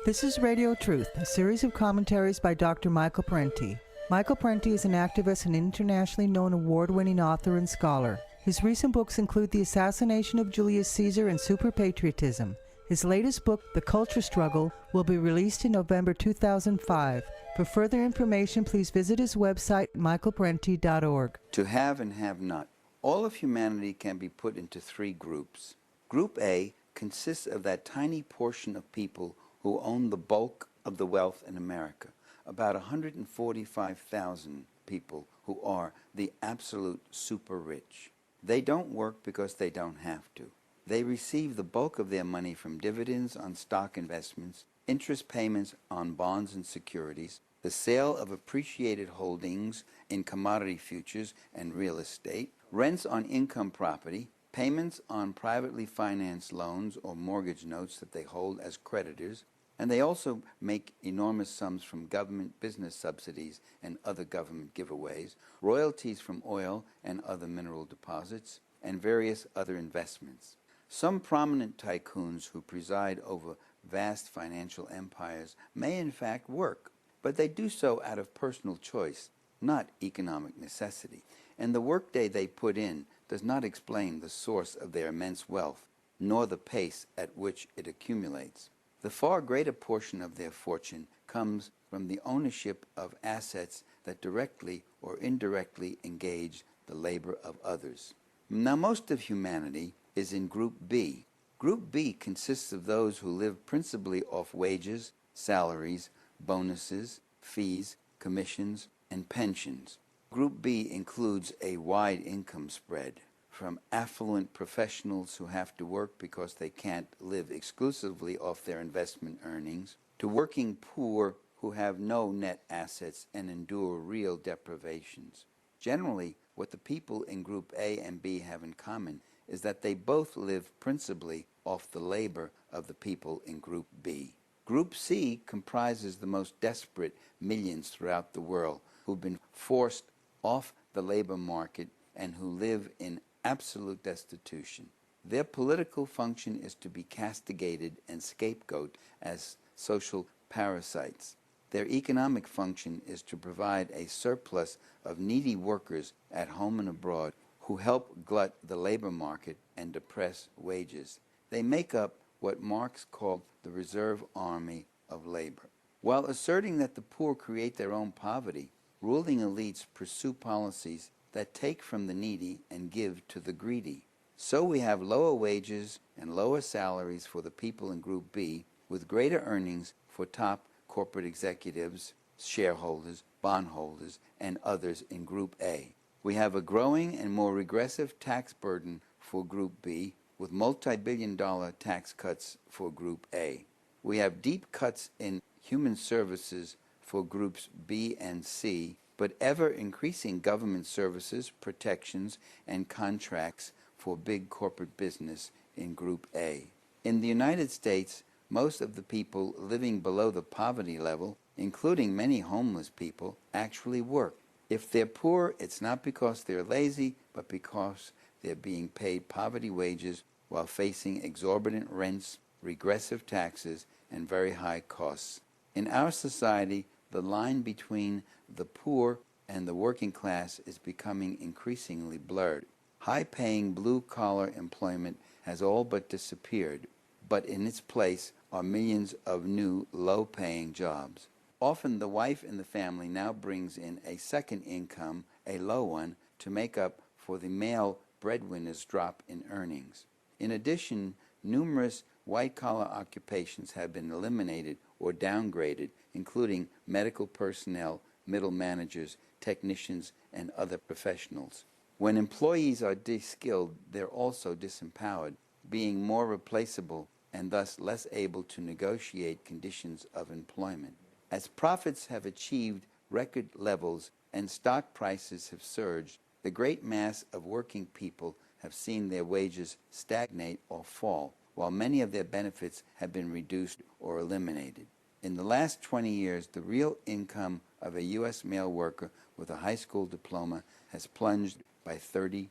This is Radio Truth, a series of commentaries by Dr. Michael Parenti. Michael Parenti is an activist and internationally known award-winning author and scholar. His recent books include The Assassination of Julius Caesar and Superpatriotism. His latest book, The Culture Struggle, will be released in November 2005. For further information, please visit his website, michaelparenti.org. To have and have not. All of humanity can be put into three groups. Group A consists of that tiny portion of people who own the bulk of the wealth in America, about 145,000 people who are the absolute super rich. They don't work because they don't have to. They receive the bulk of their money from dividends on stock investments, interest payments on bonds and securities, the sale of appreciated holdings in commodity futures and real estate, rents on income property, payments on privately financed loans or mortgage notes that they hold as creditors, and they also make enormous sums from government business subsidies and other government giveaways, royalties from oil and other mineral deposits, and various other investments. Some prominent tycoons who preside over vast financial empires may in fact work, but they do so out of personal choice, not economic necessity. And the workday they put in does not explain the source of their immense wealth, nor the pace at which it accumulates. The far greater portion of their fortune comes from the ownership of assets that directly or indirectly engage the labor of others. Now, most of humanity is in Group B. Group B consists of those who live principally off wages, salaries, bonuses, fees, commissions, and pensions. Group B includes a wide income spread, from affluent professionals who have to work because they can't live exclusively off their investment earnings, to working poor who have no net assets and endure real deprivations. Generally, what the people in Group A and B have in common is that they both live principally off the labor of the people in Group B. Group C comprises the most desperate millions throughout the world who've been forced off the labor market and who live in absolute destitution. Their political function is to be castigated and scapegoated as social parasites. Their economic function is to provide a surplus of needy workers at home and abroad who help glut the labor market and depress wages. They make up what Marx called the reserve army of labor. While asserting that the poor create their own poverty, ruling elites pursue policies that take from the needy and give to the greedy. So we have lower wages and lower salaries for the people in Group B, with greater earnings for top corporate executives, shareholders, bondholders, and others in Group A. We have a growing and more regressive tax burden for Group B, with multi-billion-dollar tax cuts for Group A. We have deep cuts in human services for Groups B and C, but ever-increasing government services, protections, and contracts for big corporate business in Group A. In the United States, most of the people living below the poverty level, including many homeless people, actually work. If they're poor, it's not because they're lazy, but because they're being paid poverty wages while facing exorbitant rents, regressive taxes, and very high costs. In our society, the line between the poor and the working class is becoming increasingly blurred. High-paying blue-collar employment has all but disappeared, but in its place are millions of new low-paying jobs. Often the wife in the family now brings in a second income, a low one, to make up for the male breadwinner's drop in earnings. In addition, numerous white-collar occupations have been eliminated or downgraded, including medical personnel, middle managers, technicians, and other professionals. When employees are de-skilled, they're also disempowered, being more replaceable and thus less able to negotiate conditions of employment. As profits have achieved record levels and stock prices have surged, the great mass of working people have seen their wages stagnate or fall, while many of their benefits have been reduced or eliminated. In the last 20 years, the real income of a U.S. male worker with a high school diploma has plunged by 30%.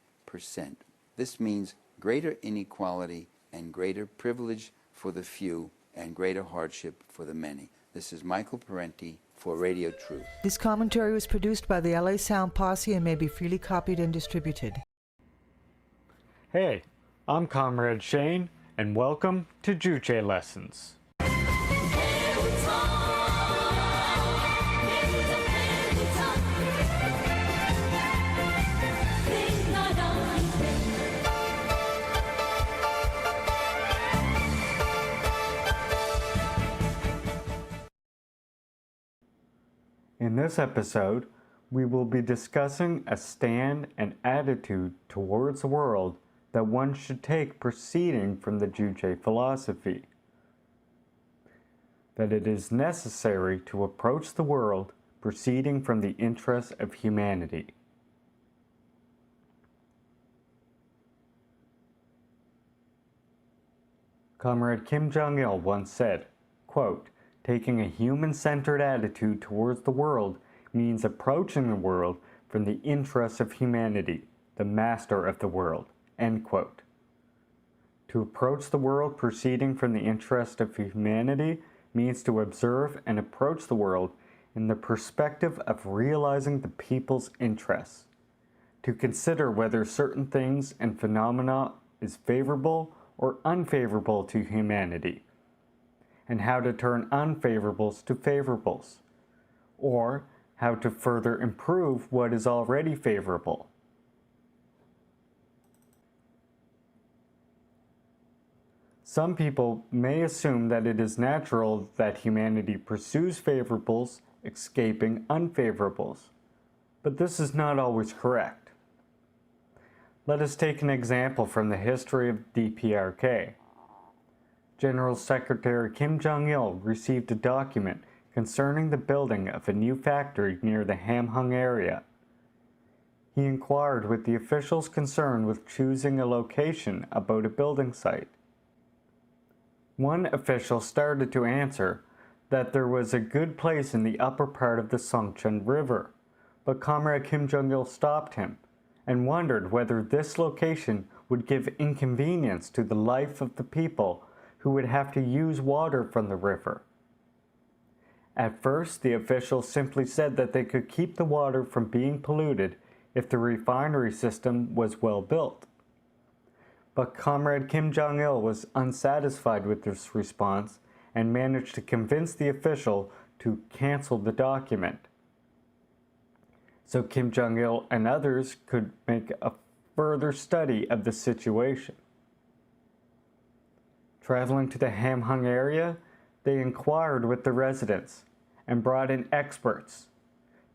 This means greater inequality and greater privilege for the few, and greater hardship for the many. This is Michael Parenti for Radio Truth. This commentary was produced by the LA Sound Posse and may be freely copied and distributed. Hey, I'm Comrade Shane, and welcome to Juche Lessons. In this episode, we will be discussing a stand and attitude towards the world that one should take proceeding from the Juche philosophy. That it is necessary to approach the world proceeding from the interests of humanity. Comrade Kim Jong-il once said, quote, "Taking a human-centered attitude towards the world means approaching the world from the interests of humanity, the master of the world." End quote. To approach the world proceeding from the interest of humanity means to observe and approach the world in the perspective of realizing the people's interests, to consider whether certain things and phenomena is favorable or unfavorable to humanity, and how to turn unfavorables to favorables, or how to further improve what is already favorable. Some people may assume that it is natural that humanity pursues favorables, escaping unfavorables, but this is not always correct. Let us take an example from the history of DPRK. General Secretary Kim Jong-il received a document concerning the building of a new factory near the Hamhung area. He inquired with the officials concerned with choosing a location about a building site. One official started to answer that there was a good place in the upper part of the Songchun River, but Comrade Kim Jong-il stopped him and wondered whether this location would give inconvenience to the life of the people who would have to use water from the river. At first, the official simply said that they could keep the water from being polluted if the refinery system was well built. But Comrade Kim Jong-il was unsatisfied with this response and managed to convince the official to cancel the document. So Kim Jong-il and others could make a further study of the situation. Traveling to the Hamhung area, they inquired with the residents and brought in experts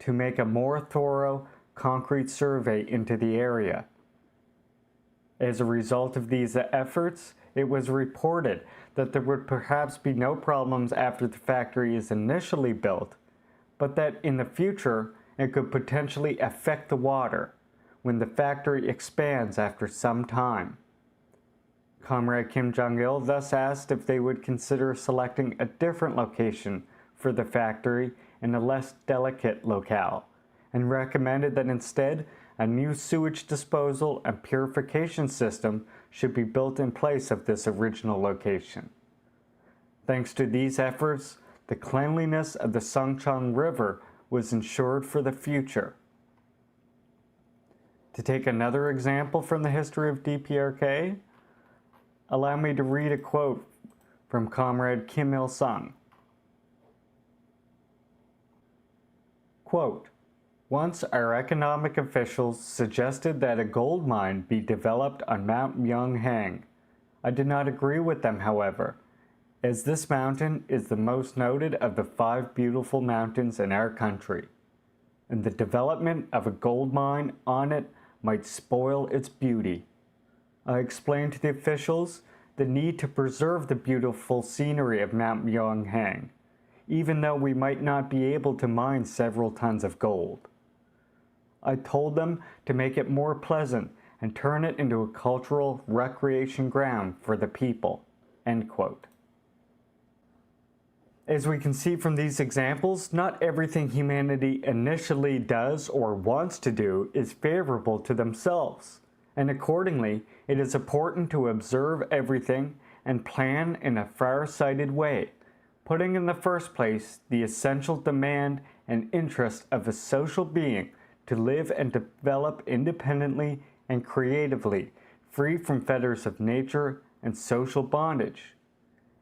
to make a more thorough, concrete survey into the area. As a result of these efforts, it was reported that there would perhaps be no problems after the factory is initially built, but that in the future it could potentially affect the water when the factory expands after some time. Comrade Kim Jong-il thus asked if they would consider selecting a different location for the factory in a less delicate locale, and recommended that instead a new sewage disposal and purification system should be built in place of this original location. Thanks to these efforts, the cleanliness of the Songchun River was ensured for the future. To take another example from the history of DPRK, allow me to read a quote from Comrade Kim Il-sung. Quote, "Once our economic officials suggested that a gold mine be developed on Mount Myeonghang. I did not agree with them, however, as this mountain is the most noted of the 5 beautiful mountains in our country, and the development of a gold mine on it might spoil its beauty. I explained to the officials the need to preserve the beautiful scenery of Mount Myeonghang, even though we might not be able to mine several tons of gold. I told them to make it more pleasant and turn it into a cultural recreation ground for the people." End quote. As we can see from these examples, not everything humanity initially does or wants to do is favorable to themselves, and accordingly, it is important to observe everything and plan in a far-sighted way, putting in the first place the essential demand and interest of a social being to live and develop independently and creatively, free from fetters of nature and social bondage.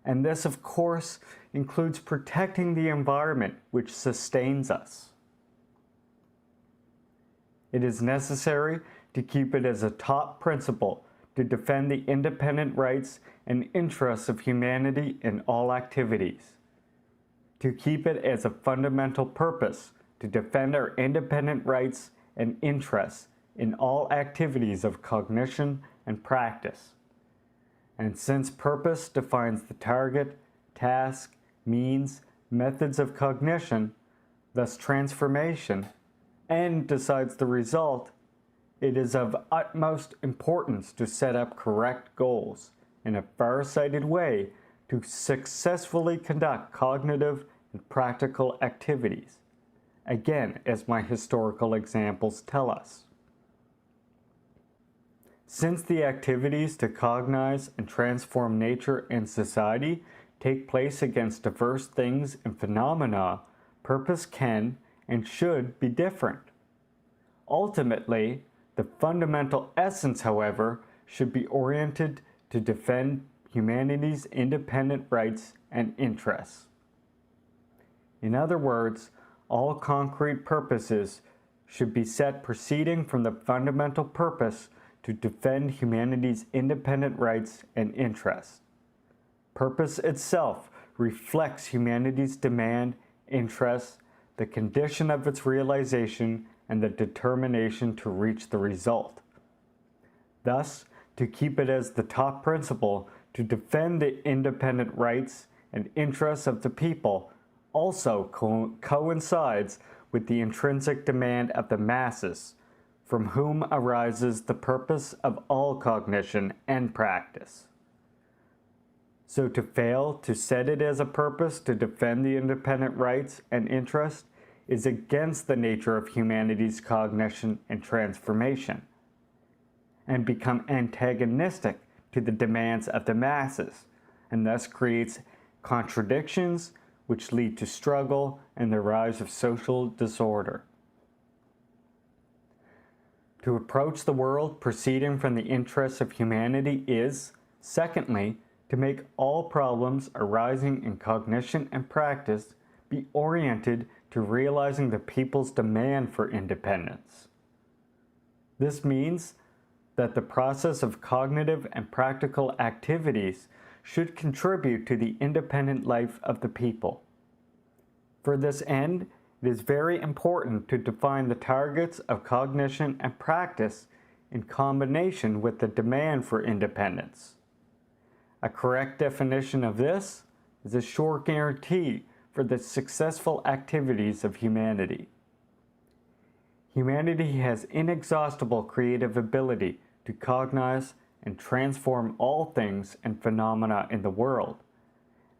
And this, of course, includes protecting the environment which sustains us. It is necessary to keep it as a top principle to defend the independent rights and interests of humanity in all activities, to keep it as a fundamental purpose to defend our independent rights and interests in all activities of cognition and practice. And since purpose defines the target, task, means, methods of cognition, thus transformation, and decides the result, it is of utmost importance to set up correct goals in a far-sighted way to successfully conduct cognitive and practical activities, again, as my historical examples tell us. Since the activities to cognize and transform nature and society take place against diverse things and phenomena, purpose can and should be different. Ultimately, the fundamental essence, however, should be oriented to defend humanity's independent rights and interests. In other words, all concrete purposes should be set proceeding from the fundamental purpose to defend humanity's independent rights and interests. Purpose itself reflects humanity's demand, interests, the condition of its realization, and the determination to reach the result. Thus, to keep it as the top principle to defend the independent rights and interests of the people also coincides with the intrinsic demand of the masses, from whom arises the purpose of all cognition and practice. So to fail to set it as a purpose to defend the independent rights and interests is against the nature of humanity's cognition and transformation, and become antagonistic to the demands of the masses, and thus creates contradictions which lead to struggle and the rise of social disorder. To approach the world proceeding from the interests of humanity is, secondly, to make all problems arising in cognition and practice be oriented to realizing the people's demand for independence. This means that the process of cognitive and practical activities should contribute to the independent life of the people. For this end, it is very important to define the targets of cognition and practice in combination with the demand for independence. A correct definition of this is a sure guarantee for the successful activities of humanity. Humanity has inexhaustible creative ability to cognize and transform all things and phenomena in the world,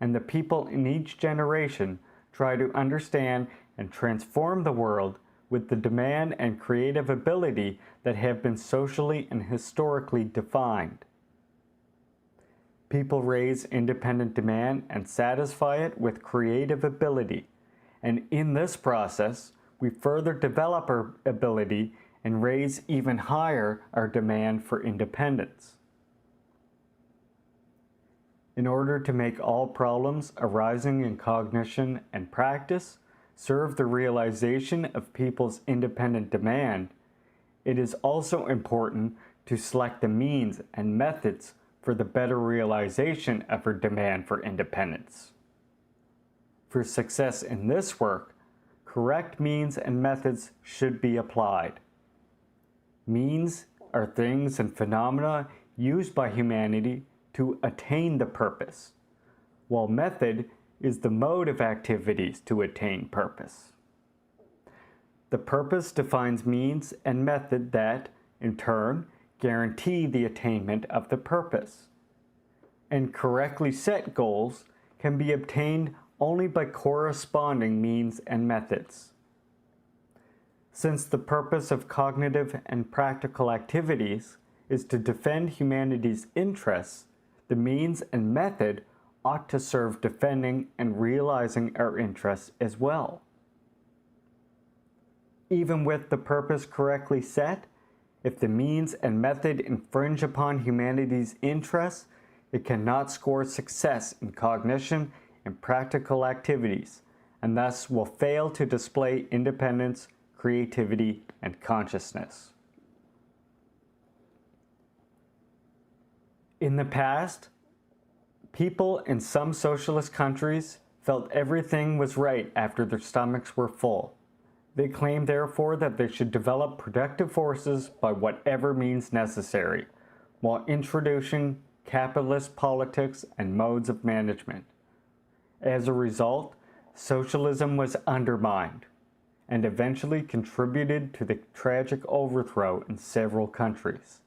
and the people in each generation try to understand and transform the world with the demand and creative ability that have been socially and historically defined. People raise independent demand and satisfy it with creative ability, and in this process, we further develop our ability and raise even higher our demand for independence. In order to make all problems arising in cognition and practice serve the realization of people's independent demand, it is also important to select the means and methods for the better realization of her demand for independence. For success in this work, correct means and methods should be applied. Means are things and phenomena used by humanity to attain the purpose, while method is the mode of activities to attain purpose. The purpose defines means and method that, in turn, guarantee the attainment of the purpose. And correctly set goals can be obtained only by corresponding means and methods. Since the purpose of cognitive and practical activities is to defend humanity's interests, the means and method ought to serve defending and realizing our interests as well. Even with the purpose correctly set, if the means and method infringe upon humanity's interests, it cannot score success in cognition and practical activities, and thus will fail to display independence, creativity, and consciousness. In the past, people in some socialist countries felt everything was right after their stomachs were full. They claimed, therefore, that they should develop productive forces by whatever means necessary, while introducing capitalist politics and modes of management. As a result, socialism was undermined and eventually contributed to the tragic overthrow in several countries.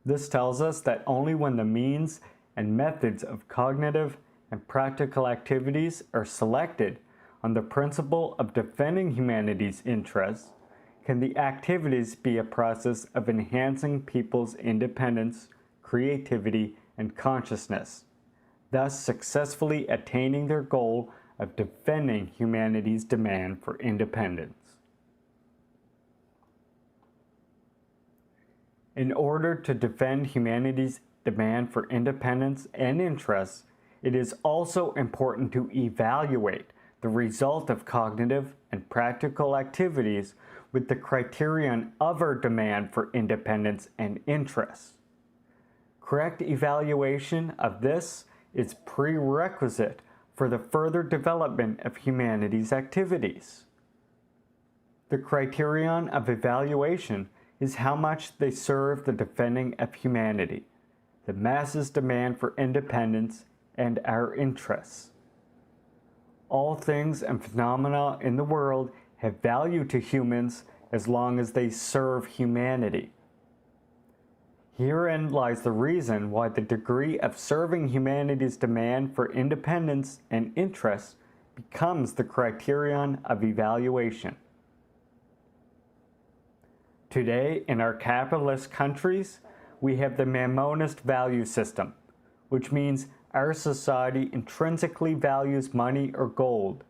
This tells us that only when the means and methods of cognitive and practical activities are selected on the principle of defending humanity's interests can the activities be a process of enhancing people's independence, creativity, and consciousness, thus successfully attaining their goal of defending humanity's demand for independence. In order to defend humanity's demand for independence and interests, it is also important to evaluate the result of cognitive and practical activities with the criterion of our demand for independence and interests. Correct evaluation of this is prerequisite for the further development of humanity's activities. The criterion of evaluation is how much they serve the defending of humanity, the masses' demand for independence, and our interests. All things and phenomena in the world have value to humans as long as they serve humanity. Herein lies the reason why the degree of serving humanity's demand for independence and interests becomes the criterion of evaluation. Today, in our capitalist countries, we have the Mammonist value system, which means our society intrinsically values money or gold,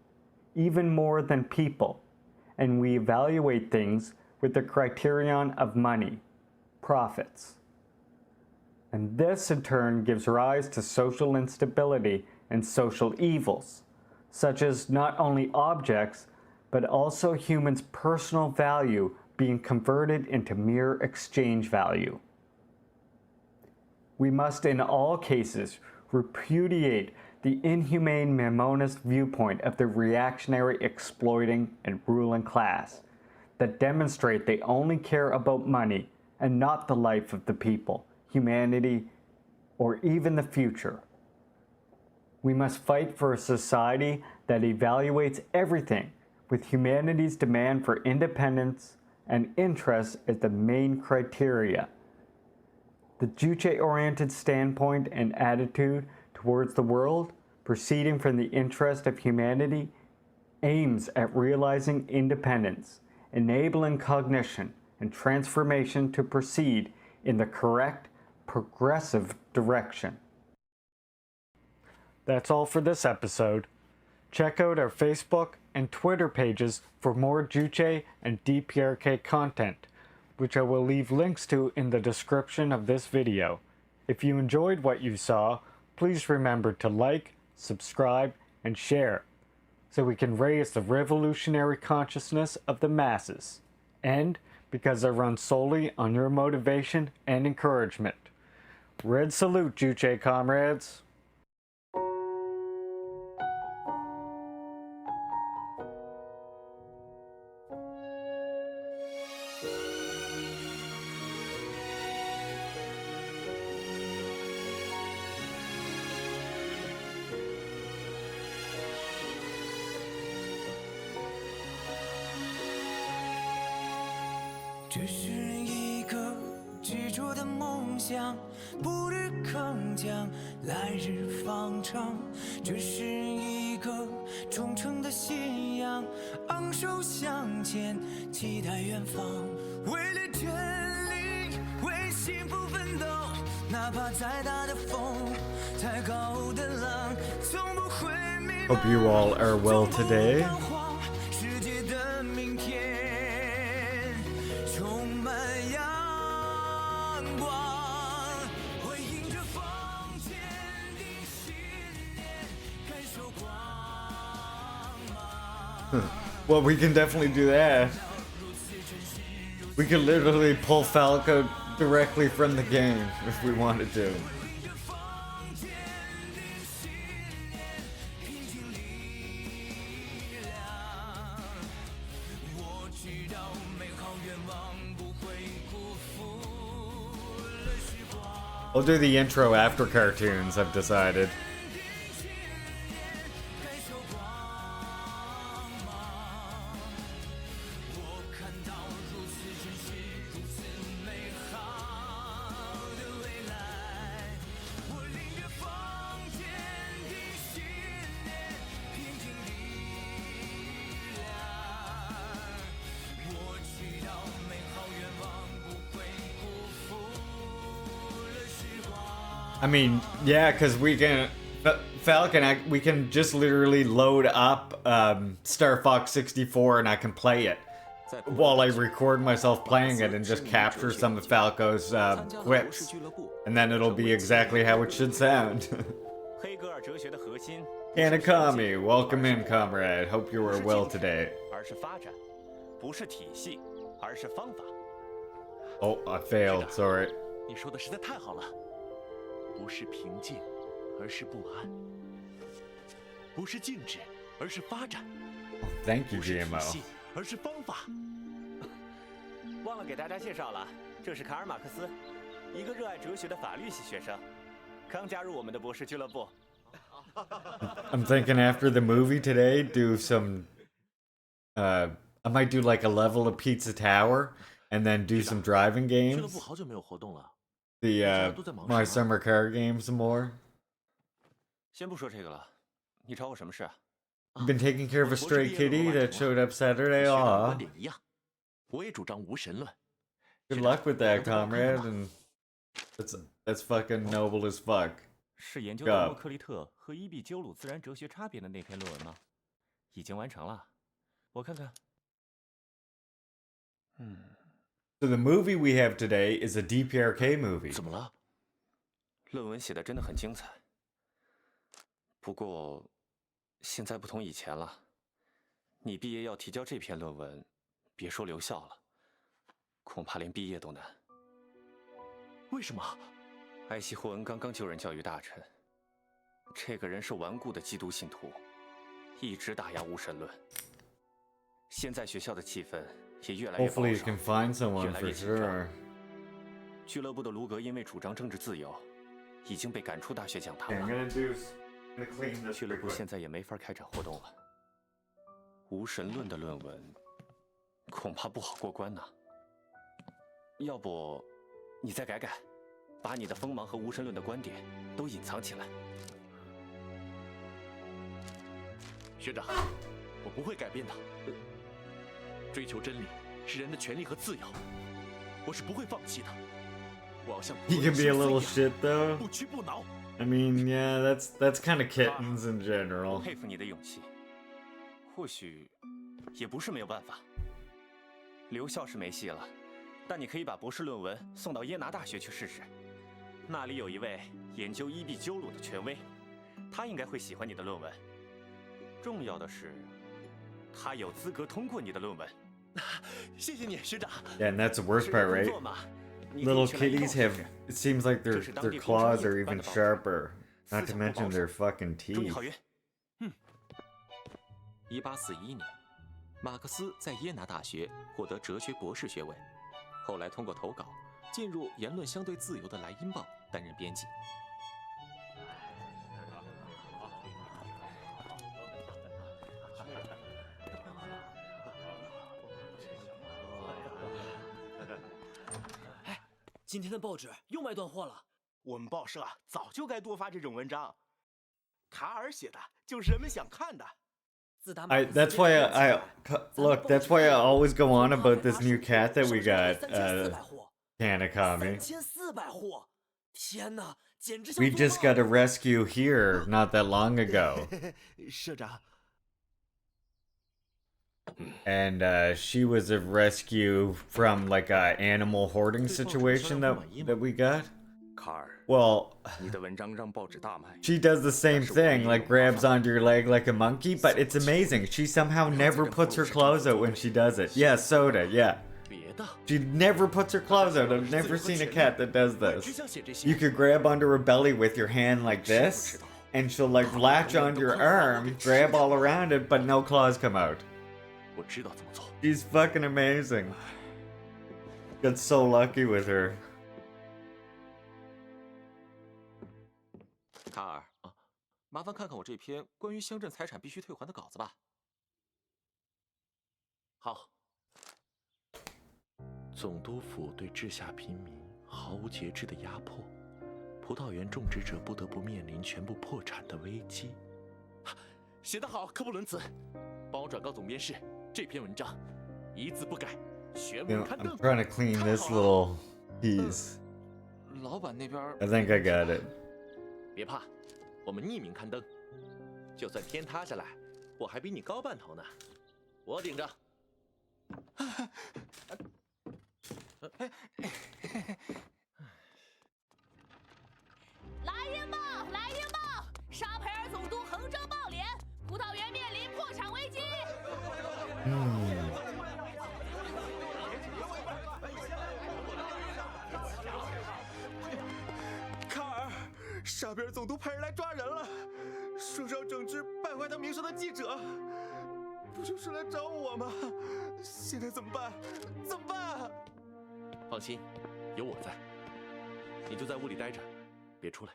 even more than people, and we evaluate things with the criterion of money, profits. And this in turn gives rise to social instability and social evils, such as not only objects, but also humans' personal value being converted into mere exchange value. We must in all cases repudiate the inhumane Mammonist viewpoint of the reactionary exploiting and ruling class that demonstrate they only care about money and not the life of the people, humanity, or even the future. We must fight for a society that evaluates everything with humanity's demand for independence and interest as the main criteria. The Juche-oriented standpoint and attitude towards the world, proceeding from the interest of humanity, aims at realizing independence, enabling cognition and transformation to proceed in the correct, progressive direction. That's all for this episode. Check out our Facebook and Twitter pages for more Juche and DPRK content, which I will leave links to in the description of this video. If you enjoyed what you saw, please remember to like, subscribe, and share, so we can raise the revolutionary consciousness of the masses. And because I run solely on your motivation and encouragement. Red salute, Juche comrades!这是一个执着的梦想，不日铿锵，来日方长。这是一个忠诚的信仰，昂首向前，期待远方。为了真理，为幸福奋斗，哪怕再大的风，再高的浪，从不会迷茫。 Hope you all are well today. 世界的明天充满阳光，会迎着风坚定信念，感受光芒。Well, we can definitely do that. We could literally pull Falco directly from the game if we wanted to. I'll do the intro after cartoons, I've decided. I mean, yeah, because we can, Falcon, we can just literally load up Star Fox 64 and I can play it while I record myself playing it and just capture some of Falco's quips. And then it'll be exactly how it should sound. Commie, welcome in, comrade. Hope you are well today. Oh, I failed, sorry. 不是平静，而是不安；不是静止，而是发展。Thank you, 不是体 GMO. 系，而是方法。忘了给大家介绍了，这是卡尔马克思，一个热爱哲学的法律系学生，刚加入我们的博士俱乐部。I'm thinking after the movie today, do some. I might do like a level of Pizza Tower, and then do some driving 俱乐 games. 部好久没有活动了。 The my summer car games some more. 先不说这个了，你找我什么事啊？ You've been taking care of a stray kitty that showed up Saturday. 学长的 Aw. 观点一样，我也主张无神论。 Good luck with that, comrade. And that's fucking noble as fuck. 是研究德谟克利特和伊壁鸠鲁自然哲学差别的那篇论文吗？已经完成了，我看看。So the movie we have today is a DPRK movie. 怎么了？论文写的真的很精彩，不过现在不同以前了。你毕业要提交这篇论文，别说留校了，恐怕连毕业都难。为什么？埃希霍恩刚刚就任教育大臣，这个人是顽固的基督信徒，一直打压无神论。现在学校的气氛也越来越保 Hopefully you 守， can find someone 越来 for 越紧张。 sure. 俱乐部的卢格因为主张政治自由，已经被赶出大学讲堂 Okay, I'm 了。 gonna clean this. 俱乐部现在也没法开展活动了。无神论的论文恐怕不好过关呢。要不，你再改改，把你的锋芒和无神论的观点都隐藏起来。学长，我不会改变的。追求真理是人的权利和自由，我是不会放弃的。我要像 He can be a little shit though. 不屈不挠。 I mean, yeah, that's kind of kittens in 我 general. 佩服你的勇气，或许也不是没有办法。留校是没戏了，但你可以把博士论文送到耶拿大学去试试，那里有一位研究伊壁鸠鲁的权威，他应该会喜欢你的论文。重要的是，他有资格通过你的论文。谢谢你，学长。 Yeah, and that's the worst part, 工 right? 作嘛，你可以 Little 去来一 kitties 试 have. 试 It seems like their 这是当地 claws 工商 are 业办 even 的报告 sharper. Not to 思想不 mention 保守 their fucking 祝你 teeth. 好运。 1841年，马克思在耶拿大学获得哲学博士学位，后来通过投稿进入言论相对自由的莱茵报担任编辑。今天的报纸又卖断货了。我们报社早就该多发这种文章，卡尔写的就是人们想看的。 That's why look. That's why I always go on about this new cat that we got. Commie. 3400户，天哪，简直像 We 做 just 梦 got a rescue here not that long ago. 社长， And she was a rescue from like a animal hoarding situation that we got. 卡尔， Well, 你的文章让报纸大卖。 she does the same thing, like grabs onto your leg like a monkey, but it's amazing. She somehow never puts her clothes out when she does it. Yeah, Soda, yeah. 别的， She never puts her clothes out. I've never seen a cat that does 我只 this. 想写这些。 You could grab onto her belly with your hand like this, and she'll like latch onto your arm, grab all around it, but no claws come out. 我知道怎么做。 She's fucking amazing. Got so lucky with her. 卡尔啊，麻烦看看我这篇关于乡镇财产必须退还的稿子吧。好。总督府对治下平民毫无节制的压迫，葡萄园种植者不得不面临全部破产的危机。写得好，科布伦茨，帮我转告总编室，这篇文章一字不改，全 You 文 know, 刊 I'm 登。 trying to clean this little piece. 老板那边 I think I got it. 别怕，我们匿名刊登，就算天塌下来，我还比你高半头呢。我顶着。来英报，来英报！沙培尔总督横征暴敛，葡萄园面临破产危机。卡尔，沙比尔总督派人来抓人了，说是要整治败坏他名声的记者，不就是来找我吗？现在怎么办？怎么办？ 放心，有我在，你就在屋里待着，别出来。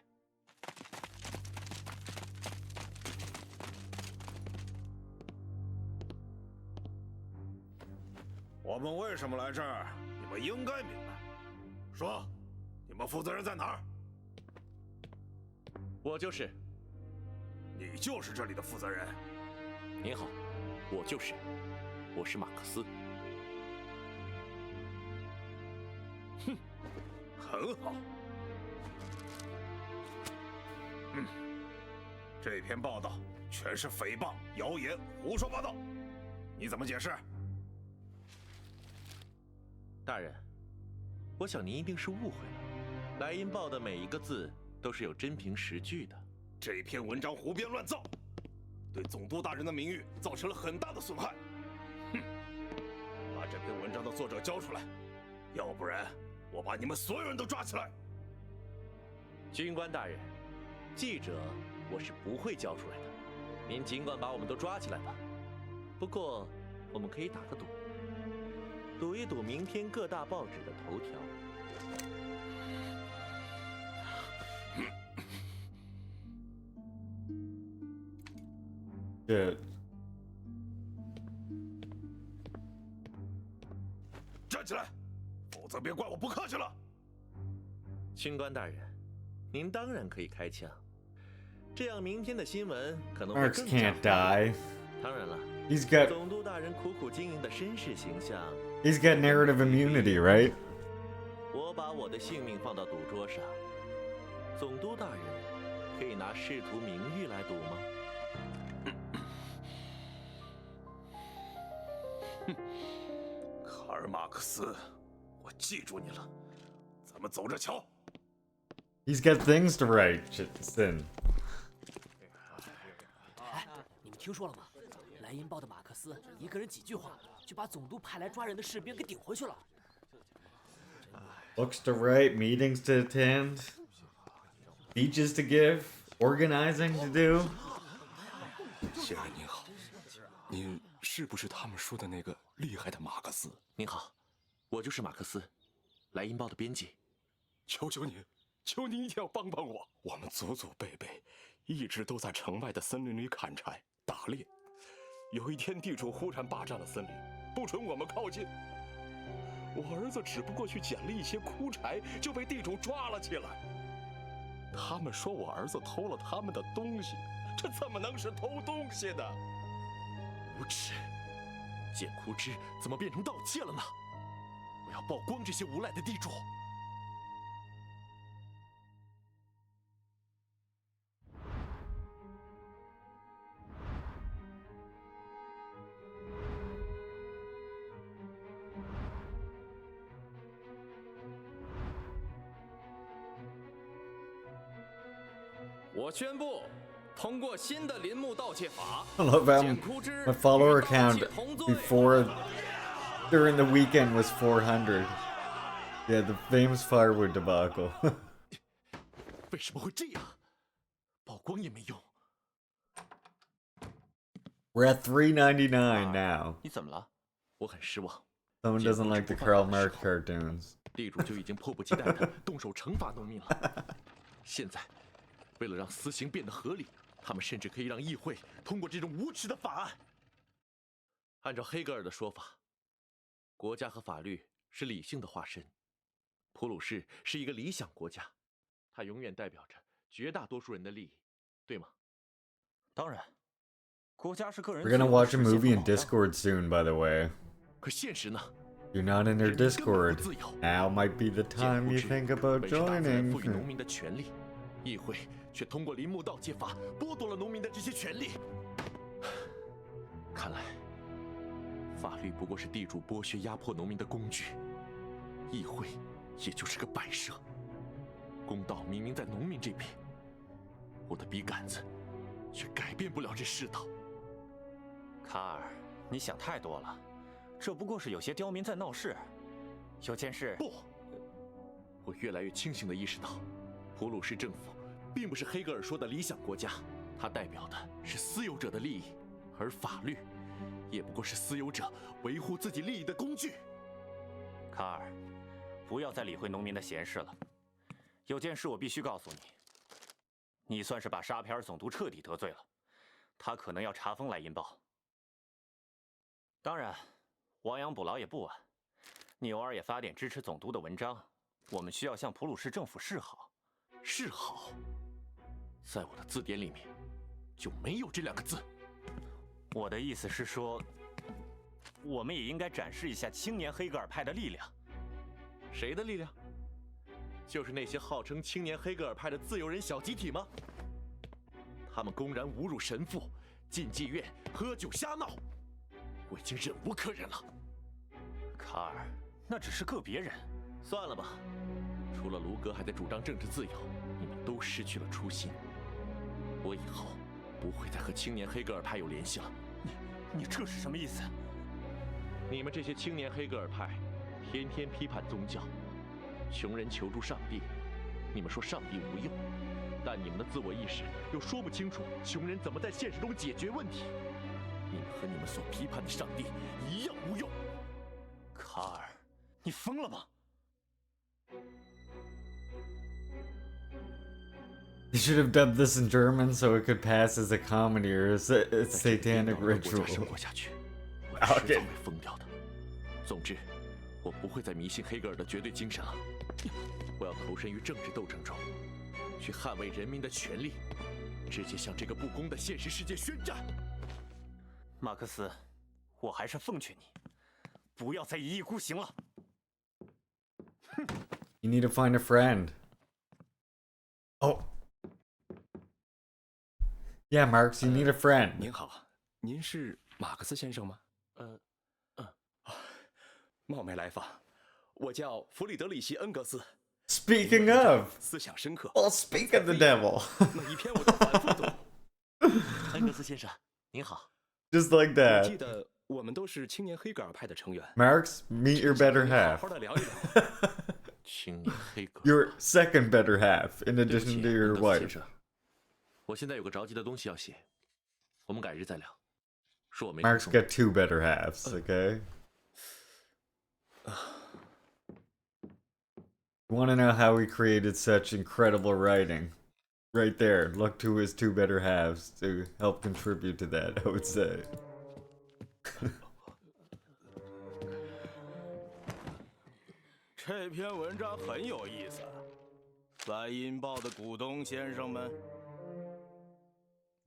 我们为什么来这儿？你们应该明白。说，你们负责人在哪儿？我就是。你就是这里的负责人。您好，我就是，我是马克思。 哼，很好。这篇报道全是诽谤、谣言、胡说八道，你怎么解释？大人，我想您一定是误会了。莱茵报的每一个字都是有真凭实据的。这篇文章胡编乱造，对总督大人的名誉造成了很大的损害。哼，把这篇文章的作者交出来，要不然。 我把你们所有人都抓起来！军官大人，记者我是不会交出来的，您尽管把我们都抓起来吧。不过，我们可以打个赌，赌一赌明天各大报纸的头条。站起来！ 否则别怪我不客气了。军官大人，您当然可以开枪，这样明天的新闻可能会 Marks 更加 can't die. 当然了， He's got 总督大人苦苦经营的绅士形象。He's got narrative immunity, right? 我把我的性命放到赌桌上，总督大人可以拿仕途名誉来赌吗？卡尔马克思。 我记住你了，咱们走着瞧。He's got things to write, Sin. 哎，你们听说了吗？莱茵报的马克思一个人几句话就把总督派来抓人的士兵给顶回去了。Books to write, meetings to attend, speeches to give, organizing to do. 先生您好，您是不是他们说的那个厉害的马克思？您好。 我就是马克思，莱茵报的编辑。求求您，求您一定要帮帮我！我们祖祖辈辈一直都在城外的森林里砍柴打猎。有一天，地主忽然霸占了森林，不准我们靠近。我儿子只不过去捡了一些枯柴，就被地主抓了起来。他们说我儿子偷了他们的东西，这怎么能是偷东西呢？无耻！捡枯枝怎么变成盗窃了呢？ 我要曝光这些无赖的地主！我宣布，通过新的林木盗窃法， I love how 简枯枝 my follower 与盗 count 窃同罪。 before during the weekend was 400. Yeah, the famous firewood debacle. 为什么会这样？曝光也没用。 We're at 399 now. 你怎么了？我很失望。 Someone doesn't like the Karl Marx cartoons. 地主就已经迫不及待地动手惩罚农民了。现在，为了让私刑变得合理，他们甚至可以让议会通过这种无耻的法案。按照黑格尔的说法，国家和法律是理性的化身。普鲁士是一个理想国家，它永远代表着绝大多数人的利益，对吗？当然，国家是个人。 We're gonna watch a movie in Discord soon, by the way. 可现实呢？ You're not in their Discord. Now might be the time you think about 被大自然 joining. 赋予农民的权利，议会却通过林木盗窃法剥夺了农民的这些权利。看来，法律不过是地主剥削压迫农民的工具，议会也就是个摆设。公道明明在农民这边，我的笔杆子却改变不了这世道。卡尔，你想太多了，这不过是有些刁民在闹事。有件事不，我越来越清醒地意识到，普鲁士政府并不是黑格尔说的理想国家，它代表的是私有者的利益，而法律也不过是私有者维护自己利益的工具。卡尔，不要再理会农民的闲事了。有件事我必须告诉你，你算是把沙皮尔总督彻底得罪了，他可能要查封《莱茵报》。当然，亡羊补牢也不晚。你偶尔也发点支持总督的文章，我们需要向普鲁士政府示好。示好，在我的字典里面就没有这两个字。我的意思是说，我们也应该展示一下青年黑格尔派的力量。谁的力量？就是那些号称青年黑格尔派的自由人小集体吗？他们公然侮辱神父，进妓院喝酒瞎闹，我已经忍无可忍了。卡尔，那只是个别人。算了吧，除了卢格还在主张政治自由，你们都失去了初心。我以后不会再和青年黑格尔派有联系了。你这是什么意思？你们这些青年黑格尔派，天天批判宗教，穷人求助上帝，你们说上帝无用，但你们的自我意识又说不清楚穷人怎么在现实中解决问题。你们和你们所批判的上帝一样无用。卡尔，你疯了吗？ You should have dubbed this in German so it could pass as a comedy or a satanic ritual. 生活下去，我迟早会疯掉的。总之，我不会再迷信黑格尔的绝对精神了。我要投身于政治斗争中，去捍卫人民的权利，直接向这个不公的现实世界宣战。马克思，我还是奉劝你，不要再一意孤行了。 You need to find a friend. Oh. Yeah, Marx, you need a friend. 您好，您是马克思先生吗？冒昧来访，我叫弗里德里希·恩格斯。 Speaking of, 思想深刻。 well, speak of the devil. 每一篇我都反复读。恩格斯先生，您好。 Just like 我 that. 记得我们都是青年黑格尔派的成员。 Marx, meet your better 好 half. 好的聊一聊。青年黑格尔。 Your second better half, in addition to your 先 wife. 生，我现在有个着急的东西要写，我们改日再聊。说我没。 Marx got two better halves, okay? You want to know how he created such incredible writing? Right there, look to his two better halves to help contribute to that, I would say. 这篇文章很有意思，莱茵报的股东先生们。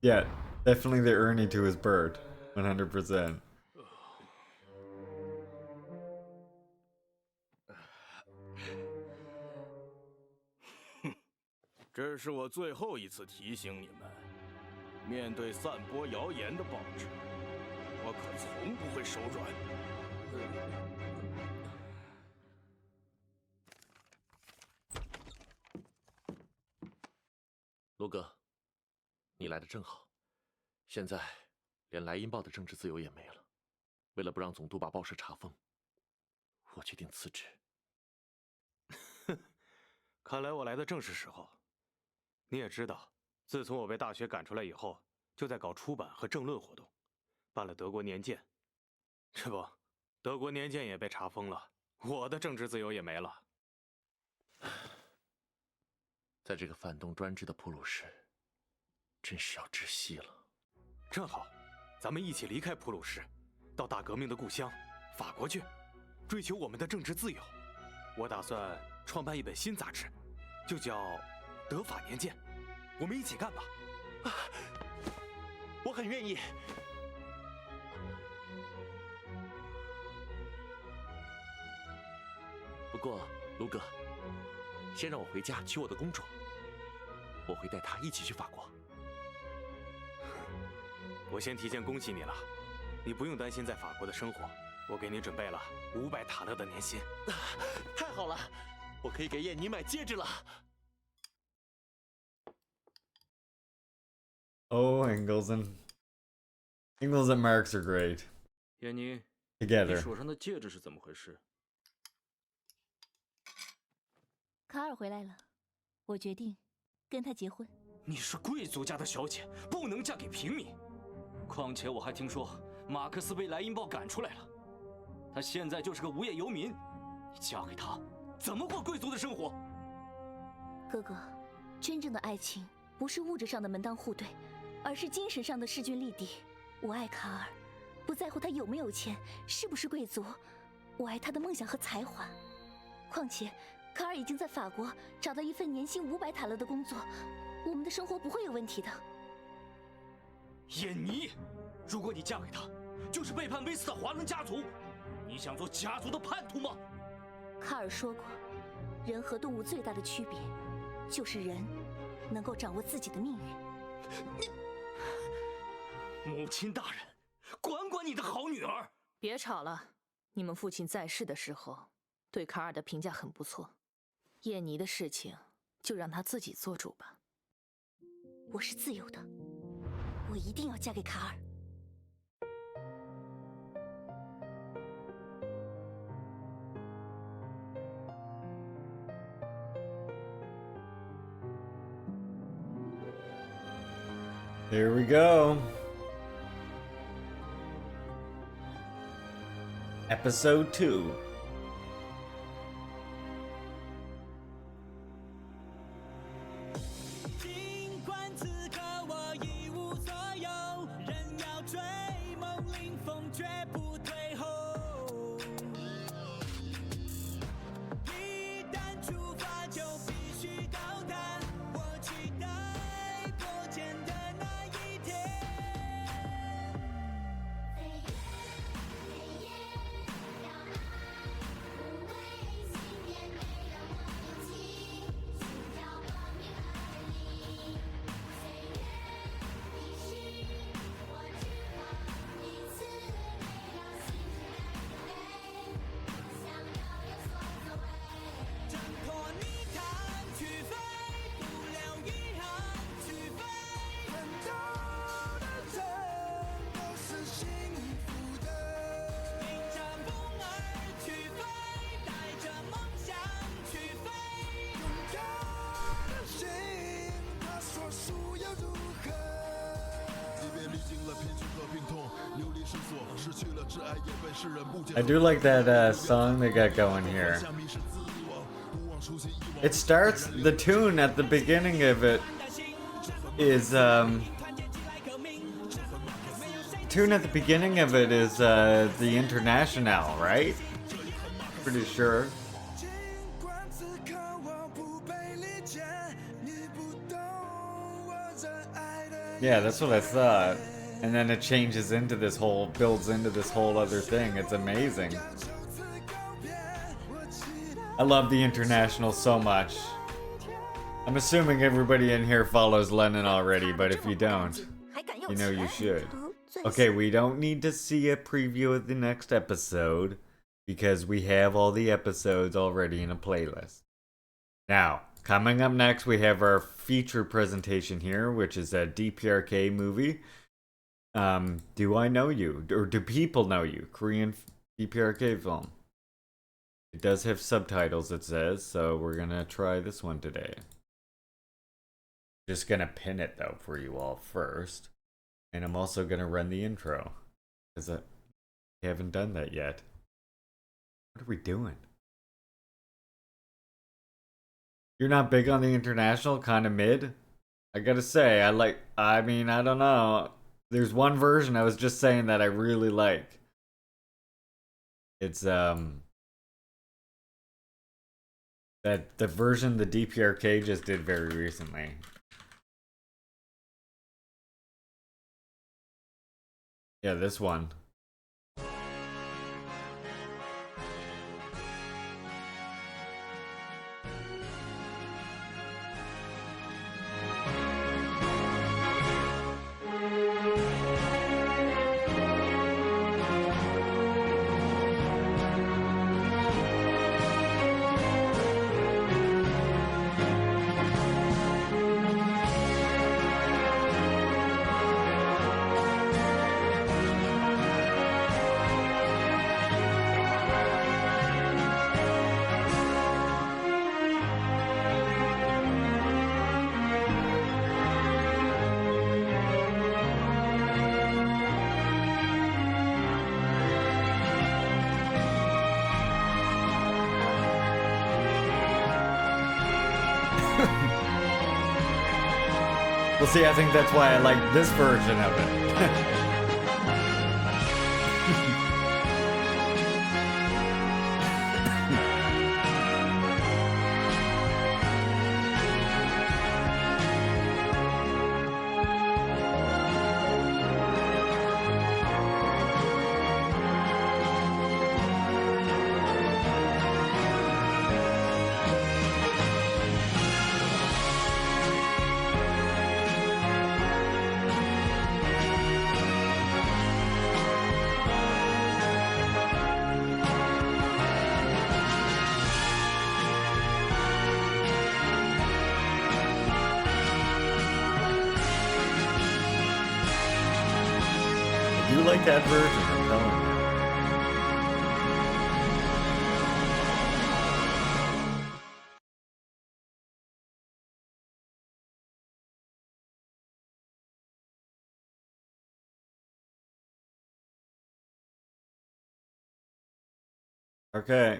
Yeah, definitely the Ernie to his bird, 100%. 这是我最后一次提醒你们，面对散播谣言的报纸，我可从不会手软。卢哥，你来的正好。现在连莱茵报的政治自由也没了。为了不让总督把报社查封，我决定辞职。看来我来的正是时候。你也知道，自从我被大学赶出来以后，就在搞出版和政论活动，办了德国年鉴。这不，德国年鉴也被查封了，我的政治自由也没了。在这个反动专制的普鲁士，真是要窒息了。正好，咱们一起离开普鲁士，到大革命的故乡法国去，追求我们的政治自由。我打算创办一本新杂志，就叫《德法年鉴》，我们一起干吧。我很愿意。不过，卢哥，先让我回家娶我的公主，我会带她一起去法国。我先提前恭喜你了，你不用担心在法国的生活，我给你准备了500塔勒的年薪。太好了，我可以给燕妮买戒指了。Oh, Ingalls and Marks are great. 燕妮， Together. 你手上的戒指是怎么回事？卡尔回来了，我决定跟他结婚。你是贵族家的小姐，不能嫁给平民。况且我还听说马克思被莱茵报赶出来了，他现在就是个无业游民。你嫁给他，怎么过贵族的生活？哥哥，真正的爱情不是物质上的门当户对，而是精神上的势均力敌。我爱卡尔，不在乎他有没有钱，是不是贵族，我爱他的梦想和才华。况且，卡尔已经在法国找到一份年薪500塔勒的工作，我们的生活不会有问题的。燕妮，如果你嫁给他，就是背叛威斯特华伦家族。你想做家族的叛徒吗？卡尔说过，人和动物最大的区别，就是人能够掌握自己的命运。母亲大人，管管你的好女儿。别吵了，你们父亲在世的时候，对卡尔的评价很不错。燕妮的事情，就让他自己做主吧。我是自由的，我一定要嫁给卡尔。Here we go. Episode 2. I do like that song they got going here. It starts, the tune at the beginning of it is, tune at the beginning of it is the International, right? Pretty sure. Yeah, that's what I thought. And then it changes into this whole, builds into this whole other thing. It's amazing. I love the International so much. I'm assuming everybody in here follows Lennon already, but if you don't, you know you should. Okay, we don't need to see a preview of the next episode, because we have all the episodes already in a playlist. Now, coming up next, we have our feature presentation here, which is a DPRK movie. Do I Know You? Or Do People Know You? Korean DPRK film. It does have subtitles, it says, so we're gonna try this one today. Just gonna pin it, though, for you all first. And I'm also gonna run the intro. Because I haven't done that yet. What are we doing? You're not big on the international, kind of mid? I gotta say, I mean, I don't know. There's one version I was just saying that I really like. It's, that the version the DPRK just did very recently. Yeah, this one. Well, see, I think that's why I like this version of it. I do like that version, I'm telling you. Okay.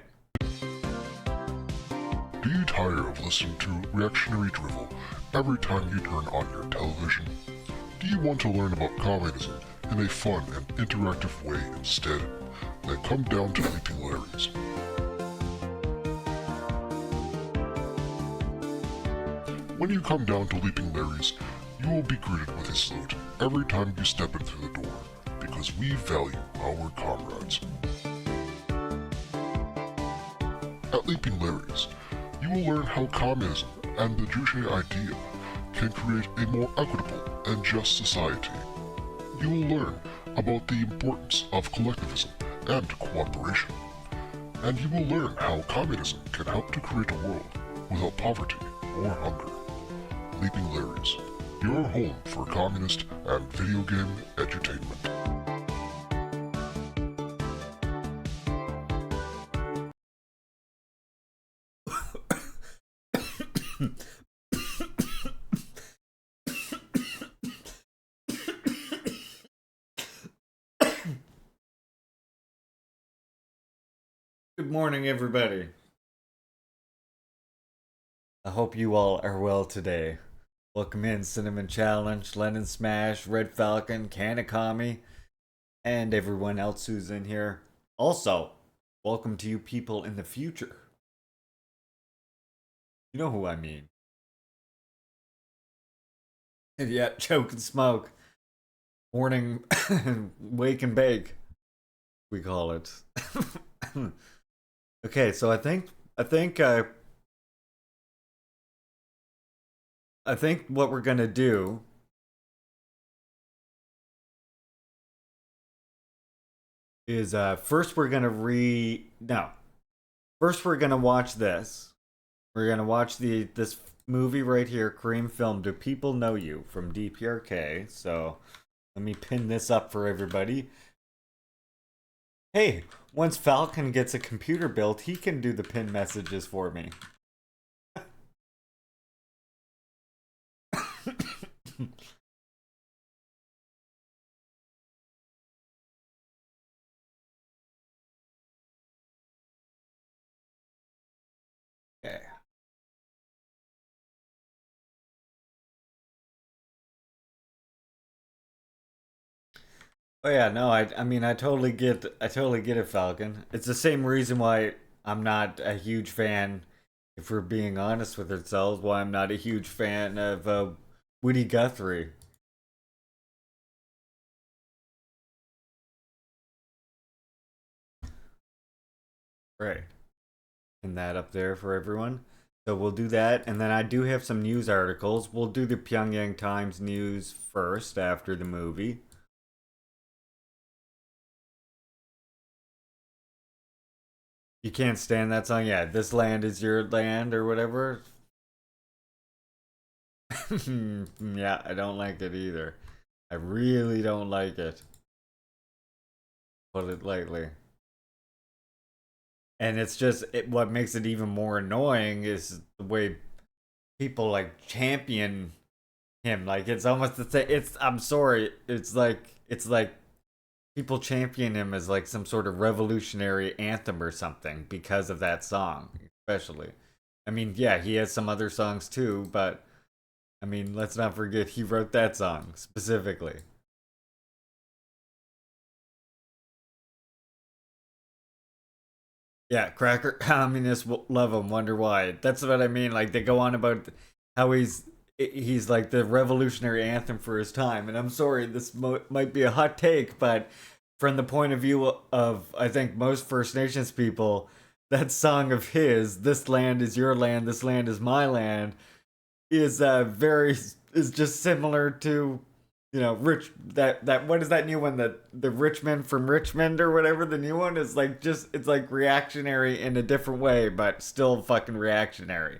Do you tire of listening to reactionary drivel every time you turn on your television? Do you want to learn about communism in a fun and interactive way instead? Then come down to Leaping Larry's. When you come down to Leaping Larry's, you will be greeted with a salute every time you step in through the door, because we value our comrades. At Leaping Larry's, you will learn how communism and the Juche idea can create a more equitable and just society. You will learn about the importance of collectivism and cooperation. And you will learn how communism can help to create a world without poverty or hunger. Leaping Larry's, your home for communist and video game edutainment. Good morning, everybody. I hope you all are well today. Welcome in Cinnamon Challenge, Lennon Smash, Red Falcon, Commie, and everyone else who's in here. Also, welcome to you people in the future. You know who I mean. Yeah, choke and smoke. Morning, wake and bake, we call it. Okay, so I think what we're gonna do is first we're gonna watch this, We're gonna watch this movie right here, Korean film Do People Know You from DPRK. So let me pin this up for everybody. Hey, once Falcon gets a computer built, he can do the pin messages for me. Okay. Oh yeah, no, I mean I totally get it, Falcon. It's the same reason why I'm not a huge fan, if we're being honest with ourselves, why I'm not a huge fan of Woody Guthrie. Right. Pin that up there for everyone. So we'll do that, and then I do have some news articles. We'll do the Pyongyang Times news first after the movie. You can't stand that song? Yeah, This Land Is Your Land or whatever. Yeah, I don't like it either. I really don't like it. Put it lightly. And it's just, what makes it even more annoying is the way people like champion him. Like it's almost the same. I'm sorry. It's like people champion him as like some sort of revolutionary anthem or something because of that song, especially. I mean, yeah, he has some other songs too, but I mean, let's not forget he wrote that song specifically. Yeah, cracker communists love him. Wonder why? That's what I mean. Like they go on about how he's like the revolutionary anthem for his time. And I'm sorry, this might be a hot take, but from the point of view of I think most First Nations people, that song of his, "This land is your land, this land is my land," is just similar to, you know, that what is that new one, that the Richmond from Richmond or whatever, the new one is like, just it's like reactionary in a different way but still fucking reactionary.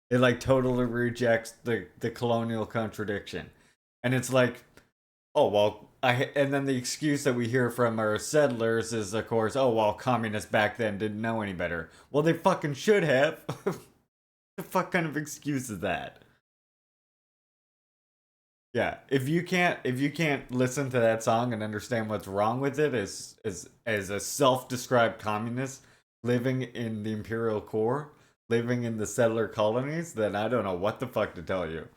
It like totally rejects the colonial contradiction. And it's like, oh well, and then the excuse that we hear from our settlers is of course, oh well, communists back then didn't know any better. Well, they fucking should have. The fuck kind of excuse is that? Yeah, if you can't listen to that song and understand what's wrong with it as a self-described communist living in the imperial core, living in the settler colonies, then I don't know what the fuck to tell you.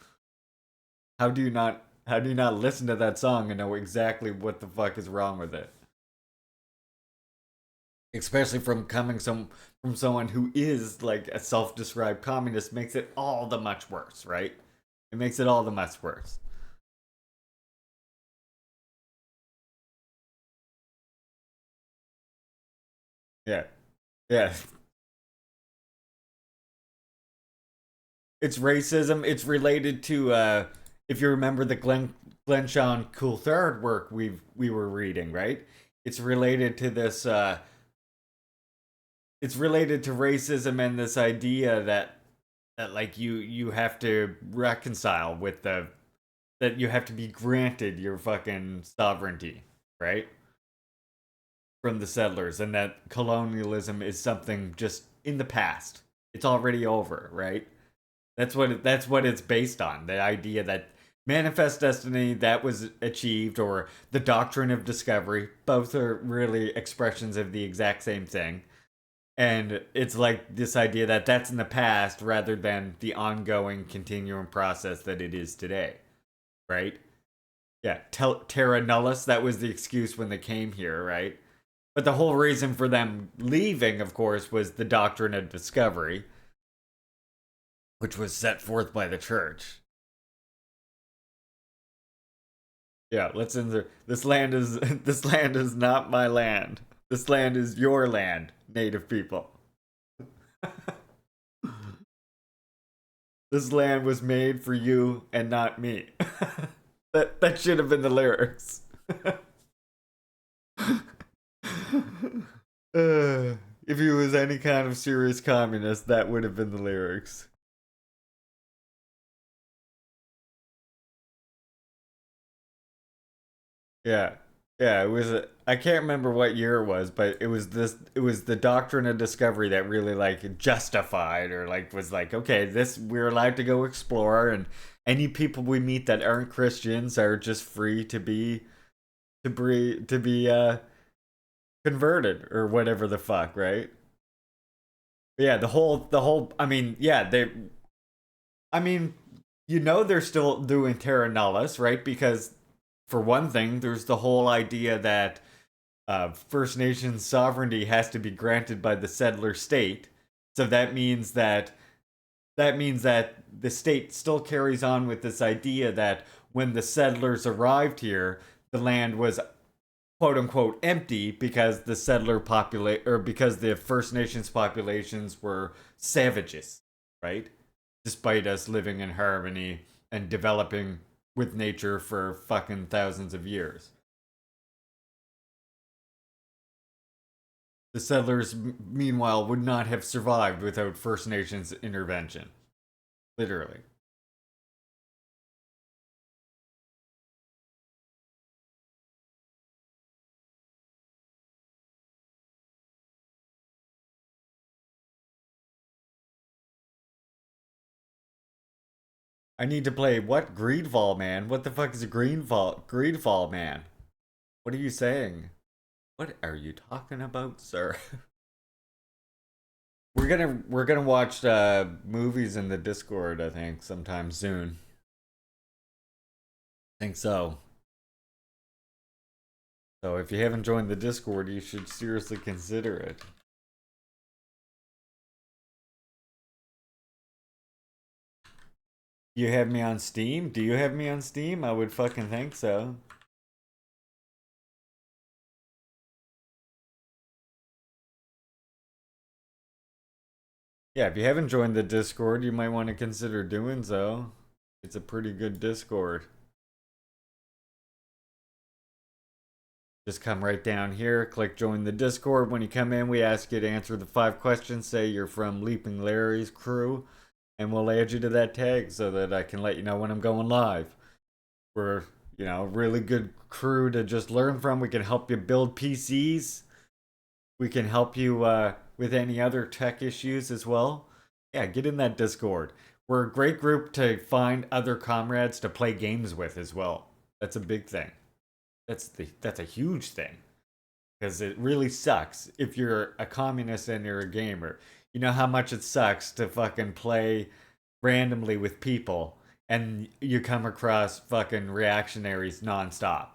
How do you not listen to that song and know exactly what the fuck is wrong with it? Especially from from someone who is like a self-described communist, makes it all the much worse, right? It makes it all the much worse. Yeah. Yeah. It's racism. It's related to if you remember the Glenn Sean Coulthard work we were reading, right? It's related to this it's related to racism and this idea that like you have to reconcile with the that you have to be granted your fucking sovereignty, right? From the settlers, and that colonialism is something just in the past. It's already over, right? That's what it's based on. The idea that manifest destiny that was achieved, or the doctrine of discovery, both are really expressions of the exact same thing. And it's like this idea that that's in the past rather than the ongoing continuing process that it is today, right? Yeah, terra nullis, that was the excuse when they came here, right? But the whole reason for them leaving, of course, was the doctrine of discovery, which was set forth by the church. Yeah, let's enter. This land is this land is not my land. This land is your land, native people. This land was made for you and not me. That should have been the lyrics. If he was any kind of serious communist, that would have been the lyrics. Yeah. Yeah, it was I can't remember what year it was, but it was the doctrine of discovery that really like justified or like was like, okay, this we're allowed to go explore, and any people we meet that aren't Christians are just free to be converted or whatever the fuck, right? Yeah, the whole I mean, yeah, I mean, they're still doing terra nullius, right? Because for one thing, there's the whole idea that First Nations sovereignty has to be granted by the settler state. So that means that the state still carries on with this idea that when the settlers arrived here, the land was quote unquote empty because because the First Nations populations were savages, right? Despite us living in harmony and developing with nature for fucking thousands of years. The settlers, meanwhile, would not have survived without First Nations intervention. Literally. I need to play what? Greedfall, man? What the fuck is a Greedfall, man? What are you saying? What are you talking about, sir? We're gonna watch movies in the Discord, I think, sometime soon. I think so. So if you haven't joined the Discord, you should seriously consider it. You have me on Steam? Do you have me on Steam? I would fucking think so. Yeah, if you haven't joined the Discord, you might want to consider doing so. It's a pretty good Discord. Just come right down here, click join the Discord. When you come in, we ask you to answer the 5 questions. Say you're from Leaping Larry's crew, and we'll add you to that tag so that I can let you know when I'm going live. We're, a really good crew to just learn from. We can help you build PCs. We can help you with any other tech issues as well. Yeah, get in that Discord. We're a great group to find other comrades to play games with as well. That's a big thing. That's a huge thing. Because it really sucks if you're a communist and you're a gamer. You know how much it sucks to fucking play randomly with people and you come across fucking reactionaries nonstop.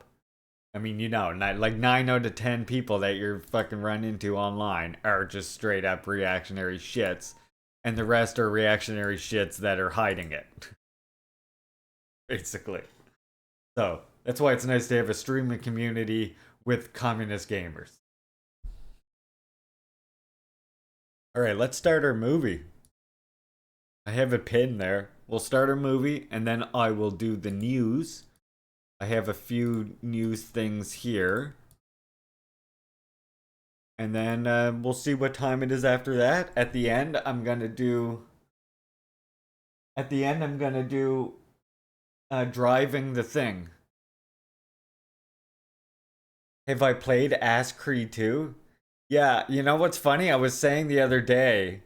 I mean, like 9 out of 10 people that you're fucking run into online are just straight up reactionary shits, and the rest are reactionary shits that are hiding it. Basically. So, that's why it's nice to have a streaming community with communist gamers. Alright, let's start our movie. I have a pin there. We'll start our movie, and then I will do the news. I have a few news things here. And then we'll see what time it is after that. At the end, I'm gonna do driving the thing. Have I played Ass Creed 2? Yeah, you know what's funny? I was saying the other day,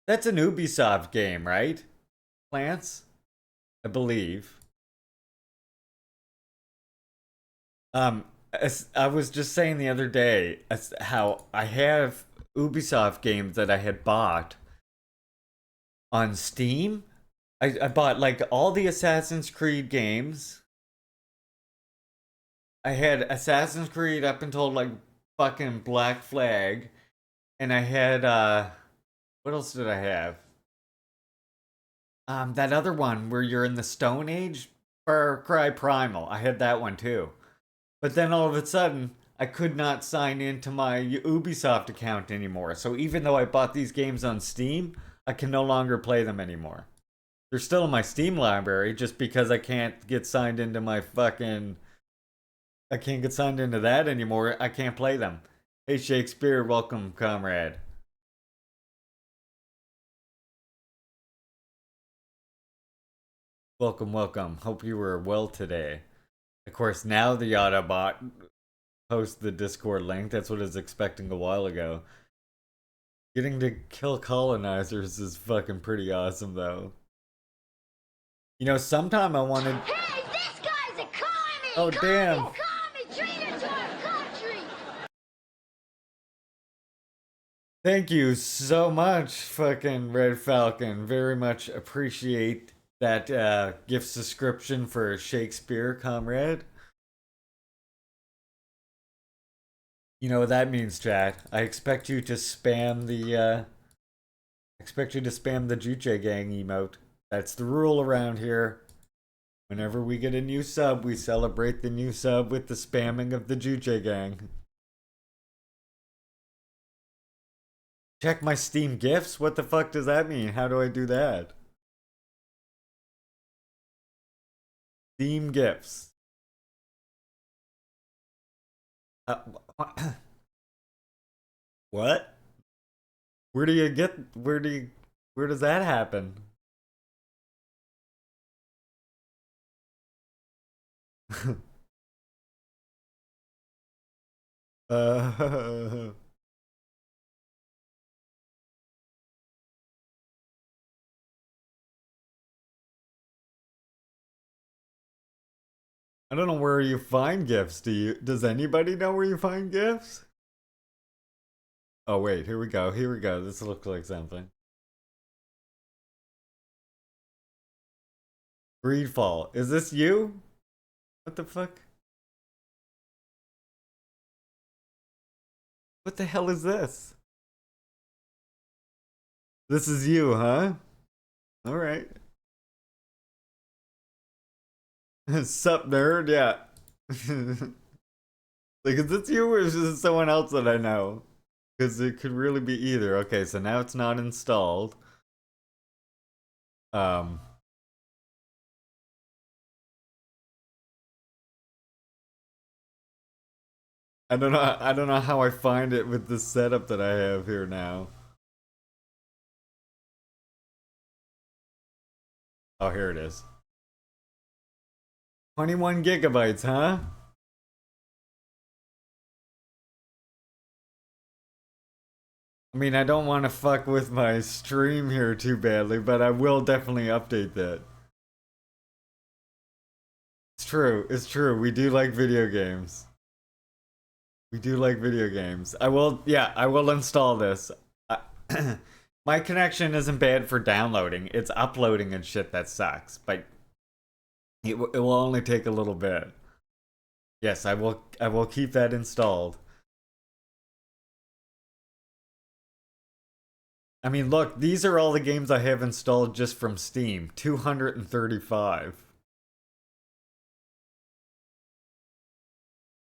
that's an Ubisoft game, right? Lance? I believe. I was just saying the other day how I have Ubisoft games that I had bought on Steam. I bought like all the Assassin's Creed games. I had Assassin's Creed up until like fucking Black Flag, and I had what else did I have? That other one where you're in the Stone Age, Far Cry Primal. I had that one too. But then all of a sudden, I could not sign into my Ubisoft account anymore. So even though I bought these games on Steam, I can no longer play them anymore. They're still in my Steam library just because I can't get signed into my fucking... I can't get signed into that anymore. I can't play them. Hey Shakespeare, welcome, comrade. Welcome, welcome. Hope you were well today. Of course, now the Autobot posts the Discord link. That's what I was expecting a while ago. Getting to kill colonizers is fucking pretty awesome, though. You know, sometime I wanted... Hey, this guy's a commie! Oh, damn! Commie, traitor to our country! Thank you so much, fucking Red Falcon. Very much appreciate that gift subscription for Shakespeare, comrade. You know what that means, chat. I expect you to spam the Juche gang emote. That's the rule around here. Whenever we get a new sub, we celebrate the new sub with the spamming of the Juche gang. Check my Steam gifts? What the fuck does that mean? How do I do that? Steam gifts. What? Where does that happen? I don't know where you find gifts. Does anybody know where you find gifts? Oh wait, here we go. Here we go. This looks like something. Greedfall. Is this you? What the fuck? What the hell is this? This is you, huh? All right. Sup, nerd? Yeah. Like, is this you or is this someone else that I know? Because it could really be either. Okay, so now it's not installed. I don't know how I find it with the setup that I have here now. Oh, here it is. 21 gigabytes, huh? I mean, I don't want to fuck with my stream here too badly, but I will definitely update that. It's true, it's true. We do like video games. We do like video games. I will install this. My connection isn't bad for downloading. It's uploading and shit that sucks, but it will only take a little bit. Yes, I will keep that installed. I mean, look, these are all the games I have installed just from Steam. 235.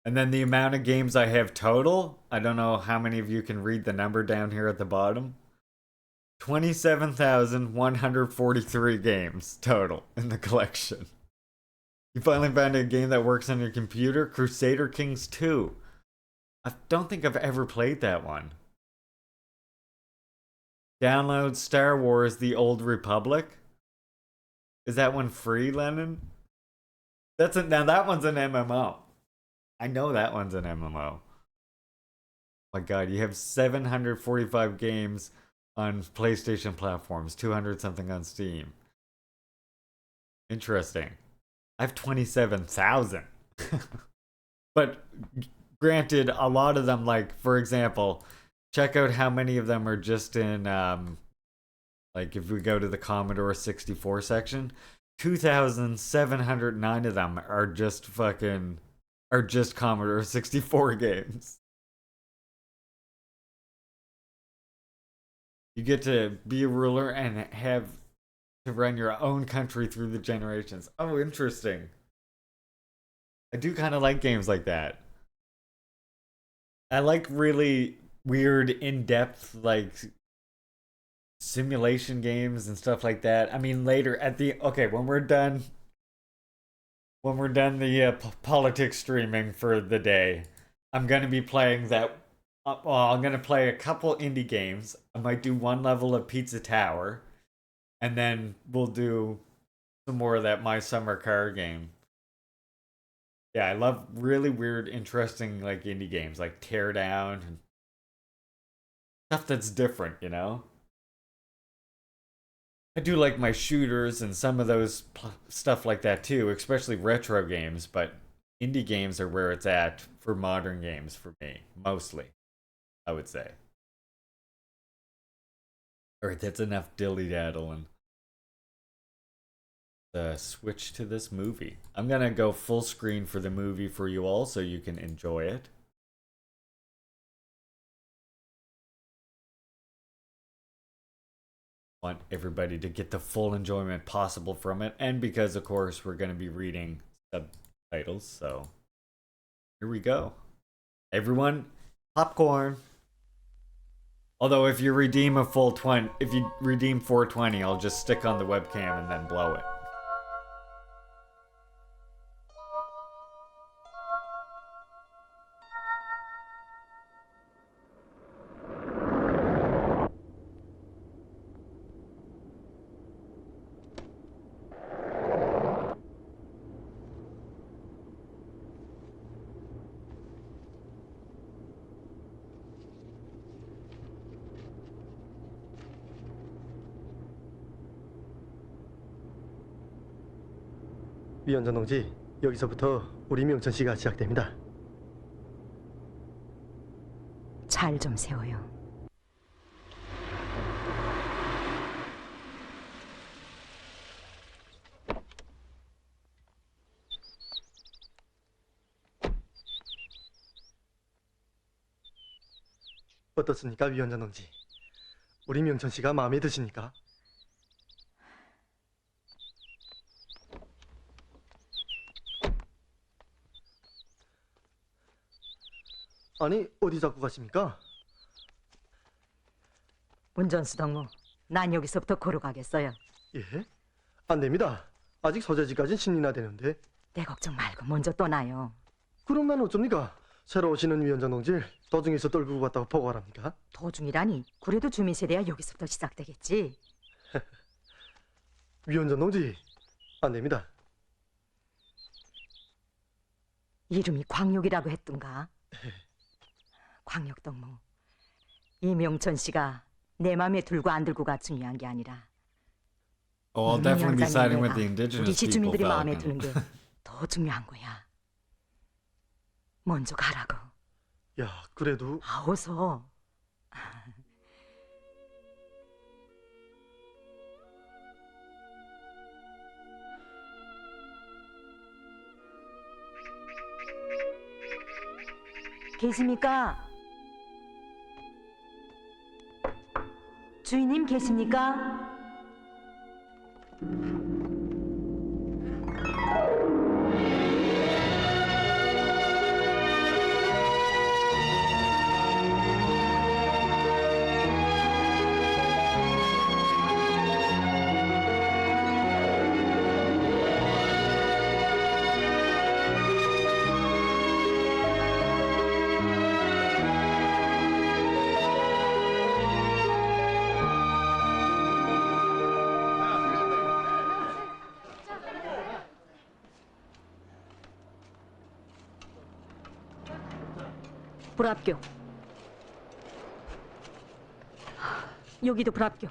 And then the amount of games I have total, I don't know how many of you can read the number down here at the bottom. 27,143 games total in the collection. You finally found a game that works on your computer? Crusader Kings 2. I don't think I've ever played that one. Download Star Wars The Old Republic. Is that one free, Lennon? Now that one's an MMO. I know that one's an MMO. Oh my god, you have 745 games on PlayStation platforms, 200 something on Steam. Interesting. I have 27,000. But granted, a lot of them, like, for example, check out how many of them are just in, like, if we go to the Commodore 64 section, 2,709 of them are just Commodore 64 games. You get to be a ruler and have to run your own country through the generations. Oh, interesting. I do kind of like games like that. I like really weird, in-depth, like, simulation games and stuff like that. I mean, later at the... Okay, when we're done the politics streaming for the day, I'm going to be playing that Well, I'm gonna play a couple indie games. I might do one level of Pizza Tower, and then we'll do some more of that My Summer Car game. Yeah, I love really weird, interesting like indie games, like Teardown and stuff that's different, you know? I do like my shooters and some of those stuff like that too, especially retro games, but indie games are where it's at for modern games for me, mostly, I would say. Alright, that's enough dilly-daddling. Switch to this movie. I'm gonna go full screen for the movie for you all so you can enjoy it. Want everybody to get the full enjoyment possible from it, and because of course we're gonna be reading subtitles, so here we go. Everyone, popcorn. Although if you redeem a full 20, if you redeem 420, I'll just stick on the webcam and then blow it. 위원장 동지, 여기서부터 우리 명천 씨가 시작됩니다. 잘 좀 세워요. 어떻습니까, 위원장 동지? 우리 명천 씨가 마음에 드십니까? 아니, 어디 자꾸 가십니까? 운전수 동무, 난 여기서부터 걸어가겠어요. 예? 안 됩니다. 아직 서재지까지 신이나 되는데. 내 걱정 말고 먼저 떠나요. 그럼 난 어쩝니까? 새로 오시는 위원장 동지를 도중에서 떨구고 갔다고 보고하랍니까? 도중이라니, 그래도 주민세대야 여기서부터 시작되겠지. 위원장 동지, 안 됩니다. 이름이 광역이라고 했던가? 광역 동무, 이명천 씨가 내 맘에 들고 안 들고가 중요한 게 아니라 Oh, I'll definitely be siding with the 우리 indigenous people, 지주민들이 마음에 Falcon. 드는 게 더 중요한 거야. 먼저 가라고. 야, 그래도... 어서. 계십니까? 주인님 계십니까? 불합격. 여기도 불합격.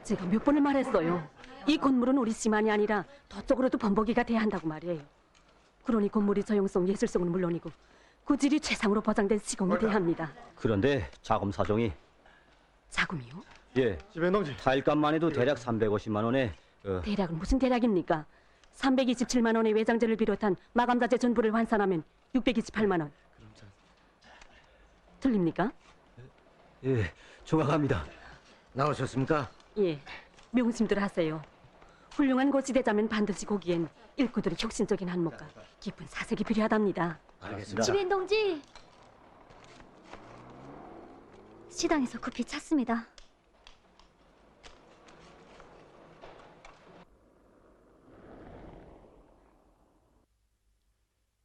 제가 몇 번을 말했어요. 이 건물은 우리 씨만이 아니라 저쪽으로도 번복이가 돼야 한다고 말이에요. 그러니 건물이 저용성, 예술성은 물론이고 고질이 최상으로 보장된 시공이 돼야 합니다. 그런데 자금 사정이... 자금이요? 예. 지배동지. 타일값만 해도 대략 350만 원에... 대략은 무슨 대략입니까? 327만 원의 외장재를 비롯한 마감자재 전부를 환산하면 628만 원. 틀립니까? 예, 정확합니다. 나오셨습니까? 예, 명심들 하세요. 훌륭한 고시대자면 반드시 거기엔 일꾼들의 혁신적인 한몫과 깊은 사색이 필요하답니다. 알겠습니다. 지배인 동지, 시당에서 급히 찾습니다.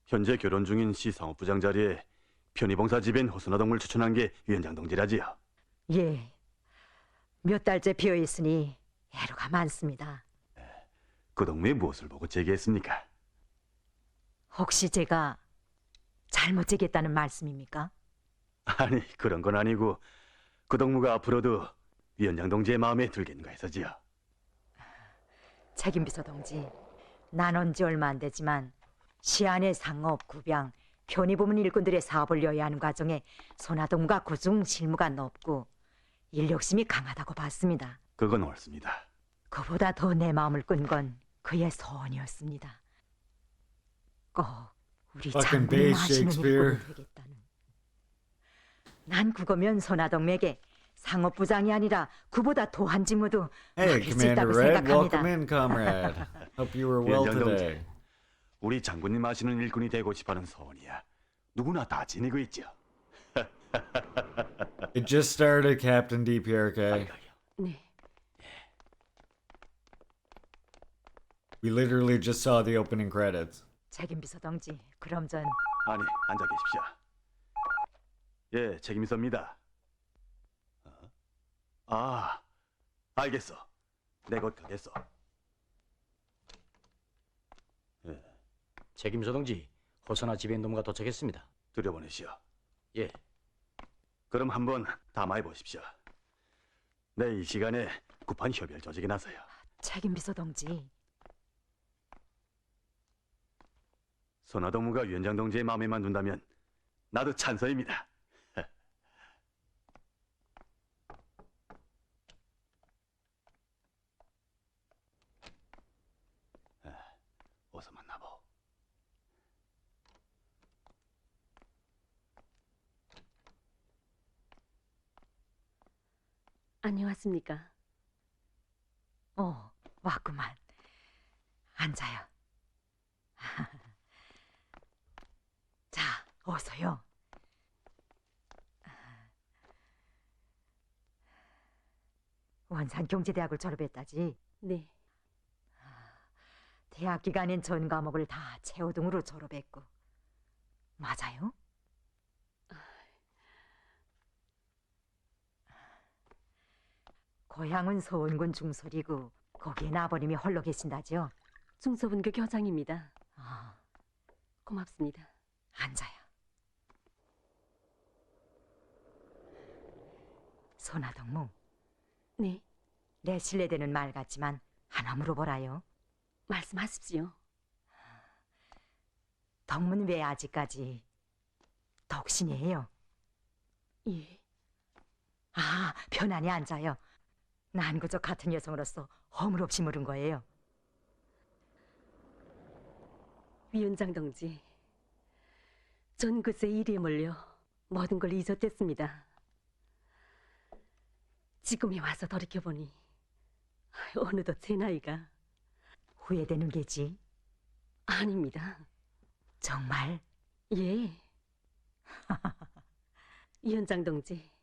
현재 결혼 중인 시 상업부장 자리에 편의봉사집엔 호선화동물 추천한 게 위원장 동지라지요. 예. 몇 달째 비어 있으니 애로가 많습니다. 그 동무에 무엇을 보고 제기했습니까? 혹시 제가 잘못 제기했다는 말씀입니까? 아니, 그런 건 아니고 그 동무가 앞으로도 위원장 동지의 마음에 들겠는가 해서지요. 책임비서 동지, 나눈 지 얼마 안 되지만 시안의 상업, 구병, 편의부문 일꾼들의 사업을 여야하는 과정에 손아동무가 고중 실무가 높고 인력심이 강하다고 봤습니다. 그건 옳습니다. 그보다 더 내 마음을 끈 건 그의 소원이었습니다. 꼭 우리 Fucking 장군이 base 마시는 Shakespeare. 일꾼이 되겠다는. 난 그거면 손아동맥에 상업부장이 아니라 그보다 더한 직무도 Hey, 맡을 수 Commander 있다고 Red, 생각합니다. welcome in, comrade. Hope you were well 위원장 동지, today. 우리 장군님 하시는 일꾼이 되고 싶어하는 소원이야. 누구나 다 지니고 있죠. It just started, Captain DPRK. 네. We literally just saw the opening credits. 책임비서 동지, 그럼 전 아니, 앉아 계십시오. 예, 책임있습니다. 아, 알겠어. 내 곧 가겠어. 책임서 동지, 호선화 집행동무가 도착했습니다. 들여보내시오. 예. 그럼 한번 담아해 보십시오. 내 이 시간에 급한 협의할 조직이 나서요. 책임비서 동지. 손아동무가 위원장 동지의 마음에만 둔다면 나도 찬성입니다. 어서 만나보. 안녕하십니까? 왔구만. 앉아요. 자, 어서요. 원산경제대학을 졸업했다지? 네. 대학 기간엔 전 과목을 다 최우등으로 졸업했고. 맞아요? 고향은 서원군 중솔이고 거기에 아버님이 홀로 계신다죠? 중서분교 교장입니다. 고맙습니다. 앉아요. 손아동무. 네. 내 신뢰되는 말 같지만 하나 물어보라요. 말씀하십시오. 덕문 왜 아직까지 독신이에요? 예. 편안히 앉아요. 난 그저 같은 여성으로서 허물없이 물은 거예요. 위원장 동지, 전 그새 일에 몰려 모든 걸 잊었댔습니다. 지금에 와서 돌이켜보니 어느덧 제 나이가 후회되는 게지? 아닙니다. 정말? 예. 위원장 동지,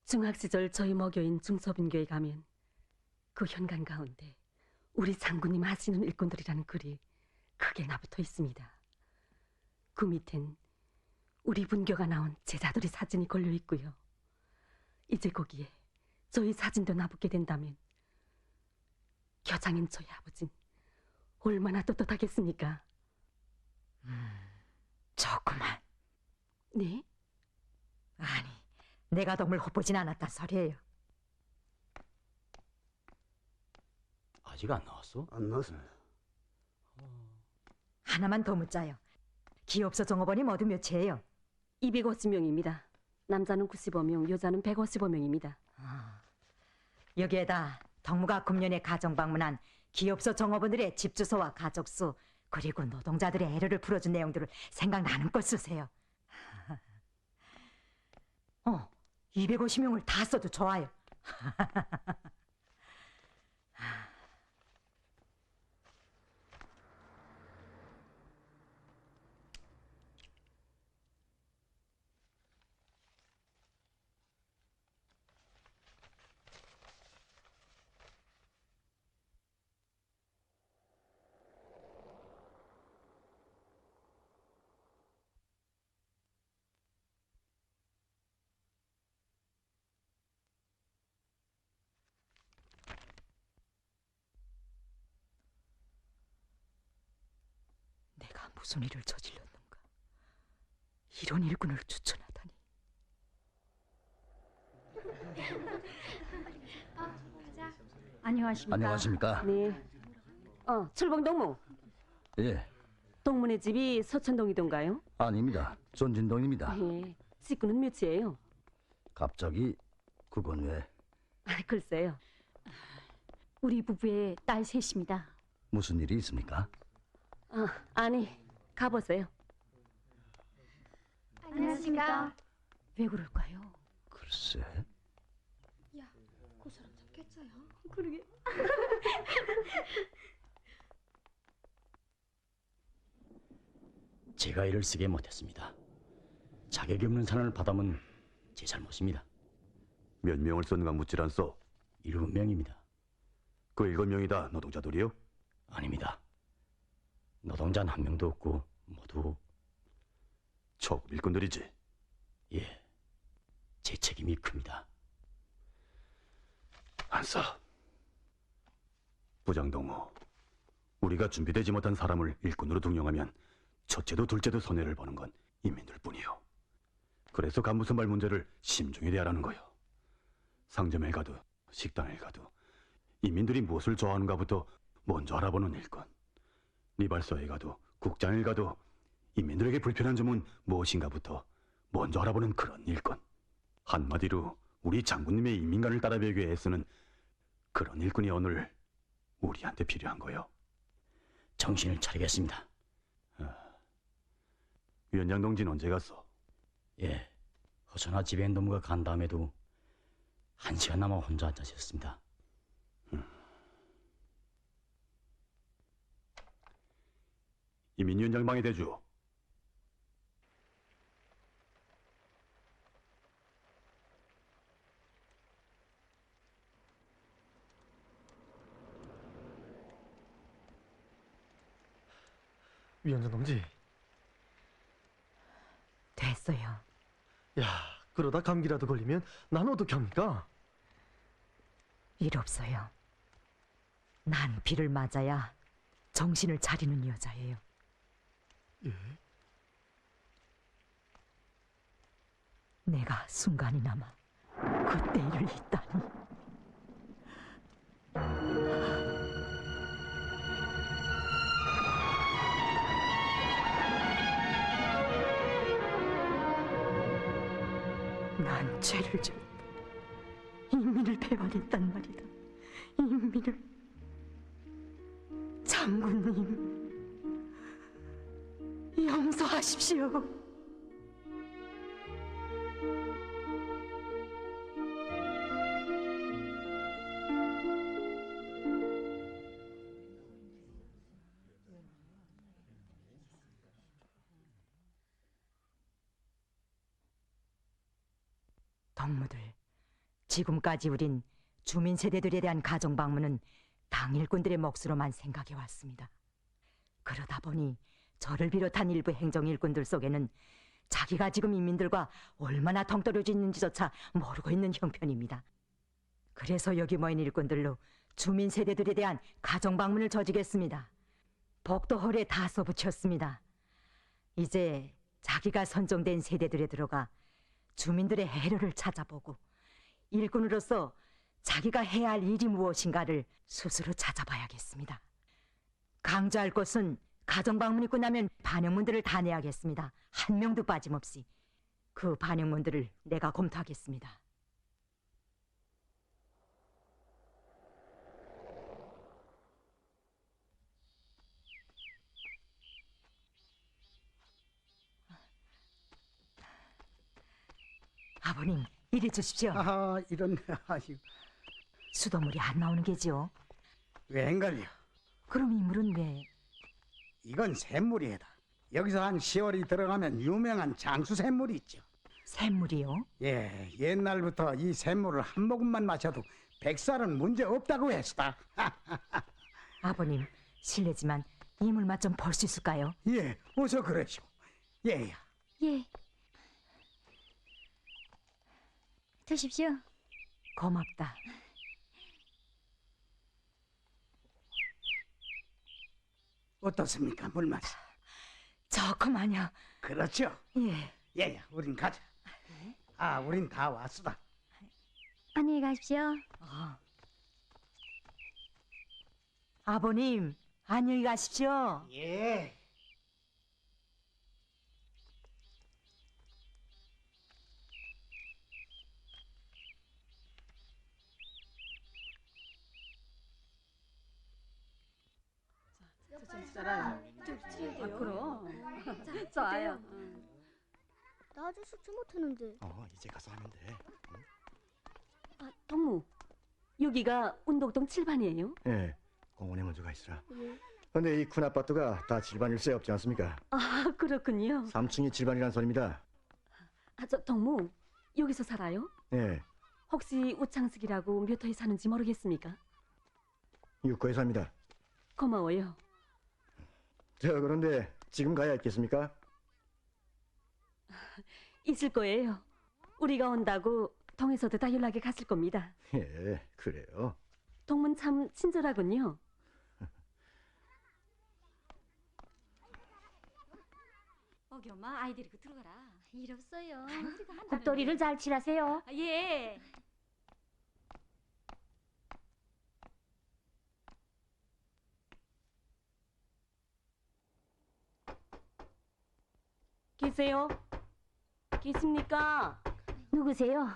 중학 시절 저희 모교인 중서분교에 가면 그 현관 가운데 우리 장군님 하시는 일꾼들이라는 글이 크게 나붙어 있습니다. 그 밑엔 우리 분교가 나온 제자들의 사진이 걸려 있고요. 이제 거기에 저희 사진도 나붙게 된다면 교장인 저희 아버진 얼마나 떳떳하겠습니까? 좋구만. 네? 아니, 내가 덕물 헛보진 않았단 소리예요. 아직 안 나왔어? 안 나왔습니다. 하나만 더 묻자요. 기업소 종업원이 모두 몇이에요? 250명입니다. 남자는 95명, 여자는 155명입니다. 여기에다 덕무가 금년에 가정 방문한 기업소 종업원들의 집 주소와 가족수 그리고 노동자들의 애로를 풀어준 내용들을 생각나는 걸 쓰세요. 250명을 다 써도 좋아요. 무슨 일을 저질렀는가? 이런 일꾼을 추천하다니. 안녕하십니까? 안녕하십니까? 네. 철봉 동무. 예, 동문의 집이 서천동이던가요? 아닙니다. 전진동입니다. 예. 직구는 몇이에요? 갑자기 그건 왜? 글쎄요. 우리 부부의 딸 셋입니다. 무슨 일이 있습니까? 아니, 가보세요. 안녕하십니까? 왜 그럴까요? 글쎄. 야, 그 사람 참 개짜야. 그러게. 제가 이를 쓰게 못했습니다. 자격이 없는 사람을 받아면 제 잘못입니다. 몇 명을 썼는가 묻질 않소? 7명입니다. 그 7명이 다 노동자들이요? 아닙니다. 노동자는 한 명도 없고 모두 초급 일꾼들이지? 예, 제 책임이 큽니다. 안 써. 부장동무, 우리가 준비되지 못한 사람을 일꾼으로 등용하면 첫째도 둘째도 손해를 보는 건 인민들 뿐이요. 그래서 간부선발 문제를 심중히 대하라는 거요. 상점에 가도 식당에 가도 인민들이 무엇을 좋아하는가부터 먼저 알아보는 일꾼. 리발소에 가도 국장에 가도 인민들에게 불편한 점은 무엇인가부터 먼저 알아보는 그런 일꾼. 한마디로 우리 장군님의 인민관을 따라 배우기 위해 애쓰는 그런 일꾼이 오늘 우리한테 필요한 거요. 정신을 차리겠습니다. 위원장 동지는 언제 갔어? 예, 허선아 지배인동무가 간 다음에도 1시간 남아 혼자 앉아 있었습니다. 이민위원장 방에 대주. 위원장 동지. 됐어요. 야, 그러다 감기라도 걸리면 난 어떻게 합니까? 일 없어요. 난 비를 맞아야 정신을 차리는 여자예요. 예? 내가 순간이나마 그때 일을 있다니. 난 죄를 졌다. 인민을 배반했단 말이다. 인민을. 장군님, 용서하십시오. 동무들, 지금까지 우린 주민 세대들에 대한 가정 방문은 당 일꾼들의 몫으로만 생각해 왔습니다. 그러다 보니 저를 비롯한 일부 행정 일꾼들 속에는 자기가 지금 인민들과 얼마나 덩떨어져 있는지조차 모르고 있는 형편입니다. 그래서 여기 모인 일꾼들로 주민 세대들에 대한 가정 방문을 저지겠습니다. 복도홀에 다 써붙였습니다. 이제 자기가 선정된 세대들에 들어가 주민들의 해로를 찾아보고 일꾼으로서 자기가 해야 할 일이 무엇인가를 스스로 찾아봐야겠습니다. 강조할 것은 가정방문이 끝나면 반영문들을 다 내야겠습니다. 한 명도 빠짐없이. 그 반영문들을 내가 검토하겠습니다. 아버님, 이리 주십시오. 이런 수돗물이 안 나오는 게지요? 웬걸요? 그럼 이 물은 왜? 이건 샘물이다. 여기서 한 10월이 들어가면 유명한 장수 샘물이 있죠. 샘물이요? 예, 옛날부터 이 샘물을 한 모금만 마셔도 백살은 문제 없다고 했다. 아버님, 실례지만 이 물맛 좀 볼 수 있을까요? 예, 어서 그러시오. 예야. 예. 드십시오. 고맙다. 어떻습니까, 물맛이? 좋구만요. 그렇죠? 예. 예, 우린 가자. 우린 다 왔수다. 안녕히 가십시오. 아버님, 안녕히 가십시오. 예. 그럼. 좋아요. 나 아직 숙제 못하는데. 이제 가서 하면 돼. 동무, 여기가 운동동 7반이에요? 예, 공원에 먼저 가 있으라. 예. 근데 이 큰 아파트가 다 질반일세 없지 않습니까? 그렇군요. 3층이 질반이란 소리입니다. 동무, 여기서 살아요? 예, 혹시 우창숙이라고 몇 호에 사는지 모르겠습니까? 6호에 삽니다. 고마워요. 그런데 지금 가야 있겠습니까? 있을 거예요. 우리가 온다고 동에서도 다 연락이 갔을 겁니다. 예, 그래요. 동문 참 친절하군요. 어기 엄마 아이 데리고 들어가라. 일 없어요. 곱돌이를 잘 칠하세요. 예. 계세요? 계십니까? 누구세요?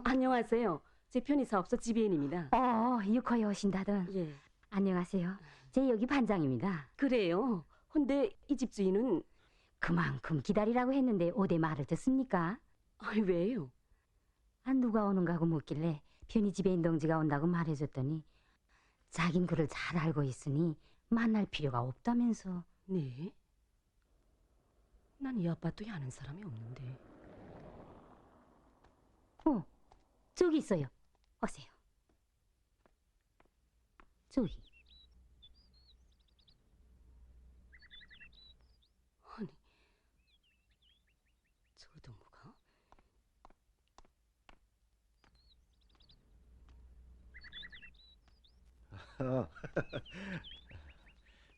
안녕하세요. 제 편의사업소 지배인입니다. 6호에 오신다던. 예. 안녕하세요. 제 여기 반장입니다. 그래요? 근데 이 집 주인은 그만큼 기다리라고 했는데 오대 말을 듣습니까? 왜요? 누가 오는가 하고 묻길래 편의 지배인 동지가 온다고 말해줬더니 자긴 그를 잘 알고 있으니 만날 필요가 없다면서. 네? 난 이 아파트에 아는 사람이 없는데. 저기 있어요. 오세요. 저기. 아니, 저 동무가?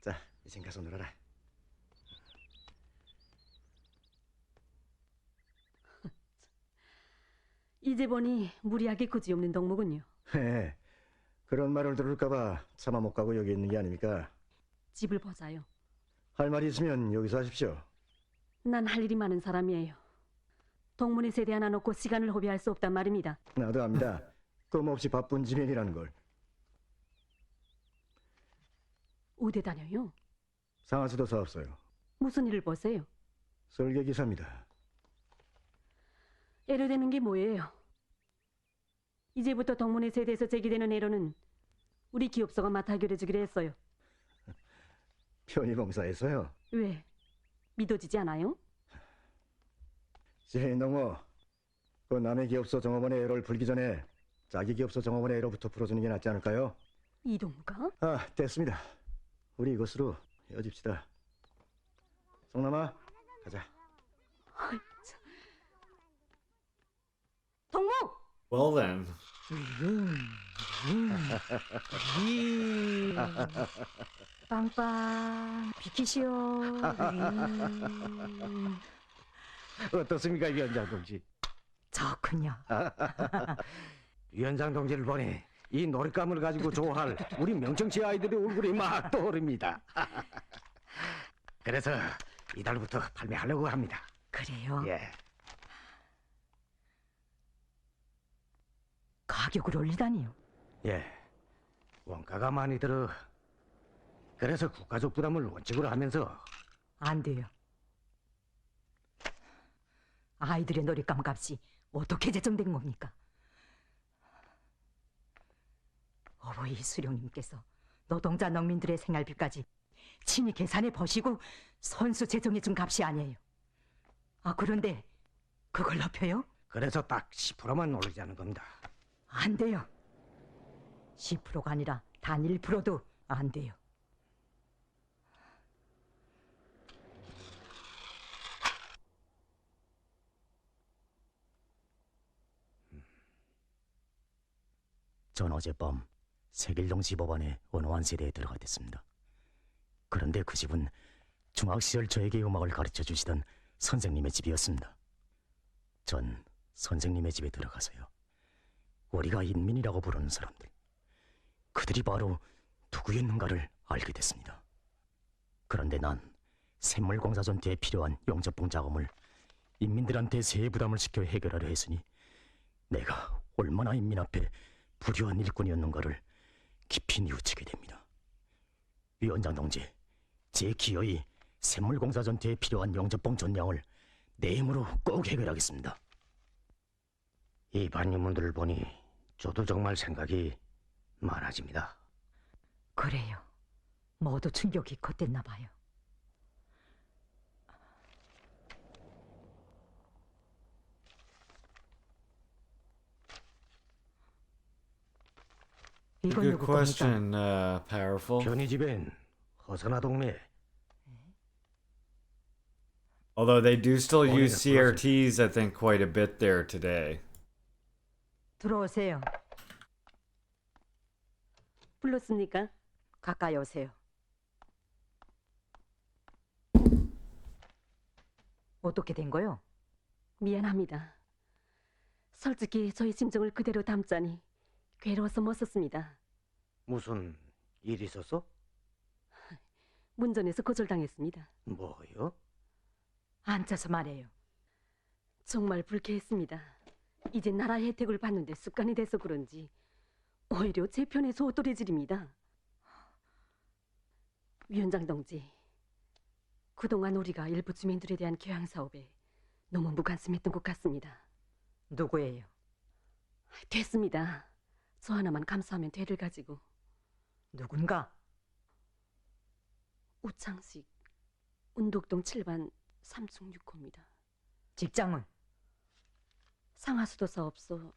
자, 이제 가서 놀아라. 이제 보니 무리하게 고지없는 동무군요. 예, 그런 말을 들을까봐 차마 못 가고 여기 있는 게 아닙니까? 집을 보자요. 할 말이 있으면 여기서 하십시오. 난 할 일이 많은 사람이에요. 동문의 세대 하나 놓고 시간을 허비할 수 없단 말입니다. 나도 압니다. 껌없이 바쁜 지면이라는 걸. 어디 다녀요? 상하수도 사업소요. 무슨 일을 보세요? 설계기사입니다. 애로되는 게 뭐예요? 이제부터 동문의 세대에서 제기되는 애로는 우리 기업소가 맡아 해결해주기로 했어요. 편의봉사에서요. 왜? 믿어지지 않아요? 제인동무, 그 남의 기업소 종업원의 애로를 풀기 전에 자기 기업소 종업원의 애로부터 풀어주는 게 낫지 않을까요? 이 동무가? 됐습니다. 우리 이것으로 헤어집시다. 송남아, 가자. 동무! Well then. 빵빵 비키시오. 어떻습니까, 위원장 동지? 좋군요. 위원장 동지를 보니 이 놀잇감을 가지고 좋아할 우리 명청치 아이들의 얼굴이 막 떠오릅니다. 그래서 이달부터 판매하려고 합니다. 그래요? 예. 가격을 올리다니요? 예. 원가가 많이 들어. 그래서 국가적 부담을 원칙으로 하면서. 안 돼요. 아이들의 놀잇감 값이 어떻게 제정된 겁니까? 어버이 수령님께서 노동자 농민들의 생활비까지 친히 계산해 보시고 선수 제정해 준 값이 아니에요. 그런데 그걸 높여요? 그래서 딱 10%만 올리자는 겁니다. 안 돼요. 10%가 아니라 단 1%도 안 돼요. 전 어젯밤 세길동 집업안에 원호한 세대에 들어가 됐습니다. 그런데 그 집은 중학 시절 저에게 음악을 가르쳐 주시던 선생님의 집이었습니다. 전 선생님의 집에 들어가서요. 우리가 인민이라고 부르는 사람들, 그들이 바로 누구였는가를 알게 됐습니다. 그런데 난 샘물공사 전투에 필요한 용접봉 자금을 인민들한테 세해 부담을 시켜 해결하려 했으니 내가 얼마나 인민 앞에 불효한 일꾼이었는가를 깊이 뉘우치게 됩니다. 위원장 동지, 제 기어이 샘물공사 전투에 필요한 용접봉 전량을 내 힘으로 꼭 해결하겠습니다. 이 반유문들을 보니 저도 정말 생각이 많아집니다. 그래요. 모두 충격이 컸댔나 봐요. Good question, Powerful. 편의집엔 허선화 동네. Although they do still use CRTs, I think, quite a bit there today. 들어오세요. 불렀습니까? 가까이 오세요. 어떻게 된 거요? 미안합니다. 솔직히 저희 심정을 그대로 담자니 괴로워서 못 썼습니다. 무슨 일 있었어? 문전에서 거절당했습니다. 뭐요? 앉아서 말해요. 정말 불쾌했습니다. 이제 나라의 혜택을 받는데 습관이 돼서 그런지 오히려 제 편에서 오또래질입니다. 위원장 동지, 그동안 우리가 일부 주민들에 대한 교양 사업에 너무 무관심했던 것 같습니다. 누구예요? 됐습니다. 저 하나만 감사하면 되를 가지고. 누군가? 우창식, 운덕동 7반 3충 6호입니다. 직장은? 상하수도 사업소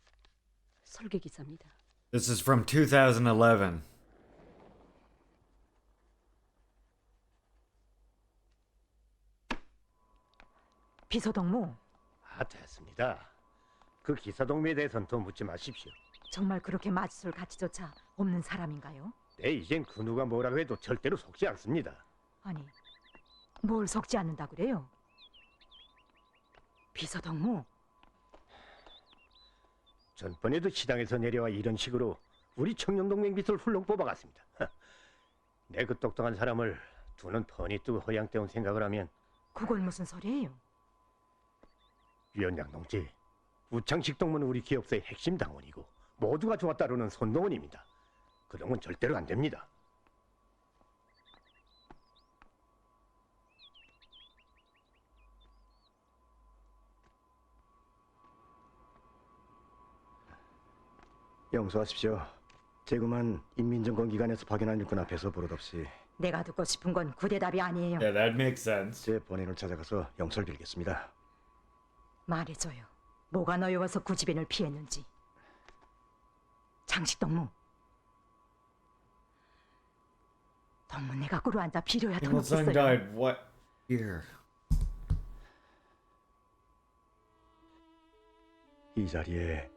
설계기사입니다. This is from 2011. 비서동무. 됐습니다. 그 기사동무에 대해서는 더 묻지 마십시오. 정말 그렇게 마주설 가치조차 없는 사람인가요? 네, 이젠 그 누가 뭐라고 해도 절대로 속지 않습니다. 아니, 뭘 속지 않는다 그래요? 비서동무. 전번에도 시당에서 내려와 이런 식으로 우리 청년동맹 빚을 훌렁 뽑아갔습니다. 내 그 똑똑한 사람을 두 눈 펀히 뜨고 허양때운 생각을 하면. 그건 무슨 소리예요? 위원장 동지, 우창식 동무는 우리 기업사의 핵심 당원이고 모두가 좋아 따르는 손동원입니다. 그런 건 절대로 안 됩니다. 용서하십시오. 제그만 인민정권기관에서 파견한 일꾼 앞에서 버릇없이. 내가 듣고 싶은 건 그 대답이 아니에요. Yeah, that makes sense. 제 본인을 찾아가서 용서를 빌겠습니다. 말해줘요. 뭐가 너여워서 구지변을 피했는지. 장식동무. 동무 내가 꿇어앉아 비료야 더 Kim Il-sung 먹겠어요. died what year? 이 자리에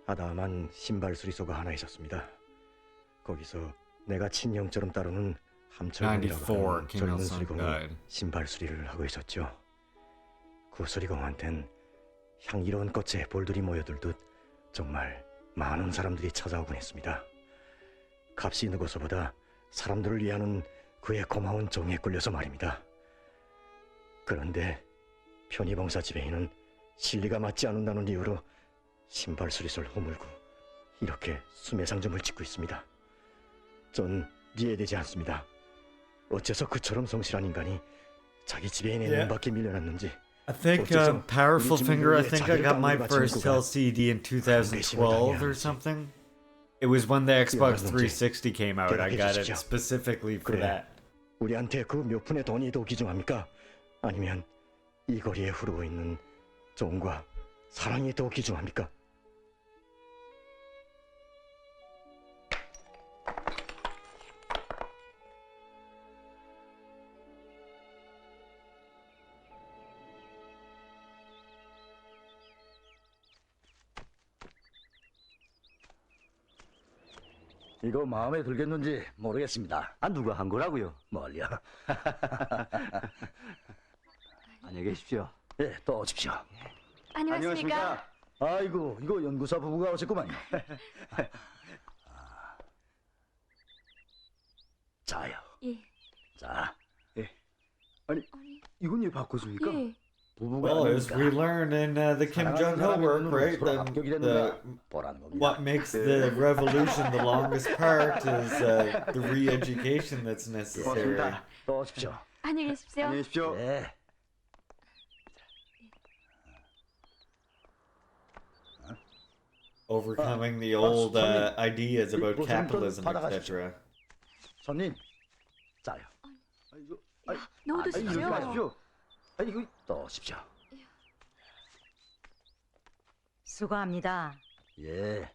아담한 신발 수리소가 하나 있었습니다. 거기서 내가 친형처럼 따르는 함철군이라고 94, 하는 Kim 젊은 Il-sung 수리공이 died. 신발 수리를 하고 있었죠. 그 수리공한텐 향기로운 꽃에 볼들이 모여들듯 정말 많은 사람들이 찾아오곤 했습니다. 값이 있는 것보다 사람들을 위하는 그의 고마운 정에 끌려서 말입니다. 그런데 편의봉사 지배인은 실리가 맞지 않는다는 이유로 신발 수리소를 허물고 이렇게 수매상점을 짓고 있습니다. 전 이해되지 않습니다. 어째서 그처럼 성실한 인간이 자기 지배인의 눈밖에 밀려났는지. I think Powerful Finger, I think I got my first LCD in 2012 or something. It was when the Xbox 360 came out. I got it specifically for that. 우리한테 그 몇 푼의 돈이 더 귀중합니까? 아니면 이 거리에 흐르고 있는 정과 사랑이 더 귀중합니까? 이거 마음에 들겠는지 모르겠습니다. 누가 한 거라고요? 뭘요? 안녕히 계십시오. 예, 또 오십시오. 안녕하십니까? 아이고, 이거 연구사 부부가 오셨구만요. 자요. 예. 자. 예. 아니, 이건 왜 바꿔줍니까? 예. 부부가 Well, as we learn in the Kim Jong-il work, right? What makes the revolution the longest part is the re-education that's necessary. 또 오십시오. 안녕히 계십시오. 안녕히 계십시오. 네. Overcoming the old ideas about capitalism, etc. 손님, 자요. 넣어두십시오. 이리 가십시오. 아이고, 또 오십시오. 수고합니다. 예.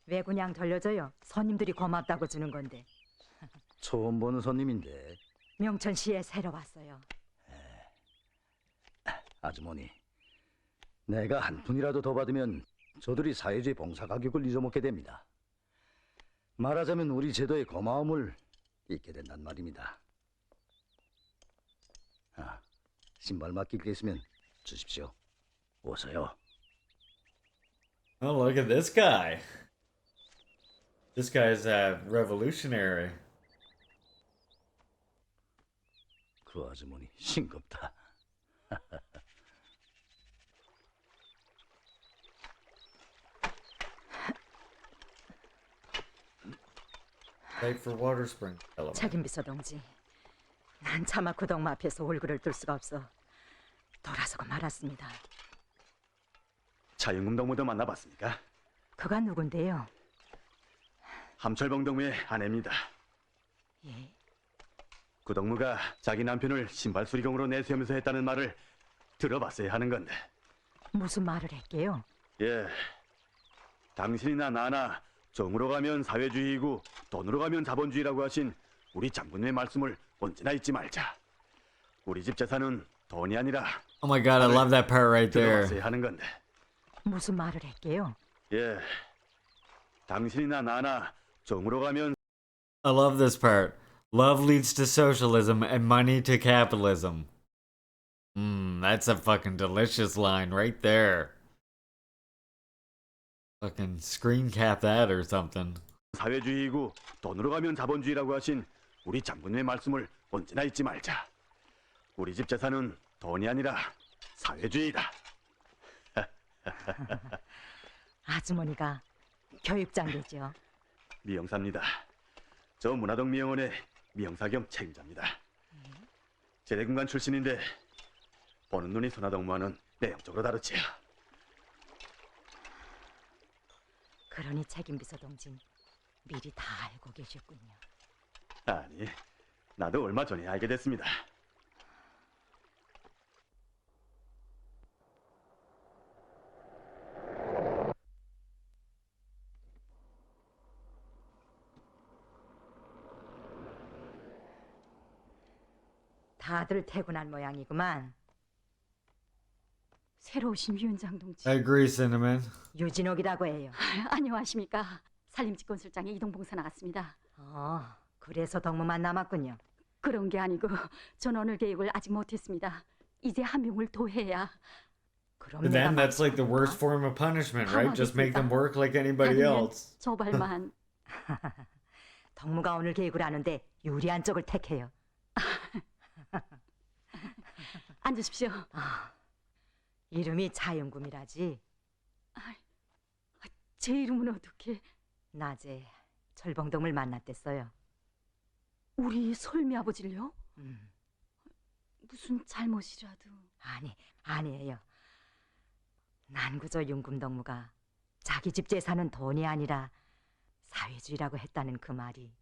왜 그냥 돌려줘요? 손님들이 고맙다고 주는 건데. 처음 보는 손님인데. 명천시에 새로 왔어요. 아주머니, 내가 한 푼이라도 더 받으면 저들이 사회주의 봉사 가격을 잊어먹게 됩니다. 말하자면 우리 제도의 고마움을 잊게 된단 말입니다. 신발 맡길 게 있으면 주십시오. 어서요. Oh, look at this guy. This guy's revolutionary. 그 아주머니 싱겁다. Right for water spring. 책임 비서 동지, 난 차마 그 동무 앞에서 얼굴을 들 수가 없어 돌아서고 말았습니다. 차영금 동무도 만나봤습니까? 그가 누군데요? 함철봉 동무의 아내입니다. 예? 그 동무가 자기 남편을 신발 수리공으로 내세우면서 했다는 말을 들어봤어야 하는 건데. 무슨 말을 했게요? 예, 당신이나 나나 정으로 가면 사회주의이고 돈으로 가면 자본주의라고 하신 우리 장군님의 말씀을 언제나 잊지 말자. 우리 집 재산은 돈이 아니라 Oh my god, I love that part right there. 들어봤어야 하는 건데. 무슨 말을 했게요? 예, 당신이나 나나 정으로 가면 I love this part. Love leads to socialism and money to capitalism. That's a fucking delicious line right there. Fucking screen cap that or something. 사회주의이고 돈으로 가면 자본주의라고 하신 우리 장군님의 말씀을 언제나 잊지 말자. 우리 집 재산은 돈이 아니라 사회주의다. 아주머니가 교육장 되죠? 미영사입니다. 저 문화동 미영원의 미영사 겸 책임자입니다. 제대군관 출신인데 보는 눈이 손아동무와는 내용적으로 다르지요. 그러니 책임 비서 동진 미리 다 알고 계셨군요. 아니, 나도 얼마 전에 알게 됐습니다. 다들 퇴근한 모양이구만. 새로 오신 위원장 동지. I agree, Cinnamon. 유진옥이라고 해요. 안녕하십니까. 산림집건설장에 이동봉사 나갔습니다. 그래서 동무만 남았군요. 그런 게 아니고 전 오늘 계획을 아직 못했습니다. 이제 한 명을 더 해야. To them, that's like the worst form of punishment, right? Just make them work like anybody else. 저 발만. 동무가 오늘 계획을 하는데 유리한 쪽을 택해요. 앉으십시오. 이름이 차영금이라지. 제 이름은 어떻게? 낮에 철봉동을 만났댔어요. 우리 솔미 아버지를요? 무슨 잘못이라도. 아니에요. 난 그저 윤금동무가 자기 집 재산은 돈이 아니라 사회주의라고 했다는 그 말이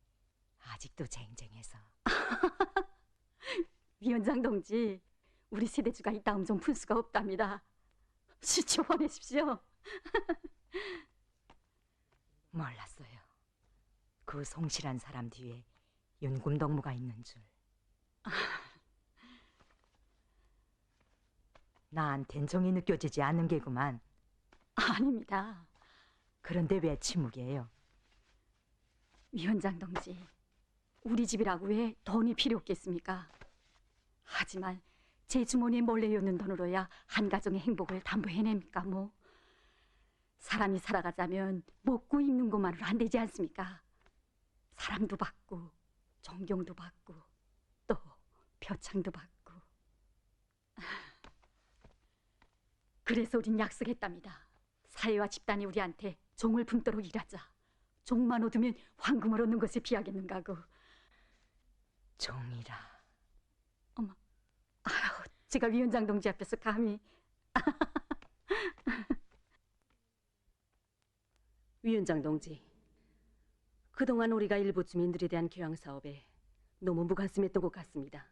아직도 쟁쟁해서. 위원장 동지, 우리 세대주가 이 다음 좀 풀 수가 없답니다. 수초 보내십시오. 몰랐어요. 그 성실한 사람 뒤에 윤금동무가 있는 줄. 나한텐 정이 느껴지지 않는 게구만. 아닙니다. 그런데 왜 침묵이에요? 위원장 동지, 우리 집이라고 왜 돈이 필요 없겠습니까? 하지만 제 주머니에 몰래 있는 돈으로야 한 가정의 행복을 담보해냅니까 뭐. 사람이 살아가자면 먹고 입는 것만으로 안 되지 않습니까? 사랑도 받고 존경도 받고 또 표창도 받고. 그래서 우린 약속했답니다. 사회와 집단이 우리한테 종을 품도록 일하자. 종만 얻으면 황금을 얻는 것에 비하겠는가고. 종이라. 어머, 아유, 제가 위원장 동지 앞에서 감히. 위원장 동지, 그동안 우리가 일부 주민들에 대한 교양 사업에 너무 무관심했던 것 같습니다.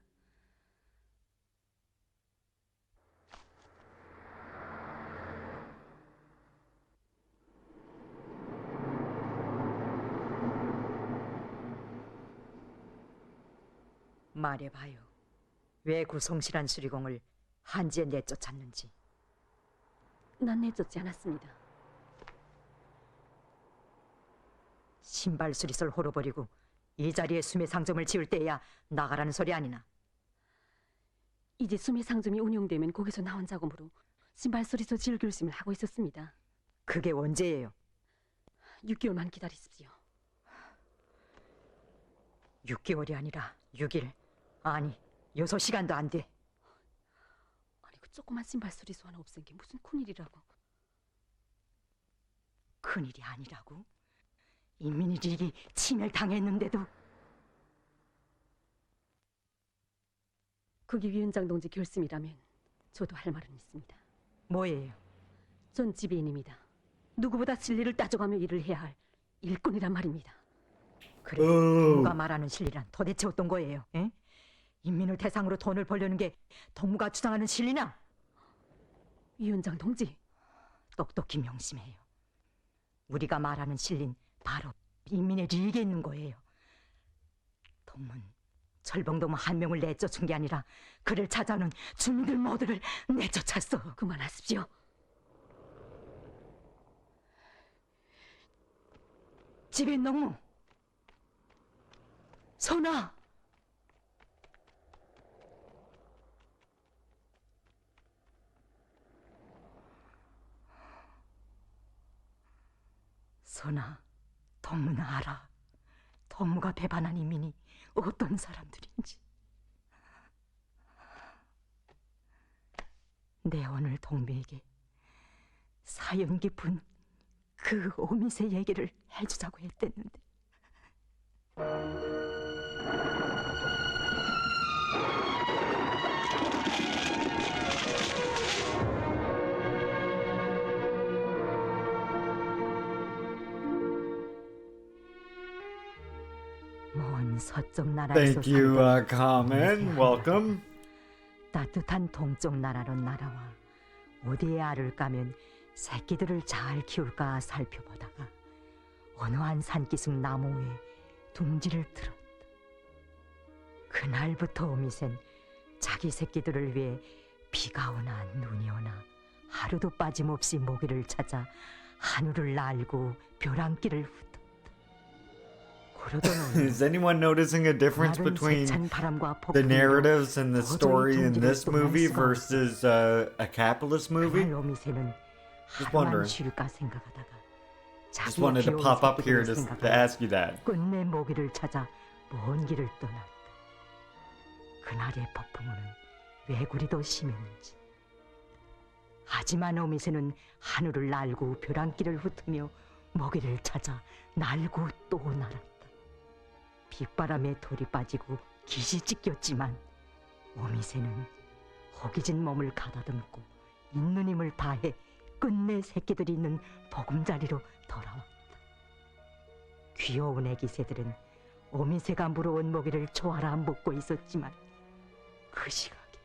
말해봐요. 왜 그 성실한 수리공을 한지에 내쫓았는지. 난 내쫓지 않았습니다. 신발 수리소를 홀어버리고 이 자리에 수매 상점을 지을 때야 나가라는 소리 아니나. 이제 수매 상점이 운영되면 거기서 나온 자금으로 신발 수리소 지을 결심을 하고 있었습니다. 그게 언제예요? 6개월만 기다리십시오. 6개월이 아니라 6일. 아니, 6시간도 안 돼. 아니, 그 조그만 신발 수리소 하나 없앤 게 무슨 큰일이라고. 큰일이 아니라고? 인민이 리기 침해당했는데도. 그게 위원장 동지 결심이라면 저도 할 말은 있습니다. 뭐예요? 전 지배인입니다. 누구보다 진리를 따져가며 일을 해야 할 일꾼이란 말입니다. 그래, 동무가 말하는 진리란 도대체 어떤 거예요? 에? 인민을 대상으로 돈을 벌려는 게 동무가 주장하는 진리나? 위원장 동지, 똑똑히 명심해요. 우리가 말하는 진리는 바로 인민의 리익에 있는 거예요. 동문, 철봉동무 한 명을 내쫓은 게 아니라 그를 찾아오는 주민들 모두를 내쫓았어. 그만하십시오. 집에 농무, 선아. 선아, 동무는 알아. 동무가 배반한 인민이 어떤 사람들인지. 내 오늘 동무에게 사연 깊은 그 오미세 얘기를 해주자고 했댔는데. 먼 서쪽 나라에서 Thank you, Common. Welcome. 따뜻한 동쪽 나라로 날아와 어디에 알을 까면 새끼들을 잘 키울까 살펴보다가 어느 한 산기슭 나무에 둥지를 틀었다. 그날부터 오미센 자기 새끼들을 위해 비가 오나 눈이 오나 하루도 빠짐없이 모기를 찾아 하늘을 날고 벼랑길을 훑었다. Is anyone noticing a difference between the narratives and the story in this movie versus a capitalist movie? Just wondering. Just wanted to pop up here to ask you that. 끝내 모기를 찾아 먼 길을 떠났다. 그날의 폭풍우는 왜 그리도 심했는지. 하지만 오미새는 하늘을 날고 벼랑길을 훑으며 모기를 찾아 날고 또 날았다. 빗바람에 돌이 빠지고 깃이 찢겼지만 오미새는 허기진 몸을 가다듬고 있는 힘을 다해 끝내 새끼들이 있는 보금자리로 돌아왔다. 귀여운 애기 새들은 오미새가 물어온 모기를 조아라 먹고 있었지만 그 시각에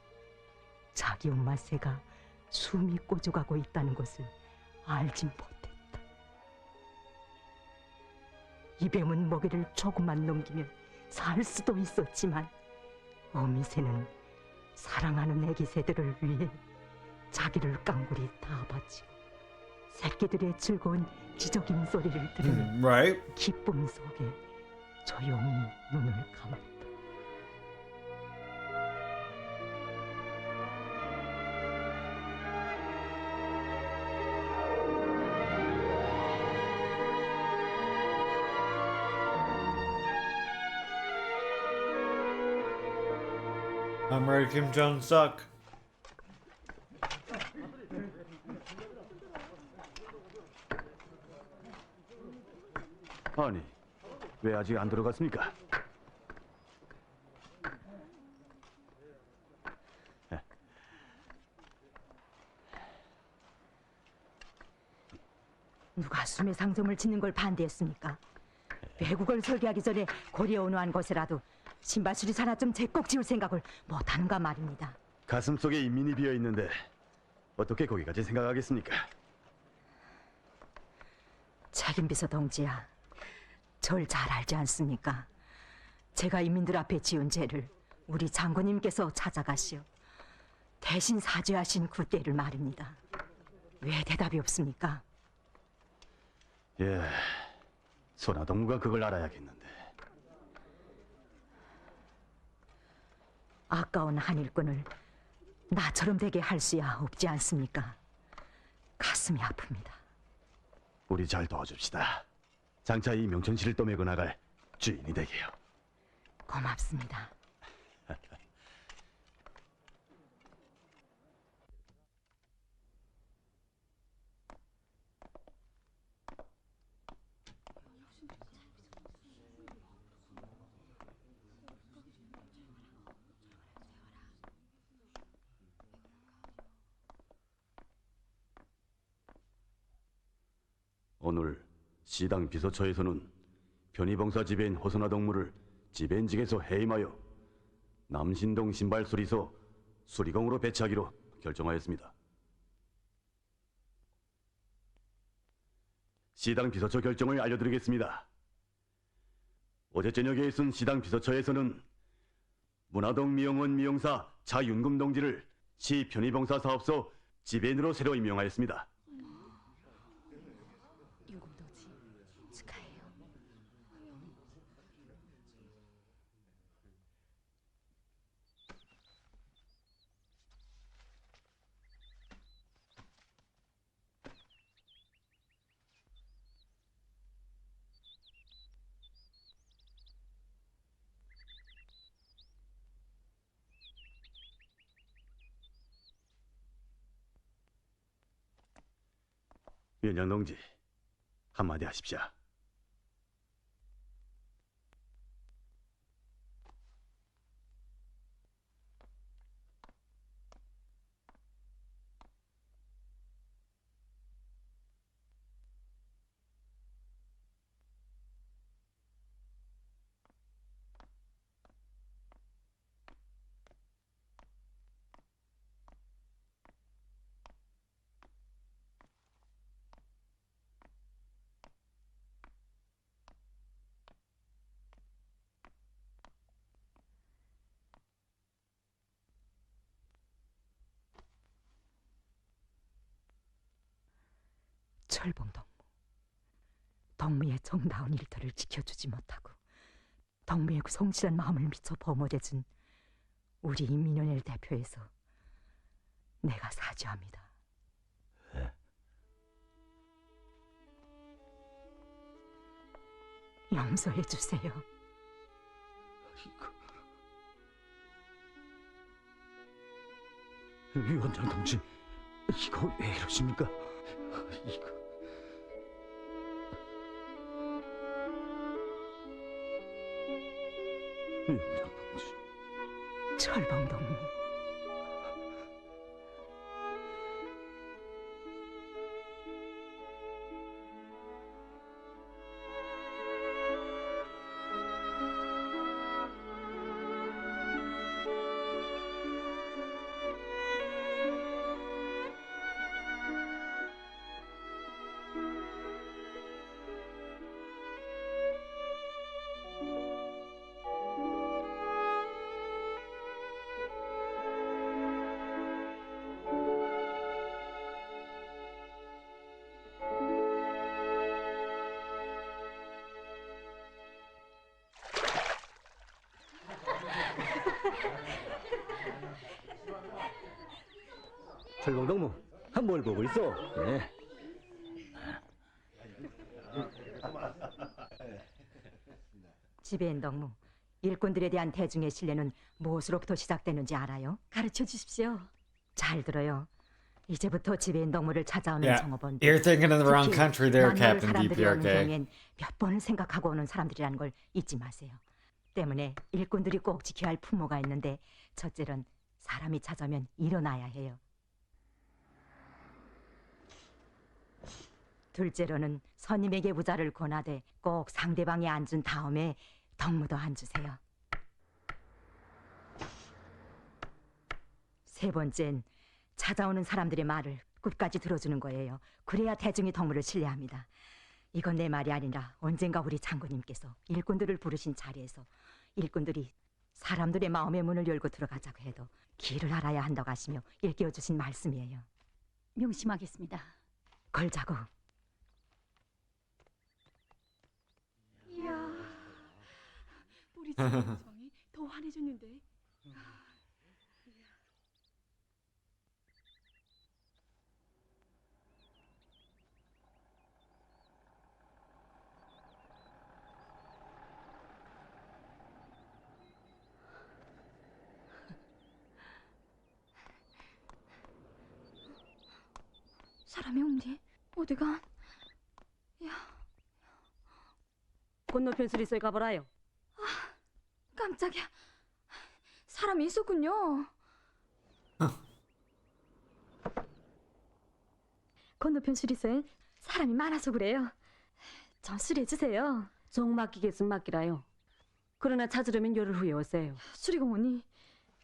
자기 엄마 새가 숨이 꽂아가고 있다는 것을 알진 못했다. 이 뱀은 먹이를 조금만 넘기면 살 수도 있었지만 오미새는 사랑하는 애기 새들을 위해 자기를 깡굴이 다 바치고 새끼들의 즐거운 지저귀 소리를 들으며 기쁨 속에 조용히 눈을 감았다. Comrade Kim Jong-suk. 아니, 왜 아직 안 들어갔습니까? 누가 숨에 상점을 짓는 걸 반대했습니까? 외국을 설계하기 전에 고려 어느 한 곳에라도 신발 수리사나 좀 제꼭 지을 생각을 못하는가 말입니다. 가슴속에 인민이 비어 있는데 어떻게 거기까지 생각하겠습니까? 책임비서 동지야, 절 잘 알지 않습니까? 제가 인민들 앞에 지은 죄를 우리 장군님께서 찾아가시오. 대신 사죄하신 그때를 말입니다. 왜 대답이 없습니까? 예, 소나동무가 그걸 알아야겠는데. 아까운 한 일꾼을 나처럼 되게 할 수야 없지 않습니까? 가슴이 아픕니다. 우리 잘 도와줍시다. 장차 이 명천시를 떠밀고 나갈 주인이 되게요. 고맙습니다. 오늘 시당 비서처에서는 편의봉사 지배인 호선화 동무를 지배인직에서 해임하여 남신동 신발수리소 수리공으로 배치하기로 결정하였습니다. 시당 비서처 결정을 알려드리겠습니다. 어제 저녁에 있은 시당 비서처에서는 문화동 미용원 미용사 차윤금 동지를 시 편의봉사 사업소 지배인으로 새로 임명하였습니다. 위원장 동지, 한마디 하십시오. 철봉 동무, 동무의 정다운 일터를 지켜주지 못하고 동무의 그 성실한 마음을 미쳐 버무려준 우리 인민연회를 대표해서 내가 사죄합니다. 용서해 주세요. 위원장 동지, 이거 왜 이러십니까? 이거... 위원장 동지... 철봉 동무, 철봉 동무, 뭘 보고 있어? 네. 지배인 동무, 일꾼들에 대한 대중의 신뢰는 무엇으로부터 시작되는지 알아요? 가르쳐 주십시오. 잘 들어요. 이제부터 지배인 동물을 찾아오는 Yeah, 정업원. you're thinking of the wrong country there, Captain 사람들이라는 DPRK. 경우엔 몇 번을 생각하고 오는 사람들이라는 걸 잊지 마세요. 때문에 일꾼들이 꼭 지켜야 할 품모가 있는데 첫째는 사람이 찾아오면 일어나야 해요. 둘째로는 선임에게 부자를 권하되 꼭 상대방이 앉은 다음에 덕무도 앉으세요. 세 번째는 찾아오는 사람들의 말을 끝까지 들어주는 거예요. 그래야 대중이 덕무를 신뢰합니다. 이건 내 말이 아니라 언젠가 우리 장군님께서 일꾼들을 부르신 자리에서 일꾼들이 사람들의 마음의 문을 열고 들어가자고 해도 길을 알아야 한다고 하시며 일깨워주신 말씀이에요. 명심하겠습니다. 걸자고. 이야, 우리 장이 더 환해졌는데. 사람이 없니? 어디가? 야, 건너편 수리소에 가보라요. 깜짝이야. 사람이 있었군요. 건너편 수리소엔 사람이 많아서 그래요. 저 수리해 주세요. 정 맡기겠으면 맡기라요. 그러나 찾으려면 열흘 후에 오세요. 수리공원이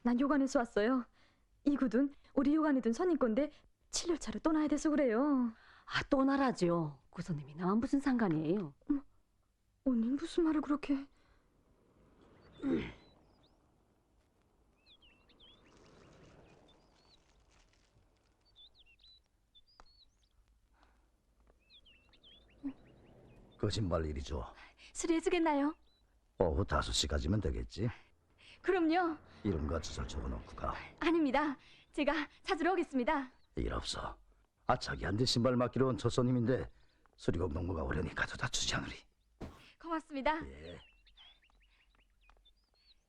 난 요관에서 왔어요. 이 굿은 우리 요관에 둔 선임 건데 7열차로 떠나야 돼서 그래요. 아, 떠나라죠. 구선님이 나와 무슨 상관이에요? 언니 무슨 말을 그렇게... 거짓말 일이죠. 수리해주겠나요? 오후 5시까지면 되겠지? 그럼요. 이름과 주소를 적어놓고 가. 아닙니다. 제가 찾으러 오겠습니다. 일 없어. 자기한테 신발 맡기러 온 첫 손님인데 수리공 농부가 오려니 가져다 주지 않으리. 고맙습니다. 예.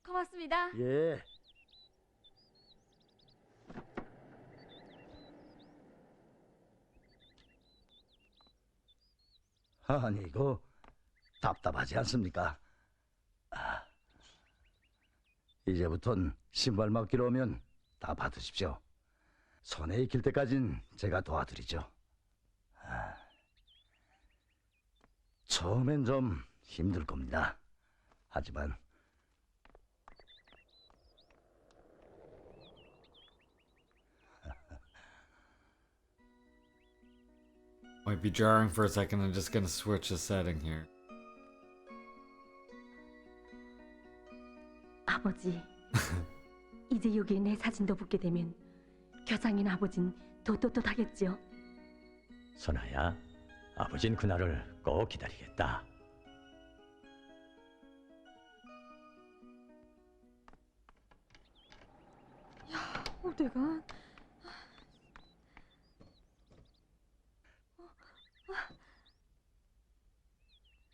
고맙습니다. 예. 아니 이거 답답하지 않습니까? 이제부턴 신발 맡기러 오면 다 받으십시오. 손에 익힐 때까진 제가 도와드리죠. 처음엔 좀 힘들 겁니다. 하지만 Might be jarring for a second. I'm just gonna switch a setting here. 아버지, 이제 여기에 내 사진도 붙게 되면 교장인 아버진 더 떳떳하겠죠? 선아야, 아버진 그날을 꼭 기다리겠다. 야, 어디가?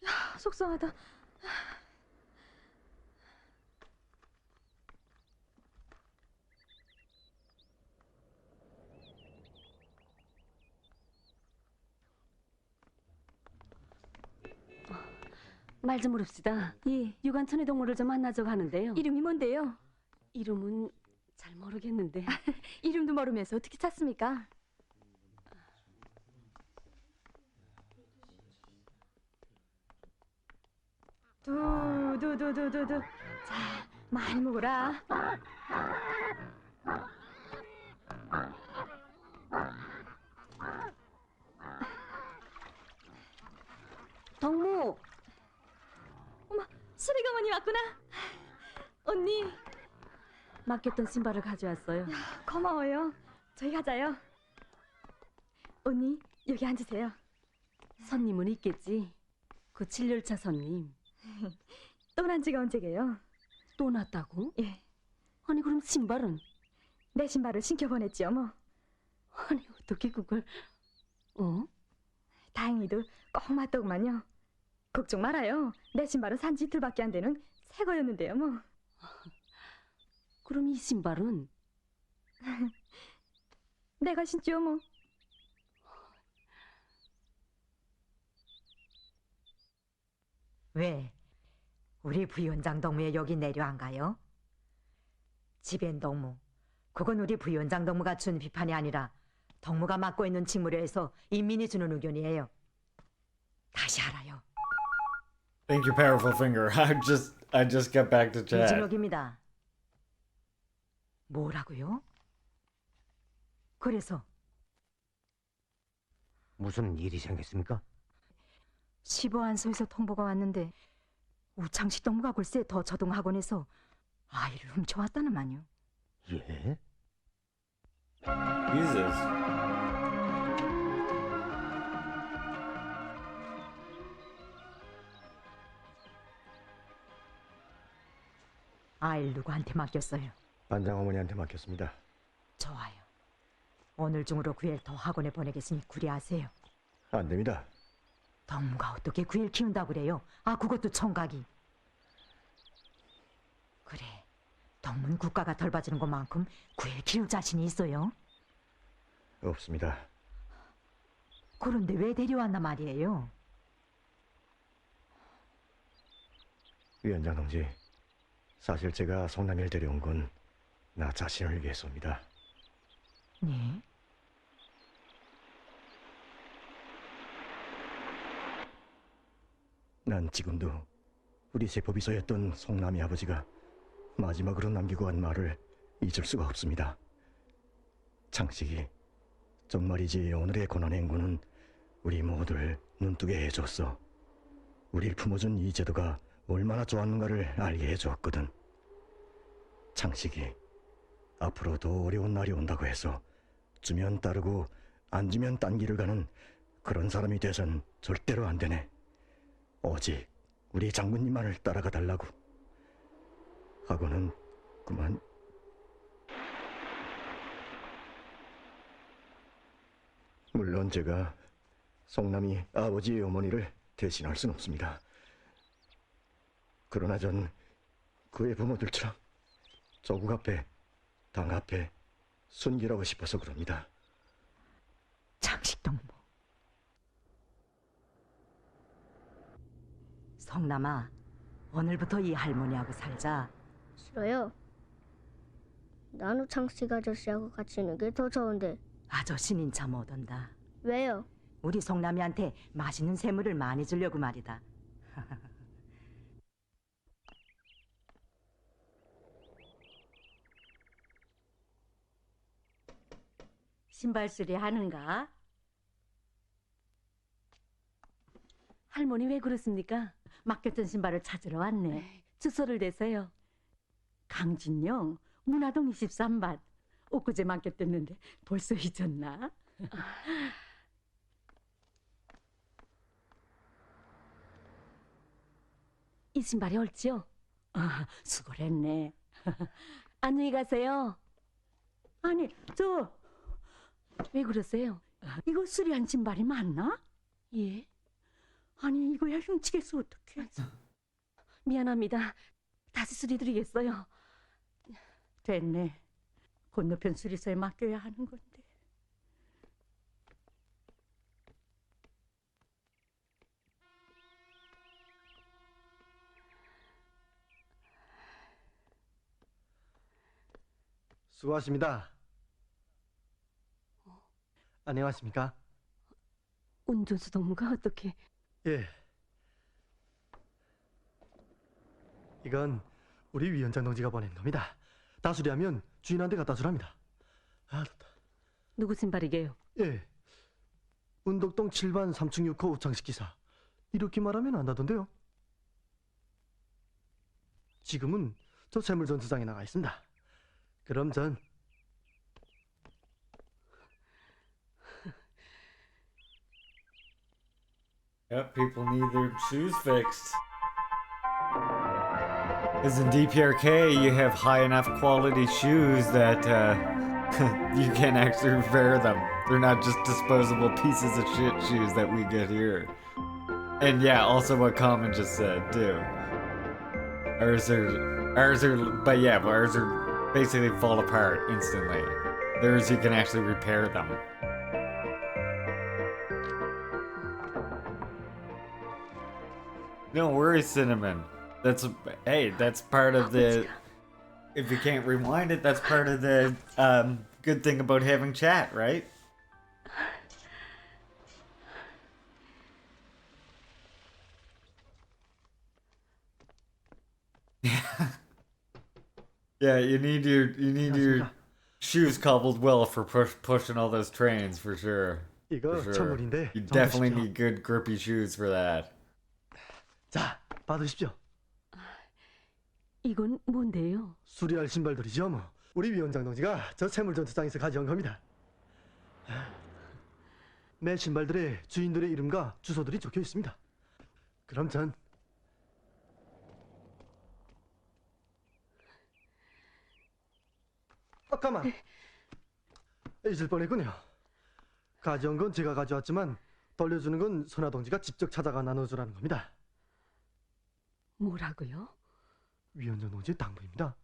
야, 속상하다. 말 좀 물읍시다. 예. 유관천의 동물을 좀 만나자고 하는데요. 이름이 뭔데요? 이름은 잘 모르겠는데. 이름도 모르면서 어떻게 찾습니까? 두두두두두두. 자, 많이 먹어라. 덕무. 어머, 수리공원이 왔구나. 언니. 맡겼던 신발을 가져왔어요. 고마워요. 저희 가자요. 언니, 여기 앉으세요. 손님은 있겠지. 그 7열차 손님. 떠난 지가 언제게요? 떠났다고? 예. 아니 그럼 신발은? 내 신발을 신겨 보냈지요 뭐. 아니 어떻게 그걸... 다행히도 꼭 맞더구만요. 걱정 말아요. 내 신발은 산지 이틀밖에 안 되는 새 거였는데요, 뭐. 그럼 이 신발은? 내가 신지요, 뭐. 왜? 우리 부위원장 동무에 여기 내려 안 가요? 집엔 동무. 그건 우리 부위원장 동무가 준 비판이 아니라 동무가 맡고 있는 직무에 서 인민이 주는 의견이에요. 다시 알아요. Thank you, powerful finger. I just got back to chat. 이진옥입니다. 뭐라고요? 그래서 무슨 일이 생겼습니까? 15안소에서 통보가 왔는데 우창식 동무가 글쎄 더 초등학원에서 아이를 훔쳐왔다는 말이요. 예? Jesus. 아이를 누구한테 맡겼어요? 반장 어머니한테 맡겼습니다. 좋아요. 오늘 중으로 구애를 더 학원에 보내겠으니 구리하세요. 안 됩니다. 동무가 어떻게 구애를 키운다고 그래요? 아, 그것도 총각이. 그래, 동문 국가가 덜 봐주는 것만큼 구애를 키울 자신이 있어요? 없습니다. 그런데 왜 데려왔나 말이에요? 위원장 동지, 사실 제가 성남이를 데려온 건 나 자신을 위해서입니다. 네? 난 지금도 우리 세법이서였던 성남이 아버지가 마지막으로 남기고 간 말을 잊을 수가 없습니다. 창식이 정말이지 오늘의 고난행군은 우리 모두를 눈뜨게 해줬어. 우리를 품어준 이 제도가 얼마나 좋았는가를 알게 해주었거든. 창식이 앞으로 더 어려운 날이 온다고 해서 주면 따르고 안 주면 딴 길을 가는 그런 사람이 돼선 절대로 안 되네. 오직 우리 장군님만을 따라가 달라고. 하고는 그만. 물론 제가 성남이 아버지의 어머니를 대신할 순 없습니다. 그러나 전 그의 부모들처럼 조국 앞에 당 앞에 순결하고 싶어서 그럽니다. 창식동무. 성남아, 오늘부터 이 할머니하고 살자. 싫어요. 나는 창식 아저씨하고 같이 있는 게 더 좋은데. 아저씨는 참 못 온다. 왜요? 우리 성남이한테 맛있는 샘물을 많이 주려고 말이다. 신발 수리 하는가? 할머니 왜 그렇습니까? 맡겼던 신발을 찾으러 왔네. 주소를 대세요. 강진영, 문화동 23반. 엊그제 맡겼댔는데 벌써 잊었나? 이 신발이 옳지요? 아, 수고를 했네. 안녕히 가세요. 아니, 왜 그러세요? 이거 수리한 신발이 맞나? 예. 아니, 이거야 훔치겠어 어떡해. 미안합니다. 다시 수리드리겠어요. 됐네. 건너편 수리소에 맡겨야 하는 건데. 수고하십니다. 안녕하십니까? 운전수 동무가 어떻게? 예. 이건 우리 위원장 동지가 보낸 겁니다. 다 수리하면 주인한테 갖다 주랍니다. 아, 좋다. 누구 신발이게요? 예. 운덕동 7반 3층 6호 우창식 기사. 이렇게 말하면 안다던데요. 지금은 저 세물전투장에 나가 있습니다. 그럼 전 Yep, people need their shoes fixed. Because in DPRK, you have high enough quality shoes that you can actually wear them. They're not just disposable pieces of shit shoes that we get here. And yeah, also what Common just said, too. but yeah, but ours are basically fall apart instantly. Theirs you can actually repair them. No worries, Cinnamon. That's part of the. If you can't rewind it, that's part of the good thing about having chat, right? Yeah, you need your shoes cobbled well for pushing all those trains for sure. 이거 For sure. 선물인데 You definitely 정하십시오. need good grippy shoes for that. 자, 받으십시오. 이건 뭔데요? 수리할 신발들이죠, 뭐. 우리 위원장 동지가 저 채물전투장에서 가져온 겁니다. 매 신발들에 주인들의 이름과 주소들이 적혀 있습니다. 그럼 전 가만 잊을 뻔했군요. 가져온 건 제가 가져왔지만 돌려주는 건 선하 동지가 직접 찾아가 나눠주라는 겁니다. 뭐라고요? 위원장 동지의 당부입니다.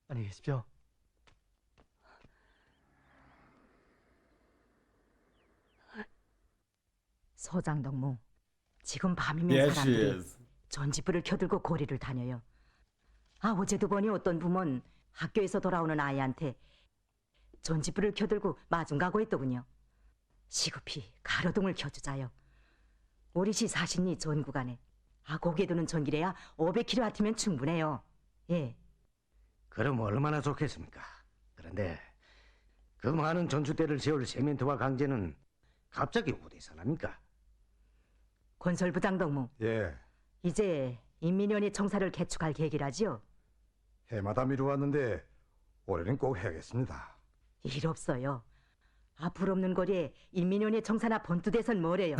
안녕히 계십시오. 소장동무, 지금 밤이면 Yes, she 사람들이 is. 전지불을 켜들고 거리를 다녀요. 어제도 보니 어떤 부모는 학교에서 돌아오는 아이한테 전지불을 켜들고 마중 가고 있더군요. 시급히 가로등을 켜주자요. 우리 시 사신이 전 구간에 고기에 두는 전기래야 500kW면 충분해요. 예. 그럼 얼마나 좋겠습니까? 그런데 그 많은 전투대를 세울 세멘트와 강제는 갑자기 어디서 납니까? 건설부장 동무, 예, 이제 인민위원회 청사를 개축할 계획이라지요. 해마다 미루었는데 올해는 꼭 해야겠습니다. 일 없어요. 앞을 없는 거리에 인민위원회 청사나 본투대선 뭐래요.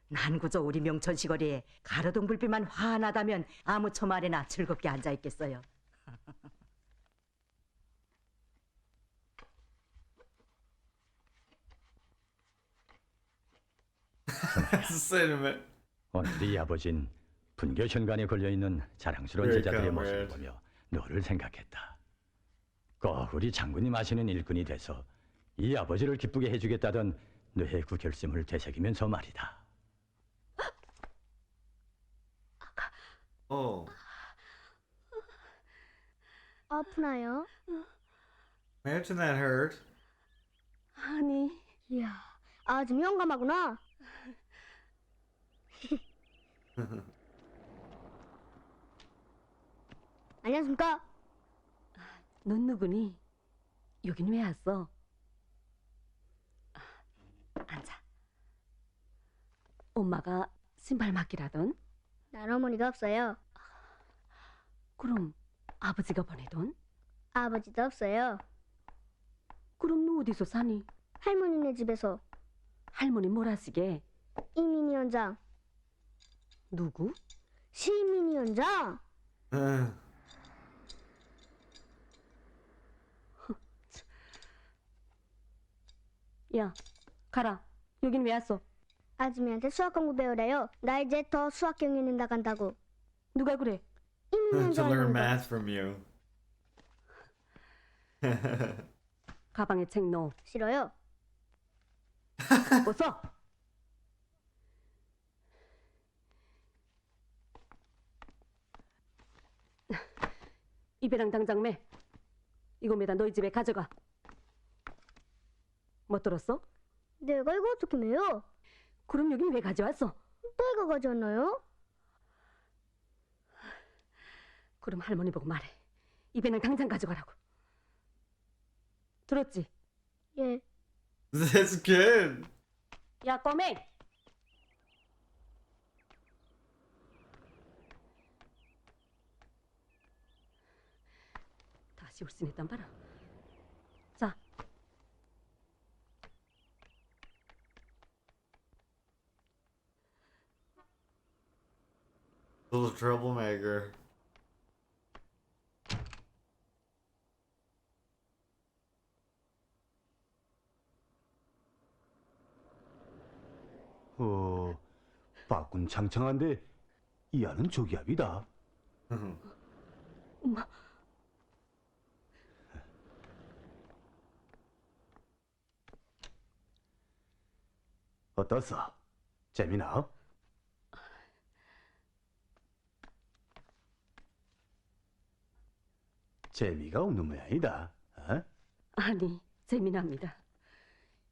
난구저 우리 명천시 거리에 가로등 불빛만 환하다면 아무 처 아래나 즐겁게 앉아있겠어요. Cinnamon. 오늘 네 아버진 분교 현관에 걸려있는 자랑스러운 Very 제자들의 comrade. 모습을 보며 너를 생각했다. 꼭 우리 장군님 아시는 일꾼이 돼서 이 아버지를 기쁘게 해주겠다던 너의 그 결심을 되새기면서 말이다. Oh, 아프나요? imagine that hurt. 아니. 이야, 아주 용감하구나. 안녕하십니까? 넌 누구니? 여긴 왜 왔어? 앉아. 엄마가 신발 맡기라던? 난 어머니가 없어요. 그럼 아버지가 보내돈? 아버지도 없어요. 그럼 너 어디서 사니? 할머니네 집에서. 할머니 뭘 하시게? 이민위원장. 누구? 시민위원장. 야, 가라. 여긴 왜 왔어? 아줌이한테 수학 공부 배우래요. 나 이제 더 수학 경연에 나간다고. 누가 그래? To 이민위원장. learn math from you. 가방에 책 넣어. 싫어요. 어서. 이 배랑 당장 매. 이거 매다 너희 집에 가져가. 못 들었어? 내가 이거 어떻게 매요? 그럼 여긴 왜 가져왔어? 내가 가져왔나요? 그럼 할머니 보고 말해. 이 배는 당장 가져가라고. 들었지? 예. That's good. 야, 꼬맹! 다시 올 수 있단 봐라. 자. Little troublemaker. 밖은 창창한데 이 안은 저기압이다. 엄마. 어떻소? 재미나? 재미가 없는 모양이다. 어? 아니, 재미납니다.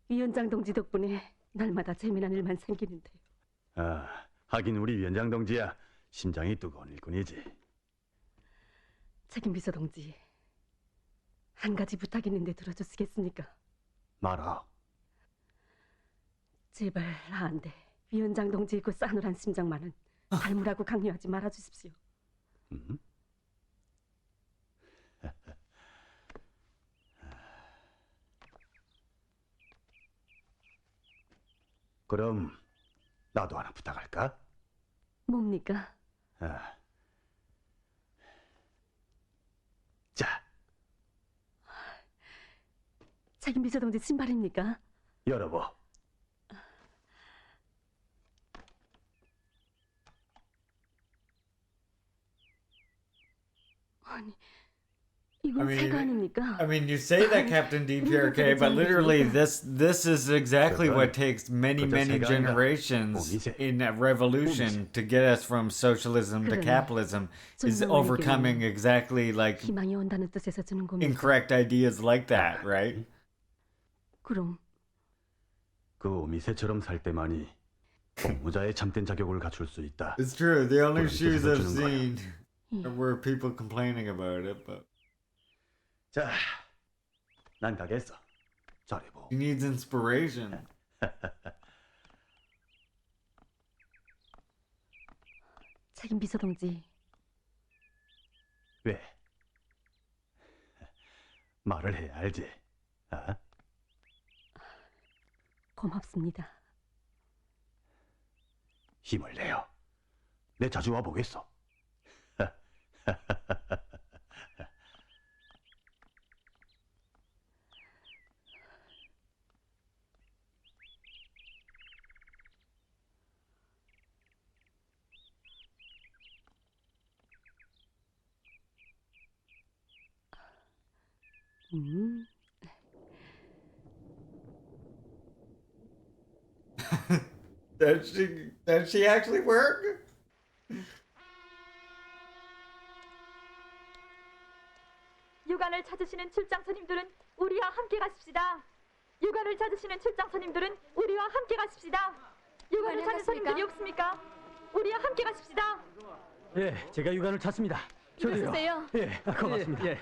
위원장 동지 덕분에 날마다 재미난 일만 생기는데요. 아, 하긴 우리 위원장 동지야 심장이 뜨거운 일꾼이지. 책임 비서 동지, 한 가지 부탁 있는데 들어주시겠습니까? 말아. 제발 나한테 위원장 동지 그 싸늘한 심장만은 닮으라고 강요하지 말아주십시오. 그럼 나도 하나 부탁할까? 뭡니까? 아. 자, 책임 비서 동지 신발입니까? 열어보. 아니, 이건 새가 아닙니까? I mean, you say that, Captain DPRK, but literally, this is exactly what takes many generations in a revolution to get us from socialism to capitalism, is overcoming exactly like 희망이 온다는 뜻에서 주는 겁니다. incorrect ideas like that, right? 그럼 그 오미새처럼 살 때만이 공무자의 참된 자격을 갖출 수 있다. It's true. The only 그런 shoes 뜻에서 I've 주는 거야. seen were people complaining about it, but 자, 난 가겠어. 잘해보. he needs inspiration. 책임 비서 동지, 왜? 말을 해야 알지. 아? 고맙습니다. 힘을 내요. 내 자주 와 보겠어. Does she actually work? 유관을 찾으시는 출장선님들은 우리와 함께 가십시다. 유관을 찾으시는 출장선님들은 우리와 함께 가십시다. 유관을 찾는 손님들이 없습니까? 우리와 함께 가십시다. 예, 제가 유관을 찾습니다. 저도요. 이러세요? 예, 고맙습니다. 예,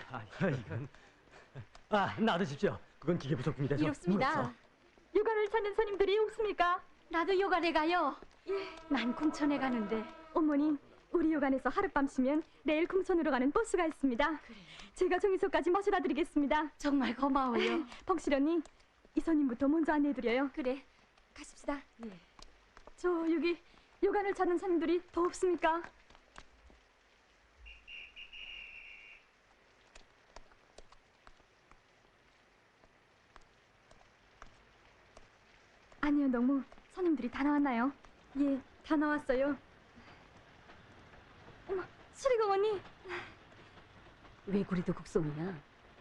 이건 놔두십시오. 그건 기계 부속품이라서. 이렇습니다. 유관을 찾는 손님들이 없습니까? 나도 요관에 가요. 예, 난 궁천에 가는데. 어머니, 우리 요관에서 하룻밤 쉬면 내일 궁천으로 가는 버스가 있습니다. 그래. 제가 정의소까지 모셔다 드리겠습니다. 정말 고마워요. 펑실 언니, 이 손님부터 먼저 안내해드려요. 그래, 가십시다. 예. 저 여기 요관을 찾는 손님들이 더 없습니까? 아니요, 너무 손님들이 다 나왔나요? 예, 다 나왔어요. 어머, 수리공 언니. 왜 그리도 국성이야?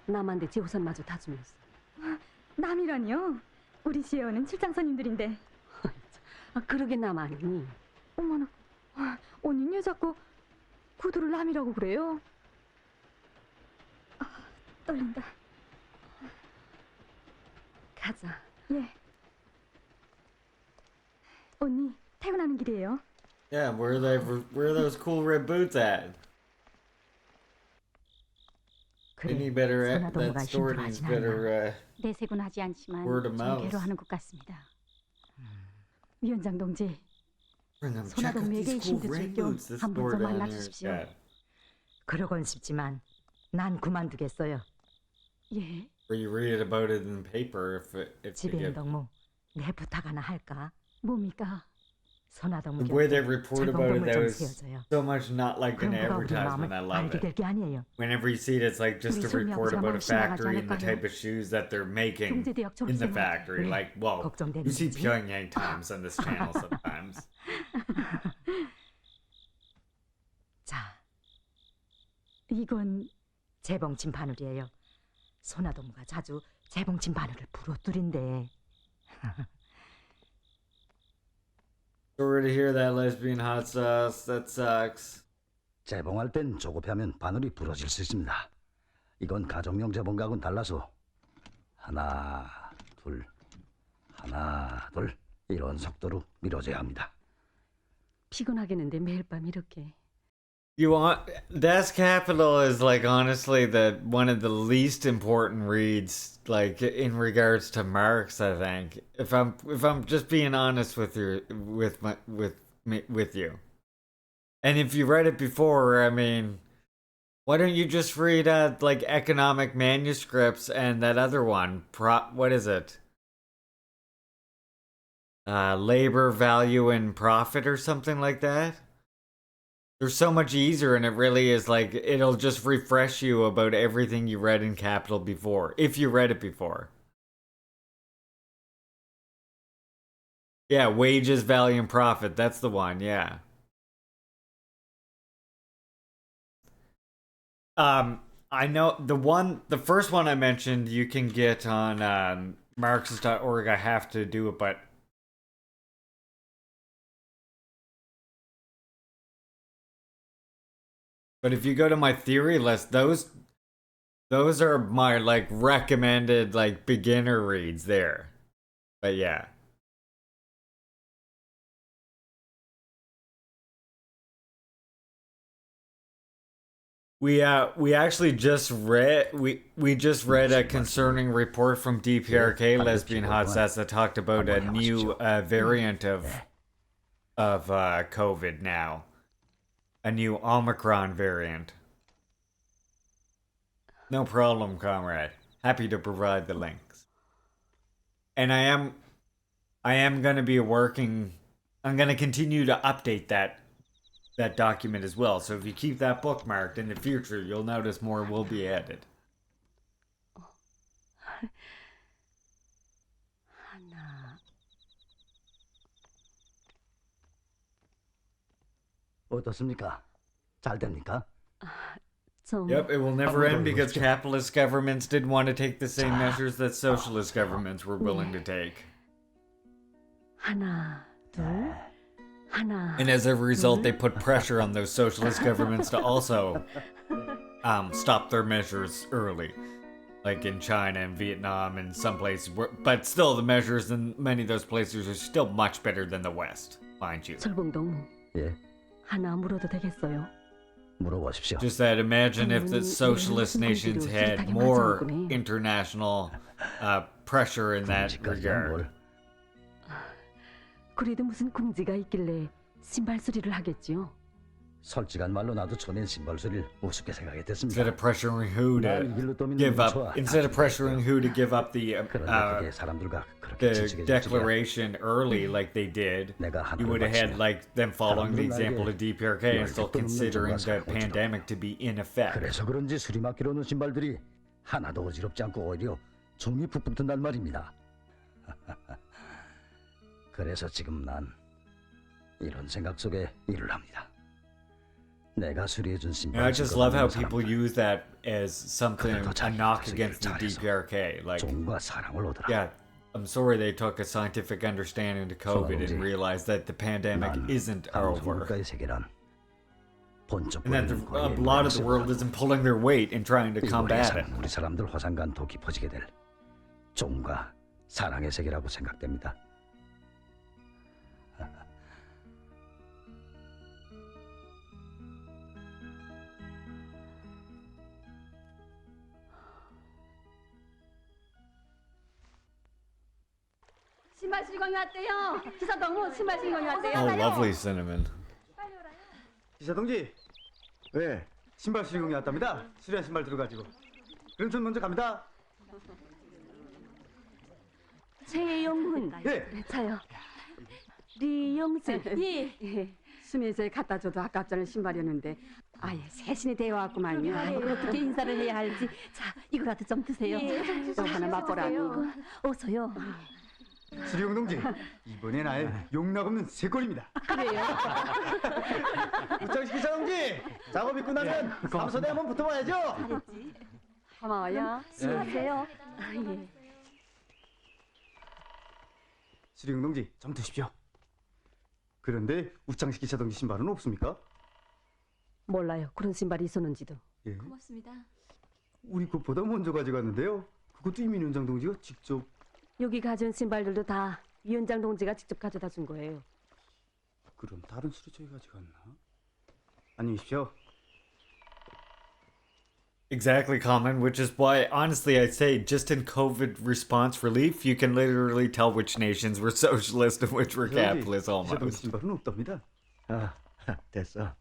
남한테 재우선마저 다 주면서. 남이라니요? 우리 시에오는 출장 손님들인데. 그러게 남 아니니? 어머나, 언니 왜 자꾸 구두를 남이라고 그래요? 떨린다. 가자. 예. 언니, 퇴근하는 길이에요. Yeah, where are those cool red boots at? They need better. That store needs better. 내색은 하지 않지만 word of 좀 mouth. 괴로워하는 것 같습니다. 위원장 동지, Check out 소나동에게 these cool 힘도 rain 줄겸 boots. This 한 번 store 좀 down there. 만나주십시오. 그러곤 싶지만 난 그만두겠어요. 예. Or you read about it in the paper if they 집에 get. 동무, 내 부탁 하나 할까? 뭡니까? 선화동무 The way they report about it, 재봉동을 that 좀 was 세워줘요. so much not like an 그럼 누가 우리 advertisement. 마음을 I love 알게 it. 될 게 아니에요. Whenever you see it, it's like just 우리 a 손이 report 아버지가 about a 마음 심하지 factory and the 않을까요? type of shoes that they're making 경제대학 in the 졸업생활. factory. Like, well, 걱정되는 you see 거지. Pyongyang Times on this channel sometimes. 자, 이건 재봉침 바늘이에요. 소나동무가 자주 재봉침 바늘을 부러뜨린대. Sorry to hear that, lesbian hot sauce. That sucks. 재봉할 땐 조급하면 바늘이 부러질 수 있습니다. 이건 가정용 재봉각은 달라서 하나, 둘, 하나, 둘 이런 속도로 밀어줘야 합니다. 피곤하겠는데 매일 밤 이렇게. You want Das Kapital is like honestly the one of the least important reads like in regards to Marx, I think. If I'm just being honest with you. And if you read it before, I mean, why don't you just read like economic manuscripts and that other one? What is it? Labor, value, and profit or something like that? They're so much easier, and it really is like, it'll just refresh you about everything you read in Capital before, if you read it before. Yeah, wages, value, and profit. That's the one, yeah. I know the first one I mentioned you can get on Marxist.org. I have to do it, but if you go to my theory list, those are my like recommended like beginner reads there. But yeah. We actually just read a concerning report from DPRK Lesbian Hot Sauce that talked about a new variant of COVID now. A new Omicron variant. No problem, comrade. Happy to provide the links. And I am going to be working. I'm going to continue to update that document as well. So if you keep that bookmarked in the future, you'll notice more will be added. 어떻습니까? 잘 됩니까? Yep, it will never end because capitalist governments didn't want to take the same measures that socialist governments were willing to take. 하나, 둘, 하나. And as a result, they put pressure on those socialist governments to also stop their measures early. Like in China and Vietnam and some places. But still, the measures in many of those places are still much better than the West, mind you. 철봉동. 예. 하나 물어도 되겠어요? 물어보십시오. Just that imagine if the socialist nations had more international pressure in that regard. 그래도 무슨 궁지가 있길래 신발 소리를 하겠지요? 솔직한 말로 나도 전엔 신발 소리를 우습게 생각했습니다. Instead of pressuring who to give up the declaration early like they did, you would have had like them following the example of DPRK and still considering the pandemic to be in effect. 그래서 그런지 수리맞기로 오는 신발들이 하나도 어지럽지 않고 오히려 종이 푹푹 든단 말입니다. 그래서 지금 난 이런 생각 속에 일을 합니다. 내가 수리해준 신발. I just love how people use that as something, a knock against the DPRK. Like, yeah, I'm sorry they took a scientific understanding to COVID and realized that the pandemic isn't over. And that a lot of the world isn't pulling their weight in trying to combat it. 우리 사람들 화상간 더 깊어지게 될 종과 사랑의 세계라고 생각됩니다. 신발 실광이 왔대요. 기사 동무 신발 실광이 왔대요. Oh, lovely cinnamon. 기사 동지. 네, 신발 수리공이 왔답니다. 수리한 신발 들어가지고. 그럼 전 먼저 갑니다. 최영훈. 예. 저요. 리영수. 예. 수미에서 갖다 줘도 아깝잖아요. 신발이었는데. 아예 새신이 되어왔구만요. 어떻게 인사를 해야 할지. 자, 이거라도 좀 드세요. 또 하나 맛보라고. 어서요. 수리용 동지, 이번엔 아예 용납 없는 새 꼴입니다. 그래요? 우창식 기사 동지, 작업이 끝나면 삼선에 한번 붙어봐야죠. 잘했지. 고마워요. 수고하세요. 예. 수리용 동지, 좀 드십시오. 그런데 우창식 기사 동지 신발은 없습니까? 몰라요. 그런 신발이 있었는지도. 예. 고맙습니다. 우리 것보다 먼저 가져갔는데요. 그것도 이민 위원장 동지가 직접. 여기 가져온 신발들도 다 위원장 동지가 직접 가져다 준 거예요. 그럼 다른 수리처에 가져갔나? 안녕히 계십시오. Exactly, Common, which is why, honestly, I say just in COVID response relief, you can literally tell which nations were socialist and which were capitalist 기사 동지 almost. 신발은 없답니다. 아, 됐어.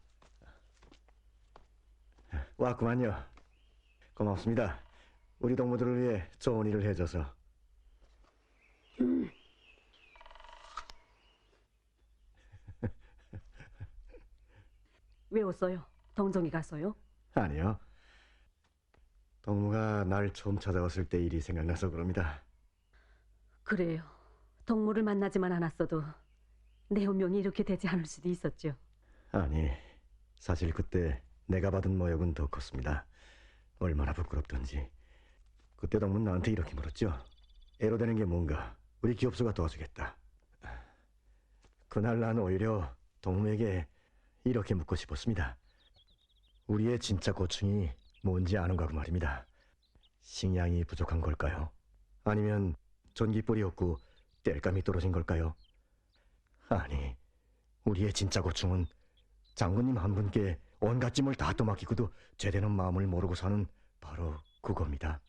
왔구만요. 고맙습니다. 우리 동무들을 위해 좋은 일을 해줘서. 왜 웃어요? 동정이 가서요? 아니요. 동무가 날 처음 찾아왔을 때 일이 생각나서 그럽니다. 그래요. 동물을 만나지만 않았어도 내 운명이 이렇게 되지 않을 수도 있었죠. 아니, 사실 그때 내가 받은 모욕은 더 컸습니다. 얼마나 부끄럽던지. 그때 동무는 나한테 이렇게 물었죠. 애로되는 게 뭔가 우리 기업소가 도와주겠다. 그날 난 오히려 동무에게 이렇게 묻고 싶었습니다. 우리의 진짜 고충이 뭔지 아는가 그 말입니다. 식량이 부족한 걸까요? 아니면 전기불이 없고 땔감이 떨어진 걸까요? 아니, 우리의 진짜 고충은 장군님 한 분께 온갖 짐을 다 떠맡기고도 제대로 마음을 모르고 사는 바로 그겁니다.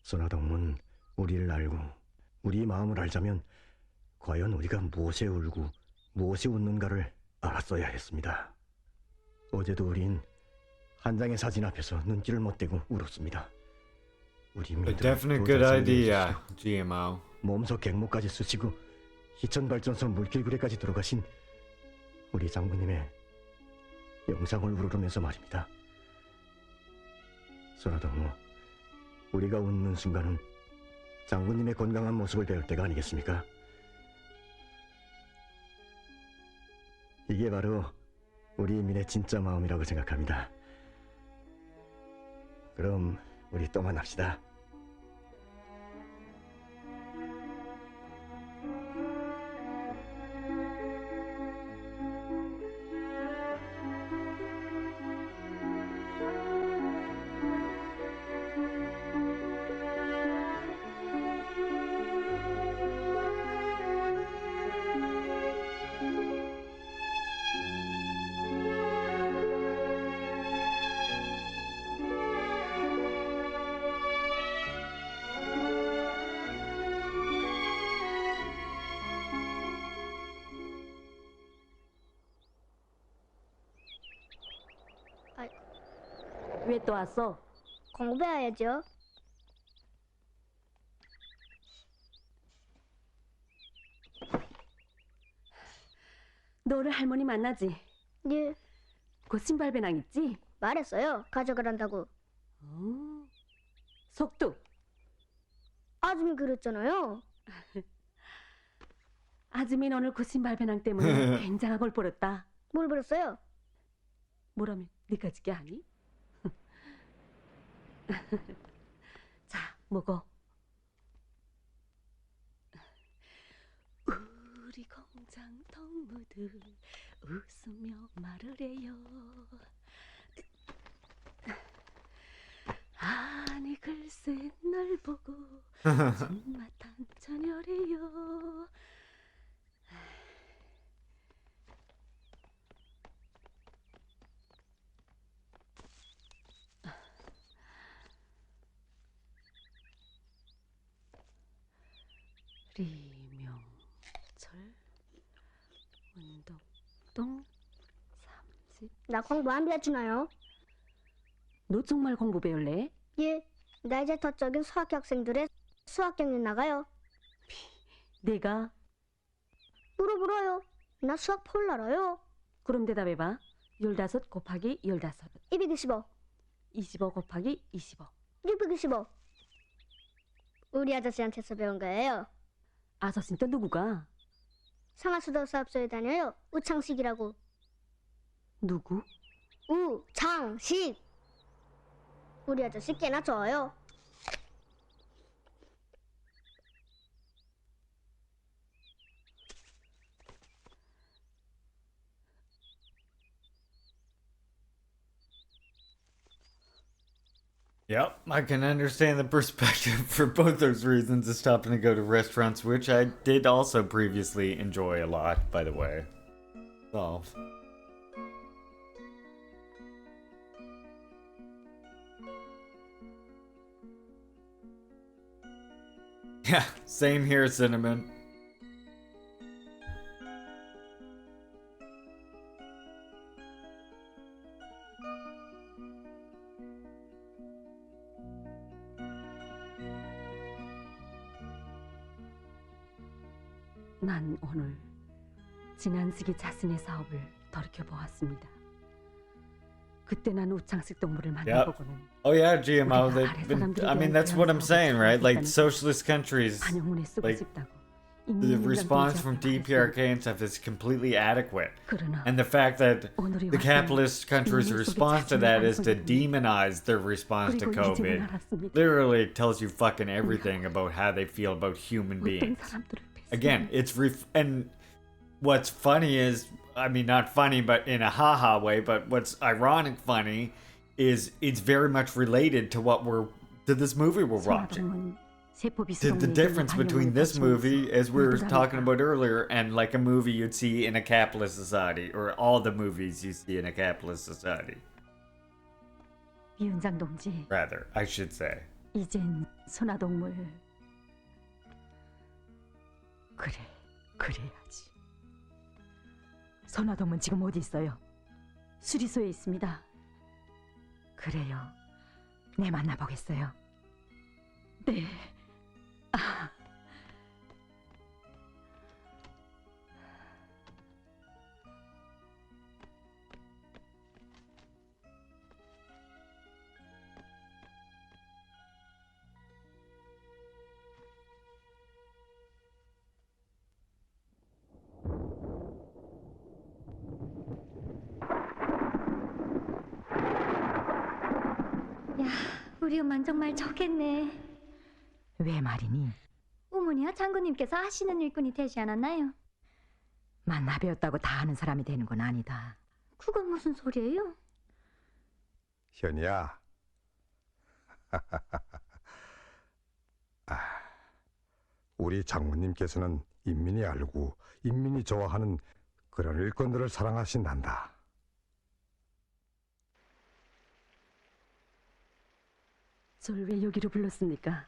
선화동문 우리를 알고 우리의 마음을 알자면 과연 우리가 무엇에 울고 무엇에 웃는가를 알았어야 했습니다. 어제도 우린 한 장의 사진 앞에서 눈길을 못 떼고 울었습니다. 우리 A definite good idea, GMO. 몸소 갱모까지 쓰시고 희천발전소 물길구례까지 들어가신 우리 장군님의 영상을 우러르면서 말입니다. 선화동무, 우리가 웃는 순간은 장군님의 건강한 모습을 배울 때가 아니겠습니까? 이게 바로 우리 인민의 진짜 마음이라고 생각합니다. 그럼 우리 또 만납시다. 왜 또 왔어? 공부해야죠. 너 오늘 할머니 만나지? 네. 그 신발 배낭 있지? 말했어요. 가져가란다고. 속도. 아줌이 그랬잖아요. 아줌이 오늘 그 신발 배낭 때문에 굉장한 걸 벌였다. 뭘 벌였어요? 뭐라면 네가 지게 아니? 자, 먹어. 우리 공장 동무들 웃으며 말을 해요. 아니 글쎄 널 보고 정맛한 처녀래요. 리명철 운동동 30. 나 공부 안 배워주나요? 너 정말 공부 배울래? 예. 나 이제 저쪽인 수학교 학생들의 수학 경연 나가요. 내가? 물어보라요. 나 수학 폴 알아요. 그럼 대답해봐. 15 곱하기 15. 225. 25 곱하기 25. 625. 우리 아저씨한테서 배운 거예요. 아저씨는 또 누구가? 상하수도 사업소에 다녀요. 우창식이라고. 누구? 우창식. 우리 아저씨 꽤나 좋아요. Yep, I can understand the perspective for both those reasons of stopping to go to restaurants, which I did also previously enjoy a lot, by the way. So. Yeah, same here, Cinnamon. 난 오늘 지난 시기 자신의 사업을 돌이켜보았습니다. 그때 난 우창식 동물을 만나보고는 Oh yeah, GMO. I mean, that's what I'm saying, right? Like socialist countries, like the response from DPRK and stuff is completely adequate. And the fact that the capitalist countries' response to that is to demonize their response to COVID literally tells you fucking everything about how they feel about human beings. Again, and what's funny is, I mean, not funny, but in a haha way, but what's ironic funny is it's very much related to this movie we're watching. The difference between this movie, as we were talking about earlier, and like a movie you'd see in a capitalist society, or all the movies you see in a capitalist society. 위원장 동지. Rather, I should say. 이젠 소나동물. 그래야지. 선화동은 지금 어디 있어요? 수리소에 있습니다. 그래요. 네, 만나보겠어요. 네. 우리 엄마는 정말 좋겠네. 왜 말이니? 어머니와 장군님께서 하시는 일꾼이 되지 않았나요? 만나 배웠다고 다 하는 사람이 되는 건 아니다. 그건 무슨 소리예요? 현이야. 우리 장모님께서는 인민이 알고 인민이 좋아하는 그런 일꾼들을 사랑하신단다. 절 왜 여기로 불렀습니까?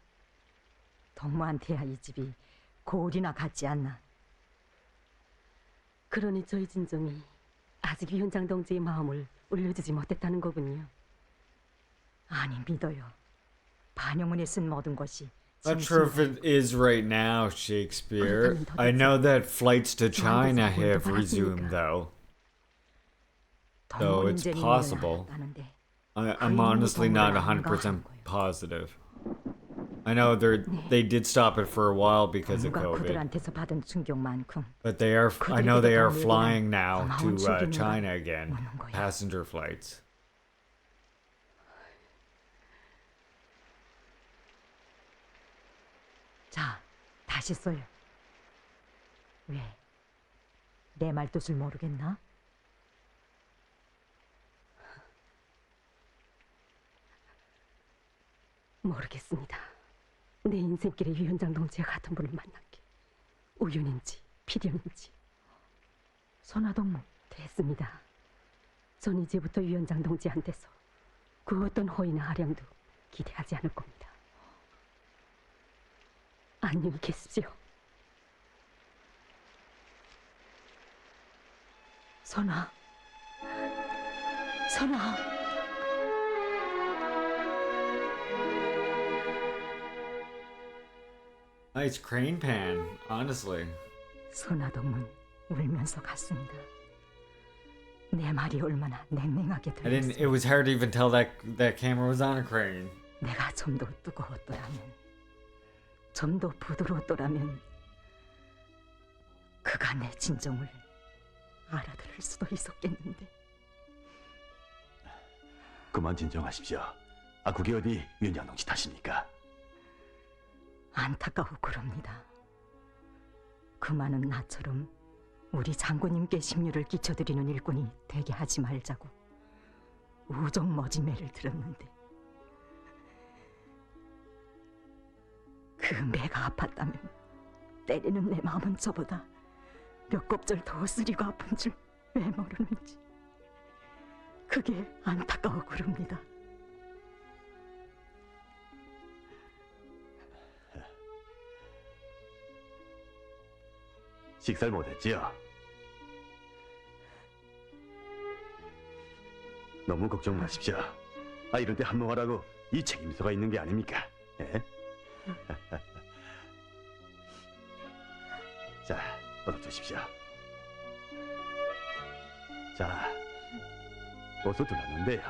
동무한테야 이 집이 고을이나 같지 않나. 그러니 저희 진정이 아직 위원장 동지의 마음을 울려주지 못했다는 거군요. 아니, 믿어요. 반영문에 쓴 모든 것이 Not sure if it is right now, Shakespeare. I know that flights to China have resumed, though. So it's possible. I'm honestly not 100% positive. I know they did stop it for a while because of COVID. But I know they are flying now to China again, passenger flights. 자, 다시 써요. 왜? 내 말뜻을 모르겠나? 모르겠습니다. 내 인생길에 위원장 동지와 같은 분을 만난 게 우연인지 필연인지. 선화동무 됐습니다. 전 이제부터 위원장 동지한테서 그 어떤 호의나 아량도 기대하지 않을 겁니다. 안녕히 계십시오. 선아. Nice crane pan, honestly. 선화동문 울면서 갔습니다. 내 말이 얼마나 냉랭하게 It was hard to even tell that camera was on a crane. 내가 좀 더 뜨거웠더라면, 좀 더 부드러웠더라면 누가 내 진정을 알아들을 수도 있었겠는데. 그만 진정하십시오. 그게 어디 위원장 동지 탓입니까? 안타까워 그럽니다. 그만은 나처럼 우리 장군님께 심려를 끼쳐드리는 일꾼이 되게 하지 말자고 우정머지매를 들었는데 그 매가 아팠다면 때리는 내 마음은 저보다 몇 곱절 더 쓰리고 아픈 줄 왜 모르는지 그게 안타까워 그럽니다. 식사를 못했지요? 너무 걱정 마십시오. 이럴 때 한몫하라고 이 책임서가 있는 게 아닙니까? 예? 자, 어서 드십시오. 자, 어서 들렀는데요.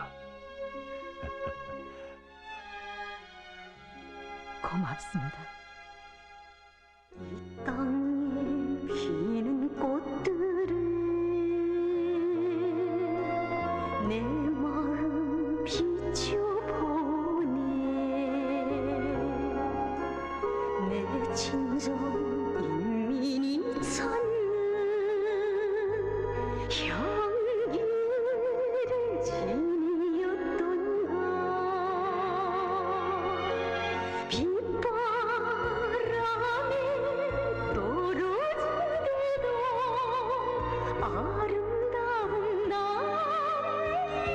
고맙습니다. 이 땅에 피는 꽃들을 내 마음 비춰보네. 내 친정 인민이 찾는 향기를 지니었던가. 빗바람에 떨어지게도 아름다운 나이네.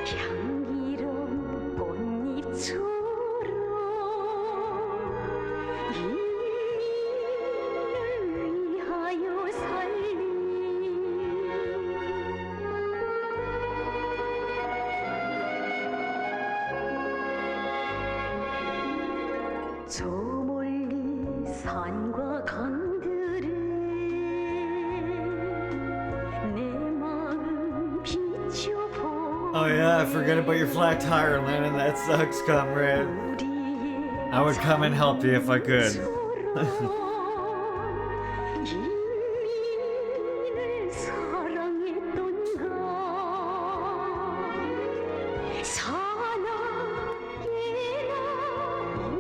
향기로운 꽃잎처럼 인민을 위하여 살리. 저 멀리 산과 강들에 내 마음 비춰보. Oh yeah, I forgot about your flat tire, Lennon. That sucks, comrade. I would come and help you if I could. 인민을 사랑했던가. 사나이나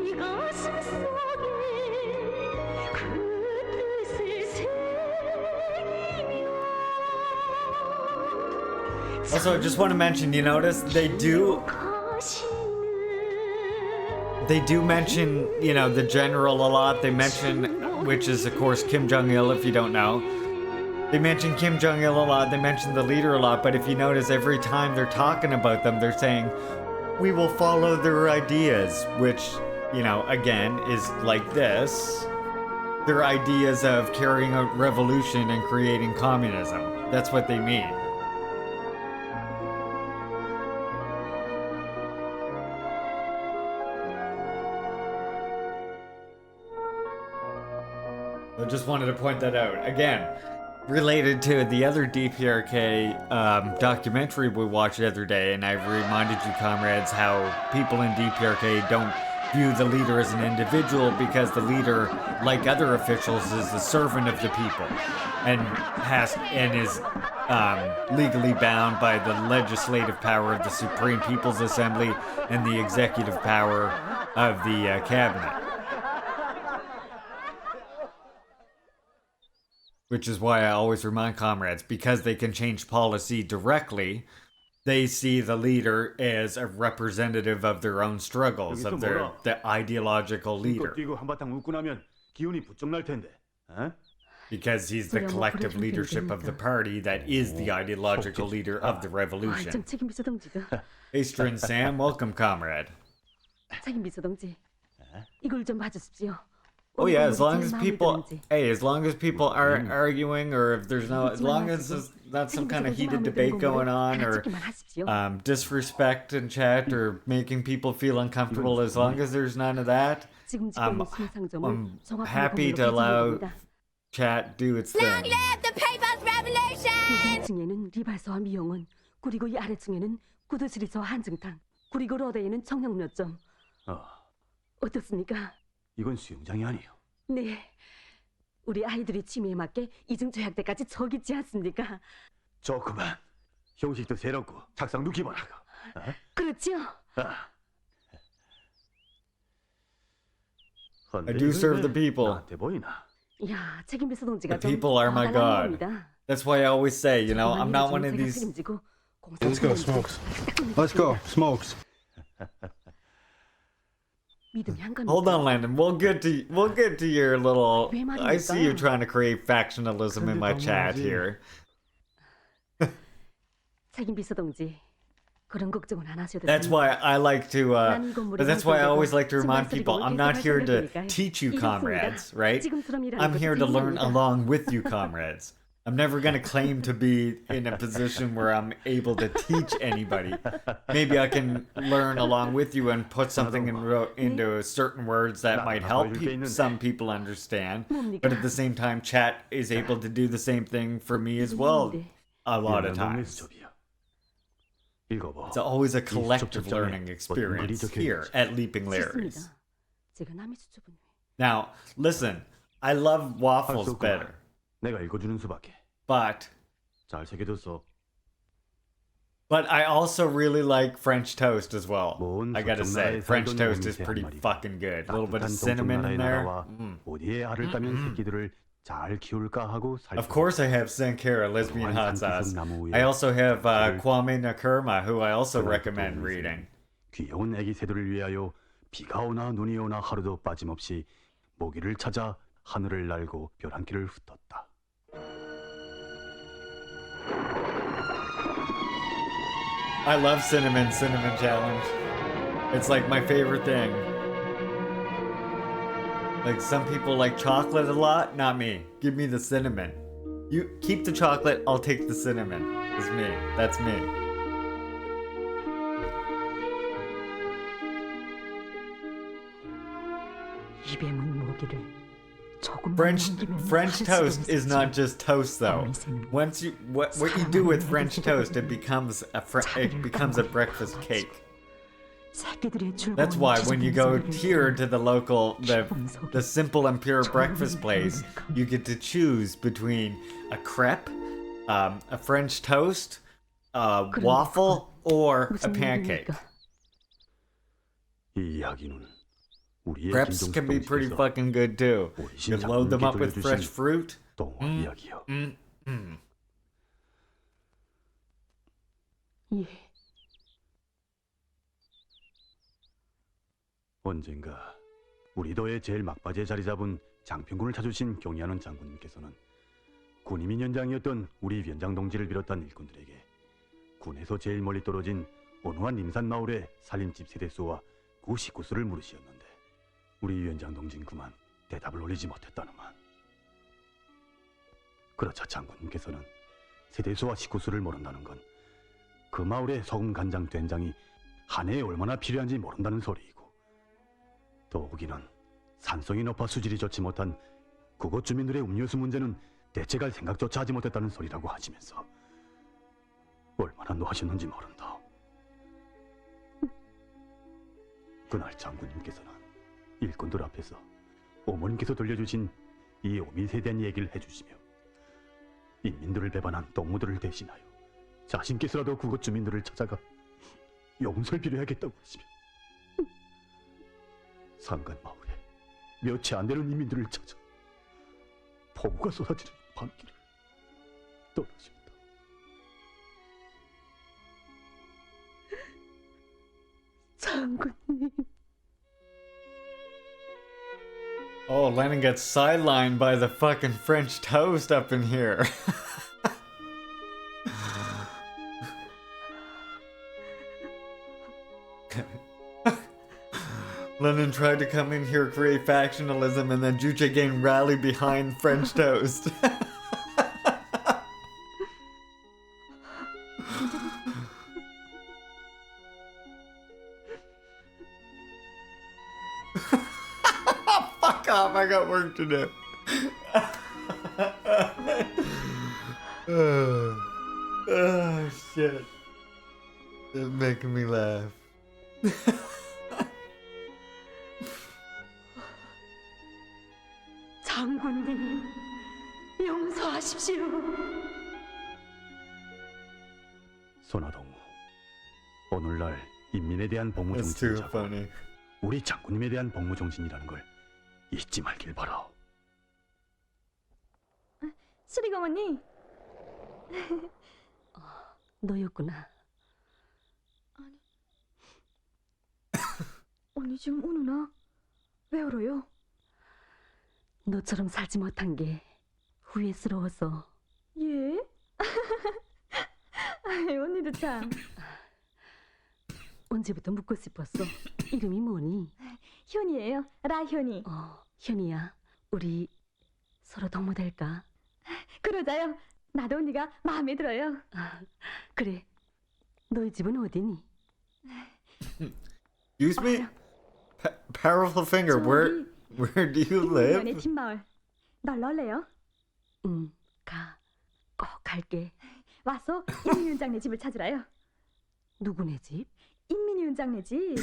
이 가슴 속에 그 뜻을 새기며. Also, I just want to mention, you notice they do mention, you know, the general a lot. They mention, which is of course Kim Jong-il, if you don't know. They mention Kim Jong-il a lot, they mention the leader a lot, but if you notice, every time they're talking about them, they're saying, we will follow their ideas, which, you know, again, is like this. Their ideas of carrying out revolution and creating communism. That's what they mean. I just wanted to point that out. Again, related to the other DPRK documentary we watched the other day, and I've reminded you, comrades, how people in DPRK don't view the leader as an individual because the leader, like other officials, is the servant of the people and is legally bound by the legislative power of the Supreme People's Assembly and the executive power of the cabinet. Which is why I always remind comrades, because they can change policy directly, they see the leader as a representative of their own struggles, of the ideological leader. Because he's the collective leadership of the party that is the ideological leader of the revolution. Eastern Sam, welcome, comrade. 책임 비서동지, 이걸 좀 봐주십시오. Oh yeah, as long as people aren't arguing, or if there's no, as long as there's not some kind of heated debate going on, or disrespect in chat, or making people feel uncomfortable, as long as there's none of that, I'm happy to allow chat do its thing. Long live the People's Revolution! 위층에는 리발서와 미용원, 그리고 이 아래층에는 구두시리서와 한증탕, 그리고 로데에는 청력 몇 점. 어떻습니까? 이건 수영장이 아니에요. 네. 우리 아이들이 취미에 맞게 이중조약 때까지 적 있지 않습니까? 좋구만. 형식도 새롭고 착상도 기본하고. 그렇죠? I do serve the people. 나한테 보이나? 야, 책임 비서 동지가 The people are my god. That's why I always say, you know, I'm not one of these. Let's go, Smokes. Let's go, Smokes. Hold on, Landon. We'll get to your little. I see you trying to create factionalism in my chat here. 책임 비서 동지. 그런 걱정은 안 하셔도 That's 됩니다. why I like to. But that's why I always like to remind people, I'm not here to teach you, comrades. Right? I'm here to learn along with you, comrades. I'm never gonna claim to be in a position where I'm able to teach anybody. Maybe I can learn along with you and put something into certain words that might help some people understand. But at the same time, chat is able to do the same thing for me as well. A lot of times. It's always a collective learning experience here at Leaping Larry's. Now, listen, I love waffles better. 내가 읽어주는 수밖에. But 잘 새겨뒀어. But I also really like French toast as well. I gotta say, French toast is pretty fucking good. A little bit of cinnamon in there. 어디에 알을 따면 새끼들을 잘 키울까 하고 Of course I have Sankara lesbian hot sauce. I also have Kwame Nkrumah, who I also recommend reading. 귀여운 애기 새들을 위하여 비가 오나 눈이 오나 하루도 빠짐없이 모기를 찾아 하늘을 날고 별 한 끼를 흩었다. I love cinnamon challenge. It's like my favorite thing. Like some people like chocolate a lot, not me. Give me the cinnamon. You keep the chocolate, I'll take the cinnamon. It's me. That's me. French toast is not just toast though. Once you what you do with French toast, it becomes a breakfast cake. That's why when you go here to the local the simple and pure breakfast place, you get to choose between a crepe, a French toast, a waffle, or a pancake. Crepes can be pretty fucking good too. You load them up with fresh fruit. 언젠가 우리 도의 제일 막바지에 자리 잡은 장평군을 찾으신 경의하는 장군님께서는 군임인 연장이었던 우리 위원장 동지를 비롯한 일꾼들에게 군에서 제일 멀리 떨어진 온화한 임산 마을의 살림집 세대수와 그 식구수를 물으시었는데 우리 위원장 동지는 그만 대답을 올리지 못했다는만. 그러자 장군님께서는 세대수와 식구수를 모른다는 건 그 마을의 소금, 간장, 된장이 한 해에 얼마나 필요한지 모른다는 소리이고 더욱이는 산성이 높아 수질이 좋지 못한 그곳 주민들의 음료수 문제는 대책할 생각조차 하지 못했다는 소리라고 하시면서 얼마나 노하셨는지 모른다. 그날 장군님께서는 일꾼들 앞에서 어머님께서 들려주신 이 오밋에 대한 얘기를 해주시며 인민들을 배반한 동무들을 대신하여 자신께서라도 그곳 주민들을 찾아가 용서를 빌어야겠다고 하시며 상간 마을에 몇 채 안 되는 인민들을 찾아 폭우가 쏟아지는 밤길을 떠나셨다. 장군님. Oh, Lennon gets sidelined by the fucking French toast up in here. Lennon tried to come in here, create factionalism, and then Juche gained rally behind French toast. Fuck off, I got work to do. Oh, shit. It's making me laugh. 장군님, 용서하십시오. 손아동무, 오늘날 인민에 대한 복무 정신이자고 우리 장군님에 대한 복무 정신이라는 걸 잊지 말길 바라. 수리공언니. 너였구나. 언니 지금 우누나? 왜 울어요? 너처럼 살지 못한 게 후회스러워서. 예? 아이, 언니도 참. 언제부터 묻고 싶었어? 이름이 뭐니? 현이에요. 라현이. 현이야. 우리 서로 동무 될까? 그러자요. 나도 언니가 마음에 들어요. 그래. 너희 집은 어디니? Excuse me? Powerful finger, where do you 연의 live? 뒷마을. 널 넣을래요? 가. 꼭 갈게. 와서 인민이 위원장네 집을 찾으라요. 누구네 집? 인민이 위원장네 집.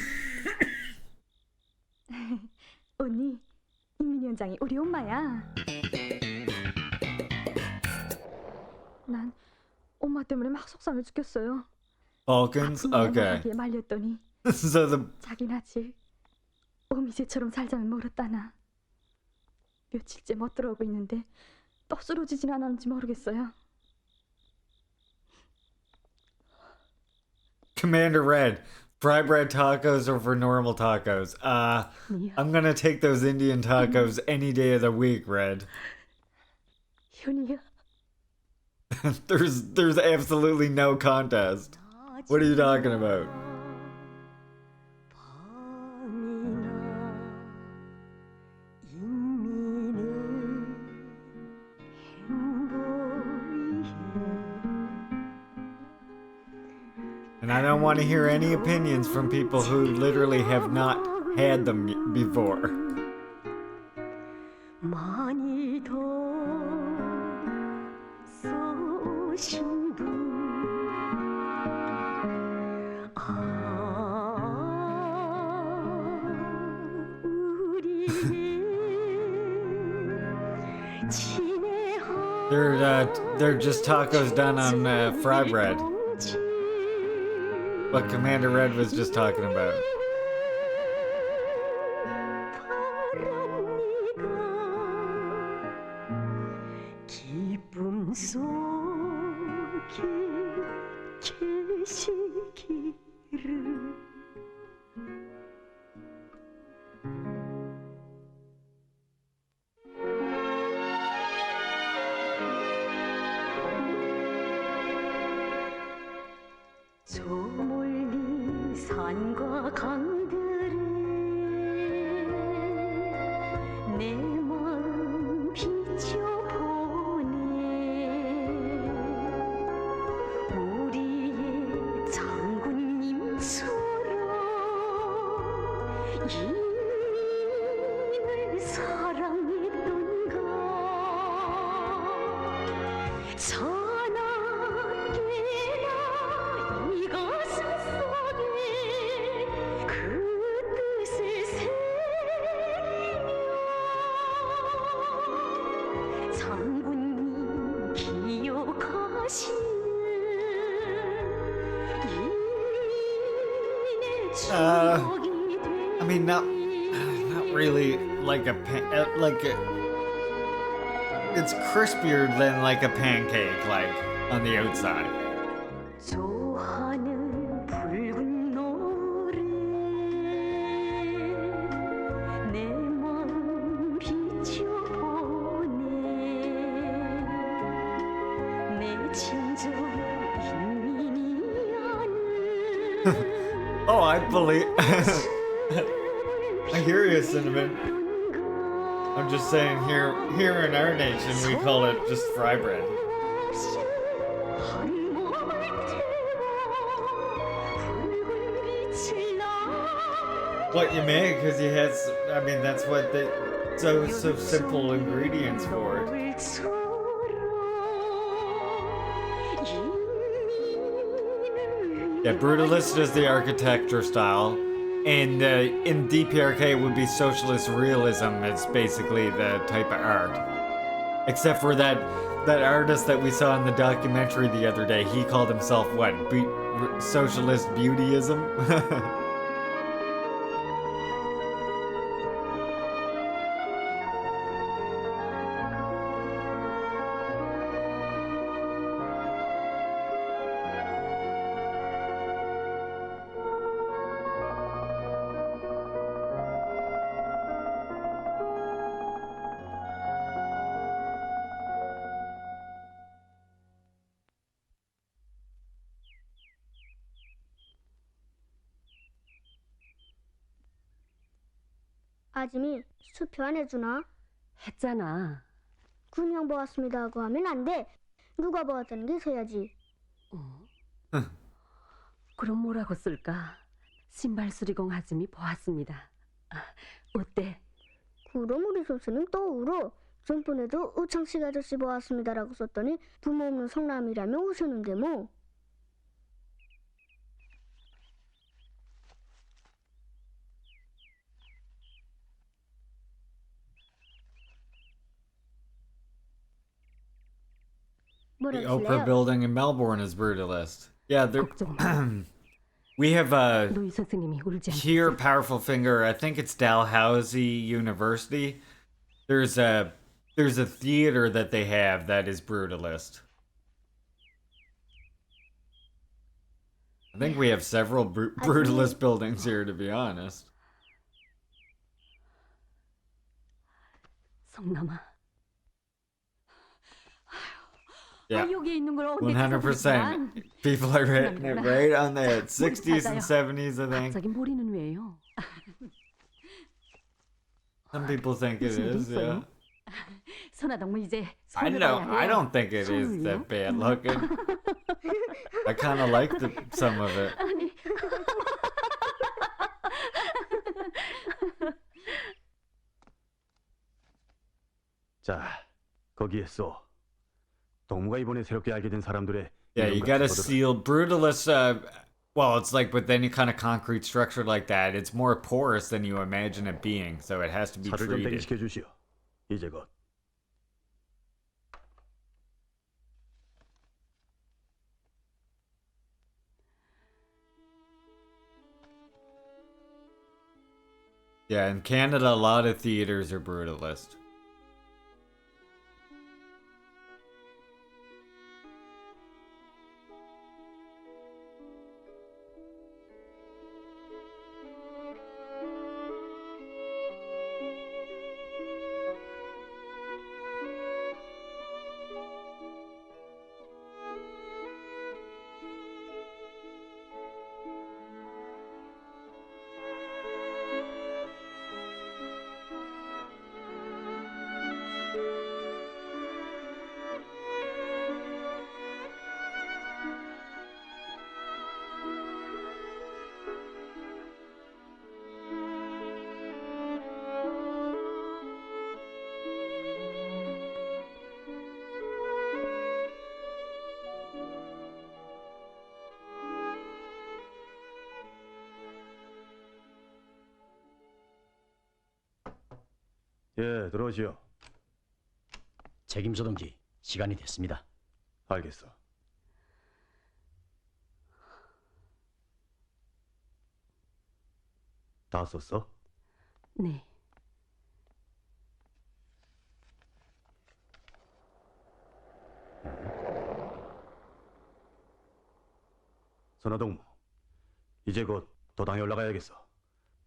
언니, 인민이 위원장이 우리 엄마야. 난 엄마 때문에 막 속상해 죽겠어요. Balkans? Okay. 하기에 말렸더니 So the 자긴 아직 오미제처럼 살자면 멀었다나. 며칠째 못 들어오고 있는데 또 쓰러지진 않았는지 모르겠어요. Commander Red, fry bread tacos over normal tacos. I'm gonna take those Indian tacos any day of the week, Red. 현이야. There's absolutely no contest. What are you talking about? And I don't want to hear any opinions from people who literally have not had them before. They're just tacos done on fry bread. What Commander Red was just talking about. 저 멀리 산과 강들에 내 마음 비춰보네. 우리의 장군님처럼 인민을 사랑했던가. 이 가슴 속에 그 뜻을 새기며 장군님 기억하시는 인민의 추억이 I mean, not really like it's crispier than like a pancake, like on the outside. 좋아하는 붉은 노래 내 마음 비춰보네. 내 친정 인민이 아는 Oh, I believe. I hear you, Cinnamon. I'm just saying, here in our nation, we call it just fry bread. What you make, because you had, I mean, that's what they, so simple ingredients for it. Yeah, Brutalist is the architecture style, And in DPRK, it would be socialist realism. It's basically the type of art. Except for that artist that we saw in the documentary the other day. He called himself what? Socialist beautyism? 아짐이 수표 안 해주나? 했잖아. 그냥 보았습니다 하고 하면 안 돼. 누가 보았다는 게 서야지. 그럼 뭐라고 쓸까? 신발 수리공 아줌이 보았습니다. 어때? 그럼 우리 선생님 또 울어. 전번에도 우창식 아저씨 보았습니다라고 썼더니 부모 없는 성남이라며 우셨는데 뭐. The Oprah building in Melbourne is brutalist. Yeah, we have here powerful finger. I think it's Dalhousie University. There's a theater that they have that is brutalist. I think we have several brutalist buildings here, to be honest. 성남아. Yeah, 100%. People are writing it right on the 60s and 70s, I think. 갑자기 머리는 왜요? Some people think it is, yeah. 선화동무 이제 I don't think it is that bad looking. I kind of like some of it. 자, 거기에 써. 동무가 이번에 새롭게 알게 된 사람들의 Yeah, you gotta seal brutalist. Well, it's like with any kind of concrete structure like that, it's more porous than you imagine it being, so it has to be 차를 좀 treated. 대기시켜 주시오. 이제껏. Yeah, in Canada, a lot of theaters are brutalist. 예, 들어오시오. 책임져 동지, 시간이 됐습니다. 알겠어. 다 썼어? 네. 선화동무, 이제 곧 도당에 올라가야겠어.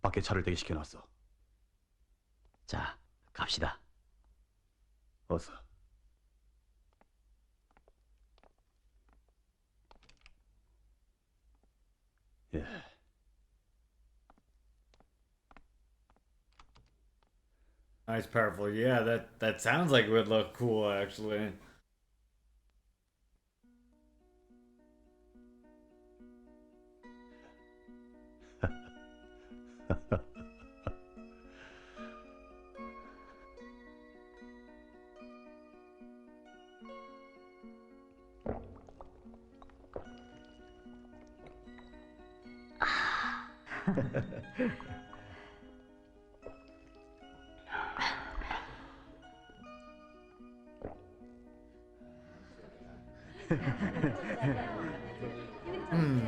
밖에 차를 대기시켜놨어. 자, 갑시다. 어서. 예. Nice, powerful. Yeah, that sounds like it would look cool, actually.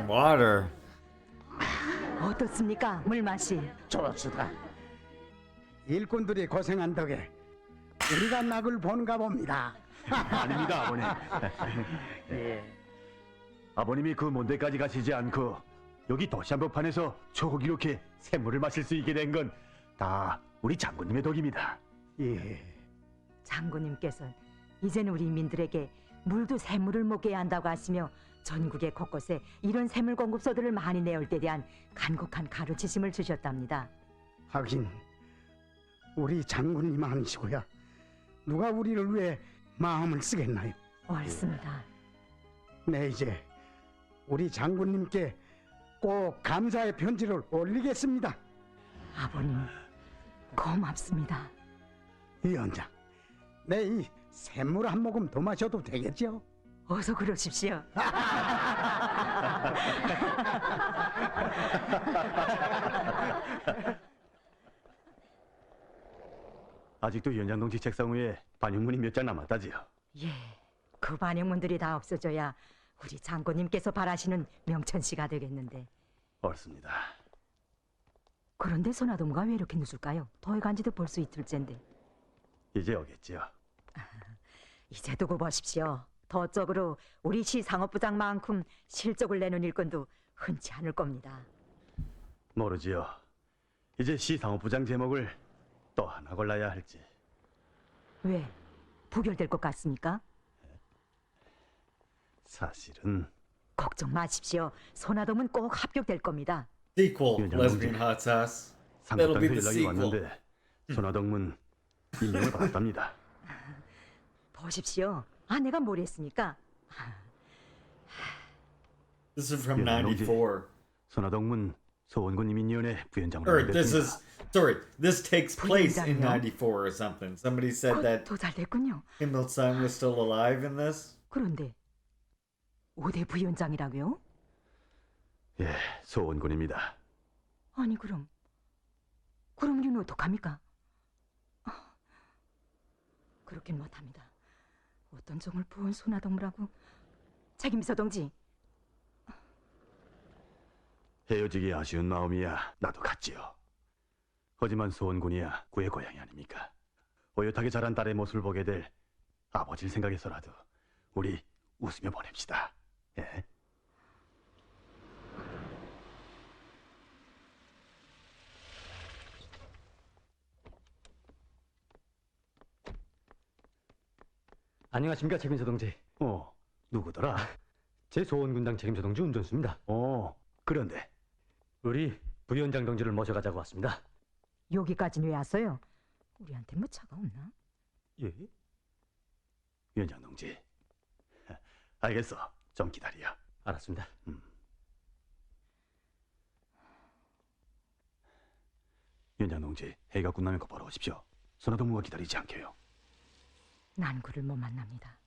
Water. 어떻습니까? 물맛이. 좋습니다. 일꾼들이 고생한 덕에 우리가 낙을 보는가 봅니다. 아닙니다, 아버님. 예. 아버님이 그 먼 데까지 가시지 않고 여기 도시 한복판에서 쭉 이렇게 샘물을 마실 수 있게 된 건 다 우리 장군님의 덕입니다. 예. 장군님께서 이제는 우리 인민들에게 물도 샘물을 먹게 한다고 하시며 전국의 곳곳에 이런 샘물 공급소들을 많이 내올 때 대한 간곡한 가르치심을 주셨답니다. 하긴 우리 장군님 아니시고야 누가 우리를 위해 마음을 쓰겠나요? 옳습니다. 네, 이제 우리 장군님께 꼭 감사의 편지를 올리겠습니다. 아버님, 고맙습니다. 위원장, 내 이 샘물 한 모금 더 마셔도 되겠죠? 어서 그러십시오. 아직도 위원장 동지 책상 위에 반영문이 몇 장 남았다지요. 예, 그 반영문들이 다 없어져야 우리 장군님께서 바라시는 명천시가 되겠는데. 옳습니다. 그런데 소나동무가 왜 이렇게 늦을까요? 더해 간지도 볼 수 있을텐데. 이제 오겠지요. 이제 두고 보십시오. 더쪽으로 우리 시 상업부장만큼 실적을 내는 일꾼도 흔치 않을 겁니다. 모르지요. 이제 시 상업부장 제목을 또 하나 골라야 할지. 왜? 부결될 것 같습니까? 사실은 걱정 마십시오. 소나동은 꼭 합격될 겁니다. Sequel, Lesbian Hot Sauce. That'll be 상급단에서 the 연락이 sequel. 왔는데 손아동문 임명을 받았답니다. 보십시오. 아내가 뭘 했습니까? This is from 위원장 동지, 94. 손아동문 소원군인민위원회 부위원장으로 Or this 임명됐습니다. is sorry. This takes place in 부위원장이요? 94 or something. Somebody said that 더 잘 됐군요. Kim Il Sung was still alive in this. 그런데 5대 부위원장이라고요? 예, 소원군입니다. 아니 그럼 우리는 어떡합니까? 그렇긴 못합니다. 어떤 종을 부은 소나동무라고. 책임비서 동지, 헤어지기 아쉬운 마음이야 나도 같지요. 하지만 소원군이야 구의 고향이 아닙니까? 오젓하게 자란 딸의 모습을 보게 될 아버지를 생각해서라도 우리 웃으며 보냅시다. 예? 안녕하십니까 책임서 동지. 누구더라? 제 소원군당 책임서 동지 운전수입니다. 그런데 우리 부위원장 동지를 모셔가자고 왔습니다. 여기까지는 왜 왔어요? 우리한테 뭐 차가 없나? 예? 위원장 동지. 알겠어. 좀 기다려. 알았습니다. 위원장 동지, 해가 끝나면 곧바로 오십시오. 선화동무가 기다리지 않게요. 난 그를 못 만납니다.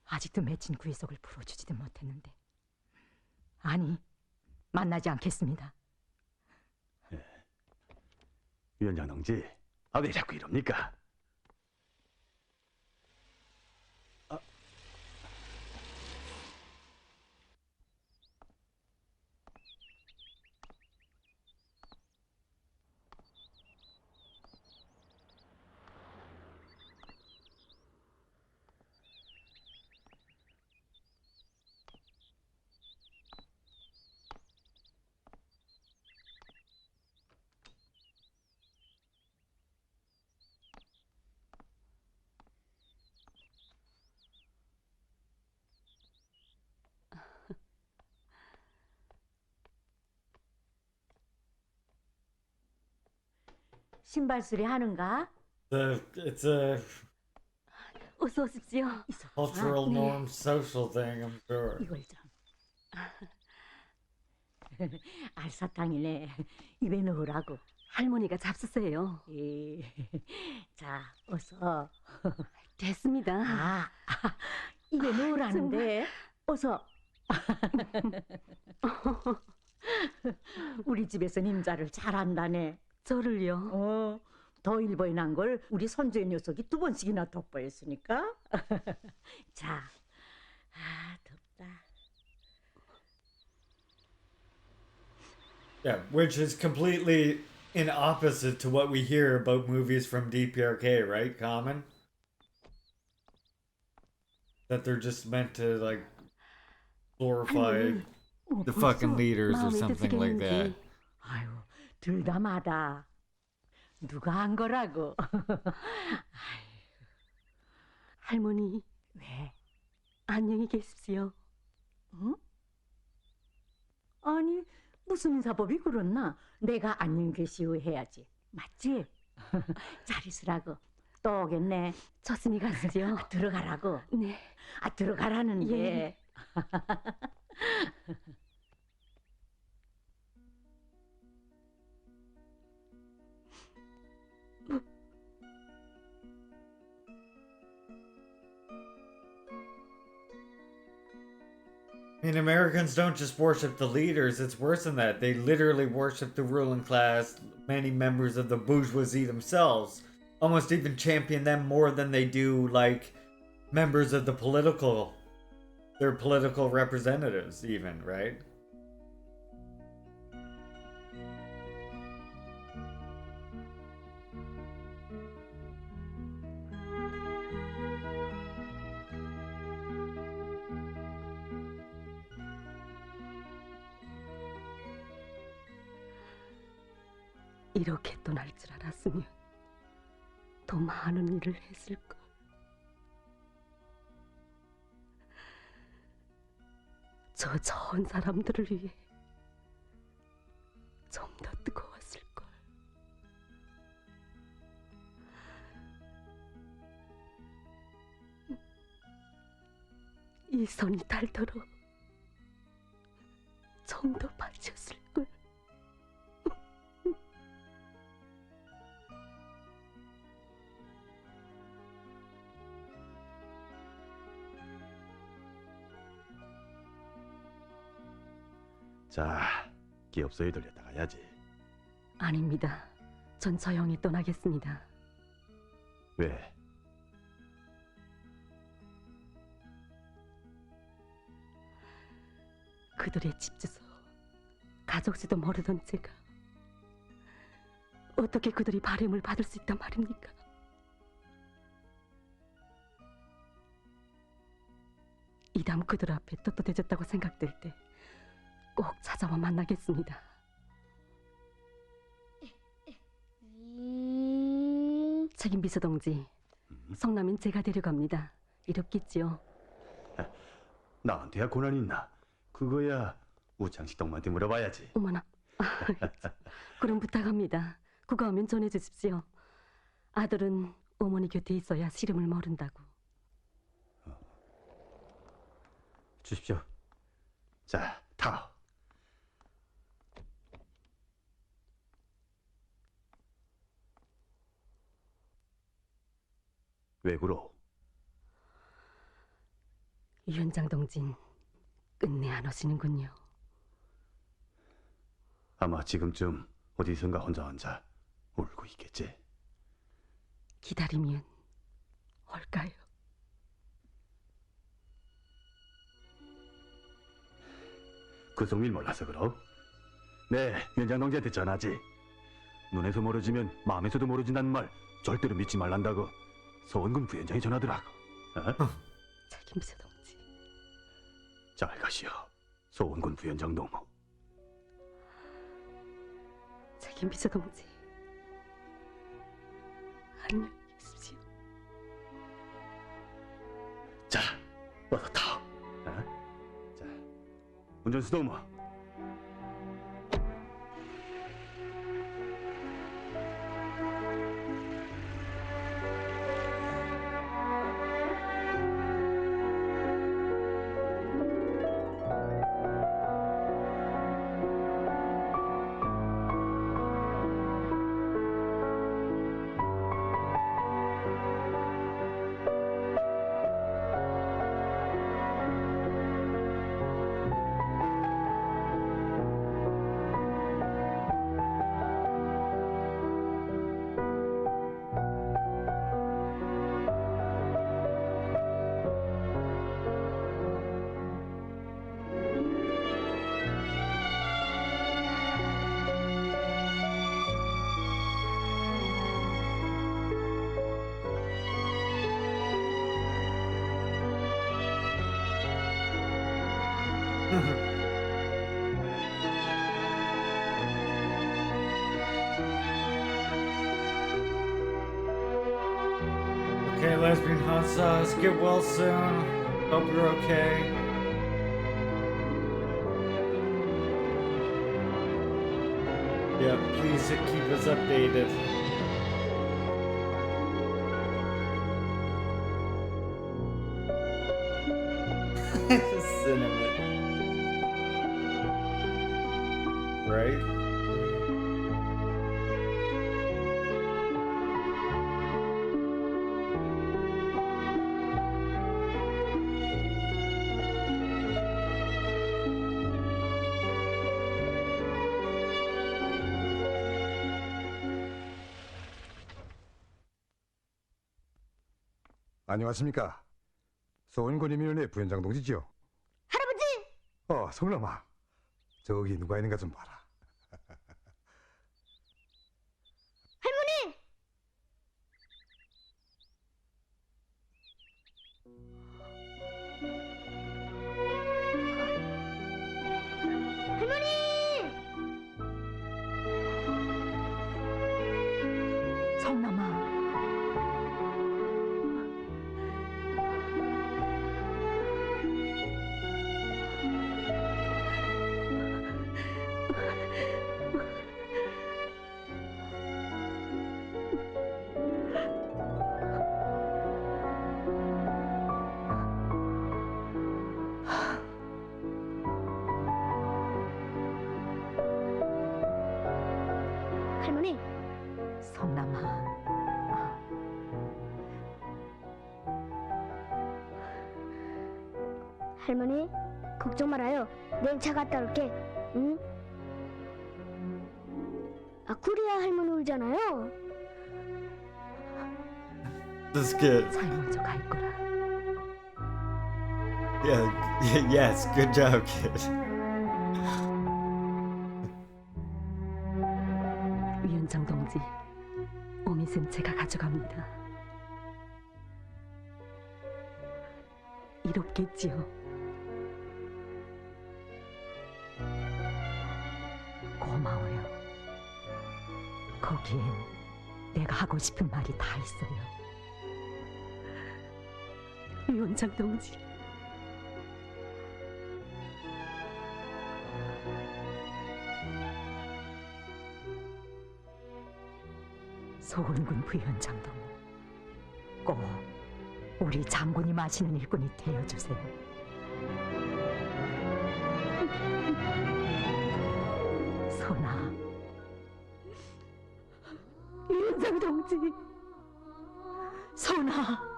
아직도 맺힌 구의석을 풀어주지도 못했는데. 아니, 만나지 않겠습니다. 위원장 동지, 왜 자꾸 이럽니까? 신발 수리 하는가? It's a 어서 오십시오. cultural 네. norm, social thing, I'm sure. 이걸 좀. 알사탕이네. 입에 넣으라고. 할머니가 잡수세요. 예. 자, 어서. 됐습니다. 아, 입에 넣으라는데. 어서. 우리 집에선 임자를 잘한다네. 저를요? 더 일본에 난 걸 우리 손주의 녀석이 2번씩이나 돋보였으니까. 자, 덥다. Yeah, which is completely in opposite to what we hear about movies from DPRK, right, Common? That they're just meant to, like, glorify the fucking leaders or something like that. 아유, 둘 다 마다. 누가 한 거라고. 할머니. 왜? 안녕히 계십시오. 응? 아니, 무슨 인사법이 그렇나? 내가 안녕히 계시오 해야지. 맞지? 잘 있으라고. 또 오겠네. 조심히 가시죠. 들어가라고. 네. 들어가라는데. 예. I mean, Americans don't just worship the leaders, it's worse than that. They literally worship the ruling class, many members of the bourgeoisie themselves. Almost even champion them more than they do, like, members of their political representatives, even, right? 이렇게 떠날 줄 알았으면 더 많은 일을 했을 걸. 저 좋은 사람들을 위해 좀 더 뜨거웠을 걸. 이 손이 닳도록 좀 더 바쳤을 걸. 자, 기업소에 들렸다 가야지. 아닙니다. 전 조용히 떠나겠습니다. 왜? 그들의 집 주소, 가족수도 모르던 제가 어떻게 그들이 바램을 받을 수 있단 말입니까? 이담 그들 앞에 떳떳해졌다고 생각될 때 꼭 찾아와 만나겠습니다. 책임 비서 동지, 성남인 제가 데려갑니다. 이롭겠지요? 나한테야 고난이 있나? 그거야 우창식 동무한테 물어봐야지. 어머나, 그럼 부탁합니다. 그거 하면 전해주십시오. 아들은 어머니 곁에 있어야 시름을 모른다고. 주십시오. 자, 타오. 왜 그러? 위원장 동진 끝내 안 오시는군요. 아마 지금쯤 어디선가 혼자 울고 있겠지. 기다리면 올까요? 그 성밀 몰라서 그러? 네, 위원장 동지한테 전하지. 눈에서 멀어지면 마음에서도 멀어진다는 말 절대로 믿지 말란다고 서원군 부위원장이 전하더라고. 어? 책임져 동지. 잘 가시오, 서원군 부위원장 동무. 책임져 동지. 안녕히 계십시오. 자, 어서 타오. 어? 자, 운전수 동무. Okay, lesbian hot sauce, get well soon. Hope you're okay. Yeah, please keep us updated. Cinnamon. Right? 안녕하십니까. 소원군이민원회 부위원장 동지지요. 할아버지! 성남아. 저기 누가 있는가 좀 봐라. 할머니! 할머니! 성남아. 할머니! 성남아. 할머니, 걱정 말아요. 내일 차 갔다 올게. 응? 그래야 할머니 울잖아요. This is good. 잘 먼저 갈 거라. Yes, good job, kid. 위원장 동지, 오미는 제가 가져갑니다. 이롭겠지요. 고마워요. 거기엔 내가 하고 싶은 말이 다 있어요. 위원장 동지. 소원군 부위원장도 꼭 우리 장군이 마시는 일꾼이 되어주세요. 소나, 위원장 동지, 소나.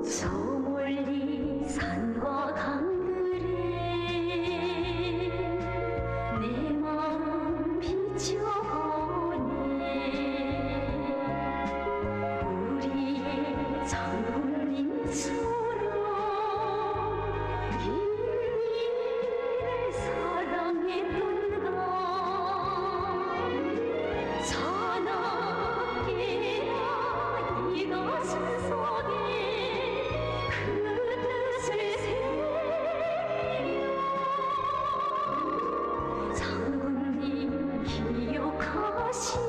저 멀리 산과 강들에 내 마음 비춰보네. 우리의 장군님처럼 인민을 사랑했던가. 자나깨라 이 가슴 속에 그 뜻을 새겨. 장군님 기억하시는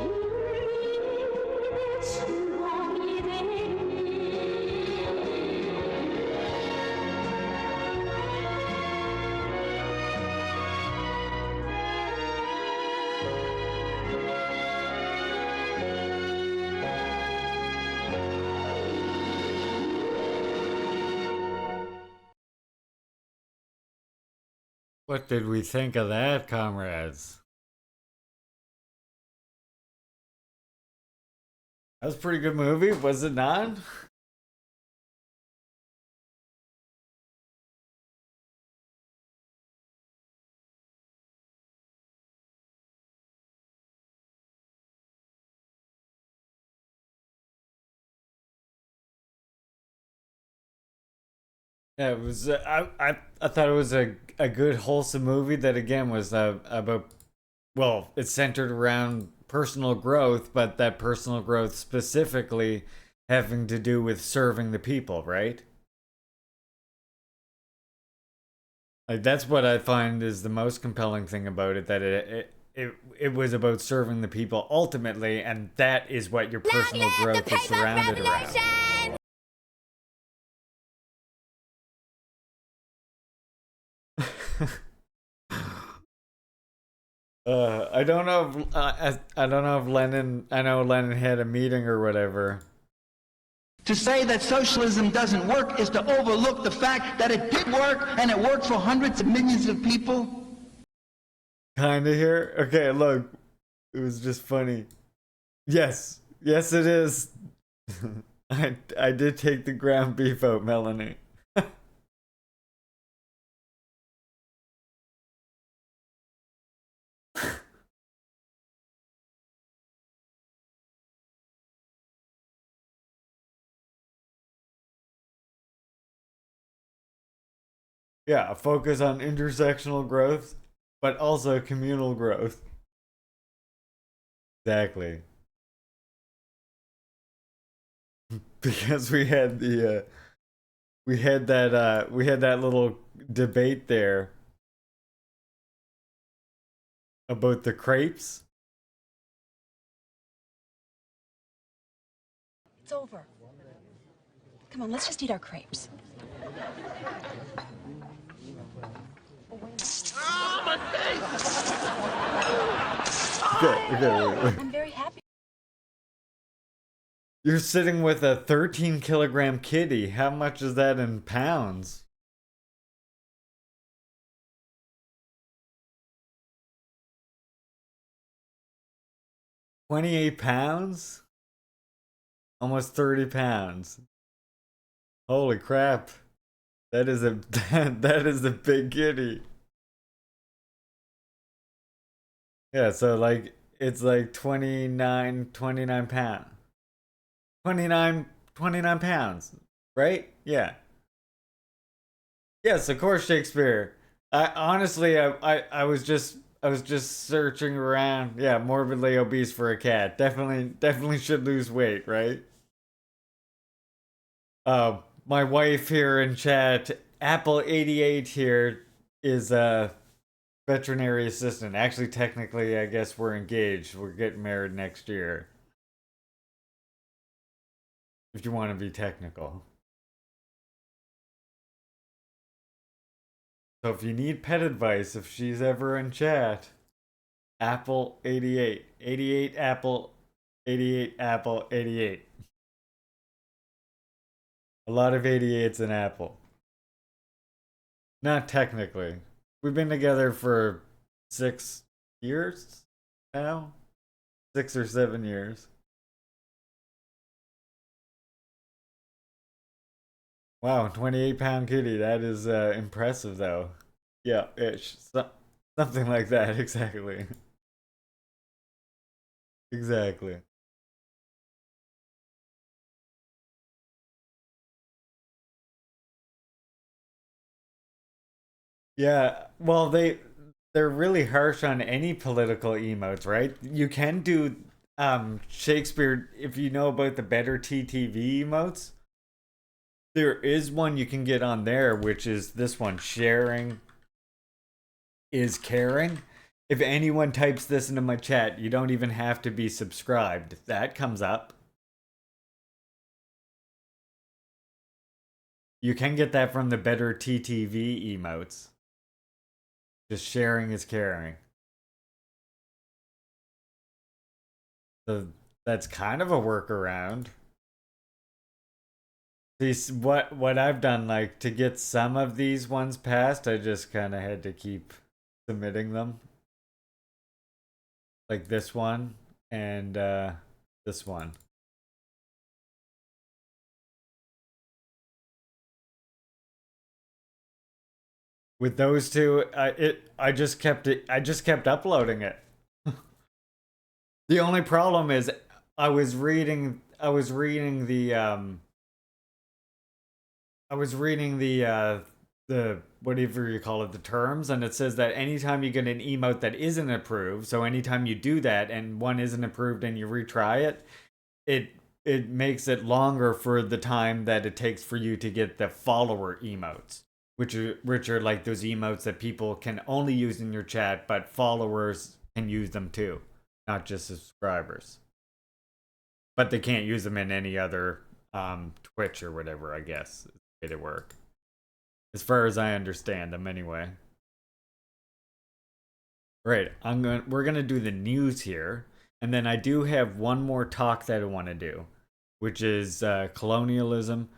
인민의 춘봉이 되니. What did we think of that, comrades? That was a pretty good movie, was it not? Yeah, it was. I thought it was a good wholesome movie that again was about. Well, it's centered around personal growth, but that personal growth specifically having to do with serving the people, right? Like that's what I find is the most compelling thing about it. That it was about serving the people ultimately, and that is what your personal growth is surrounded around. I don't know if I don't know if Lenin. I know Lenin had a meeting or whatever. To say that socialism doesn't work is to overlook the fact that it did work, and it worked for hundreds of millions of people. Kinda here. Okay, look, it was just funny. Yes, yes, it is. I did take the ground beef out, Melanie. Yeah, a focus on intersectional growth, but also communal growth. Exactly. Because we had the we had that little debate there about the crepes. It's over. Come on, let's just eat our crepes. Okay. I'm very happy. You're sitting with a 13-kilogram kitty. How much is that in pounds? £28? Almost 30 pounds. Holy crap. That is a that is a big kitty. Yeah, so like it's like 29 pounds. 29 pounds, right? Yeah. Yes, of course Shakespeare. I honestly I was just searching around. Yeah, morbidly obese for a cat. Definitely should lose weight, right? My wife here in chat, Apple88 here is a veterinary assistant. Actually, technically, I guess we're engaged. We're getting married next year. If you want to be technical. So if you need pet advice, if she's ever in chat, Apple88. 88 Apple, 88 Apple, 88. A lot of 88s in Apple. Not technically. We've been together for 6 years now? 6 or 7 years. Wow, 28-pound kitty. That is impressive, though. Yeah, ish. Something like that, exactly. Exactly. Yeah, well, they're really harsh on any political emotes, right? You can do Shakespeare if you know about the better TTV emotes. There is one you can get on there, which is this one, sharing is caring. If anyone types this into my chat, you don't even have to be subscribed. That comes up. You can get that from the better TTV emotes. Just sharing is caring. So that's kind of a workaround. These what I've done, like to get some of these ones passed, I just kind of had to keep submitting them. Like this one and this one. With those two, I just kept uploading it. The only problem is I was reading the I was reading the whatever you call it, the terms, and it says that anytime you get an emote that isn't approved, so anytime you do that and one isn't approved and you retry it, it makes it longer for the time that it takes for you to get the follower emotes, which are like those emotes that people can only use in your chat, but followers can use them too, not just subscribers. But they can't use them in any other Twitch or whatever, I guess, is the way they work. As far as I understand them, anyway. Right, we're gonna do the news here, and then I do have one more talk that I want to do, which is colonialism,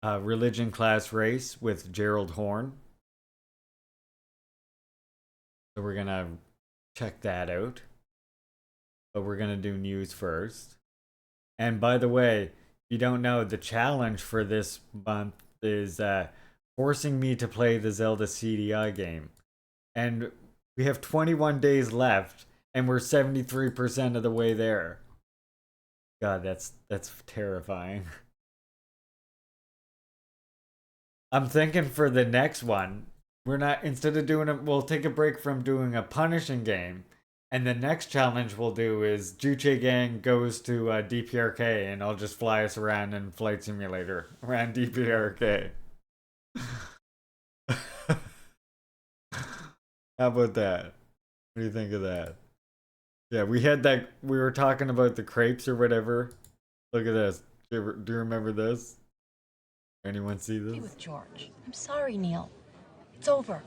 religion, class, race with Gerald Horn. So we're gonna check that out, but we're gonna do news first. And by the way, if you don't know, the challenge for this month is forcing me to play the Zelda CDI game. And we have 21 days left, and we're 73% of the way there. God, that's terrifying. I'm thinking for the next one, we're not, instead of doing it, we'll take a break from doing a punishing game. And the next challenge we'll do is Juche Gang goes to DPRK, and I'll just fly us around in Flight Simulator around DPRK. How about that? What do you think of that? Yeah, we had that. We were talking about the crepes or whatever. Look at this. Do you remember this? Anyone see this? Be with George. I'm sorry, Neil. It's over.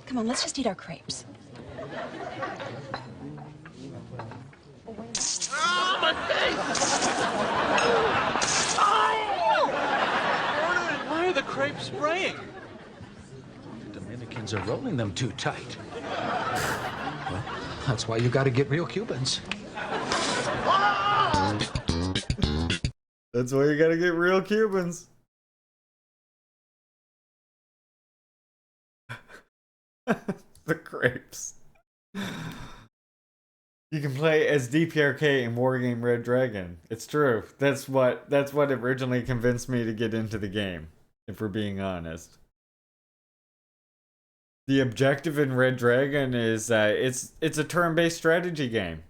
Come on, let's just eat our crepes. Oh, my face! Why are the crepes spraying? The Dominicans are rolling them too tight. Well, that's why you gotta get real Cubans. That's why you gotta get real Cubans. The crepes. You can play as DPRK in Wargame Red Dragon. It's true. That's what originally convinced me to get into the game, if we're being honest. The objective in Red Dragon is it's a turn-based strategy game.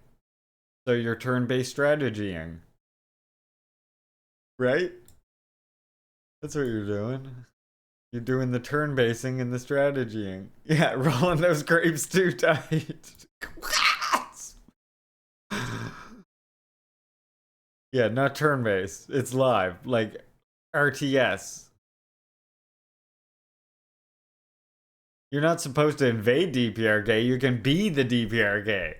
So you're turn-based strategying. Right? That's what you're doing. You're doing the turn-basing and the strategying. Yeah, rolling those grapes too tight. Yeah, not turn-based. It's live, like RTS. You're not supposed to invade DPRK. You can be the DPRK.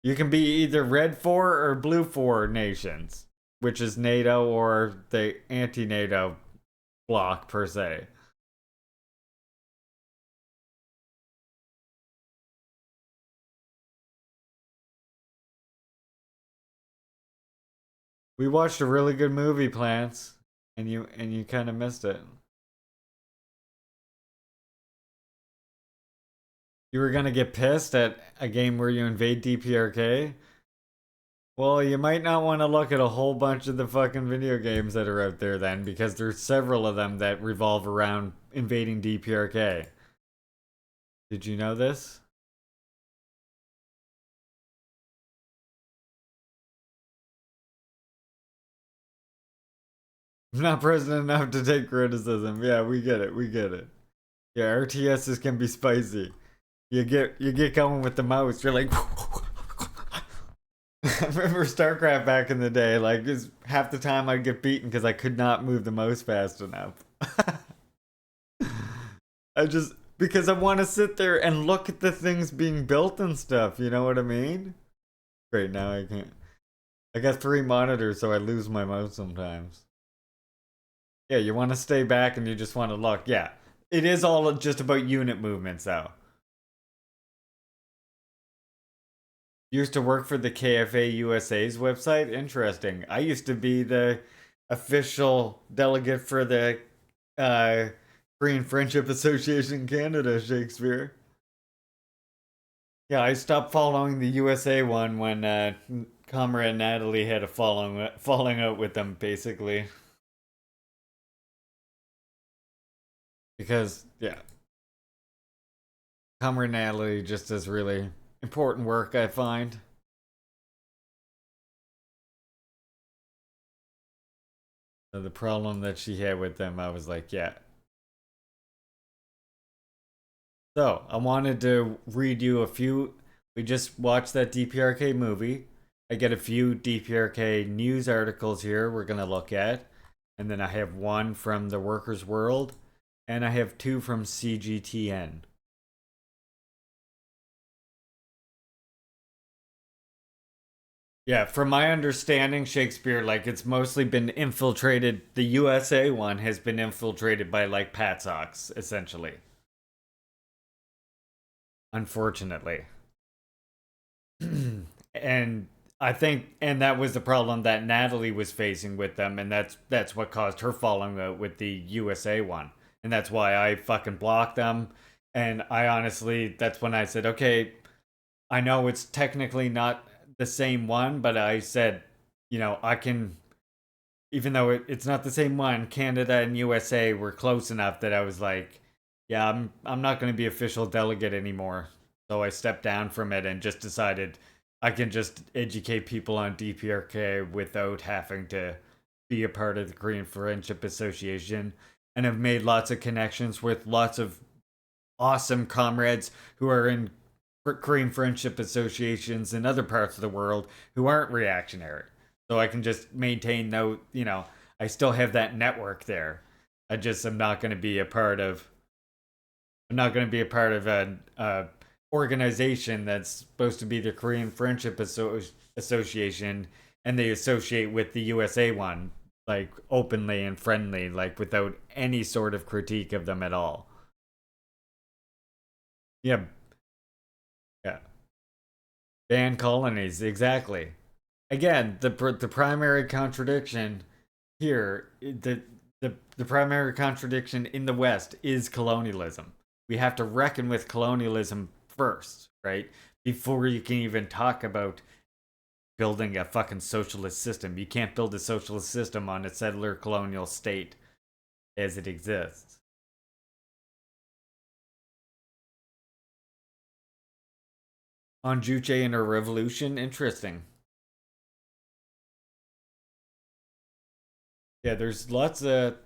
You can be either Red 4 or Blue 4 nations, which is NATO or the anti-NATO bloc per se. We watched a really good movie, Plants, and you kind of missed it. You were gonna get pissed at a game where you invade DPRK? Well, you might not want to look at a whole bunch of the fucking video games that are out there then, because there's several of them that revolve around invading DPRK. Did you know this? I'm not present enough to take criticism. Yeah, we get it. We get it. Yeah, RTSs can be spicy. You get going with the mouse. You're like, I remember StarCraft back in the day. Like, half the time I'd get beaten because I could not move the mouse fast enough. Because I want to sit there and look at the things being built and stuff. You know what I mean? Great, now I can't. I got 3 monitors, so I lose my mouse sometimes. Yeah, you want to stay back and you just want to look. Yeah, it is all just about unit movements, though. Used to work for the KFA USA's website. Interesting. I used to be the official delegate for the Korean Friendship Association Canada, Shakespeare. Yeah, I stopped following the USA one when Comrade Natalie had a falling out with them, basically. Because, yeah. Comrade Natalie just does really important work, I find. So the problem that she had with them, I was like, yeah. So, I wanted to read you a few. We just watched that DPRK movie. I get a few DPRK news articles here we're going to look at. And then I have one from the Workers' World. And I have two from CGTN. Yeah, from my understanding, Shakespeare, like, it's mostly been infiltrated. The USA one has been infiltrated by, like, Pat Sox, essentially. Unfortunately. And I think, and that was the problem that Natalie was facing with them, and that's what caused her falling out with the USA one. And that's why I fucking blocked them. And I honestly, that's when I said, okay, I know it's technically not the same one, but I said, you know, I can, even though it's not the same one, Canada and USA were close enough that I was like, yeah, I'm not going to be official delegate anymore. So I stepped down from it and just decided I can just educate people on DPRK without having to be a part of the Korean Friendship Association. And have made lots of connections with lots of awesome comrades who are in Korean Friendship Associations in other parts of the world who aren't reactionary. So I can just maintain no, you know, I still have that network there. I just am not going to be a part of. I'm not going to be a part of an organization that's supposed to be the Korean Friendship Association, and they associate with the USA one, like, openly and friendly, like, without any sort of critique of them at all. Yeah. Yeah. Ban colonies, exactly. Again, the primary contradiction here, the primary contradiction in the West is colonialism. We have to reckon with colonialism first, right? Before you can even talk about building a fucking socialist system. You can't build a socialist system on a settler colonial state as it exists. On Juche and her revolution, interesting. Yeah, there's lots of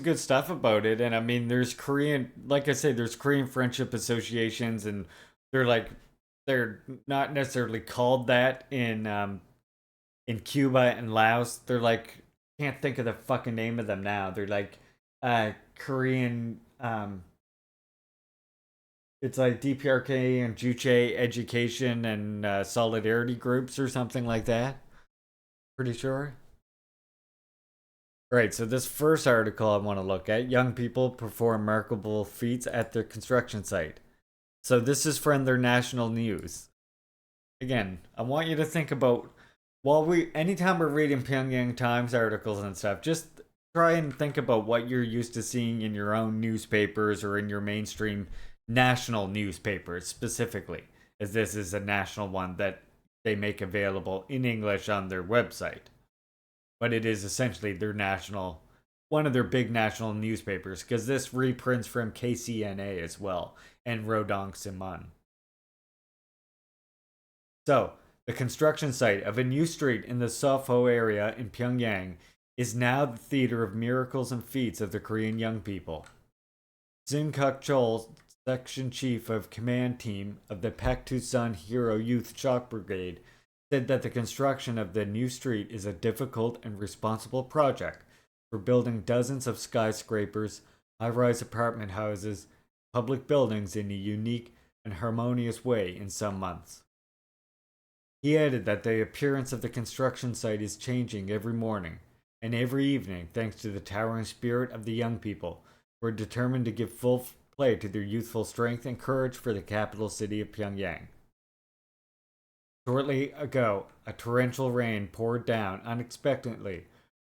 good stuff about it, and I mean, there's Korean, like I say, there's Korean friendship associations, and they're not necessarily called that in Cuba and Laos. They're like, can't think of the fucking name of them now. They're like Korean it's like DPRK and Juche education and solidarity groups or something like that. Pretty sure. Right, so this first article I want to look at, young people perform remarkable feats at their construction site. So this is from their national news. Again, I want you to think about, anytime we're reading Pyongyang Times articles and stuff, just try and think about what you're used to seeing in your own newspapers or in your mainstream national newspapers specifically, as this is a national one that they make available in English on their website. But it is essentially one of their big national newspapers, because this reprints from KCNA as well, and Rodong Sinmun. So, the construction site of a new street in the Sofo area in Pyongyang is now the theater of miracles and feats of the Korean young people. Jin Kuk-chol, section chief of command team of the Paktusan Hero Youth Shock Brigade, said that the construction of the new street is a difficult and responsible project for building dozens of skyscrapers, high-rise apartment houses, public buildings in a unique and harmonious way in some months. He added that the appearance of the construction site is changing every morning and every evening thanks to the towering spirit of the young people who are determined to give full play to their youthful strength and courage for the capital city of Pyongyang. Shortly ago, a torrential rain poured down unexpectedly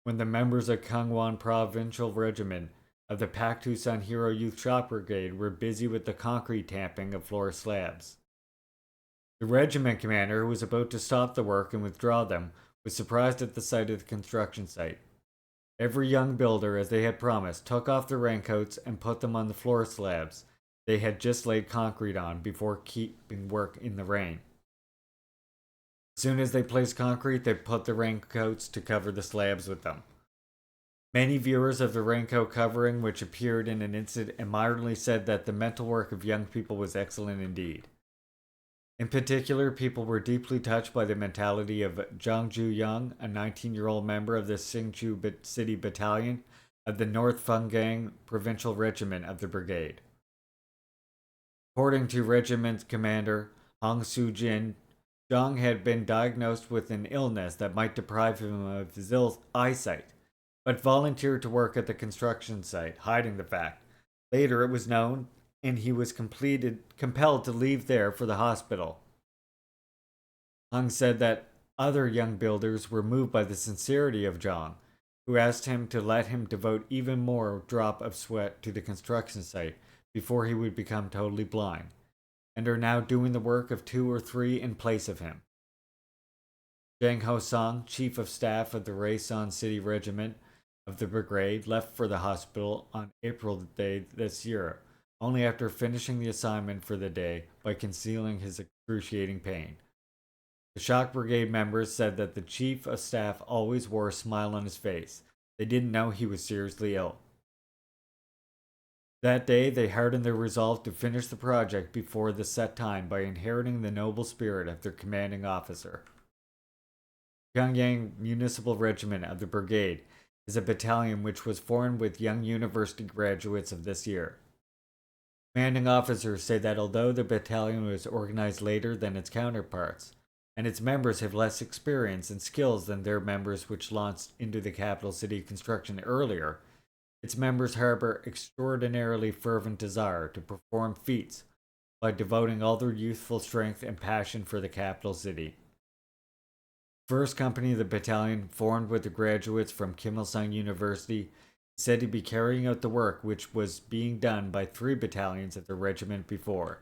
when the members of Gangwon Provincial Regiment of the Paktusan Hero Youth Shock Brigade were busy with the concrete tamping of floor slabs. The regiment commander, who was about to stop the work and withdraw them, was surprised at the sight of the construction site. Every young builder, as they had promised, took off their raincoats and put them on the floor slabs they had just laid concrete on before keeping work in the rain. As soon as they placed concrete, they put the raincoats to cover the slabs with them. Many viewers of the raincoat covering, which appeared in an instant, admiringly said that the mental work of young people was excellent indeed. In particular, people were deeply touched by the mentality of Zhang Ju-young, a 19-year-old member of the Hsinchu City Battalion of the North Fungang Provincial Regiment of the Brigade. According to Regiment Commander Hong Soo-jin, Zhang had been diagnosed with an illness that might deprive him of his eyesight, but volunteered to work at the construction site, hiding the fact. Later it was known, and he was compelled to leave there for the hospital. Hung said that other young builders were moved by the sincerity of Zhang, who asked him to let him devote even more drop of sweat to the construction site before he would become totally blind, and are now doing the work of 2 or 3 in place of him. Zhang Ho-sung, chief of staff of the Rason City Regiment of the Brigade, left for the hospital on April Day this year, only after finishing the assignment for the day by concealing his excruciating pain. The shock brigade members said that the chief of staff always wore a smile on his face. They didn't know he was seriously ill. That day, they hardened their resolve to finish the project before the set time by inheriting the noble spirit of their commanding officer. Pyongyang Municipal Regiment of the Brigade is a battalion which was formed with young university graduates of this year. Commanding officers say that although the battalion was organized later than its counterparts, and its members have less experience and skills than their members which launched into the capital city construction earlier, its members harbor extraordinarily fervent desire to perform feats by devoting all their youthful strength and passion for the capital city. First company of the battalion, formed with the graduates from Kim Il-sung University, is said to be carrying out the work which was being done by 3 battalions of the regiment before.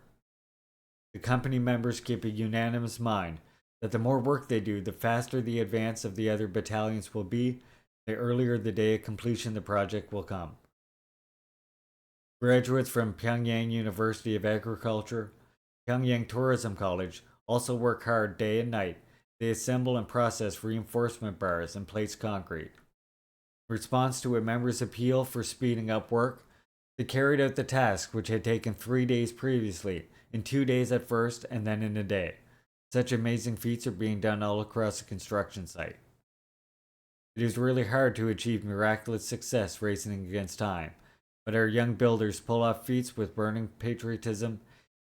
The company members keep a unanimous mind that the more work they do, the faster the advance of the other battalions will be, the earlier the day of completion the project will come. Graduates from Pyongyang University of Agriculture, Pyongyang Tourism College also work hard day and night. They assemble and process reinforcement bars and place concrete. In response to a member's appeal for speeding up work, they carried out the task which had taken 3 days previously, in 2 days at first and then in a day. Such amazing feats are being done all across the construction site. It is really hard to achieve miraculous success racing against time, but our young builders pull off feats with burning patriotism.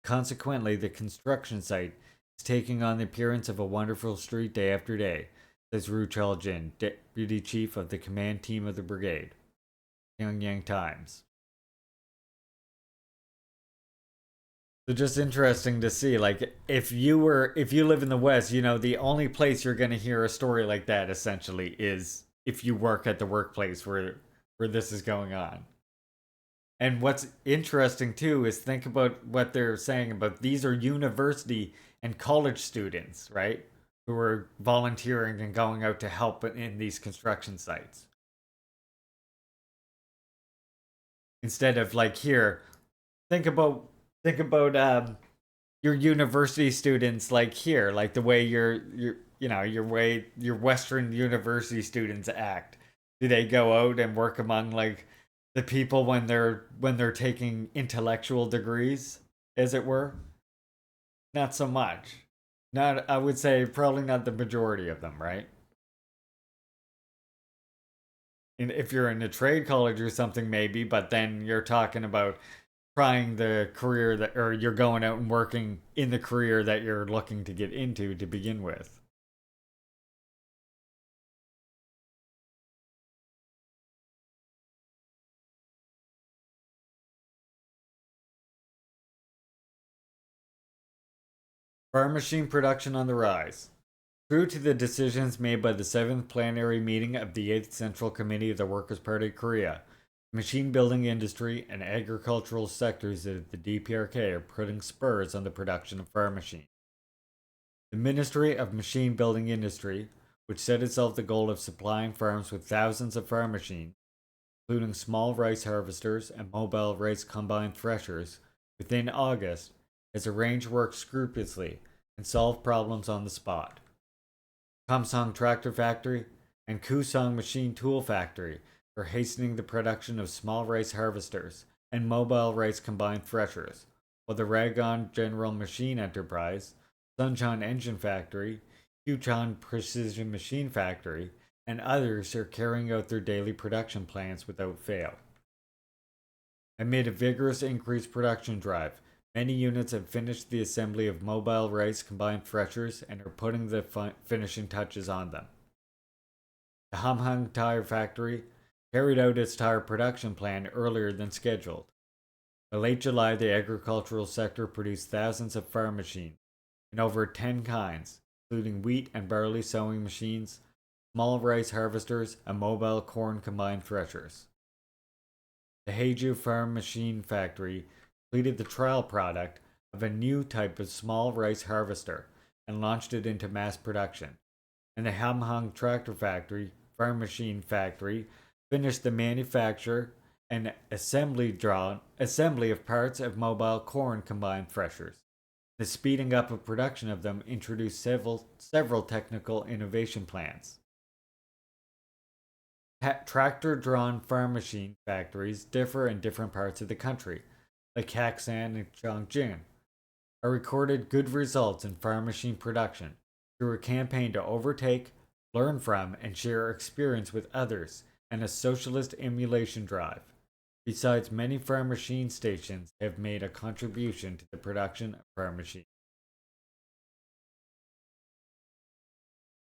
Consequently, the construction site is taking on the appearance of a wonderful street day after day, says Ru Chol-jin, deputy chief of the command team of the brigade. Pyongyang Times. So just interesting to see, like, if you live in the West, you know, the only place you're going to hear a story like that essentially is if you work at the workplace where this is going on. And what's interesting too is think about what they're saying about these are university and college students, right? Who are volunteering and going out to help in these construction sites. Instead of like here, think about your university students like here, like the way your Western university students act. Do they go out and work among like the people when they're taking intellectual degrees, as it were? Not so much. Not, I would say probably not the majority of them, right? And if you're in a trade college or something, maybe, but then you're talking about trying the career that, or you're going out and working in the career that you're looking to get into to begin with. Farm machine production on the rise. True to the decisions made by the 7th plenary meeting of the 8th Central Committee of the Workers' Party of Korea, machine building industry and agricultural sectors of the DPRK are putting spurs on the production of farm machines. The Ministry of Machine Building Industry, which set itself the goal of supplying farms with thousands of farm machines, including small rice harvesters and mobile rice combine threshers, within August, has arranged work scrupulously and solved problems on the spot. Kamsong Tractor Factory and Kusong Machine Tool Factory are hastening the production of small rice harvesters and mobile rice combine threshers, while the Ragon General Machine Enterprise, Suncheon Engine Factory, Hucheon Precision Machine Factory, and others are carrying out their daily production plans without fail. Amid a vigorous increased production drive, many units have finished the assembly of mobile rice combined threshers and are putting the finishing touches on them. The Hamhung Tire Factory carried out its tire production plan earlier than scheduled. By late July, the agricultural sector produced thousands of farm machines in over 10 kinds, including wheat and barley sowing machines, small rice harvesters, and mobile corn combined threshers. The Haeju Farm Machine Factory completed the trial product of a new type of small rice harvester and launched it into mass production. And the Hamhung Tractor Factory, Farm Machine Factory, finished the manufacture and assembly of parts of mobile corn combined threshers. The speeding up of production of them introduced several technical innovation plans. Tractor-drawn farm machine factories differ in different parts of the country, like Haksan and Chongqing, are recorded good results in farm machine production through a campaign to overtake, learn from, and share experience with others, and a socialist emulation drive. Besides, many farm machine stations have made a contribution to the production of farm machines.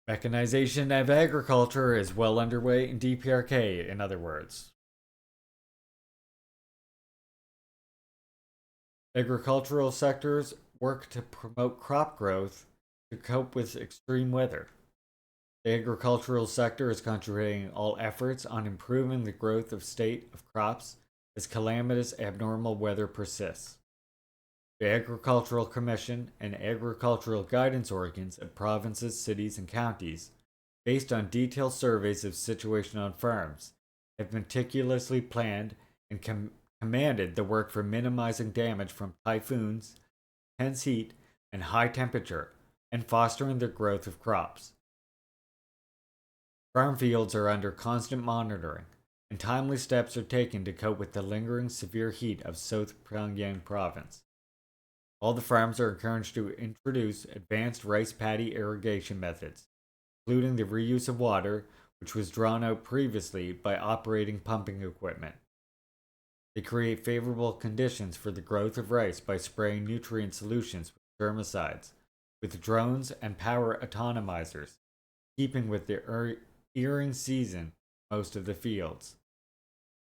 Mechanization of agriculture is well underway in DPRK, in other words. Agricultural sectors work to promote crop growth to cope with extreme weather. The agricultural sector is concentrating all efforts on improving the growth of state of crops as calamitous abnormal weather persists. The Agricultural Commission and agricultural guidance organs of provinces, cities, and counties, based on detailed surveys of situation on farms, have meticulously planned and commanded the work for minimizing damage from typhoons, intense heat, and high temperature, and fostering the growth of crops. Farm fields are under constant monitoring, and timely steps are taken to cope with the lingering severe heat of South Pyongyang province. All the farms are encouraged to introduce advanced rice paddy irrigation methods, including the reuse of water, which was drawn out previously by operating pumping equipment. They create favorable conditions for the growth of rice by spraying nutrient solutions with germicides, with drones and power autonomizers, keeping with the earing season most of the fields.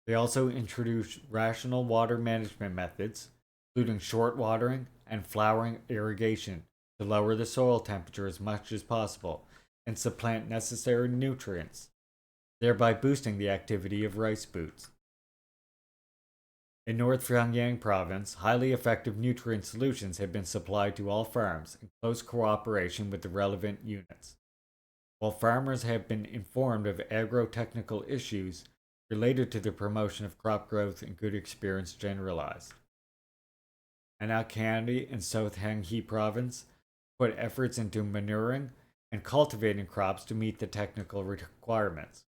They also introduce rational water management methods, including short watering and flowering irrigation, to lower the soil temperature as much as possible and supplant necessary nutrients, thereby boosting the activity of rice boots. In North Pyongyang province, highly effective nutrient solutions have been supplied to all farms in close cooperation with the relevant units. While farmers have been informed of agro-technical issues related to the promotion of crop growth and good experience generalized. Anna County in South Gyeonggi province put efforts into manuring and cultivating crops to meet the technical requirements.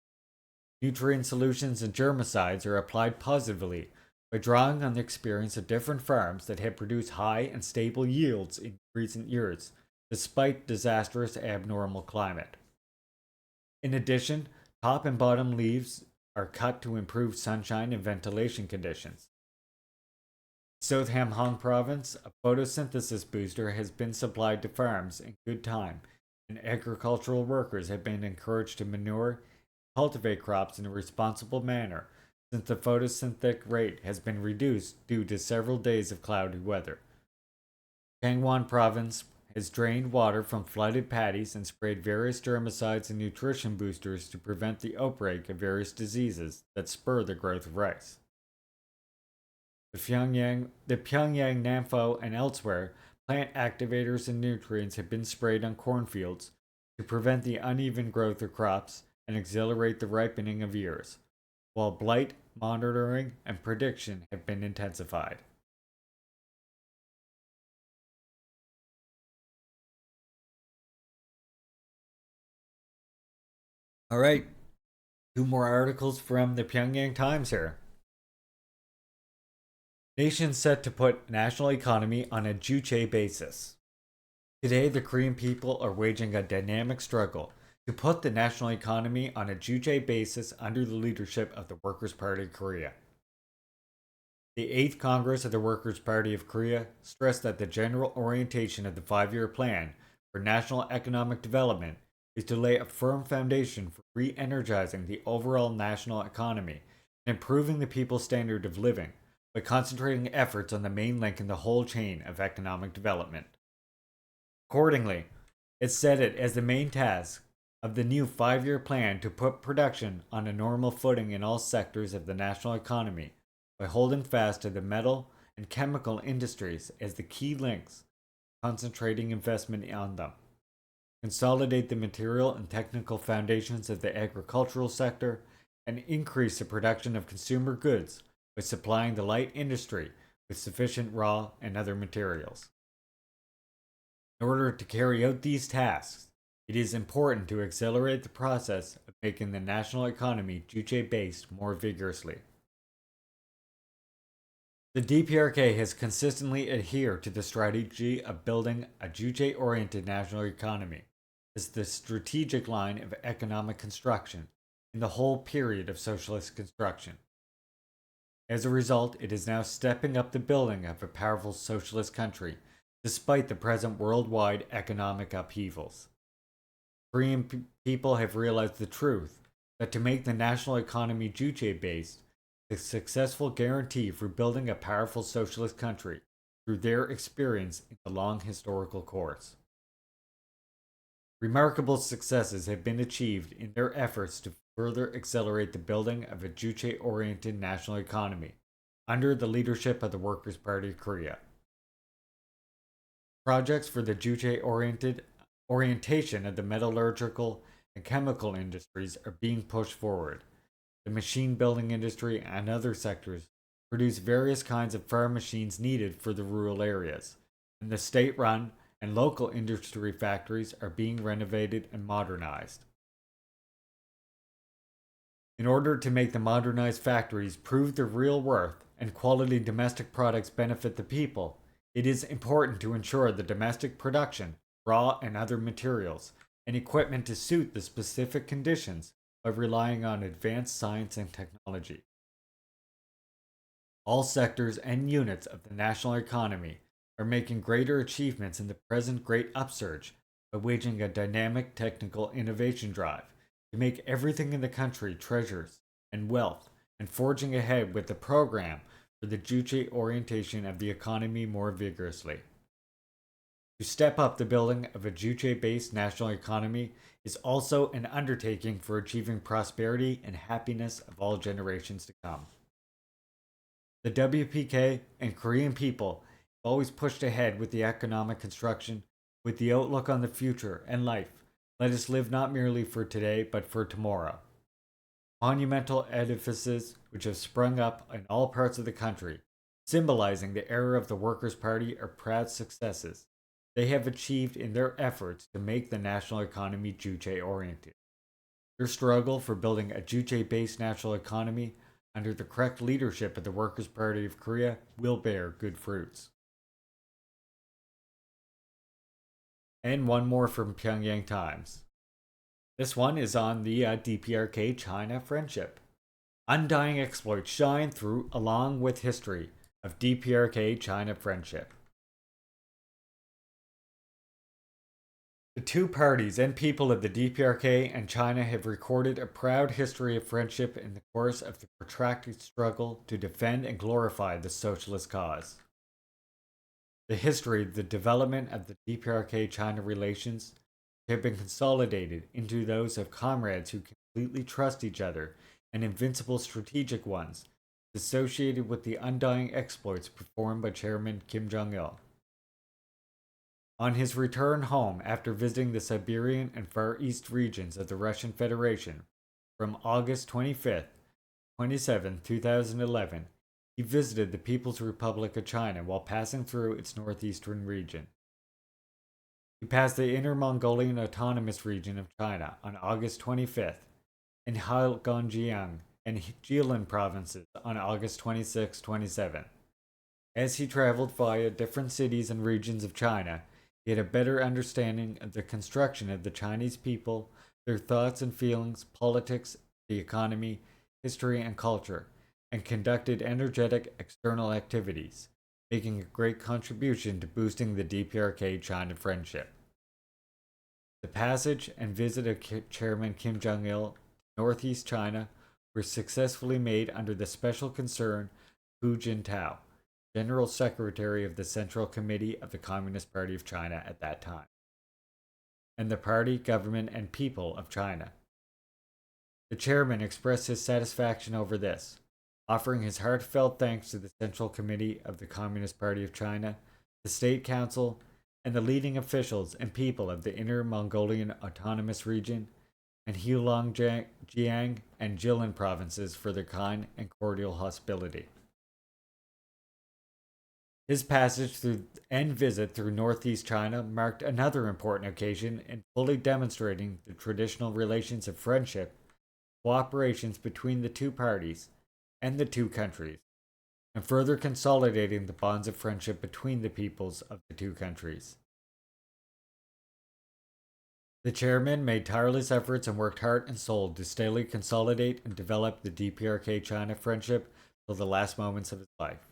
Nutrient solutions and germicides are applied positively by drawing on the experience of different farms that have produced high and stable yields in recent years, despite disastrous abnormal climate. In addition, top and bottom leaves are cut to improve sunshine and ventilation conditions. South Hamhung province, a photosynthesis booster has been supplied to farms in good time, and agricultural workers have been encouraged to manure and cultivate crops in a responsible manner, since the photosynthetic rate has been reduced due to several days of cloudy weather. Gangwon province has drained water from flooded paddies and sprayed various germicides and nutrition boosters to prevent the outbreak of various diseases that spur the growth of rice. The Pyongyang, Nampo, and elsewhere, plant activators and nutrients have been sprayed on cornfields to prevent the uneven growth of crops and accelerate the ripening of ears, while blight monitoring and prediction have been intensified. All right, two more articles from the Pyongyang Times here. Nation set to put national economy on a Juche basis. Today, the Korean people are waging a dynamic struggle to put the national economy on a Juche basis under the leadership of the Workers' Party of Korea. The 8th Congress of the Workers' Party of Korea stressed that the general orientation of the 5-year plan for national economic development is to lay a firm foundation for re-energizing the overall national economy and improving the people's standard of living by concentrating efforts on the main link in the whole chain of economic development. Accordingly, it set it as the main task of the new 5-year plan to put production on a normal footing in all sectors of the national economy by holding fast to the metal and chemical industries as the key links, concentrating investment on them, consolidate the material and technical foundations of the agricultural sector, and increase the production of consumer goods by supplying the light industry with sufficient raw and other materials. In order to carry out these tasks, it is important to accelerate the process of making the national economy Juche-based more vigorously. The DPRK has consistently adhered to the strategy of building a Juche-oriented national economy as the strategic line of economic construction in the whole period of socialist construction. As a result, it is now stepping up the building of a powerful socialist country despite the present worldwide economic upheavals. Korean people have realized the truth that to make the national economy Juche-based is a successful guarantee for building a powerful socialist country through their experience in the long historical course. Remarkable successes have been achieved in their efforts to further accelerate the building of a Juche-oriented national economy under the leadership of the Workers' Party of Korea. Projects for the orientation of the metallurgical and chemical industries are being pushed forward. The machine building industry and other sectors produce various kinds of farm machines needed for the rural areas, and the state-run and local industry factories are being renovated and modernized. In order to make the modernized factories prove their real worth and quality domestic products benefit the people, it is important to ensure the domestic production, raw and other materials, and equipment to suit the specific conditions by relying on advanced science and technology. All sectors and units of the national economy are making greater achievements in the present great upsurge by waging a dynamic technical innovation drive to make everything in the country treasures and wealth, and forging ahead with the program for the Juche orientation of the economy more vigorously. To step up the building of a Juche-based national economy is also an undertaking for achieving prosperity and happiness of all generations to come. The WPK and Korean people have always pushed ahead with the economic construction with the outlook on the future and life. Let us live not merely for today, but for tomorrow. Monumental edifices which have sprung up in all parts of the country, symbolizing the era of the Workers' Party, are proud successes they have achieved in their efforts to make the national economy Juche-oriented. Their struggle for building a Juche-based national economy under the correct leadership of the Workers' Party of Korea will bear good fruits. And one more from Pyongyang Times. This one is on the DPRK-China friendship. Undying exploits shine through along with history of DPRK-China friendship. The two parties and people of the DPRK and China have recorded a proud history of friendship in the course of the protracted struggle to defend and glorify the socialist cause. The history of the development of the DPRK-China relations have been consolidated into those of comrades who completely trust each other and invincible strategic ones associated with the undying exploits performed by Chairman Kim Jong-il. On his return home after visiting the Siberian and Far East regions of the Russian Federation from August 25th, 27, 2011, he visited the People's Republic of China while passing through its northeastern region. He passed the Inner Mongolian Autonomous Region of China on August 25th and Heilongjiang and Jilin provinces on August 26, 27. As he traveled via different cities and regions of China, he had a better understanding of the construction of the Chinese people, their thoughts and feelings, politics, the economy, history, and culture, and conducted energetic external activities, making a great contribution to boosting the DPRK-China friendship. The passage and visit of Chairman Kim Jong-il to northeast China were successfully made under the special concern of Hu Jintao, General Secretary of the Central Committee of the Communist Party of China at that time, and the party, government, and people of China. The chairman expressed his satisfaction over this, offering his heartfelt thanks to the Central Committee of the Communist Party of China, the State Council, and the leading officials and people of the Inner Mongolian Autonomous Region and Heilongjiang and Jilin provinces for their kind and cordial hospitality. His passage through and visit through northeast China marked another important occasion in fully demonstrating the traditional relations of friendship, cooperations between the two parties and the two countries, and further consolidating the bonds of friendship between the peoples of the two countries. The chairman made tireless efforts and worked heart and soul to steadily consolidate and develop the DPRK-China friendship till the last moments of his life.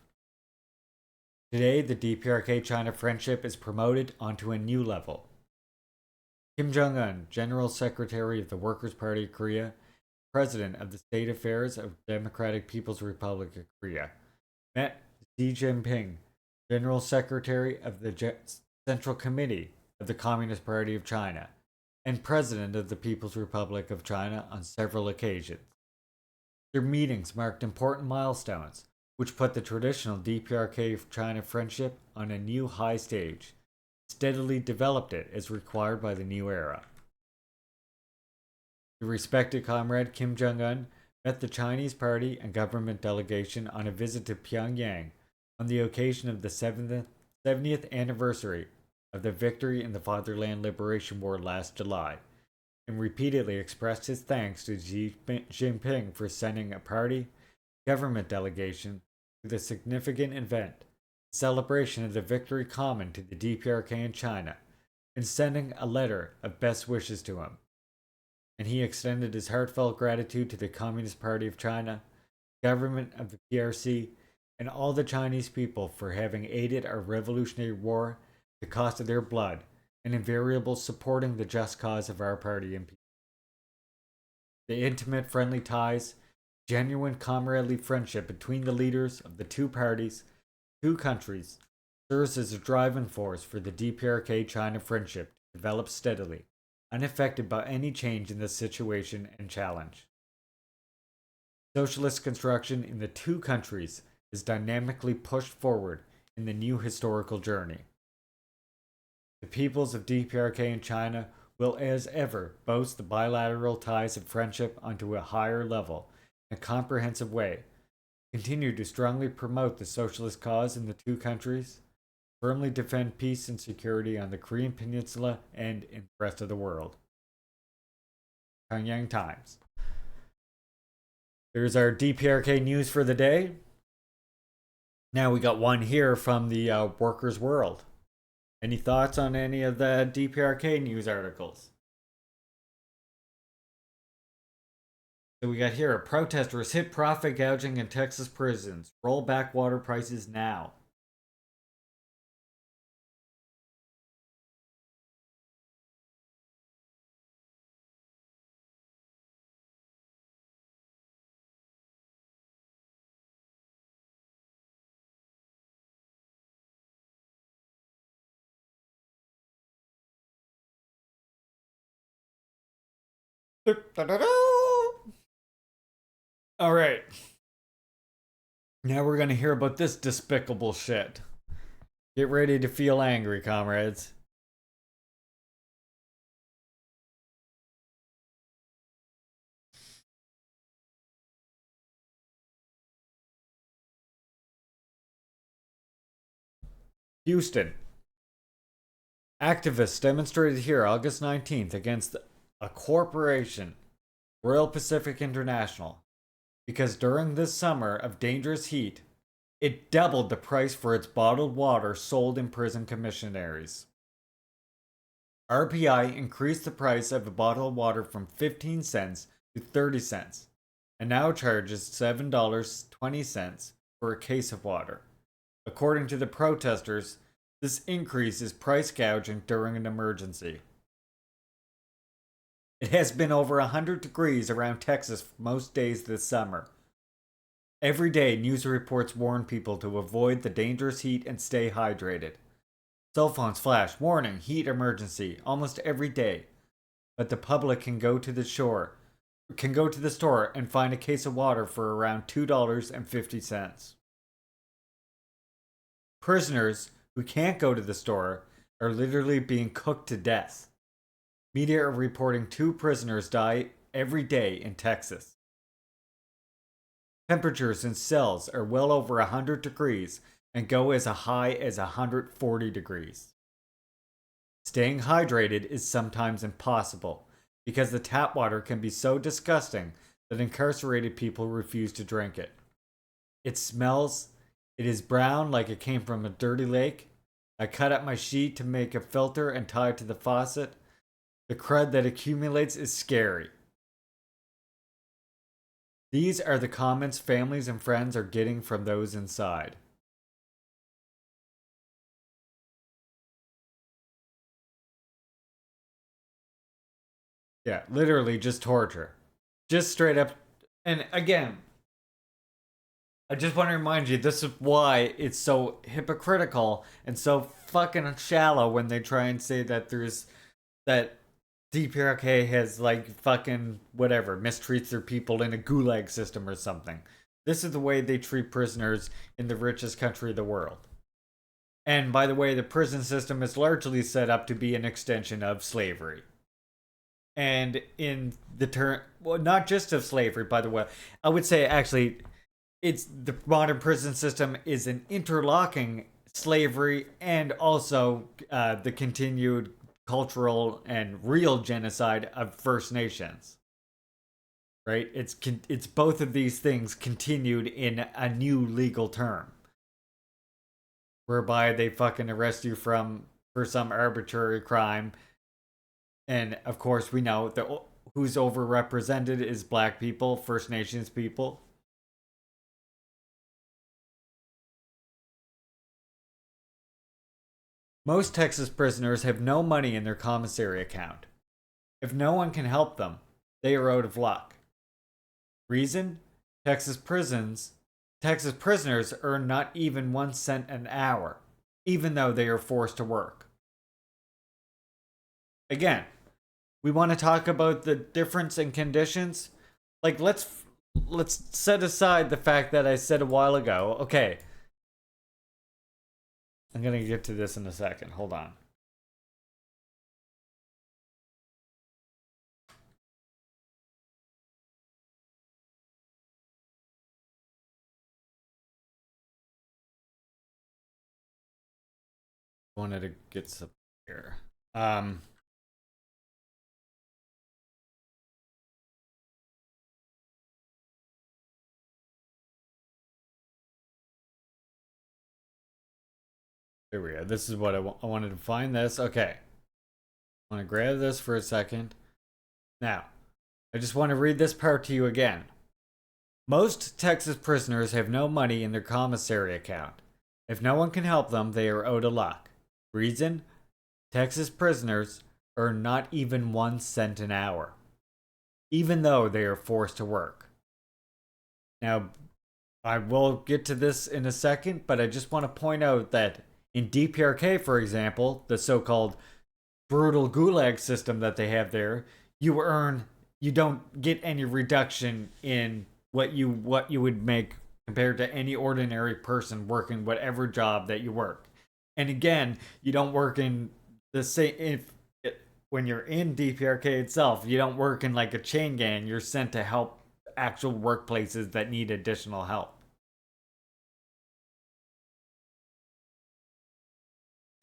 Today, the DPRK-China friendship is promoted onto a new level. Kim Jong-un, General Secretary of the Workers' Party of Korea, President of the State Affairs of Democratic People's Republic of Korea, met Xi Jinping, General Secretary of the Central Committee of the Communist Party of China, and President of the People's Republic of China on several occasions. Their meetings marked important milestones, which put the traditional DPRK-China friendship on a new high stage, steadily developed it as required by the new era. The respected comrade Kim Jong-un met the Chinese party and government delegation on a visit to Pyongyang on the occasion of the 70th anniversary of the victory in the Fatherland Liberation War last July, and repeatedly expressed his thanks to Xi Jinping for sending a party government delegation to the significant event, celebration of the victory common to the DPRK in China, and sending a letter of best wishes to him. And he extended his heartfelt gratitude to the Communist Party of China, government of the PRC, and all the Chinese people for having aided our revolutionary war at the cost of their blood, and invariable supporting the just cause of our party and people. The intimate friendly ties, genuine comradely friendship between the leaders of the two parties, two countries, serves as a driving force for the DPRK-China friendship to develop steadily, unaffected by any change in the situation and challenge. Socialist construction in the two countries is dynamically pushed forward in the new historical journey. The peoples of DPRK and China will, as ever, boast the bilateral ties of friendship onto a higher level in a comprehensive way, continue to strongly promote the socialist cause in the two countries, firmly defend peace and security on the Korean Peninsula and in the rest of the world. Pyongyang Times. There's our DPRK news for the day. Now we got one here from the Workers' World. Any thoughts on any of the DPRK news articles? So we got here, protesters hit profit gouging in Texas prisons. Roll back water prices now. All right. Now we're going to hear about this despicable shit. Get ready to feel angry, comrades. Houston. Activists demonstrated here August 19th against a corporation, Royal Pacific International, because during this summer of dangerous heat, it doubled the price for its bottled water sold in prison commissaries. RPI increased the price of a bottle of water from 15 cents to 30 cents, and now charges $7.20 for a case of water. According to the protesters, this increase is price gouging during an emergency. It has been over 100 degrees around Texas most days this summer. Every day, news reports warn people to avoid the dangerous heat and stay hydrated. Cell phones flash, warning, heat emergency, almost every day. But the public can go to the store and find a case of water for around $2.50. Prisoners who can't go to the store are literally being cooked to death. Media are reporting 2 prisoners die every day in Texas. Temperatures in cells are well over 100 degrees and go as high as 140 degrees. Staying hydrated is sometimes impossible because the tap water can be so disgusting that incarcerated people refuse to drink it. It smells, it is brown like it came from a dirty lake. I cut up my sheet to make a filter and tie it to the faucet. The crud that accumulates is scary. These are the comments families and friends are getting from those inside. Yeah, literally just torture. Just straight up. And again, I just want to remind you, this is why it's so hypocritical and so fucking shallow when they try and say that that DPRK has like fucking whatever, mistreats their people in a gulag system or something. This is the way they treat prisoners in the richest country of the world. And by the way, the prison system is largely set up to be an extension of slavery. And in the term, well, not just of slavery, by the way, I would say actually, it's the modern prison system is an interlocking slavery and also the continued cultural and real genocide of First Nations. Right? It's both of these things continued in a new legal term, whereby they fucking arrest you for some arbitrary crime. And of course, we know that who's overrepresented is Black people, First Nations people. Most Texas prisoners have no money in their commissary account. If no one can help them, they are out of luck. Reason? Texas prisoners earn not even 1 cent an hour, even though they are forced to work. Again, we want to talk about the difference in conditions. Like, let's set aside the fact that I said a while ago, okay, I'm going to get to this in a second. Hold on. Wanted to get some here. Here we go. This is what I wanted to find this. Okay. I want to grab this for a second. Now, I just want to read this part to you again. Most Texas prisoners have no money in their commissary account. If no one can help them, they are out of luck. Reason? Texas prisoners earn not even 1 cent an hour, even though they are forced to work. Now, I will get to this in a second, but I just want to point out that in DPRK, for example, the so-called brutal gulag system that they have there, you don't get any reduction in what you would make compared to any ordinary person working whatever job that you work. And again, you don't work in the same when you're in DPRK itself, you don't work in like a chain gang. You're sent to help actual workplaces that need additional help.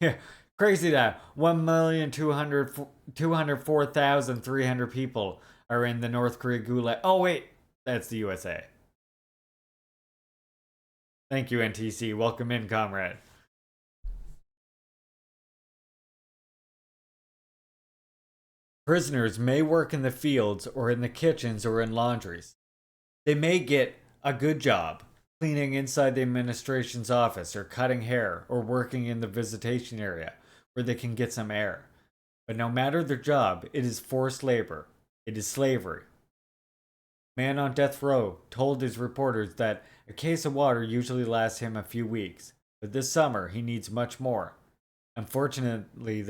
Yeah, crazy that 1,204,300 people are in the North Korea gulag. Oh wait, that's the USA. Thank you, NTC. Welcome in, comrade. Prisoners may work in the fields or in the kitchens or in laundries. They may get a good job cleaning inside the administration's office or cutting hair or working in the visitation area where they can get some air. But no matter their job, it is forced labor. It is slavery. Man on death row told his reporters that a case of water usually lasts him a few weeks, but this summer he needs much more. Unfortunately,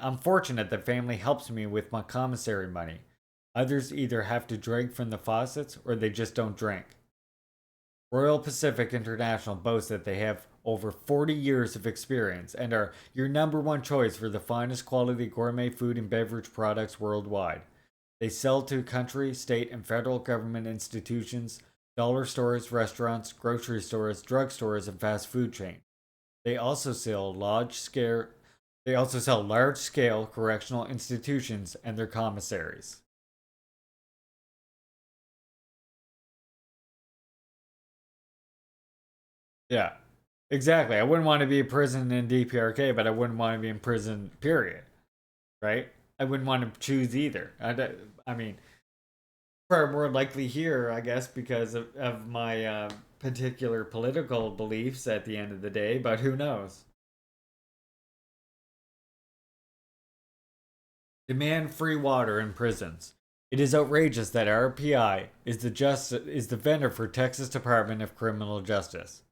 unfortunate the family helps me with my commissary money. Others either have to drink from the faucets or they just don't drink. Royal Pacific International boasts that they have over 40 years of experience and are your #1 choice for the finest quality gourmet food and beverage products worldwide. They sell to country, state, and federal government institutions, dollar stores, restaurants, grocery stores, drugstores, and fast food chains. They also sell large-scale correctional institutions and their commissaries. Yeah, exactly. I wouldn't want to be in prison in DPRK, but I wouldn't want to be in prison, period. Right? I wouldn't want to choose either. I mean, probably more likely here, I guess, because of my particular political beliefs at the end of the day, but who knows? Demand free water in prisons. It is outrageous that RPI is the vendor for Texas Department of Criminal Justice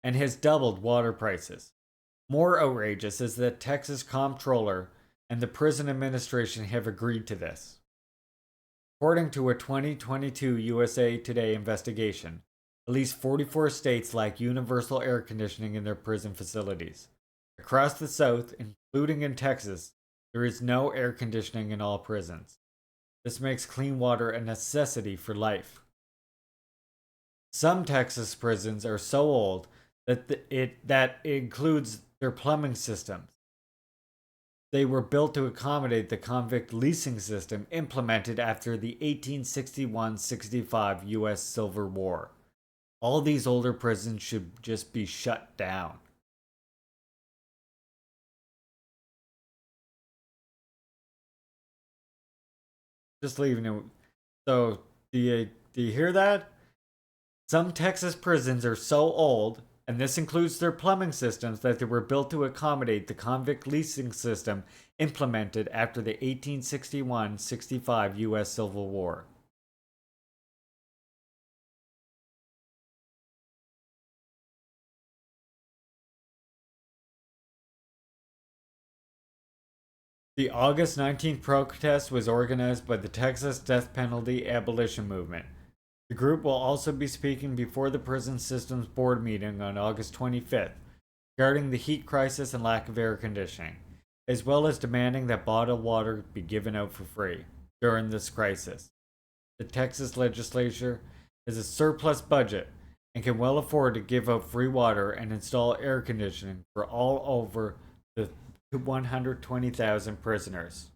and has doubled water prices. More outrageous is that Texas Comptroller and the prison administration have agreed to this. According to a 2022 USA Today investigation, at least 44 states lack universal air conditioning in their prison facilities. Across the South, including in Texas, there is no air conditioning in all prisons. This makes clean water a necessity for life. Some Texas prisons are so old that it includes their plumbing systems. They were built to accommodate the convict leasing system implemented after the 1861-65 U.S. Civil War. All these older prisons should just be shut down. Just leaving it. So, do you hear that? Some Texas prisons are so old, and this includes their plumbing systems, that they were built to accommodate the convict leasing system implemented after the 1861-65 U.S. Civil War. The August 19th protest was organized by the Texas Death Penalty Abolition Movement. The group will also be speaking before the Prison Systems Board meeting on August 25th regarding the heat crisis and lack of air conditioning, as well as demanding that bottled water be given out for free during this crisis. The Texas legislature has a surplus budget and can well afford to give out free water and install air conditioning for all over the 120,000 prisoners.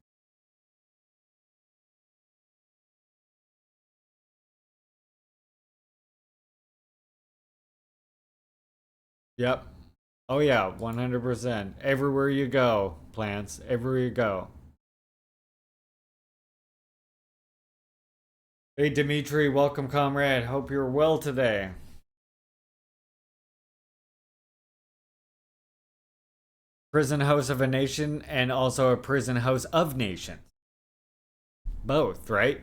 Yep. Oh yeah, 100%. Everywhere you go, plants. Everywhere you go. Hey Dimitri, welcome comrade. Hope you're well today. Prison house of a nation and also a prison house of nations. Both, right?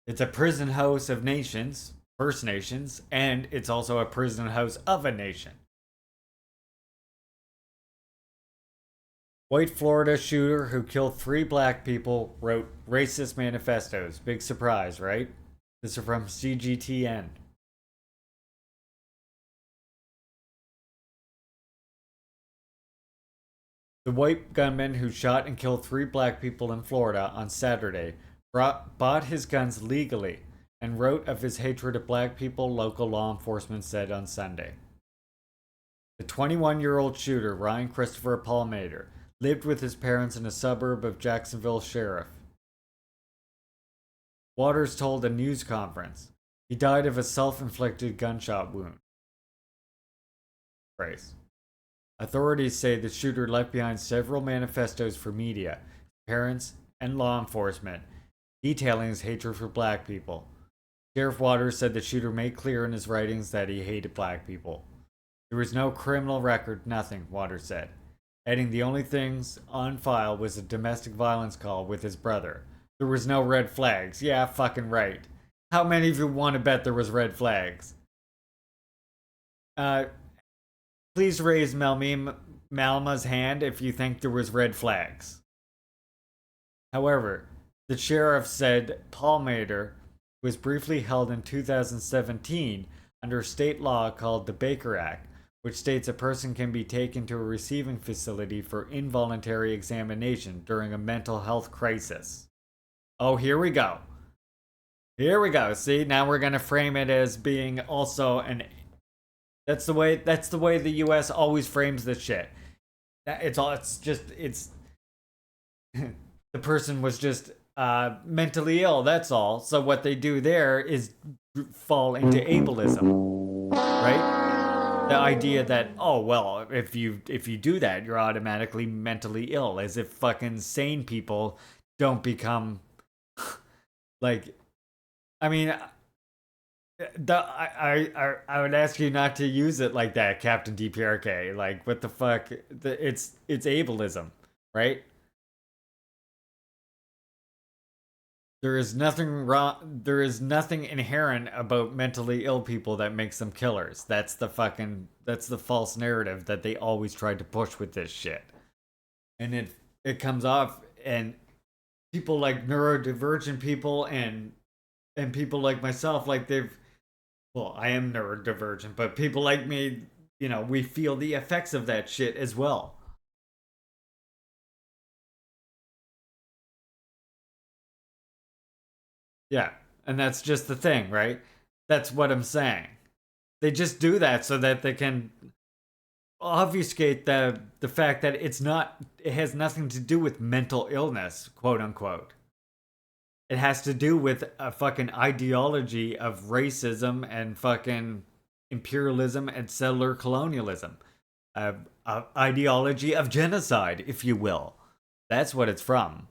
It's a prison house of nations, First Nations, and it's also a prison house of a nation. White Florida shooter who killed 3 black people wrote racist manifestos. Big surprise, right? This is from CGTN. The white gunman who shot and killed 3 black people in Florida on Saturday bought his guns legally and wrote of his hatred of black people, local law enforcement said on Sunday. The 21-year-old shooter, Ryan Christopher Palmater, lived with his parents in a suburb of Jacksonville Sheriff. Waters told a news conference he died of a self-inflicted gunshot wound. Praise. Authorities say the shooter left behind several manifestos for media, parents, and law enforcement, detailing his hatred for black people. Sheriff Waters said the shooter made clear in his writings that he hated black people. There was no criminal record, nothing, Waters said, adding the only things on file was a domestic violence call with his brother. There was no red flags. Yeah, fucking right. How many of you want to bet there was red flags? Please raise Malma's hand if you think there was red flags. However, the sheriff said Palmater was briefly held in 2017 under state law called the Baker Act, which states a person can be taken to a receiving facility for involuntary examination during a mental health crisis. Oh, here we go. Here we go. See, now we're gonna frame it as being also an. That's the way the U.S. always frames this shit. It's the person was just mentally ill. That's all. So what they do there is fall into ableism, right? The idea that, oh well, if you do that, you're automatically mentally ill, as if fucking sane people don't become like. I mean, I would ask you not to use it like that, Captain DPRK. Like, what the fuck? It's ableism, right? There is nothing wrong. There is nothing inherent about mentally ill people that makes them killers. That's the false narrative that they always tried to push with this shit. And it comes off, and people like neurodivergent people and people like myself, like I am neurodivergent, but people like me, we feel the effects of that shit as well. Yeah, and that's just the thing, right? That's what I'm saying. They just do that so that they can obfuscate the fact that it has nothing to do with mental illness, quote unquote. It has to do with a fucking ideology of racism and fucking imperialism and settler colonialism. Ideology of genocide, if you will. That's what it's from.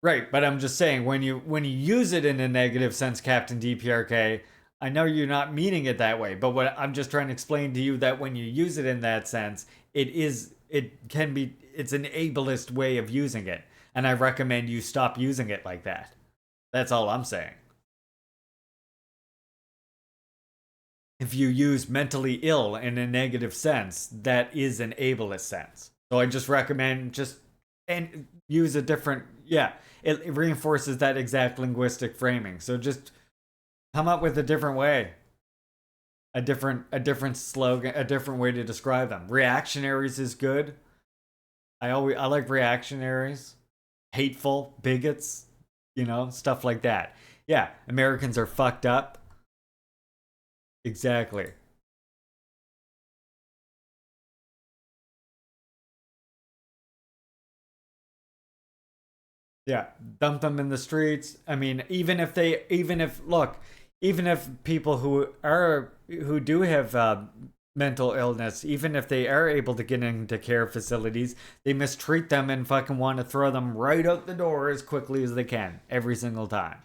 Right, but I'm just saying, when you use it in a negative sense, Captain DPRK, I know you're not meaning it that way, but what I'm just trying to explain to you that when you use it in that sense, it's an ableist way of using it, and I recommend you stop using it like that. That's all I'm saying. If you use mentally ill in a negative sense, that is an ableist sense. So I just recommend and use a different, it reinforces that exact linguistic framing. So just come up with a different way. A different slogan, a different way to describe them. Reactionaries is good. I like reactionaries, hateful, bigots, stuff like that. Yeah, Americans are fucked up. Exactly. Yeah, dump them in the streets. I mean, even if people who do have mental illness, even if they are able to get into care facilities, they mistreat them and fucking want to throw them right out the door as quickly as they can every single time.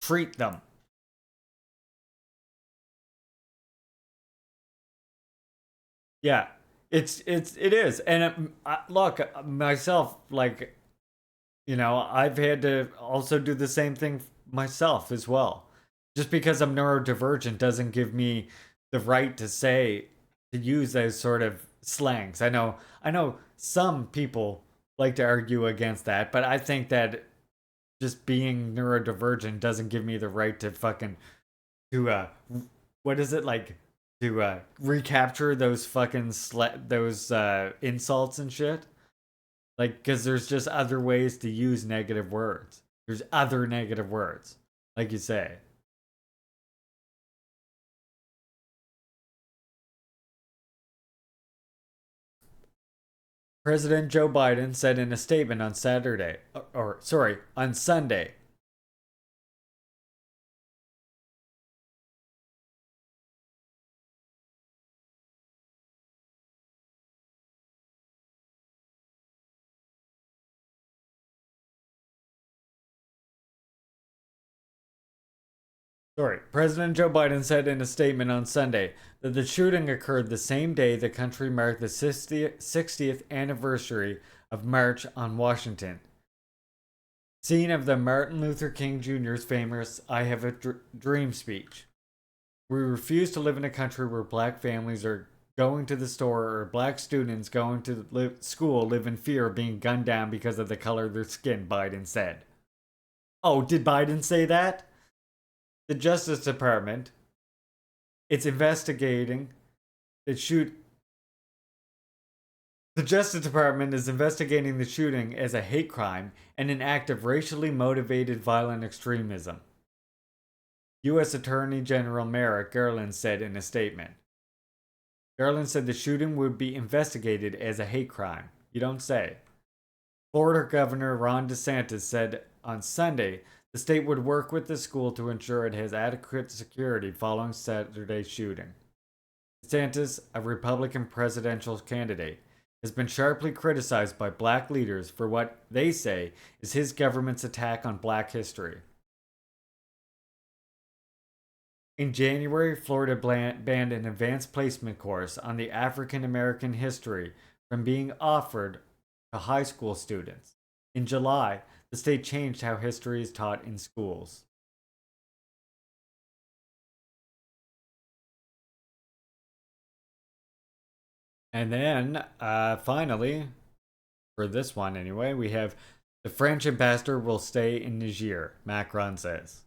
Treat them. Yeah, it is, and look, myself, like, I've had to also do the same thing myself as well. Just because I'm neurodivergent doesn't give me the right to use those sort of slangs. I know some people like to argue against that, but I think that just being neurodivergent doesn't give me the right to what is it, like, to recapture those fucking those insults and shit. Like, because there's just other ways to use negative words. There's other negative words, like you say. President Joe Biden said in a statement on on Sunday. President Joe Biden said in a statement on Sunday that the shooting occurred the same day the country marked the 60th anniversary of March on Washington, scene of the Martin Luther King Jr.'s famous I Have a Dream speech. We refuse to live in a country where black families are going to the store or black students going to school live in fear of being gunned down because of the color of their skin, Biden said. Oh, did Biden say that? The Justice Department, it's investigating the Justice Department is investigating the shooting as a hate crime and an act of racially motivated violent extremism. U.S. Attorney General Merrick Garland said in a statement. Garland said the shooting would be investigated as a hate crime. You don't say. Florida Governor Ron DeSantis said on Sunday the state would work with the school to ensure it has adequate security following Saturday's shooting. DeSantis, a Republican presidential candidate, has been sharply criticized by black leaders for what they say is his government's attack on black history. In January, Florida banned an advanced placement course on the African American history from being offered to high school students. In July, the state changed how history is taught in schools. And then, finally, for this one anyway, we have the French ambassador will stay in Niger, Macron says.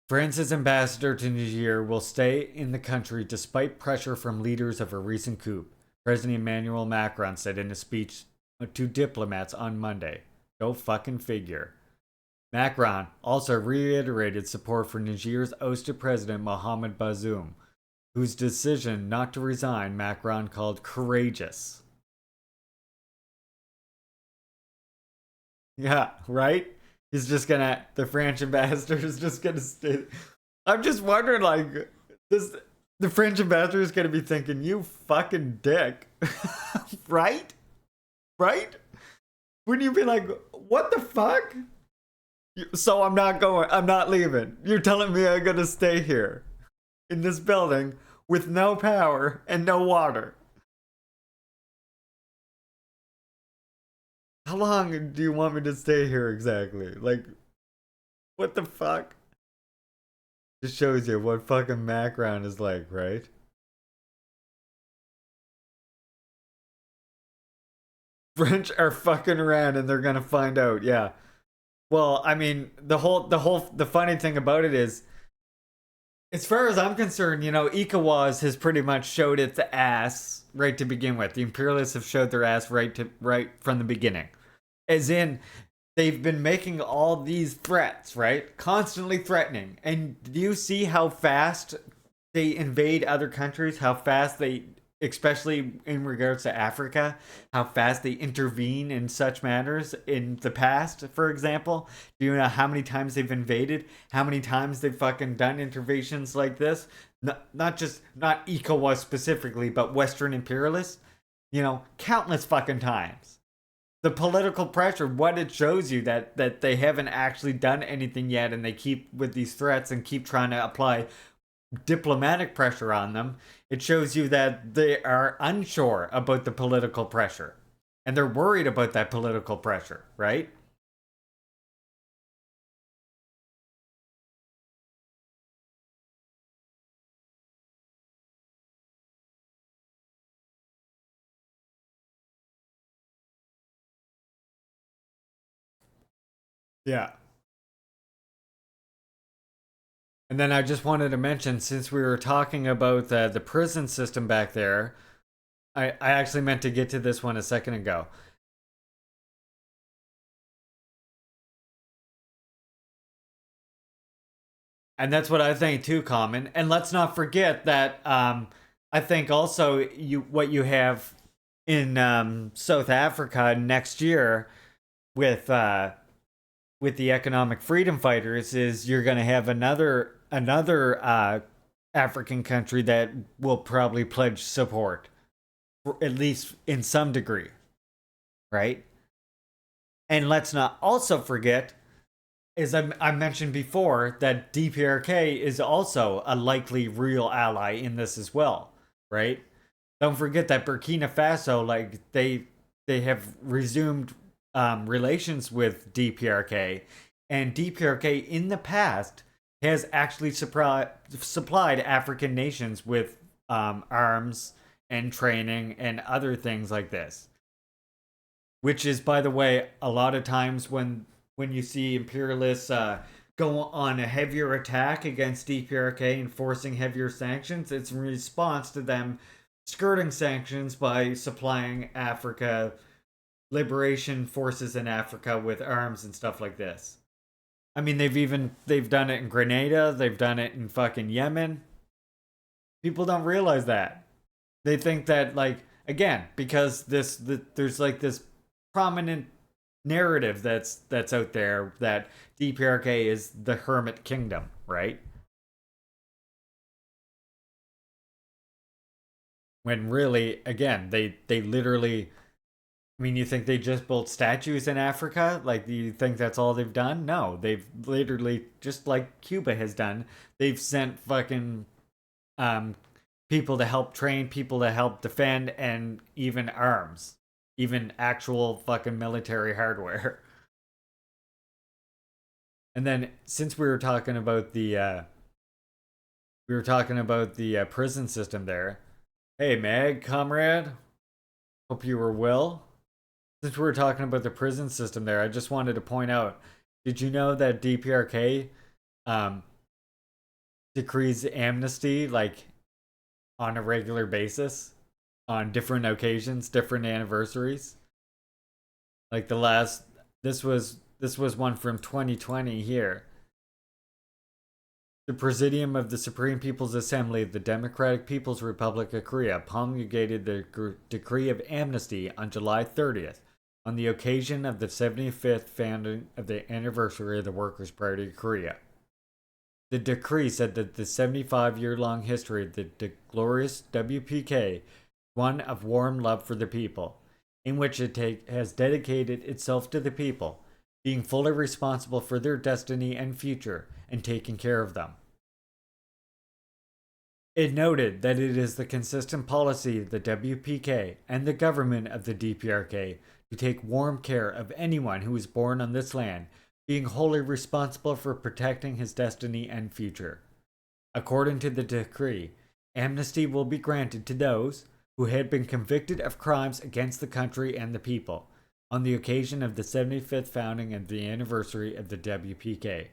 France's ambassador to Niger will stay in the country despite pressure from leaders of a recent coup, President Emmanuel Macron said in a speech to diplomats on Monday. Go fucking figure. Macron also reiterated support for Niger's ousted president Mohamed Bazoum, whose decision not to resign Macron called courageous. Yeah, right? The French ambassador is just gonna stay. I'm just wondering, like, the French ambassador is gonna be thinking, you fucking dick. Right? Right? Wouldn't you be like, what the fuck? So I'm not leaving. You're telling me I'm gonna stay here in this building with no power and no water. How long do you want me to stay here exactly? Like, what the fuck? Just shows you what fucking Macron is like, right? French are fucking around and they're gonna find out, yeah. Well, I mean, the funny thing about it is, as far as I'm concerned, ECOWAS has pretty much showed its ass right to begin with. The imperialists have showed their ass right from the beginning. As in, they've been making all these threats, right? Constantly threatening. And do you see how fast they invade other countries? How fast they, especially in regards to Africa, how fast they intervene in such matters in the past, for example? Do you know how many times they've invaded? How many times they've fucking done interventions like this? Not ECOWAS specifically, but Western imperialists? Countless fucking times. The political pressure, what it shows you that they haven't actually done anything yet, and they keep with these threats and keep trying to apply diplomatic pressure on them. It shows you that they are unsure about the political pressure, and they're worried about that political pressure, right? Yeah. And then I just wanted to mention, since we were talking about the prison system back there, I actually meant to get to this one a second ago. And that's what I think too, Common. And let's not forget that I think also what you have in South Africa next year with the economic freedom fighters is you're going to have another African country that will probably pledge support, at least in some degree, right? And let's not also forget, as I mentioned before, that DPRK is also a likely real ally in this as well, right? Don't forget that Burkina Faso, like they have resumed relations with DPRK, and DPRK in the past has actually supplied African nations with arms and training and other things like this. Which is, by the way, a lot of times when you see imperialists go on a heavier attack against DPRK and forcing heavier sanctions, it's in response to them skirting sanctions by supplying Africa, liberation forces in Africa with arms and stuff like this. I mean, they've done it in Grenada, they've done it in fucking Yemen. People don't realize that. They think that, like, again, because there's like this prominent narrative that's out there that DPRK is the hermit kingdom, right? When really, again, they literally, I mean, you think they just built statues in Africa? Like, do you think that's all they've done? No, they've literally, just like Cuba has done, they've sent fucking people to help train, people to help defend, and even arms. Even actual fucking military hardware. And then, since we were talking about the prison system there. Hey, Meg, comrade. Hope you were well. Since we were talking about the prison system there, I just wanted to point out, did you know that DPRK decrees amnesty, like, on a regular basis? On different occasions, different anniversaries. Like this was one from 2020 here. The Presidium of the Supreme People's Assembly of the Democratic People's Republic of Korea promulgated the decree of amnesty on July 30th on the occasion of the 75th founding of the anniversary of the Workers' Party of Korea. The decree said that the 75-year-long history of the glorious WPK, one of warm love for the people, in which it has dedicated itself to the people, being fully responsible for their destiny and future, and taking care of them. It noted that it is the consistent policy of the WPK and the government of the DPRK to take warm care of anyone who is born on this land, being wholly responsible for protecting his destiny and future. According to the decree, amnesty will be granted to those who had been convicted of crimes against the country and the people on the occasion of the 75th founding and the anniversary of the WPK.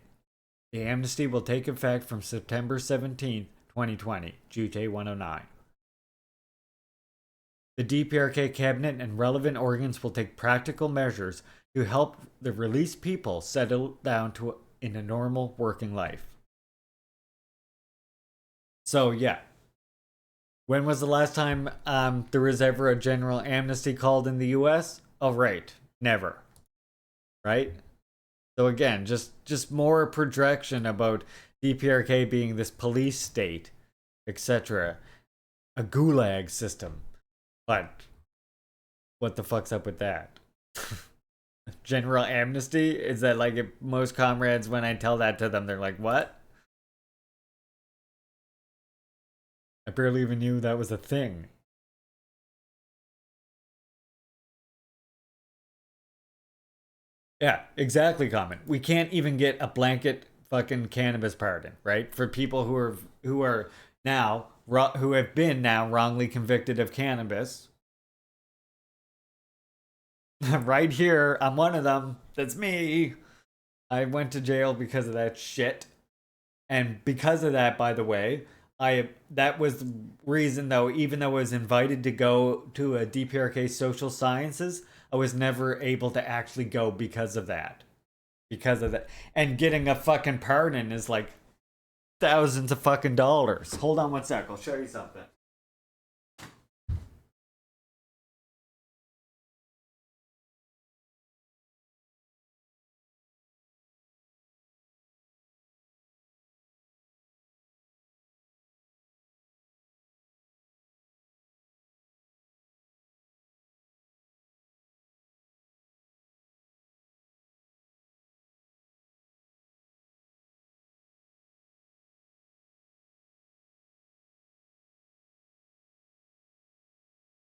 The amnesty will take effect from September 17, 2020, Juche 109. The DPRK cabinet and relevant organs will take practical measures to help the released people settle down in a normal working life. So, yeah. When was the last time there was ever a general amnesty called in the US? Oh, right. Never. Right? So again, just more projection about DPRK being this police state, etc. A gulag system. But what the fuck's up with that? General amnesty? Is that like most comrades, when I tell that to them, they're like, what? I barely even knew that was a thing. Yeah, exactly, Common. We can't even get a blanket fucking cannabis pardon, right? For people who have been now wrongly convicted of cannabis. Right here, I'm one of them. That's me. I went to jail because of that shit. And because of that, by the way, that was the reason, though, even though I was invited to go to a DPRK social sciences, I was never able to actually go because of that. Because of that. And getting a fucking pardon is like thousands of fucking dollars. Hold on one sec, I'll show you something.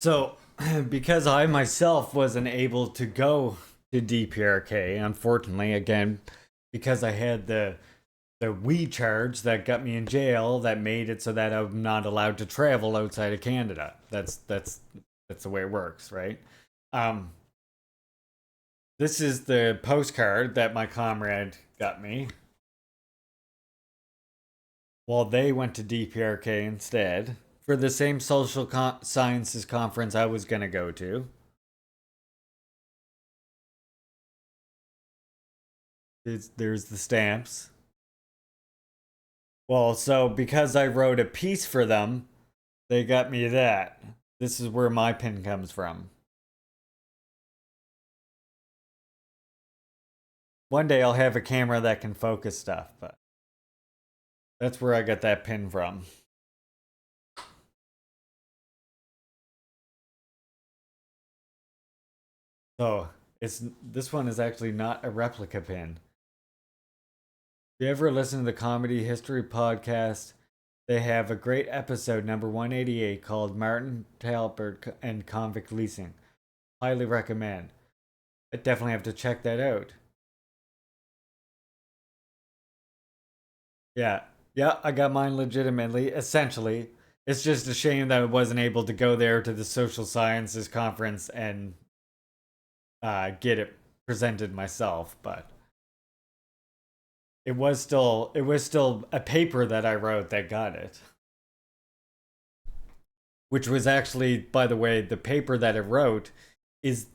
So, because I myself wasn't able to go to DPRK, unfortunately, again, because I had the we charge that got me in jail that made it so that I'm not allowed to travel outside of Canada. That's the way it works, right? This is the postcard that my comrade got me. Well, they went to DPRK instead for the same social sciences conference I was going to go to. There's the stamps. Well, so because I wrote a piece for them, they got me that. This is where my pin comes from. One day I'll have a camera that can focus stuff, but that's where I got that pin from. So this one is actually not a replica pin. If you ever listen to the Comedy History Podcast, they have a great episode, number 188, called Martin Talbert and Convict Leasing. Highly recommend. I definitely have to check that out. Yeah, I got mine legitimately, essentially. It's just a shame that I wasn't able to go there to the social sciences conference and get it presented myself, but it was still a paper that I wrote that got it. Which was actually, by the way, the paper that I wrote is,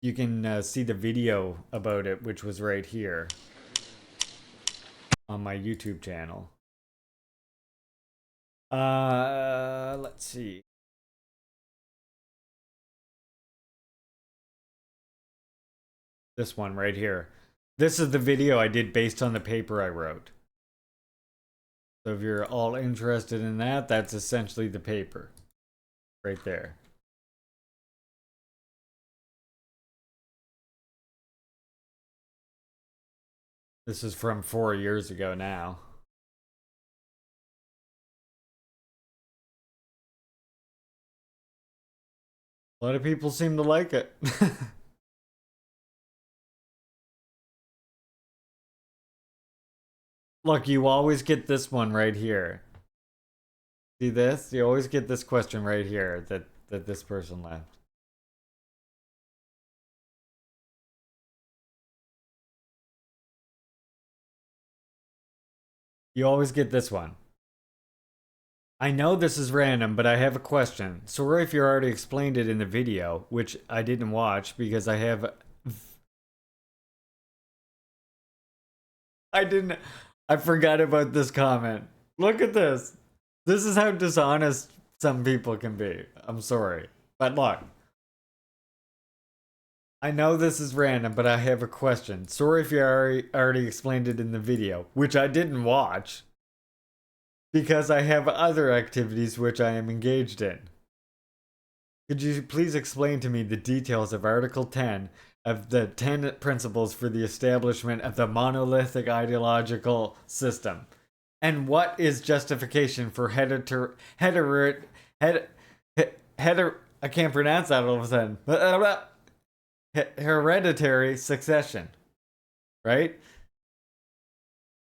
you can see the video about it, which was right here on my YouTube channel. Let's see. This one right here. This is the video I did based on the paper I wrote. So if you're all interested in that, that's essentially the paper. Right there. This is from 4 years ago now. A lot of people seem to like it. Look, you always get this one right here. See this? You always get this question right here that this person left. You always get this one. I know this is random, but I have a question. Sorry if you already explained it in the video, which I didn't watch because I have... I forgot about this comment. Look at this. This is how dishonest some people can be. I'm sorry. But look. I know this is random, but I have a question. Sorry if you already explained it in the video, which I didn't watch. Because I have other activities which I am engaged in. Could you please explain to me the details of Article 10 of the 10 principles for the establishment of the monolithic ideological system? And what is justification for I can't pronounce that all of a sudden. Hereditary succession. Right?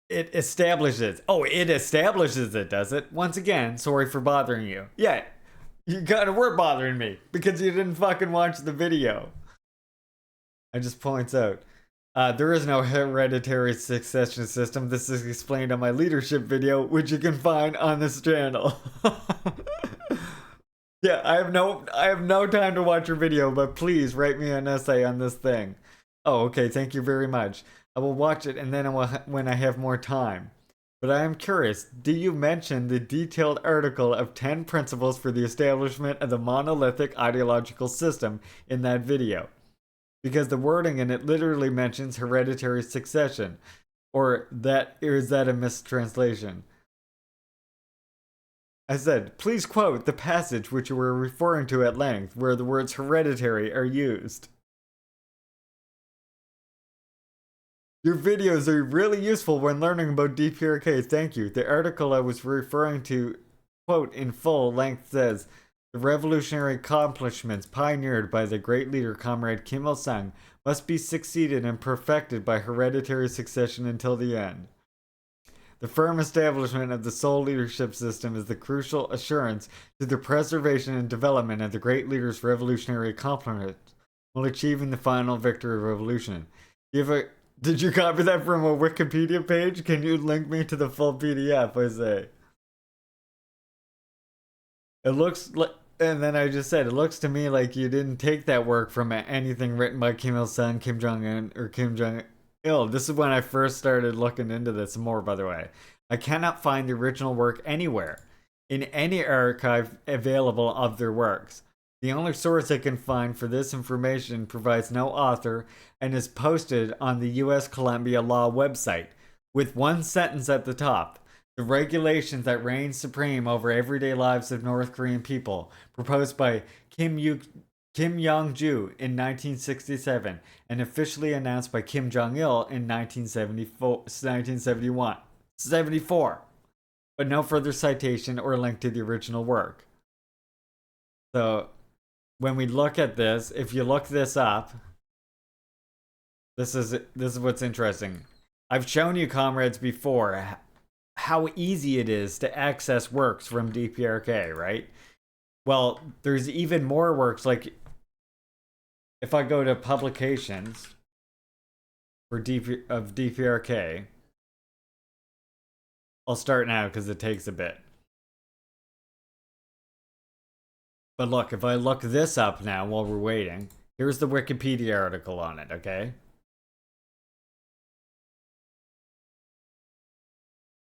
It establishes. Oh, it establishes it, does it? Once again, sorry for bothering you. Yeah, you kinda were bothering me because you didn't fucking watch the video. I just points out. There is no hereditary succession system. This is explained on my leadership video, which you can find on this channel. Yeah, I have no time to watch your video, but please write me an essay on this thing. Oh, okay, thank you very much. I will watch it and then when I have more time. But I am curious, do you mention the detailed article of 10 principles for the establishment of the monolithic ideological system in that video? Because the wording in it literally mentions hereditary succession. Or is that a mistranslation? I said, please quote the passage which you were referring to at length, where the words hereditary are used. Your videos are really useful when learning about DPRK, thank you. The article I was referring to, quote, in full length says, The revolutionary accomplishments pioneered by the great leader Comrade Kim Il-sung must be succeeded and perfected by hereditary succession until the end. The firm establishment of the sole leadership system is the crucial assurance to the preservation and development of the great leader's revolutionary accomplishments while achieving the final victory of revolution. Did you copy that from a Wikipedia page? Can you link me to the full PDF, I say? It looks like, and then I just said, it looks to me like you didn't take that work from anything written by Kim Il-sung, Kim Jong-un, or Kim Jong-il. This is when I first started looking into this more, by the way. I cannot find the original work anywhere, in any archive available of their works. The only source I can find for this information provides no author and is posted on the U.S. Columbia Law website, with one sentence at the top. The regulations that reign supreme over everyday lives of North Korean people, proposed by Kim Yong-ju in 1967 and officially announced by Kim Jong-il in 1974, but no further citation or link to the original work. So, when we look at this, if you look this up, this is what's interesting. I've shown you, comrades, before how easy it is to access works from DPRK, right? Well, there's even more works. Like, if I go to publications for DPRK, I'll start now because it takes a bit. But look, if I look this up now while we're waiting, here's the Wikipedia article on it, okay?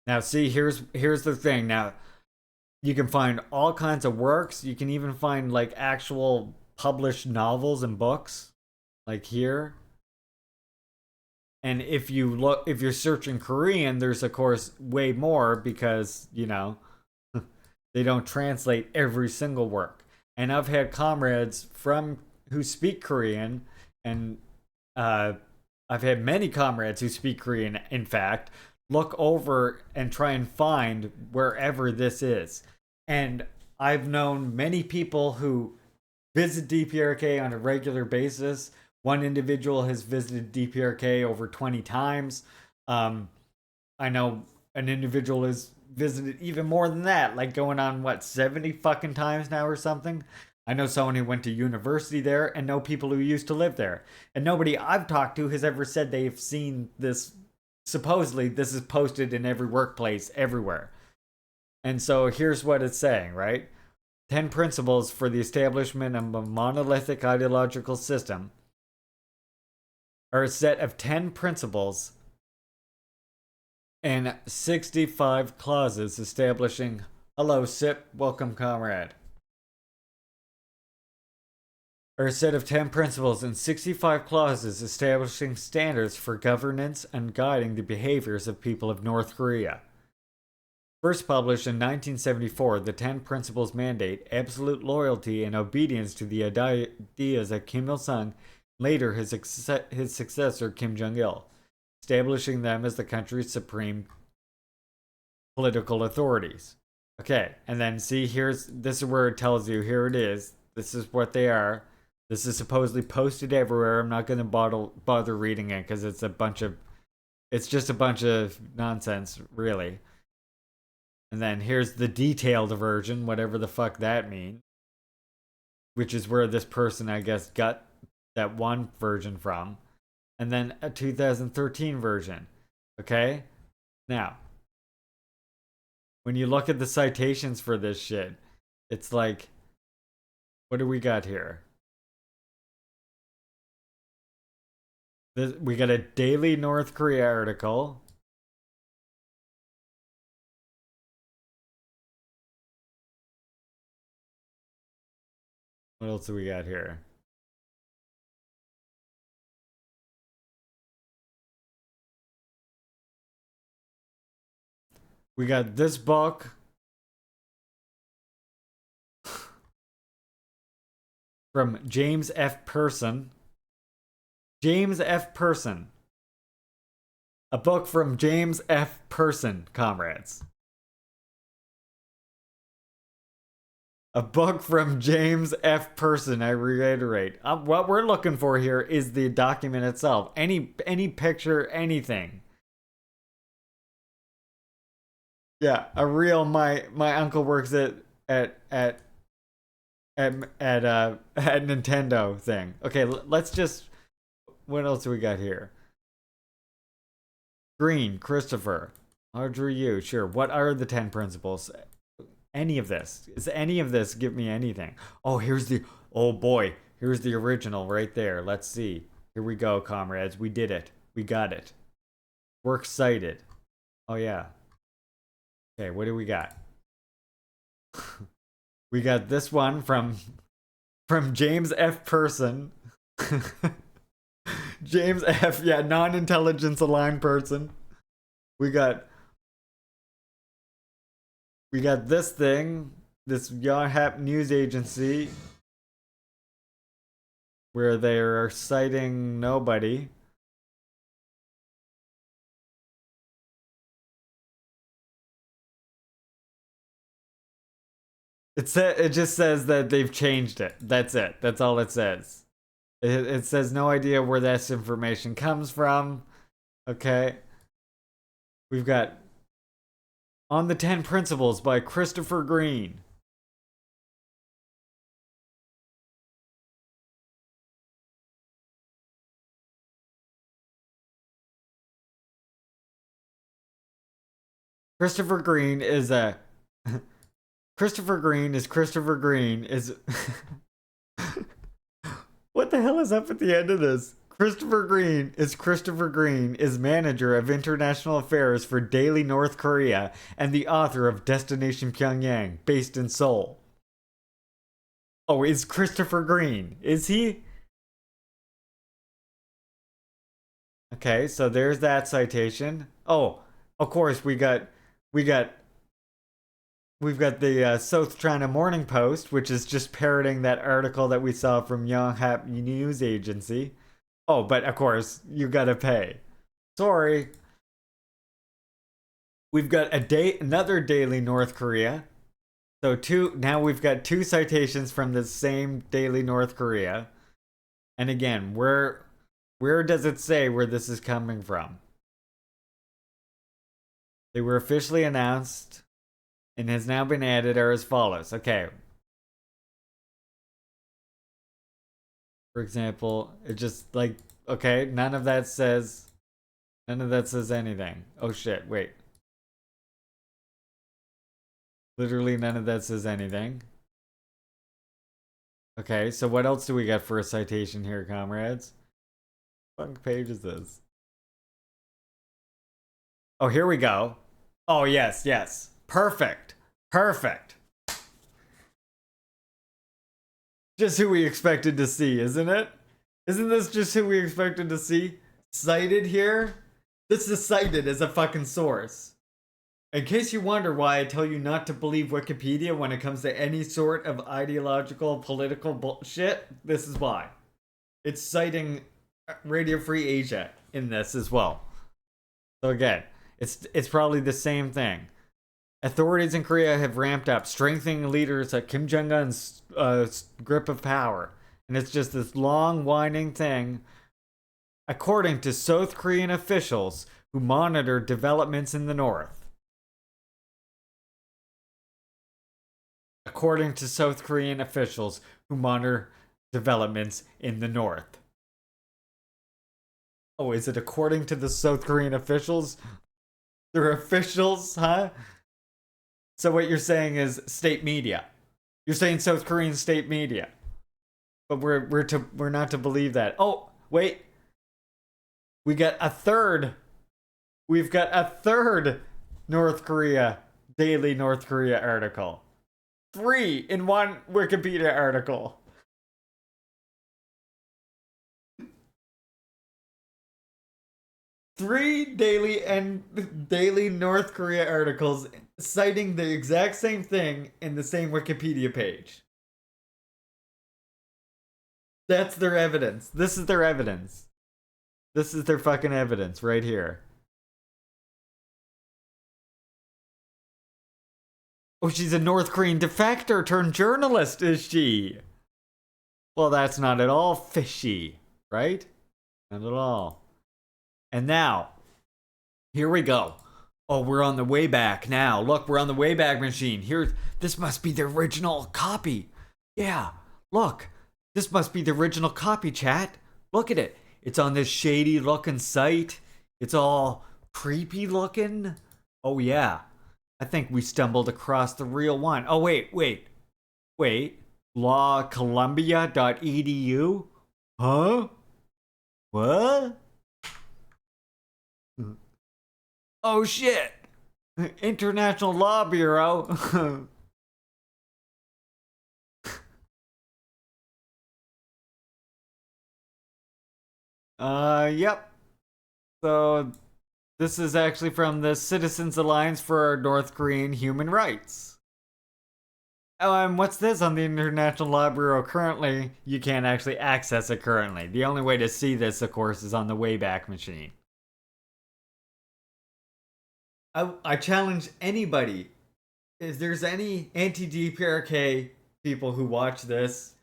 Now, see, here's the thing. Now, you can find all kinds of works. You can even find, like, actual published novels and books, like here. And if you're searching Korean, there's, of course, way more because, you know, they don't translate every single work. And I've had comrades who speak Korean, and I've had many comrades who speak Korean, in fact, look over and try and find wherever this is. And I've known many people who visit DPRK on a regular basis. One individual has visited DPRK over 20 times. I know an individual has visited even more than that, like going on, 70 fucking times now or something? I know someone who went to university there and know people who used to live there. And nobody I've talked to has ever said they've seen this. Supposedly, this is posted in every workplace everywhere. And so here's what it's saying, right? 10 principles for the establishment of a monolithic ideological system are a set of 10 principles and 65 clauses establishing, hello, SIP, welcome, comrade. Are a set of 10 principles and 65 clauses establishing standards for governance and guiding the behaviors of people of North Korea. First published in 1974, the 10 Principles mandate absolute loyalty and obedience to the ideas of Kim Il-sung, later his successor Kim Jong-il, establishing them as the country's supreme political authorities. Okay, and then see, this is where it tells you, here it is, this is what they are. This is supposedly posted everywhere. I'm not going to bother reading it because it's just a bunch of nonsense, really. And then here's the detailed version, whatever the fuck that means. Which is where this person, I guess, got that one version from. And then a 2013 version. Okay? Now, when you look at the citations for this shit, it's like, what do we got here? We got a Daily North Korea article. What else do we got here? We got this book. From James F. Person. James F. Person. A book from James F. Person, comrades. A book from James F. Person, I reiterate. What we're looking for here is the document itself. Any picture, anything. Yeah, a real my uncle works at Nintendo thing. Okay, let's just, what else do we got here? Green, Christopher. Audrey, you, sure. What are the 10 principles? Any of this. Is any of this give me anything? Oh, oh boy, here's the original right there. Let's see. Here we go, comrades. We did it. We got it. We're excited. Oh yeah. Okay, what do we got? We got this one from James F. Person. James F. Yeah, non-intelligence aligned person. We got this thing, this Yonhap news agency, where they are citing nobody. It just says that they've changed it. That's it. That's all it says. It says no idea where this information comes from. Okay. We've got On the 10 Principles by Christopher Green. Christopher Green is Christopher Green is What the hell is up at the end of this? Christopher Green is manager of international affairs for Daily North Korea and the author of Destination Pyongyang, based in Seoul. Oh, is Christopher Green? Is he? Okay, so there's that citation. Oh, of course we've got the South China Morning Post, which is just parroting that article that we saw from Yonhap News Agency. Oh, but of course, you gotta pay. Sorry. We've got another Daily North Korea. So now we've got 2 citations from the same Daily North Korea. And again, where does it say where this is coming from? They were officially announced and has now been added are as follows. Okay. For example, it just like, okay, none of that says anything. Oh shit, wait. Literally none of that says anything. Okay, so what else do we got for a citation here, comrades? What page is this? Oh, here we go. Oh, yes, yes. Perfect. Perfect. Just who we expected to see, isn't it? Isn't this just who we expected to see? Cited here? This is cited as a fucking source. In case you wonder why I tell you not to believe Wikipedia when it comes to any sort of ideological, political bullshit, this is why. It's citing Radio Free Asia in this as well. So again, it's probably the same thing. Authorities in Korea have ramped up, strengthening leaders like Kim Jong-un's grip of power. And it's just this long, winding thing. According to South Korean officials who monitor developments in the north. According to South Korean officials who monitor developments in the north. Oh, is it according to the South Korean officials? They're officials, huh? So what you're saying is state media. You're saying South Korean state media. But we're not to believe that. Oh, wait. We've got a third North Korea, Daily North Korea article. 3 in one Wikipedia article. Three daily North Korea articles citing the exact same thing in the same Wikipedia page. That's their evidence. This is their evidence. This is their fucking evidence right here. Oh, she's a North Korean defector turned journalist, is she? Well, that's not at all fishy, right? Not at all. And now, here we go. Oh, we're on the Wayback now. Look, we're on the Wayback Machine. This must be the original copy. Yeah, look. This must be the original copy, chat. Look at it. It's on this shady looking site. It's all creepy looking. Oh, yeah. I think we stumbled across the real one. Oh, wait. lawcolumbia.edu? Huh? What? Oh, shit. International Law Bureau. Yep. So this is actually from the Citizens Alliance for North Korean Human Rights. Oh, and what's this on the International Law Bureau currently? You can't actually access it currently. The only way to see this, of course, is on the Wayback Machine. I challenge anybody, if there's any anti-DPRK people who watch this,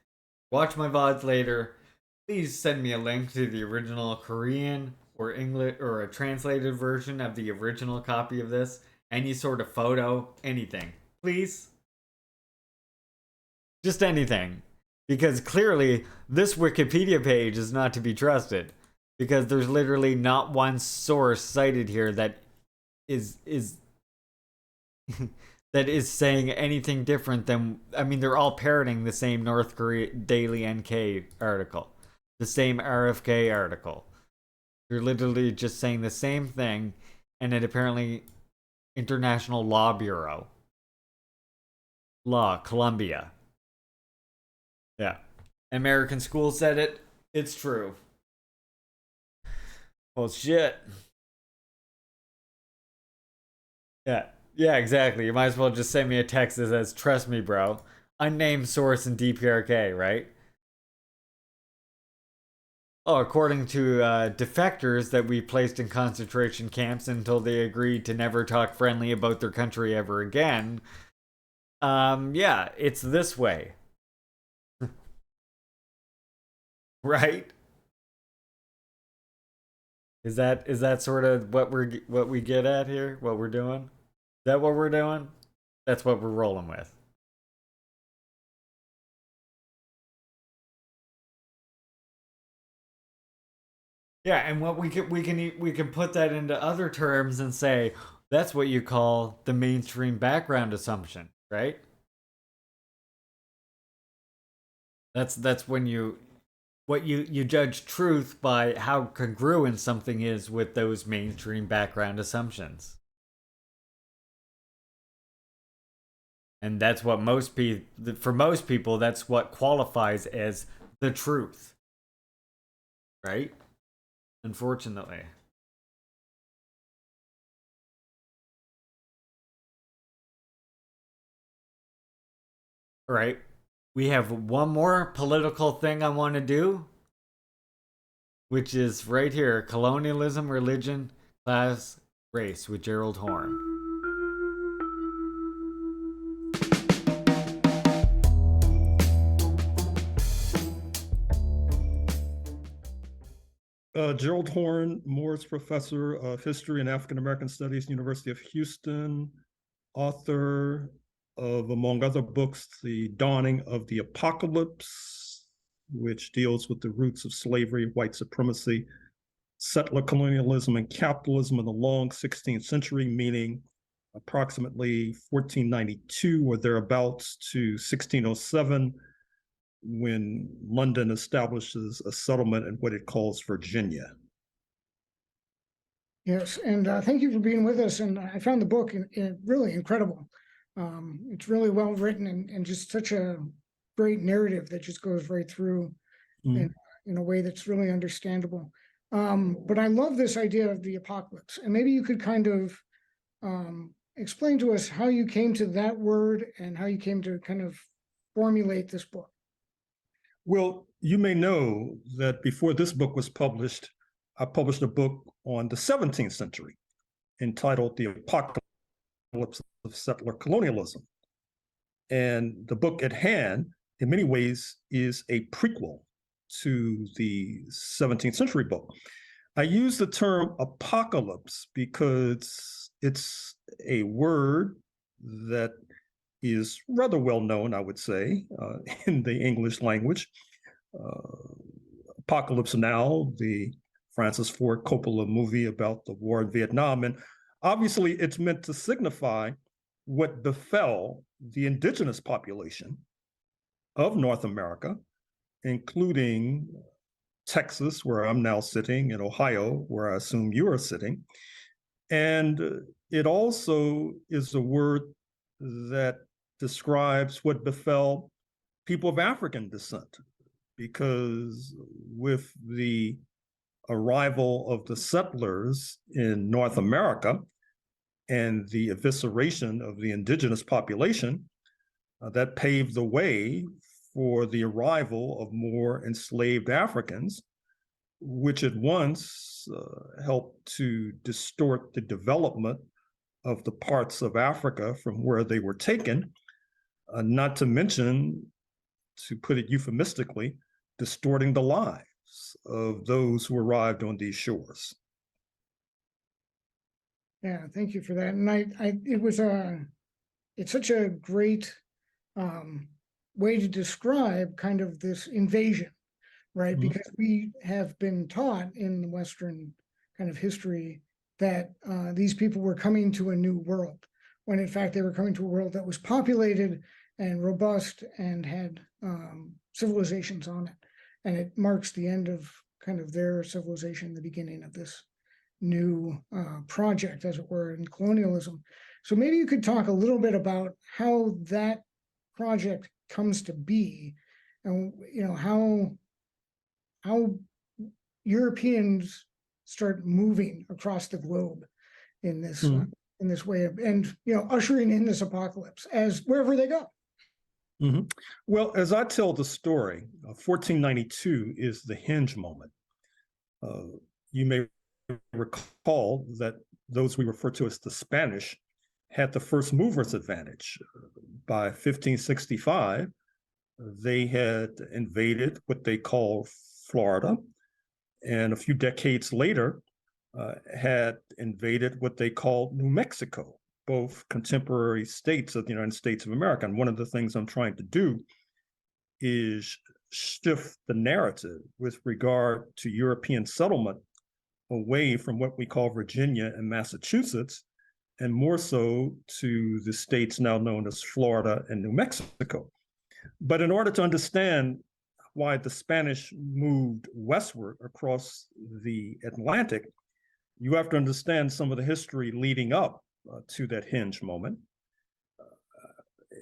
watch my VODs later, please send me a link to the original Korean or English or a translated version of the original copy of this. Any sort of photo, anything. Please. Just anything. Because clearly, this Wikipedia page is not to be trusted. Because there's literally not one source cited here that is that is saying anything different than, I mean, they're all parroting the same North Korea Daily NK article. The same RFK article. You're literally just saying the same thing, and it apparently International Law Bureau. Law, Columbia. Yeah. American School said it. It's true. Well, shit. Yeah, exactly. You might as well just send me a text that says, "Trust me, bro." Unnamed source in DPRK, right? Oh, according to defectors that we placed in concentration camps until they agreed to never talk friendly about their country ever again. Yeah, it's this way. Right? Is that sort of what we get at here? What we're doing? Is that what we're doing? That's what we're rolling with. Yeah, and what we can put that into other terms and say that's what you call the mainstream background assumption, right? That's when you judge truth by how congruent something is with those mainstream background assumptions. And that's what for most people, that's what qualifies as the truth. Right? Unfortunately. All right. We have one more political thing I want to do, which is right here, Colonialism, Religion, Class, Race with Gerald Horne. Gerald Horne, Morris Professor of History and African American Studies, University of Houston, author of, among other books, The Dawning of the Apocalypse, which deals with the roots of slavery, white supremacy, settler colonialism, and capitalism in the long 16th century, meaning approximately 1492 or thereabouts to 1607, when London establishes a settlement in what it calls Virginia. Yes, and thank you for being with us. And I found the book really incredible. It's really well written and just such a great narrative that just goes right through in a way that's really understandable. But I love this idea of the apocalypse. And maybe you could kind of explain to us how you came to that word and how you came to kind of formulate this book. Well, you may know that before this book was published, I published a book on the 17th century entitled The Apocalypse of Settler Colonialism. And the book at hand, in many ways, is a prequel to the 17th century book. I use the term apocalypse because it's a word that is rather well known, I would say, in the English language. Apocalypse Now, the Francis Ford Coppola movie about the war in Vietnam. And obviously, it's meant to signify what befell the indigenous population of North America, including Texas, where I'm now sitting, and Ohio, where I assume you are sitting. And it also is a word that describes what befell people of African descent, because with the arrival of the settlers in North America and the evisceration of the indigenous population, that paved the way for the arrival of more enslaved Africans, which at once helped to distort the development of the parts of Africa from where they were taken, not to mention, to put it euphemistically, distorting the lives of those who arrived on these shores. Yeah, thank you for that. And it's such a great way to describe kind of this invasion, right? Mm-hmm. Because we have been taught in Western kind of history that these people were coming to a new world, when in fact they were coming to a world that was populated and robust and had civilizations on it. And it marks the end of kind of their civilization, the beginning of this new project, as it were, in colonialism. So maybe you could talk a little bit about how that project comes to be, and how Europeans start moving across the globe in this in this way of, and ushering in this apocalypse as wherever they go. Mm-hmm. Well, as I tell the story, 1492 is the hinge moment. You may recall that those we refer to as the Spanish had the first mover's advantage. By 1565, they had invaded what they call Florida, and a few decades later had invaded what they called New Mexico, both contemporary states of the United States of America. And one of the things I'm trying to do is shift the narrative with regard to European settlement away from what we call Virginia and Massachusetts, and more so to the states now known as Florida and New Mexico. But in order to understand why the Spanish moved westward across the Atlantic, you have to understand some of the history leading up to that hinge moment.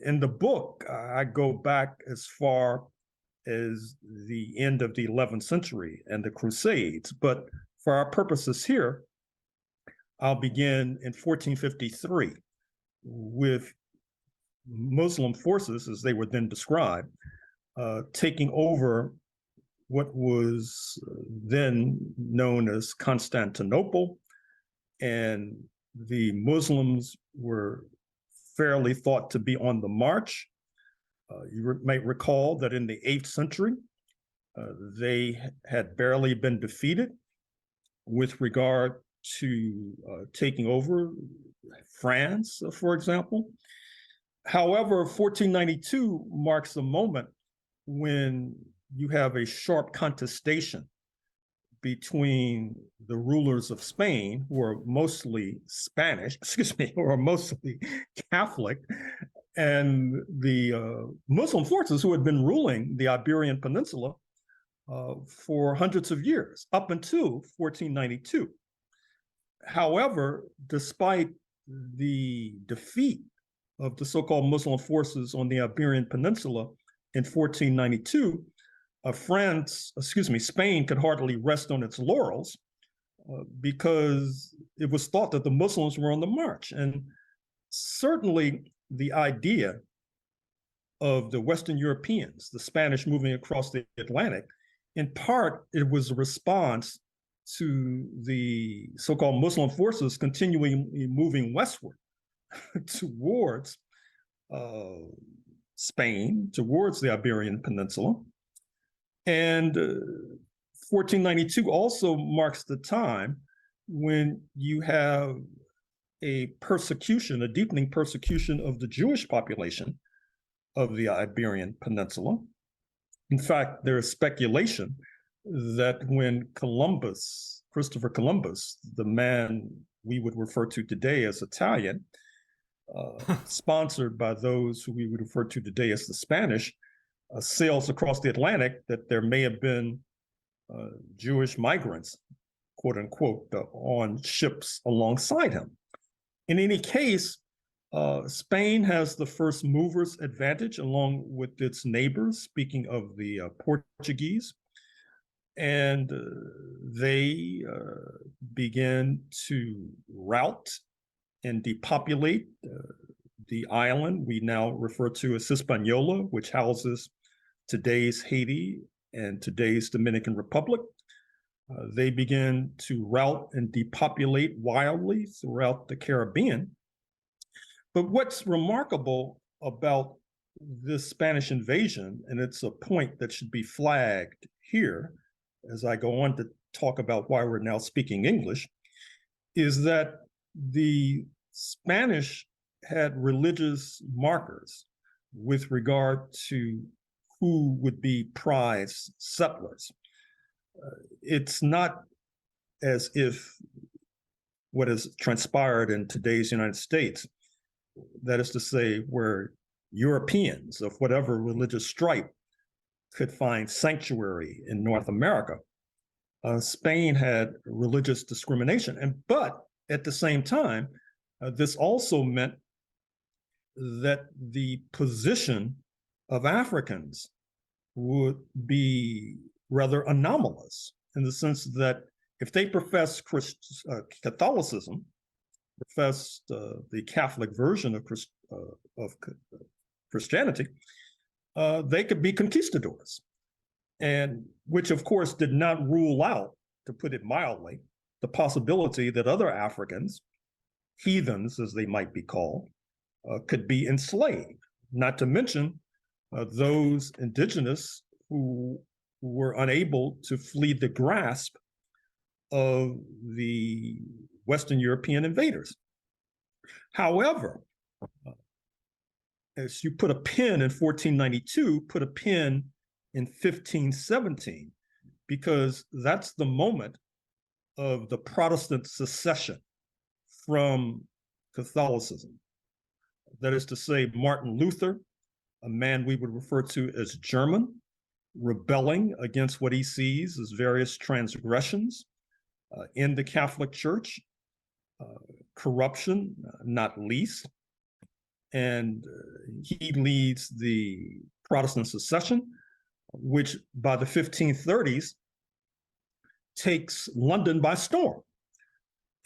In the book, I go back as far as the end of the 11th century and the Crusades, but for our purposes here, I'll begin in 1453 with Muslim forces, as they were then described, taking over what was then known as Constantinople, and the Muslims were fairly thought to be on the march. You might recall that in the 8th century, they had barely been defeated with regard to taking over France, for example. However, 1492 marks a moment when you have a sharp contestation between the rulers of Spain, who are mostly Spanish, who are mostly Catholic, and the Muslim forces who had been ruling the Iberian Peninsula for hundreds of years, up until 1492. However, despite the defeat of the so-called Muslim forces on the Iberian Peninsula in 1492, Spain could hardly rest on its laurels because it was thought that the Muslims were on the march. And certainly the idea of the Western Europeans, the Spanish moving across the Atlantic, in part, it was a response to the so-called Muslim forces continuing moving westward towards Spain towards the Iberian Peninsula. And 1492 also marks the time when you have a persecution, a deepening persecution of the Jewish population of the Iberian Peninsula. In fact, there is speculation that when Columbus, Christopher Columbus, the man we would refer to today as Italian, sponsored by those who we would refer to today as the Spanish, sails across the Atlantic, that there may have been Jewish migrants, quote unquote, on ships alongside him. In any case, Spain has the first mover's advantage along with its neighbors, speaking of the Portuguese, and they began to rout and depopulate the island we now refer to as Hispaniola, which houses today's Haiti and today's Dominican Republic. They began to rout and depopulate wildly throughout the Caribbean. But what's remarkable about this Spanish invasion, and it's a point that should be flagged here as I go on to talk about why we're now speaking English, is that the Spanish had religious markers with regard to who would be prize settlers. It's not as if what has transpired in today's United States, that is to say, where Europeans of whatever religious stripe could find sanctuary in North America. Spain had religious discrimination, but at the same time, this also meant that the position of Africans would be rather anomalous in the sense that if they professed Catholicism, professed the Catholic version of Christianity, they could be conquistadors, and which of course did not rule out, to put it mildly, the possibility that other Africans, heathens as they might be called, could be enslaved, not to mention those indigenous who were unable to flee the grasp of the Western European invaders. However, as you put a pin in 1492, put a pin in 1517, because that's the moment of the Protestant secession from Catholicism. That is to say, Martin Luther, a man we would refer to as German, rebelling against what he sees as various transgressions in the Catholic Church, corruption, not least, and he leads the Protestant secession, which by the 1530s takes London by storm.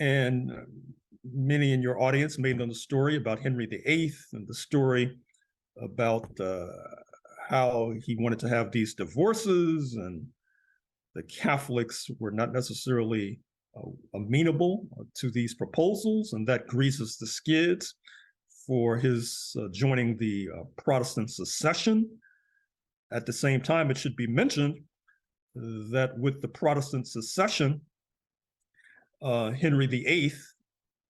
And many in your audience may know the story about Henry VIII and the story about how he wanted to have these divorces, and the Catholics were not necessarily amenable to these proposals, and that greases the skids for his joining the Protestant secession. At the same time, it should be mentioned that with the Protestant secession, Henry VIII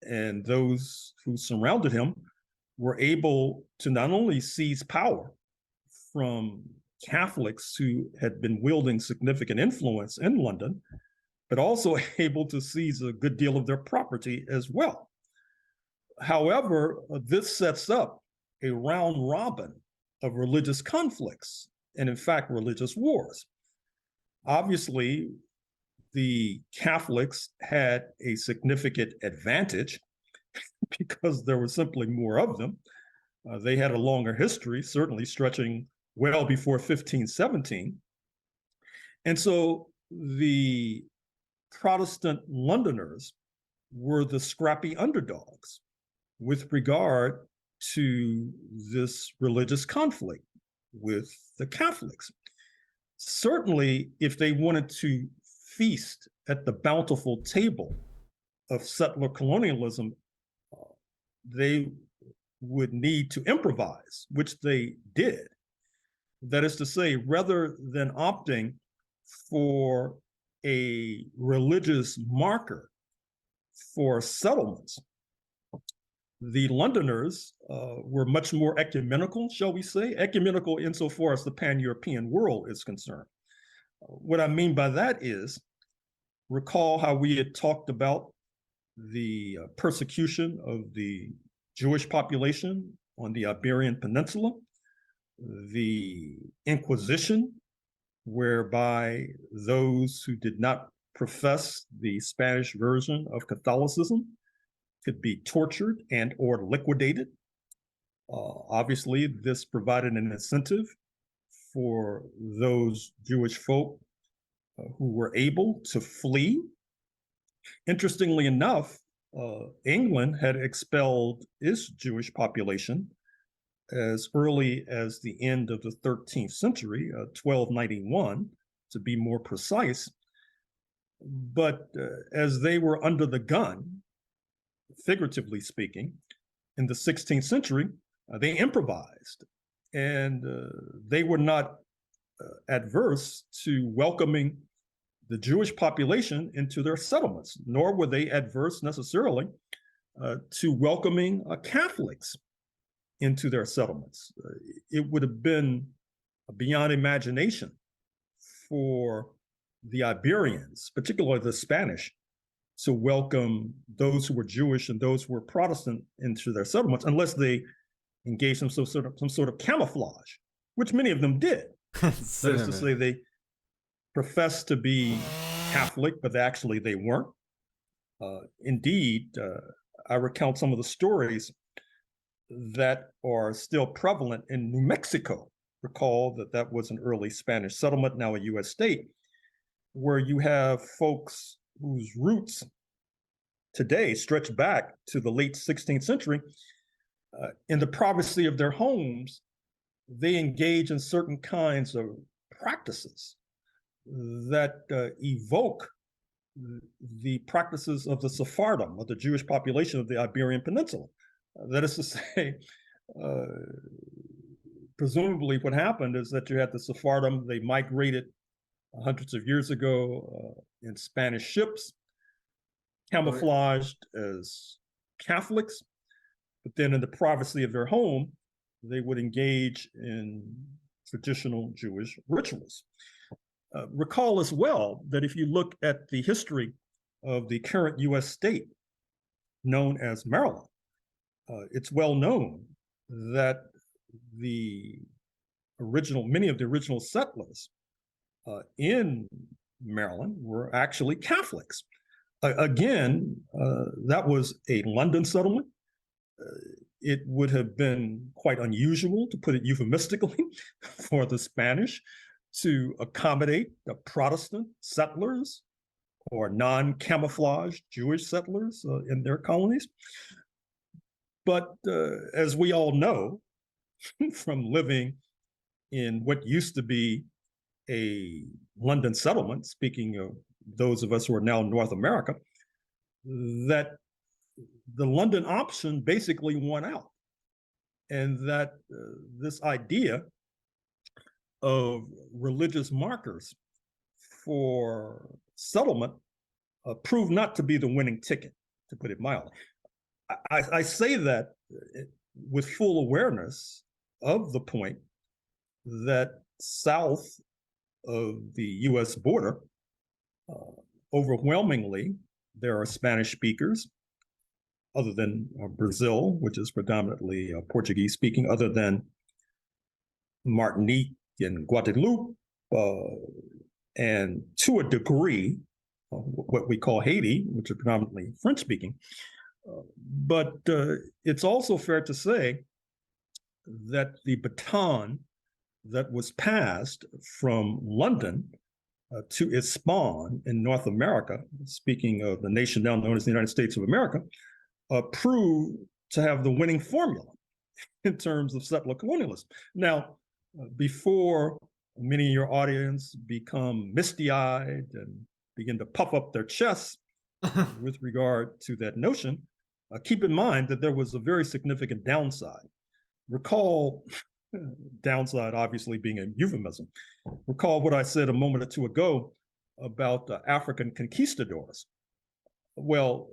and those who surrounded him were able to not only seize power from Catholics who had been wielding significant influence in London, but also able to seize a good deal of their property as well. However, this sets up a round robin of religious conflicts and, in fact, religious wars. Obviously, the Catholics had a significant advantage because there were simply more of them. They had a longer history, certainly stretching well before 1517. And so the Protestant Londoners were the scrappy underdogs with regard to this religious conflict with the Catholics. Certainly, if they wanted to feast at the bountiful table of settler colonialism, they would need to improvise, which they did. That is to say, rather than opting for a religious marker for settlements, the Londoners were much more ecumenical, shall we say, ecumenical insofar as the pan-European world is concerned. What I mean by that is, recall how we had talked about the persecution of the Jewish population on the Iberian Peninsula, the Inquisition, whereby those who did not profess the Spanish version of Catholicism could be tortured and or liquidated. Obviously, this provided an incentive for those Jewish folk who were able to flee. Interestingly enough, England had expelled its Jewish population as early as the end of the 13th century, 1291, to be more precise. But as they were under the gun, figuratively speaking, in the 16th century, they improvised, and they were not adverse to welcoming the Jewish population into their settlements, nor were they adverse necessarily to welcoming Catholics into their settlements. It would have been beyond imagination for the Iberians, particularly the Spanish, to welcome those who were Jewish and those who were Protestant into their settlements, unless they engaged in some sort of camouflage, which many of them did. That is to say, they professed to be Catholic, but actually they weren't. Indeed, I recount some of the stories that are still prevalent in New Mexico. Recall that that was an early Spanish settlement, now a U.S. state, where you have folks whose roots today stretch back to the late 16th century. In the privacy of their homes, they engage in certain kinds of practices that evoke the practices of the Sephardim, of the Jewish population of the Iberian Peninsula. That is to say, presumably what happened is that you had the Sephardim, they migrated hundreds of years ago in Spanish ships, camouflaged as Catholics, but then in the privacy of their home, they would engage in traditional Jewish rituals. Recall as well that if you look at the history of the current US state known as Maryland, it's well known that many of the original settlers in Maryland were actually Catholics. Again, that was a London settlement. It would have been quite unusual, to put it euphemistically, for the Spanish to accommodate the Protestant settlers or non-camouflaged Jewish settlers in their colonies. But as we all know, from living in what used to be a London settlement, speaking of those of us who are now in North America, that the London option basically won out. And that this idea of religious markers for settlement proved not to be the winning ticket, to put it mildly. I say that with full awareness of the point that south of the US border, overwhelmingly, there are Spanish speakers, other than Brazil, which is predominantly Portuguese speaking, other than Martinique and Guadeloupe, and to a degree, what we call Haiti, which are predominantly French speaking. But it's also fair to say that the baton that was passed from London to its spawn in North America, speaking of the nation now known as the United States of America, proved to have the winning formula in terms of settler colonialism. Now, before many of your audience become misty-eyed and begin to puff up their chests with regard to that notion, keep in mind that there was a very significant downside. Recall, downside obviously being a euphemism. Recall what I said a moment or two ago about African conquistadors. Well,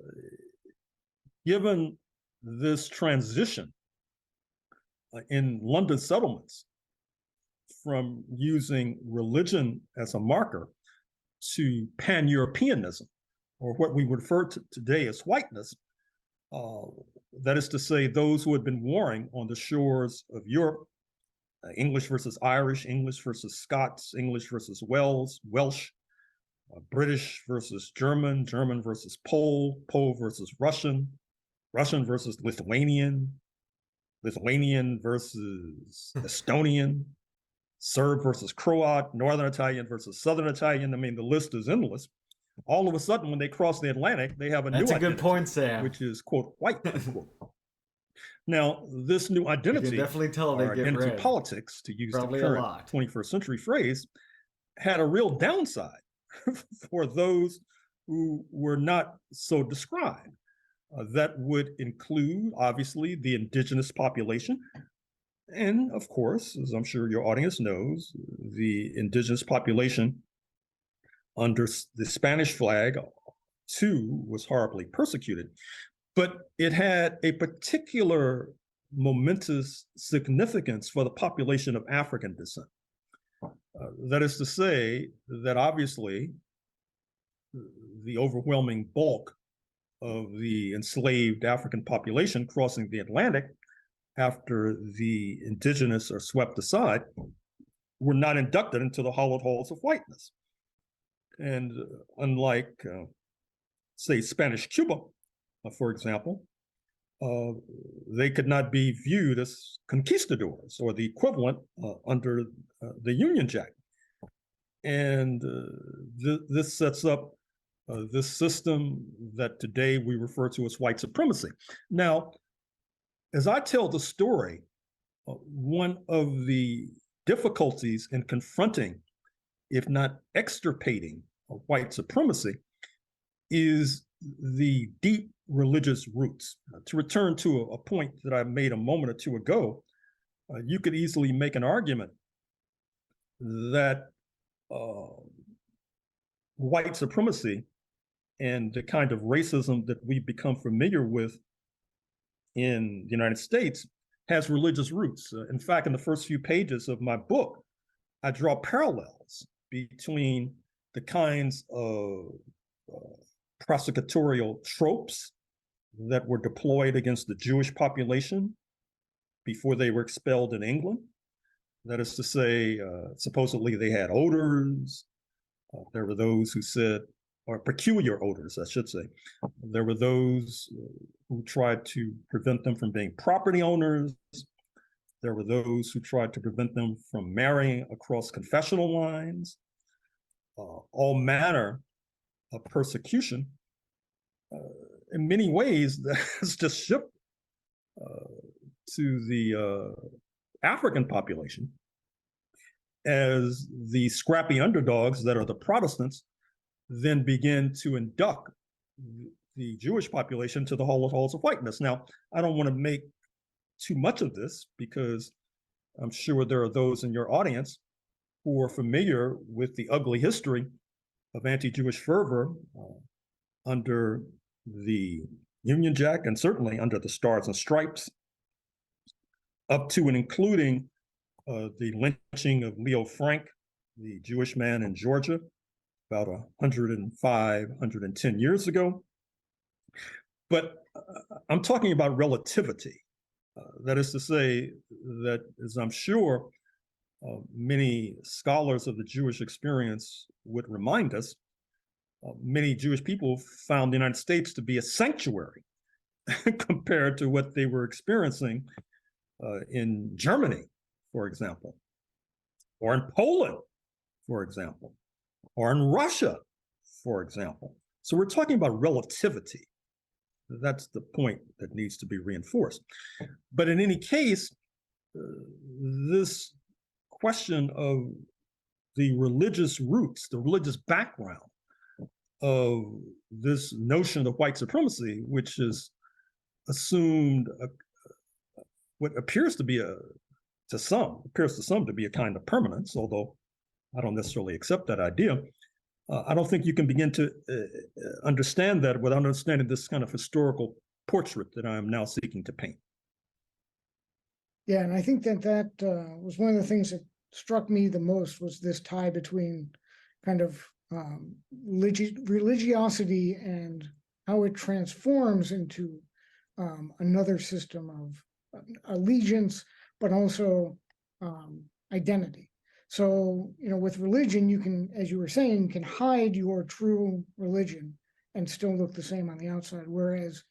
given this transition in London settlements from using religion as a marker to pan-Europeanism, or what we refer to today as whiteness, that is to say, those who had been warring on the shores of Europe, English versus Irish, English versus Scots, English versus Welsh, British versus German, German versus Pole, Pole versus Russian, Russian versus Lithuanian, Lithuanian versus Estonian, Serb versus Croat, Northern Italian versus Southern Italian. I mean, the list is endless. All of a sudden, when they cross the Atlantic, they have a That's new a good identity, point, Sam. which is, quote, white, unquote. Now, this new identity, definitely tell they or get identity red. politics, to use Probably the a current lot. 21st century phrase, had a real downside for those who were not so described. That would include, obviously, the indigenous population. And of course, as I'm sure your audience knows, the indigenous population under the Spanish flag, too, was horribly persecuted. But it had a particular momentous significance for the population of African descent. That is to say that obviously the overwhelming bulk of the enslaved African population crossing the Atlantic after the indigenous are swept aside were not inducted into the hallowed halls of whiteness. And unlike, say, Spanish Cuba, for example, they could not be viewed as conquistadors or the equivalent under the Union Jack. And this sets up this system that today we refer to as white supremacy. Now, as I tell the story, one of the difficulties in confronting, if not extirpating, white supremacy is the deep religious roots. To return to a point that I made a moment or two ago, you could easily make an argument that white supremacy and the kind of racism that we've become familiar with in the United States has religious roots. In fact, in the first few pages of my book, I draw parallels between the kinds of prosecutorial tropes that were deployed against the Jewish population before they were expelled in England. That is to say, supposedly they had odors. There were those who said, or peculiar odors, I should say. There were those who tried to prevent them from being property owners. There were those who tried to prevent them from marrying across confessional lines. All manner of persecution. In many ways, that's just shipped to the African population as the scrappy underdogs that are the Protestants then begin to induct the Jewish population to the halls of whiteness. Now, I don't want to make too much of this because I'm sure there are those in your audience who are familiar with the ugly history of anti-Jewish fervor under the Union Jack and certainly under the Stars and Stripes, up to and including the lynching of Leo Frank, the Jewish man in Georgia, about 105, 110 years ago. But I'm talking about relativity. That is to say that, as I'm sure many scholars of the Jewish experience would remind us, many Jewish people found the United States to be a sanctuary compared to what they were experiencing in Germany, for example, or in Poland, for example, or in Russia, for example. So we're talking about relativity. That's the point that needs to be reinforced. But in any case, this question of the religious roots, the religious background of this notion of white supremacy, which is assumed what appears to be to some to be a kind of permanence, although I don't necessarily accept that idea. I don't think you can begin to understand that without understanding this kind of historical portrait that I am now seeking to paint. Yeah, and I think that was one of the things that struck me the most, was this tie between kind of religiosity and how it transforms into another system of allegiance, but also identity. So, with religion, you can, as you were saying, can hide your true religion and still look the same on the outside, whereas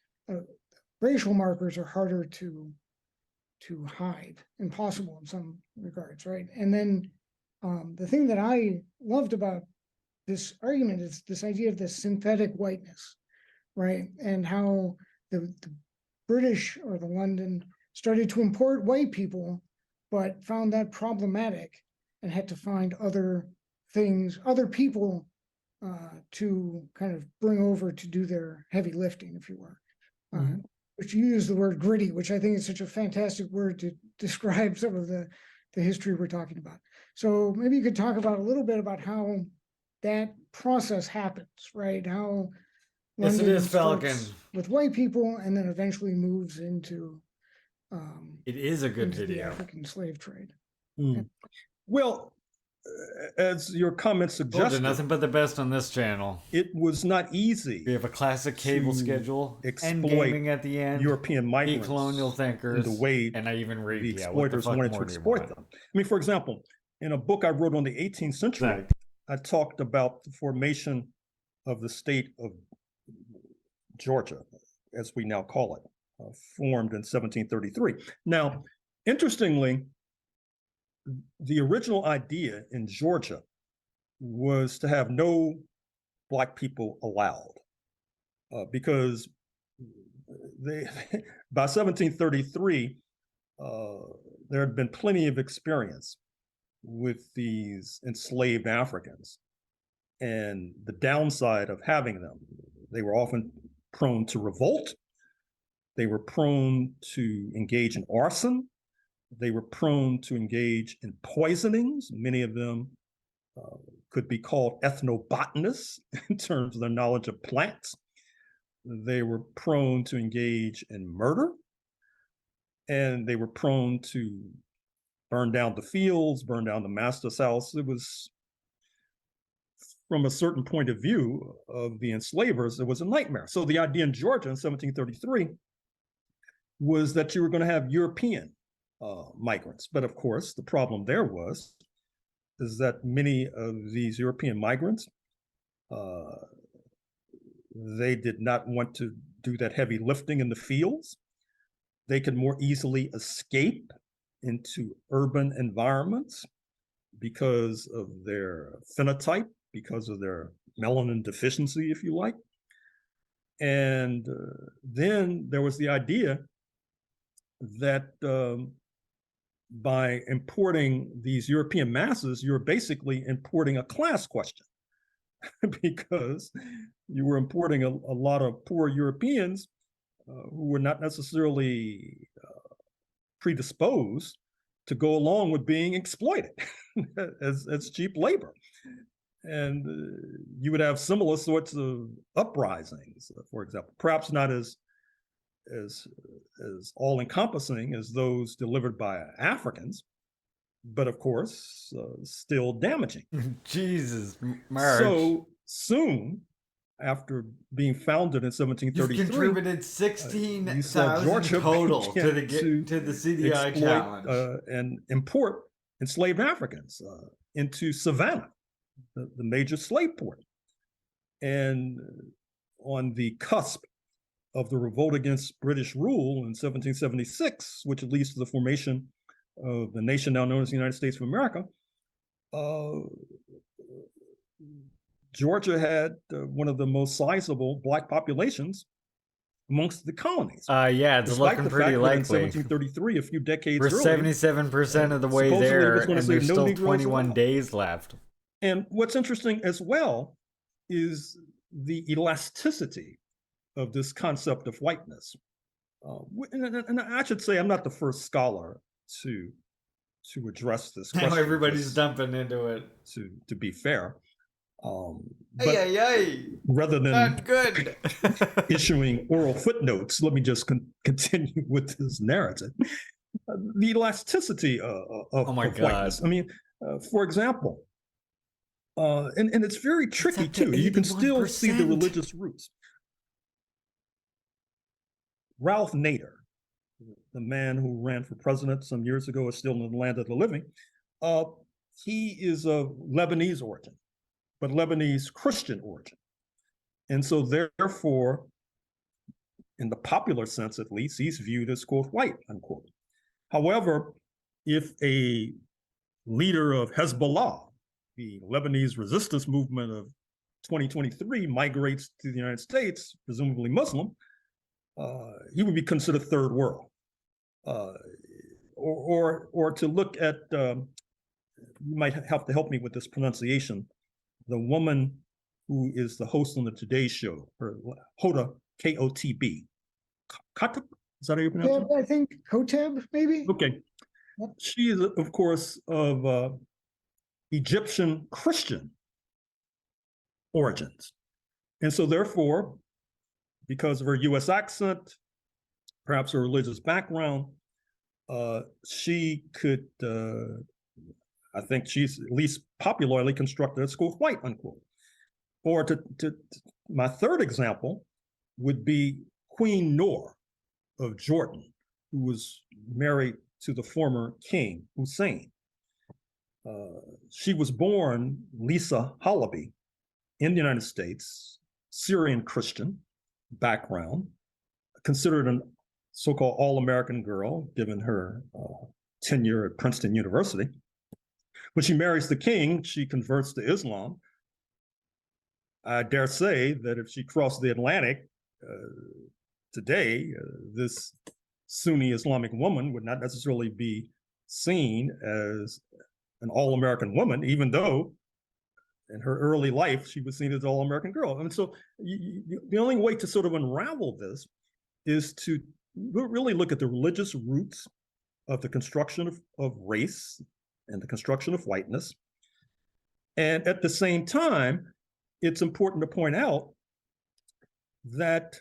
racial markers are harder to hide, impossible in some regards, right? And then the thing that I loved about this argument is this idea of this synthetic whiteness, right? And how the British or the London started to import white people, but found that problematic and had to find other things, other people to kind of bring over to do their heavy lifting, if you were. Which you use the word gritty, which I think is such a fantastic word to describe some of the history we're talking about. So maybe you could talk about a little bit about how that process happens, right? How Yes, it is, starts Falcon. with white people and then eventually moves into It is a good into the video. African slave trade. Well, as your comment Told you, suggested, nothing but the best on this channel. it was not easy. We have a classic cable to schedule, exploit endgaming at the end, European migrants colonial thinkers, in the way and I even read, the yeah, what the exploiters fuck wanted more to do you exploit want? them. I mean, for example, in a book I wrote on the 18th century, I talked about the formation of the state of Georgia, as we now call it, formed in 1733. Now, interestingly, the original idea in Georgia was to have no Black people allowed, because by 1733, there had been plenty of experience with these enslaved Africans. And the downside of having them, they were often prone to revolt. They were prone to engage in arson. They were prone to engage in poisonings. Many of them could be called ethnobotanists in terms of their knowledge of plants. They were prone to engage in murder. And they were prone to burn down the fields, burn down the master's house. It was, from a certain point of view of the enslavers, it was a nightmare. So the idea in Georgia in 1733 was that you were going to have European migrants. But of course, the problem there is that many of these European migrants, they did not want to do that heavy lifting in the fields. They could more easily escape into urban environments because of their phenotype, because of their melanin deficiency, if you like. And then there was the idea that by importing these European masses, you're basically importing a class question because you were importing a lot of poor Europeans who were not necessarily predisposed to go along with being exploited as cheap labor. And you would have similar sorts of uprisings, for example, perhaps not as all-encompassing as those delivered by Africans, but of course, still damaging. Jesus, Mark. So soon after being founded in 1733, you've contributed 16,000 total to the CDI exploit, challenge and import enslaved Africans into Savannah, the major slave port. And on the cusp of the revolt against British rule in 1776, which leads to the formation of the nation now known as the United States of America, Georgia had one of the most sizable Black populations amongst the colonies. Yeah, it's looking pretty likely. In 1733, a few decades we're earlier, 77% of the way there, and there's no still Negroes 21 allowed. days left. And what's interesting as well is the elasticity of this concept of whiteness. And I should say I'm not the first scholar to address this Now question. everybody's dumping into it. To be fair, Ay, rather than not good. issuing oral footnotes, let me just continue with this narrative. The elasticity of whiteness. I mean, for example, and it's very tricky too. You can still see the religious roots. Ralph Nader, the man who ran for president some years ago, is still in the land of the living. He is of Lebanese origin, but Lebanese Christian origin. And so therefore, in the popular sense at least, he's viewed as, quote, white, unquote. However, if a leader of Hezbollah, the Lebanese resistance movement of 2023, migrates to the United States, presumably Muslim, he would be considered third world. Or to look at, you might have to help me with this pronunciation, the woman who is the host on the Today Show, or Hoda, K-O-T-B. Khattab? Is that how you pronounce it? I think Koteb, maybe? Okay. She is, of course, of Egyptian Christian origins. And so therefore, because of her US accent, perhaps her religious background, she could, I think she's at least popularly constructed as, quote, white, unquote. Or my third example would be Queen Noor of Jordan, who was married to the former king, Hussein. She was born Lisa Halaby in the United States, Syrian Christian background, considered a so-called all-American girl, given her tenure at Princeton University. When she marries the king, she converts to Islam. I dare say that if she crossed the Atlantic today, this Sunni Islamic woman would not necessarily be seen as an all-American woman, even though in her early life, she was seen as an all-American girl. And so the only way to sort of unravel this is to really look at the religious roots of the construction of race and the construction of whiteness. And at the same time, it's important to point out that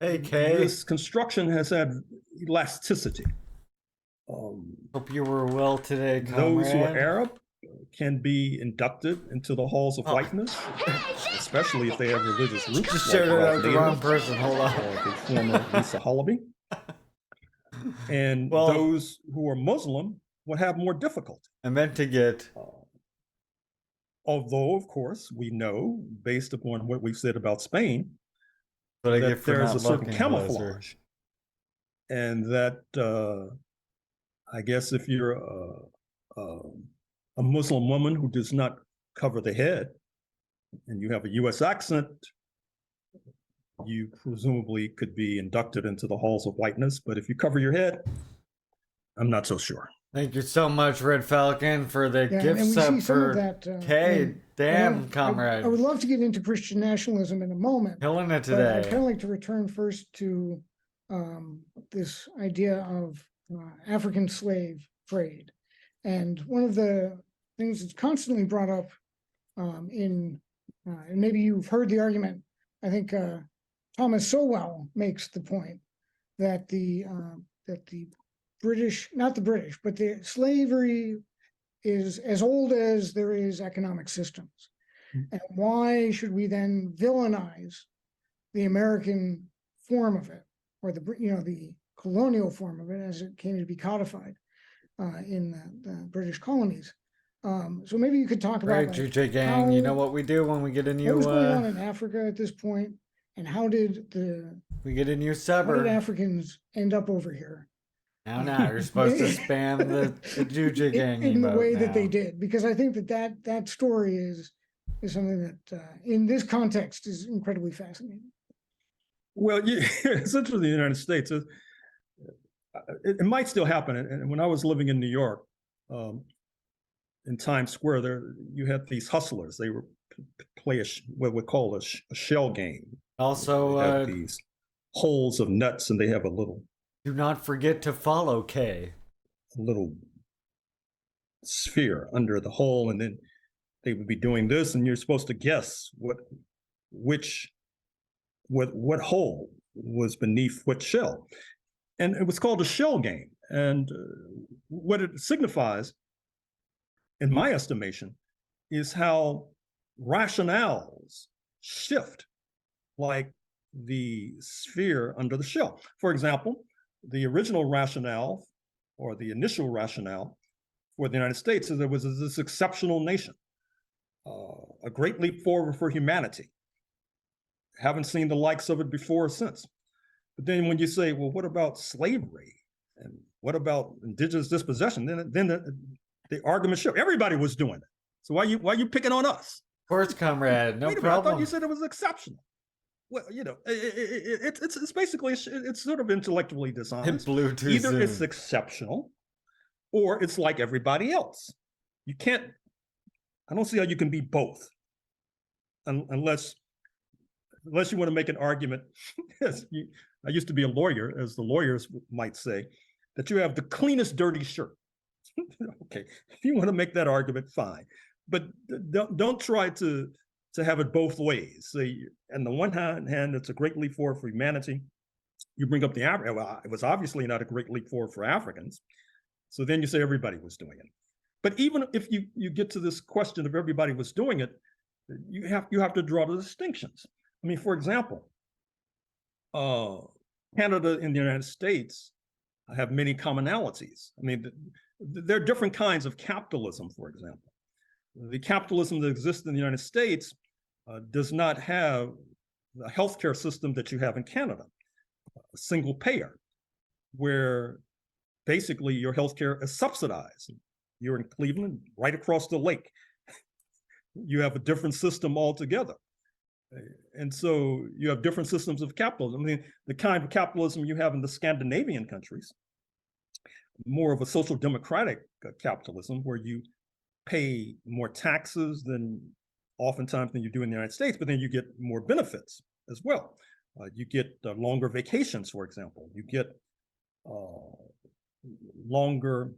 this construction has had elasticity. Hope you were well today, comrade. Those who are Arab can be inducted into the halls of whiteness, especially if they have religious roots. Just shouted out the wrong person. Hold on. The former Lisa Halaby. And those who are Muslim would have more difficulty. I meant to get. Although, of course, we know, based upon what we've said about Spain, that there's a certain camouflage. And that, I guess, if you're a Muslim woman who does not cover the head and you have a U.S. accent, you presumably could be inducted into the halls of whiteness. But if you cover your head, I'm not so sure. Thank you so much, Red Falcon, for the gift sub for K. Comrade. I would love to get into Christian nationalism in a moment. Killing it But I'd today. kind of like to return first to this idea of African slave trade. And one of the things that's constantly brought up and maybe you've heard the argument, I think Thomas Sowell makes the point that the British, not the British, but the slavery is as old as there is economic systems. And why should we then villainize the American form of it, or the colonial form of it as it came to be codified in the British colonies? So maybe you could talk about Right, Juche gang, you know what we do when we get a new what was going on in Africa at this point, and how did we get a new how suburb? did Africans end up over here? Now, you're supposed to spam the Juche gang in the emote way that now. they did, because I think that story is something that in this context is incredibly fascinating. Well, it's interesting in the United States. It might still happen. And when I was living in New York, in Times Square, you had these hustlers. They would play what we call a shell game. Also, they have these holes of nuts, and they have a little do not forget to follow Kay. little sphere under the hole, and then they would be doing this, and you're supposed to guess what hole was beneath what shell. And it was called a shell game. And what it signifies, in my estimation, is how rationales shift like the sphere under the shell. For example, the original rationale or the initial rationale for the United States is there was this exceptional nation, a great leap forward for humanity. Haven't seen the likes of it before or since. But then when you say, well, what about slavery? And what about indigenous dispossession? Then the argument shifts. Everybody was doing it. So why you picking on us? Of course, comrade, no Wait a minute, problem. I thought you said it was exceptional. Well, you know, it's basically, it's sort of intellectually dishonest. It blew too Either soon. it's exceptional or it's like everybody else. You can't, I don't see how you can be both unless you want to make an argument. I used to be a lawyer, as the lawyers might say, that you have the cleanest dirty shirt. Okay, if you want to make that argument, fine. But don't try to have it both ways. Say, on the one hand, it's a great leap forward for humanity. You bring up well, it was obviously not a great leap forward for Africans. So then you say everybody was doing it. But even if you get to this question of everybody was doing it, you have to draw the distinctions. I mean, for example, Canada and the United States have many commonalities. I mean, there are different kinds of capitalism, for example. The capitalism that exists in the United States does not have the healthcare system that you have in Canada, a single payer, where basically your healthcare is subsidized. You're in Cleveland, right across the lake. You have a different system altogether. And so you have different systems of capitalism. I mean, the kind of capitalism you have in the Scandinavian countries, more of a social democratic capitalism where you pay more taxes than oftentimes than you do in the United States, but then you get more benefits as well. You get longer vacations, for example. You get longer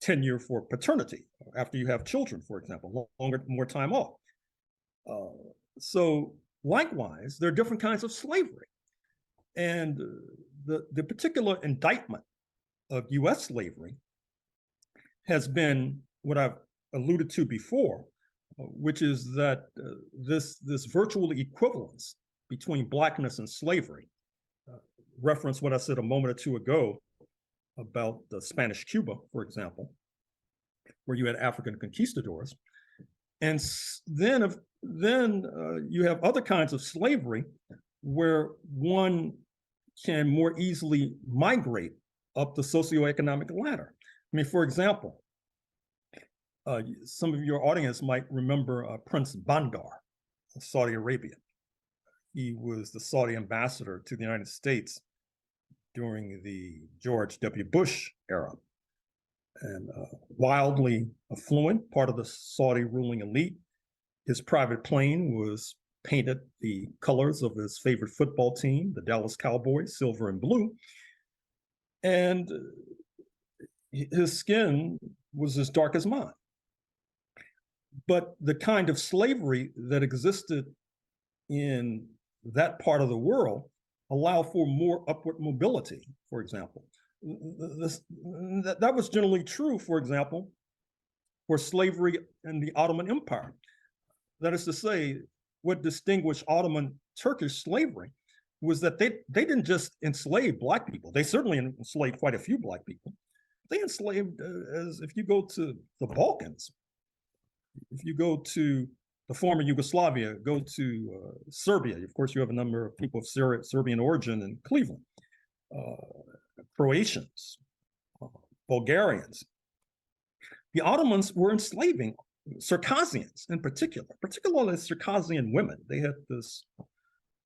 tenure for paternity after you have children, for example, more time off. So likewise, there are different kinds of slavery. And the particular indictment of US slavery has been what I've alluded to before, which is that this virtual equivalence between Blackness and slavery, reference what I said a moment or two ago about the Spanish Cuba, for example, where you had African conquistadors. And then you have other kinds of slavery where one can more easily migrate up the socioeconomic ladder. I mean, for example, some of your audience might remember Prince Bandar of Saudi Arabia. He was the Saudi ambassador to the United States during the George W. Bush era, and wildly affluent, part of the Saudi ruling elite. His private plane was painted the colors of his favorite football team, the Dallas Cowboys, silver and blue. And his skin was as dark as mine. But the kind of slavery that existed in that part of the world allowed for more upward mobility, for example. That was generally true, for example, for slavery in the Ottoman Empire. That is to say, what distinguished Ottoman Turkish slavery was that they didn't just enslave Black people. They certainly enslaved quite a few Black people. They enslaved, as if you go to the Balkans, if you go to the former Yugoslavia, go to Serbia. Of course, you have a number of people of Serbian origin in Cleveland, Croatians, Bulgarians. The Ottomans were enslaving Circassians in particular, particularly Circassian women. They had this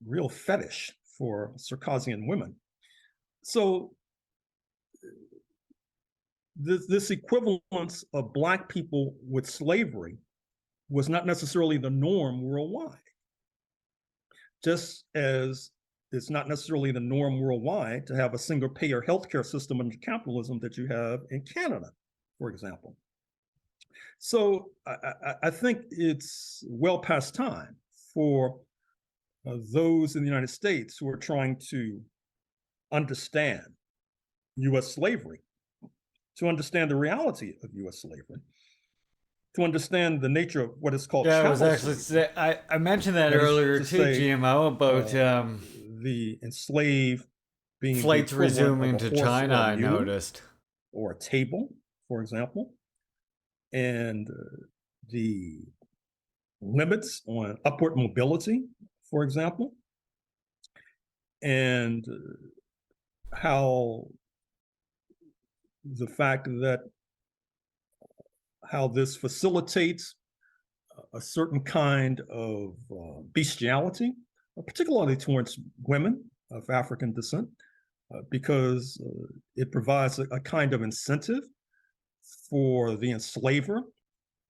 real fetish for Circassian women. So this equivalence of Black people with slavery was not necessarily the norm worldwide. just as it's not necessarily the norm worldwide to have a single payer healthcare system under capitalism that you have in Canada, for example. So I think it's well past time for those in the United States who are trying to understand U.S. slavery, to understand the reality of U.S. slavery, to understand the nature of what is called Yeah, I was chattel actually slavery. I mentioned that That is earlier to too, say, GMO, about the enslaved being the flights equivalent resuming of a to horse China, or a I mule noticed. or a table, for example, and the limits on upward mobility, for example, and how the fact that how this facilitates a certain kind of bestiality, particularly towards women of African descent, because it provides a kind of incentive for the enslaver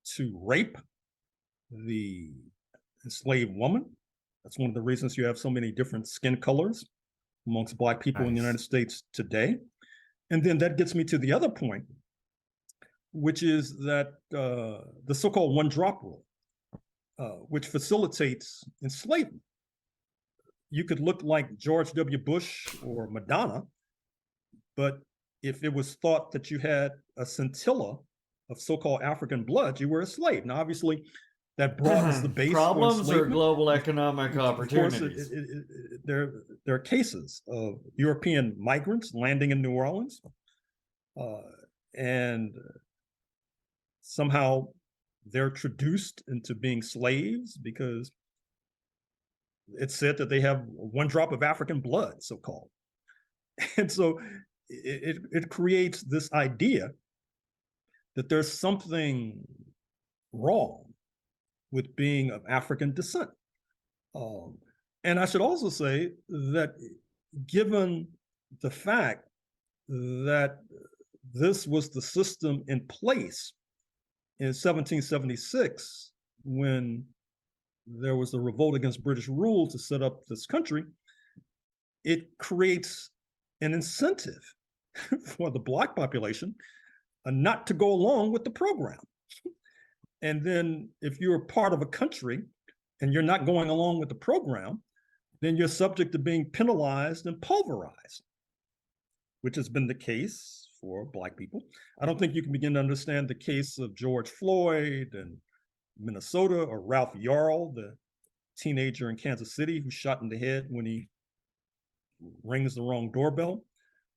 to rape the enslaved woman. That's one of the reasons you have so many different skin colors amongst Black people in the United States today. And then that gets me to the other point, which is that the so-called one-drop rule, which facilitates enslavement. You could look like George W. Bush or Madonna, but if it was thought that you had a scintilla of so-called African blood, you were a slave. Now, obviously, that broadens the base Problems for or enslavement. global economic Of course, opportunities? there are cases of European migrants landing in New Orleans, and somehow they're traduced into being slaves because it's said that they have one drop of African blood, so-called. And so it creates this idea that there's something wrong with being of African descent. And I should also say that given the fact that this was the system in place in 1776, when there was a revolt against British rule to set up this country, it creates an incentive for the Black population not to go along with the program. And then if you're part of a country and you're not going along with the program, then you're subject to being penalized and pulverized, which has been the case for Black people. I don't think you can begin to understand the case of George Floyd and Minnesota, or Ralph Yarl, the teenager in Kansas City who shot in the head when he rings the wrong doorbell.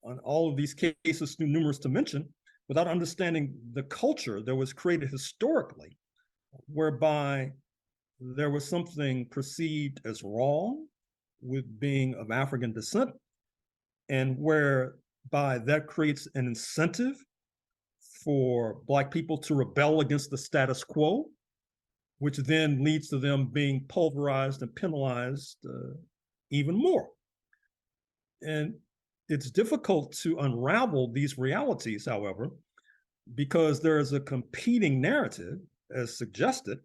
On all of these cases, too numerous to mention, without understanding the culture that was created historically, whereby there was something perceived as wrong with being of African descent, and whereby that creates an incentive for Black people to rebel against the status quo, which then leads to them being pulverized and penalized even more. And it's difficult to unravel these realities, however, because there is a competing narrative, as suggested,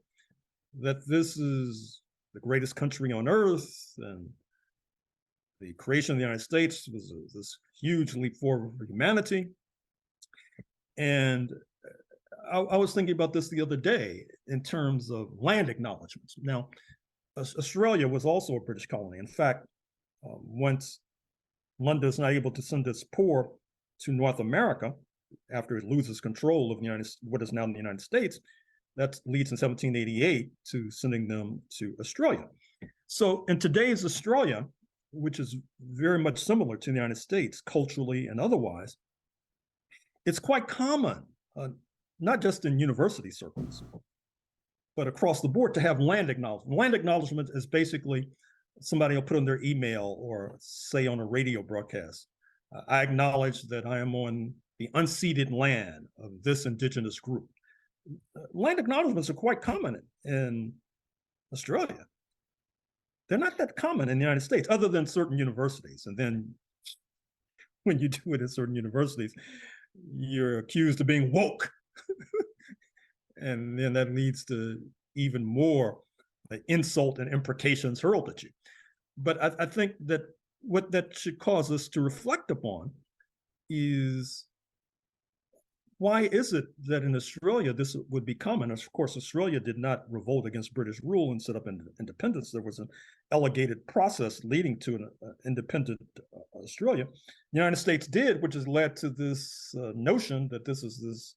that this is the greatest country on earth, and the creation of the United States was this huge leap forward for humanity. And I was thinking about this the other day in terms of land acknowledgements. Now, Australia was also a British colony. In fact, once London is not able to send its poor to North America after it loses control of what is now the United States, that leads in 1788 to sending them to Australia. So in today's Australia, which is very much similar to the United States culturally and otherwise, it's quite common, not just in university circles, but across the board, to have land acknowledgement. Land acknowledgement is basically somebody will put on their email or say on a radio broadcast, I acknowledge that I am on the unceded land of this indigenous group. Land acknowledgements are quite common in Australia. They're not that common in the United States, other than certain universities. And then when you do it at certain universities, you're accused of being woke. And then that leads to even more insult and imprecations hurled at you. But I think that what that should cause us to reflect upon is, why is it that in Australia this would be common? Of course, Australia did not revolt against British rule and set up independence. There was an elegated process leading to an independent Australia. The United States did, which has led to this notion that this is this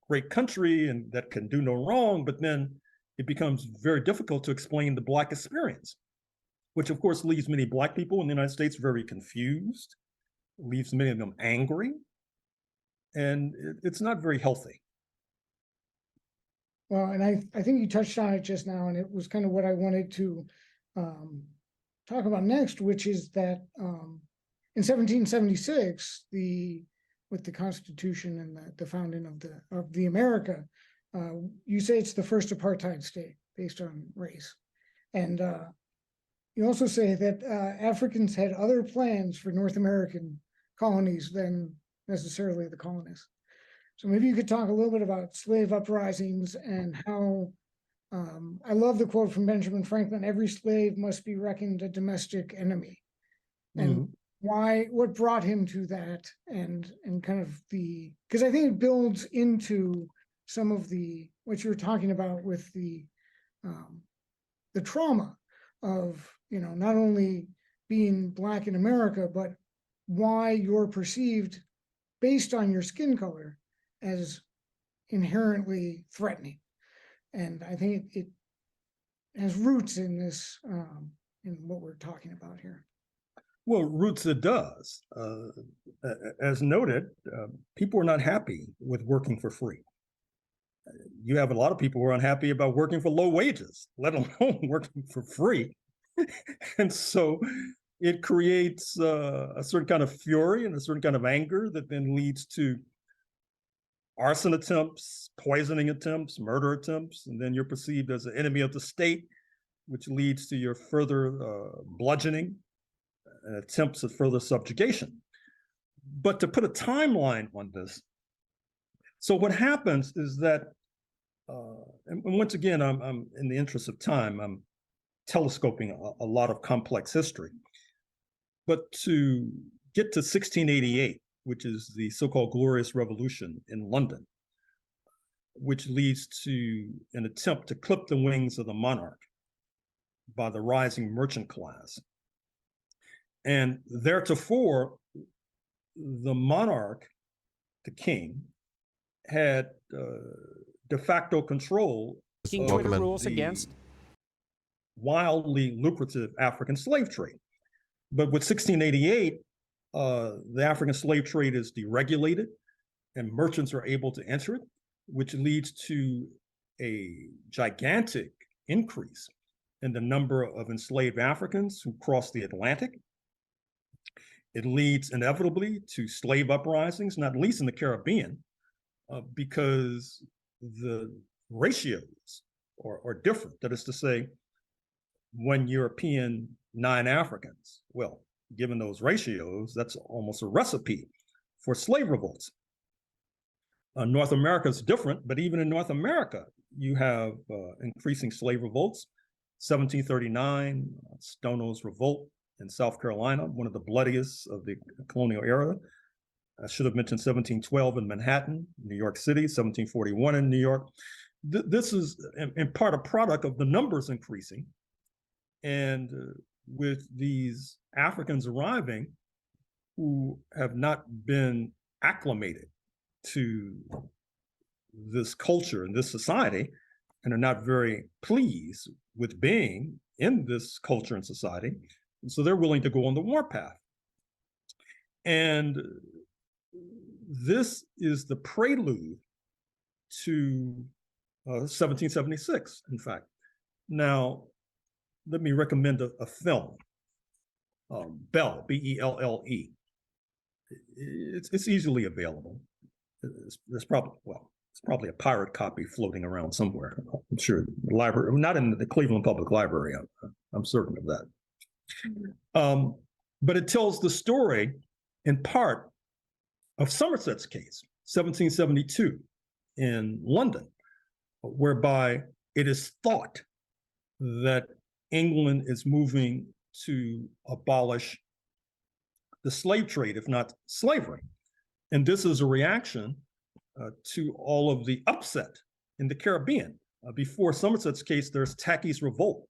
great country and that can do no wrong. But then it becomes very difficult to explain the Black experience, which of course leaves many Black people in the United States very confused, leaves many of them angry, and it's not very healthy. Well, and I think you touched on it just now, and it was kind of what I wanted to talk about next, which is that in 1776, with the Constitution and the founding of the America, you say it's the first apartheid state based on race, and you also say that Africans had other plans for North American colonies than necessarily the colonists. So maybe you could talk a little bit about slave uprisings and how, I love the quote from Benjamin Franklin, every slave must be reckoned a domestic enemy. And what brought him to that, and kind of because I think it builds into some of what you were talking about with the trauma of, not only being Black in America, but why you're perceived based on your skin color as inherently threatening. And I think it has roots in this, in what we're talking about here. Well, roots it does. As noted, people are not happy with working for free. You have a lot of people who are unhappy about working for low wages, let alone working for free. And so it creates a certain kind of fury and a certain kind of anger that then leads to arson attempts, poisoning attempts, murder attempts, and then you're perceived as an enemy of the state, which leads to your further bludgeoning and attempts at further subjugation. But to put a timeline on this, so what happens is that, and once again, I'm in the interest of time, I'm telescoping a lot of complex history. But to get to 1688, which is the so-called Glorious Revolution in London, which leads to an attempt to clip the wings of the monarch by the rising merchant class. And theretofore, the monarch, the king, had de facto control of the rules against wildly lucrative African slave trade. But with 1688, the African slave trade is deregulated and merchants are able to enter it, which leads to a gigantic increase in the number of enslaved Africans who cross the Atlantic. It leads inevitably to slave uprisings, not least in the Caribbean, because the ratios are different. That is to say, 1 European, 9 Africans. Well, given those ratios, that's almost a recipe for slave revolts. North America is different, but even in North America, you have increasing slave revolts. 1739, Stono's Revolt in South Carolina, one of the bloodiest of the colonial era. I should have mentioned 1712 in Manhattan, New York City, 1741 in New York. This is in part a product of the numbers increasing. And with these Africans arriving who have not been acclimated to this culture and this society and are not very pleased with being in this culture and society. And so they're willing to go on the warpath. And this is the prelude to 1776, in fact. Now, let me recommend a film, Belle, B-E-L-L-E. It's easily available. There's probably a pirate copy floating around somewhere. I'm sure the library, not in the Cleveland Public Library. I'm certain of that. But it tells the story, in part, of Somerset's case, 1772, in London, whereby it is thought that England is moving to abolish the slave trade, if not slavery. And this is a reaction to all of the upset in the Caribbean. Before Somerset's case, there's Tacky's Revolt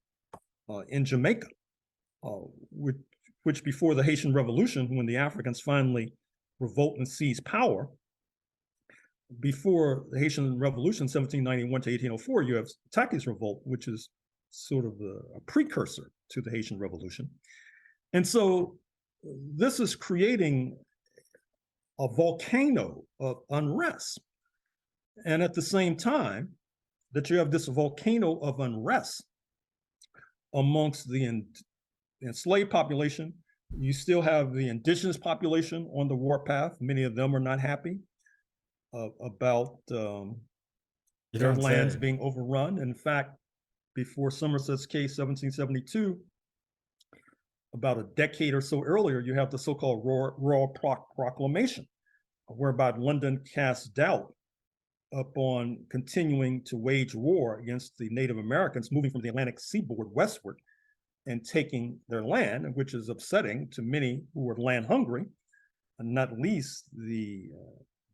in Jamaica, which before the Haitian Revolution, when the Africans finally revolt and seize power, before the Haitian Revolution, 1791 to 1804, you have Tacky's Revolt, which is sort of a precursor to the Haitian Revolution. And so this is creating a volcano of unrest. And at the same time that you have this volcano of unrest amongst the enslaved population, you still have the indigenous population on the warpath. Many of them are not happy about their lands being overrun. In fact, before Somerset's case, 1772, about a decade or so earlier, you have the so-called Royal Proclamation, whereby London cast doubt upon continuing to wage war against the Native Americans moving from the Atlantic seaboard westward and taking their land, which is upsetting to many who were land hungry, and not least the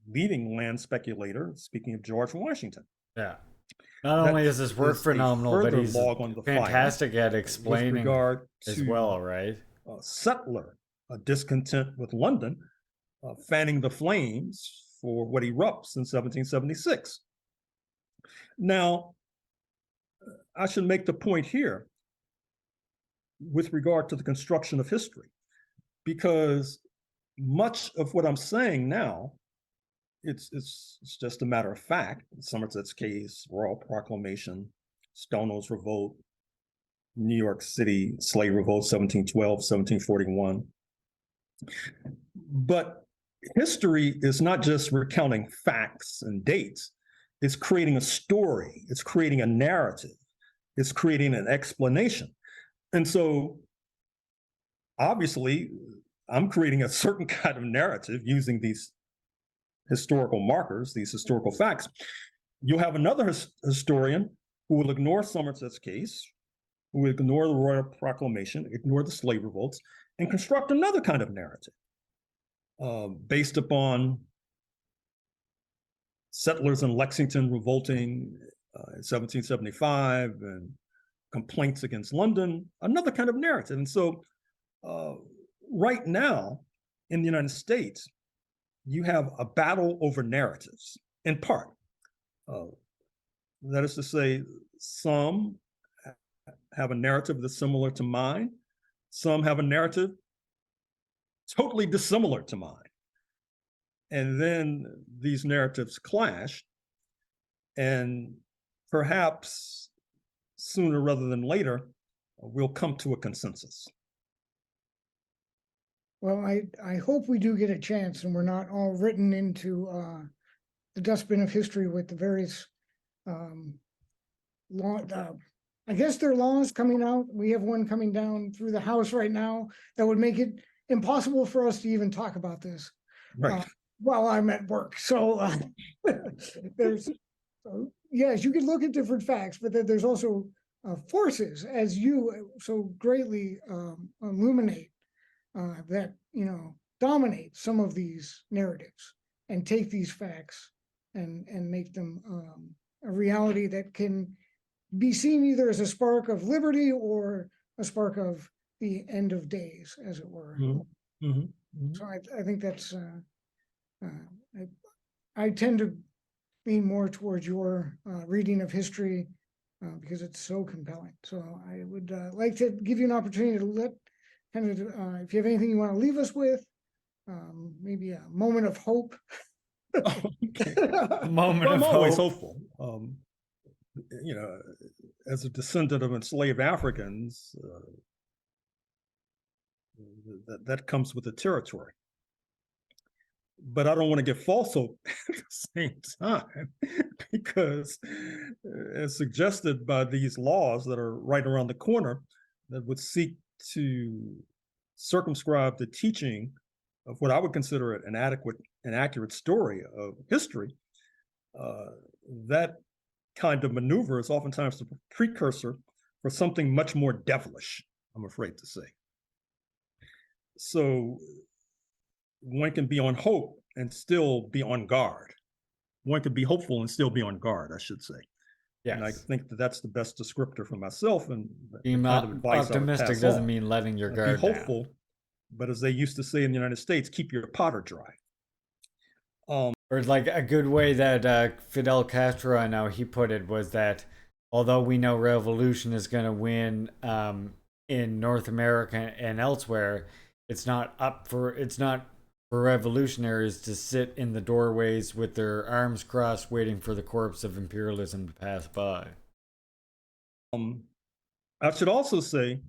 leading land speculator, speaking of George Washington. Yeah. Not only is his work phenomenal, but he's fantastic at explaining as well, right? Settler, a discontent with London, fanning the flames for what erupts in 1776. Now, I should make the point here with regard to the construction of history, because much of what I'm saying now, it's just a matter of fact. Somerset's case, Royal Proclamation, Stonewall's Revolt, New York City Slave Revolt, 1712, 1741. But history is not just recounting facts and dates. It's creating a story. It's creating a narrative. It's creating an explanation. And so, obviously, I'm creating a certain kind of narrative using these historical markers, these historical facts. You'll have another historian who will ignore Somerset's case, who will ignore the Royal Proclamation, ignore the slave revolts, and construct another kind of narrative based upon settlers in Lexington revolting in 1775 and complaints against London, another kind of narrative. And so right now in the United States, you have a battle over narratives, in part. That is to say, some have a narrative that's similar to mine. Some have a narrative totally dissimilar to mine. And then these narratives clash, and perhaps sooner rather than later, we'll come to a consensus. Well, I hope we do get a chance and we're not all written into the dustbin of history with the various law. I guess there are laws coming out. We have one coming down through the House right now that would make it impossible for us to even talk about this while I'm at work. So there's, yes, you can look at different facts, but then there's also forces, as you so greatly illuminate, that, you know, dominate some of these narratives and take these facts and make them a reality that can be seen either as a spark of liberty or a spark of the end of days, as it were. Mm-hmm. Mm-hmm. So I think that's, I tend to lean more towards your reading of history because it's so compelling. So I would like to give you an opportunity to let kind of, if you have anything you want to leave us with, maybe a moment of hope. Moment I'm of always hope. hopeful. You know, as a descendant of enslaved Africans, that comes with the territory. But I don't want to get false hope at the same time, because as suggested by these laws that are right around the corner that would seek to circumscribe the teaching of what I would consider an adequate and accurate story of history, that kind of maneuver is oftentimes the precursor for something much more devilish, I'm afraid to say. So one can be on hope and still be on guard. One can be hopeful and still be on guard, I should say. Yes. And I think that that's the best descriptor for myself. And Being optimistic doesn't mean letting your guard be hopeful, down. But as they used to say in the United States, keep your powder dry. Or like a good way that Fidel Castro, I know he put it, was that although we know revolution is going to win in North America and elsewhere, it's not for revolutionaries to sit in the doorways with their arms crossed waiting for the corpse of imperialism to pass by. I should also say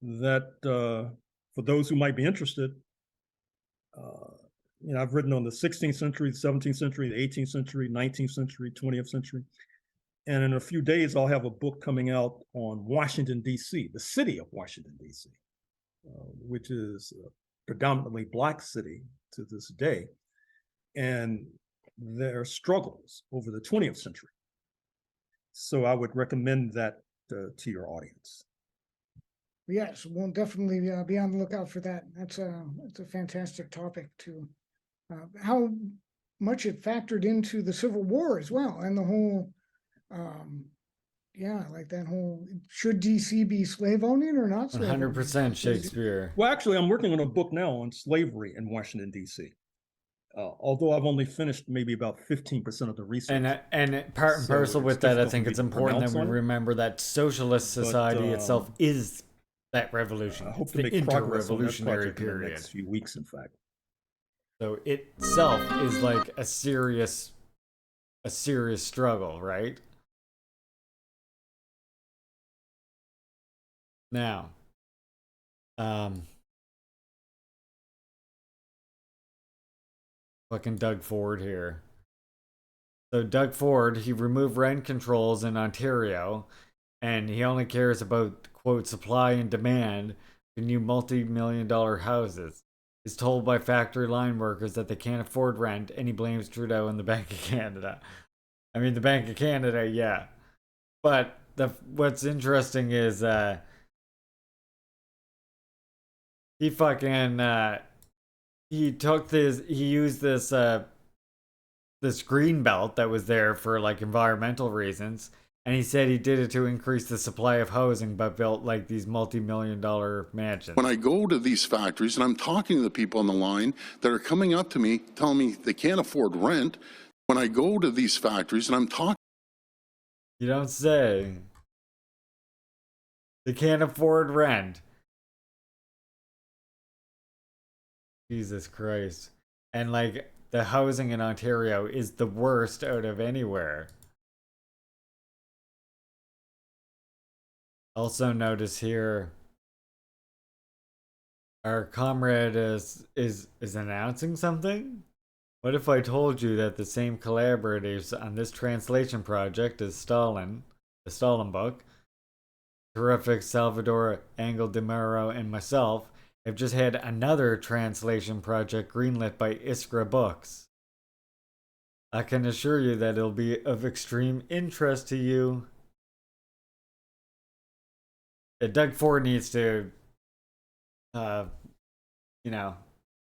that for those who might be interested, I've written on the 16th century, the 17th century, the 18th century, 19th century, 20th century. And in a few days, I'll have a book coming out on Washington, D.C., the city of Washington, D.C., which is a predominantly Black city to this day, and their struggles over the 20th century. So I would recommend that to your audience. Yes, we'll definitely be on the lookout for that. It's a fantastic topic to how much it factored into the Civil War as well, and the whole, like that whole, should DC be slave owning or not? 100% Shakespeare. Well, actually, I'm working on a book now on slavery in Washington, D.C. Although I've only finished maybe about 15% of the research. And part and parcel with that, I think it's important that we remember that socialist society itself is that revolution. I hope it's to the make progress on that inter-revolutionary project in the period. next few weeks, in fact. So itself is like a serious struggle, right? Now, fucking Doug Ford here. So Doug Ford, he removed rent controls in Ontario, and he only cares about, quote, supply and demand for new multi-million-dollar houses. He's told by factory line workers that they can't afford rent, and he blames Trudeau and the Bank of Canada. I mean, the Bank of Canada, yeah. But what's interesting is he fucking he used this green belt that was there for like environmental reasons, and he said he did it to increase the supply of housing, but built like these multi-million-dollar mansions. When I go to these factories and I'm talking to the people on the line that are coming up to me telling me they can't afford rent, when I go to these factories and I'm talking, you don't say. They can't afford rent. Jesus Christ. And like the housing in Ontario is the worst out of anywhere. Also notice here our comrade is announcing something? What if I told you that the same collaborators on this translation project as Stalin, the Stalin book, terrific Salvador Angel de Muro, and myself have just had another translation project greenlit by Iskra Books. I can assure you that it'll be of extreme interest to you. Doug Ford needs to,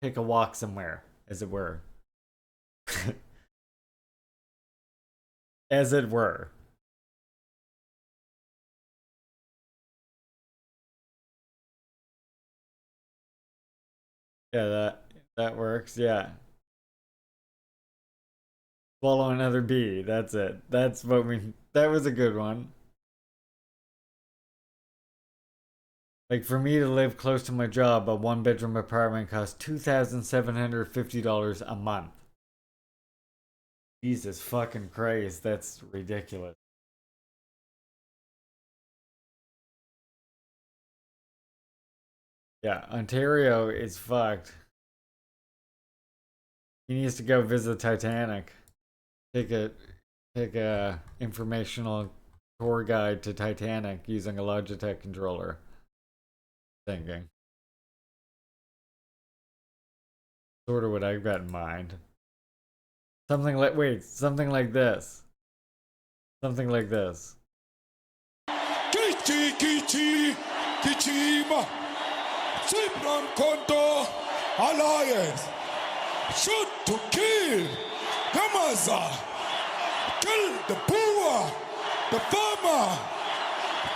take a walk somewhere, as it were. As it were. Yeah, that works, yeah. Swallow another bee, that's it. That was a good one. Like, for me to live close to my job, a one-bedroom apartment costs $2,750 a month. Jesus fucking Christ, that's ridiculous. Yeah, Ontario is fucked. He needs to go visit Titanic. Take a informational tour guide to Titanic using a Logitech controller. Thinking. Sort of what I've got in mind. Something like something like this. Something like this. Get Kichi Kichima Simran Konto Alliance shoot to kill Gamaza, kill the poor, the farmer,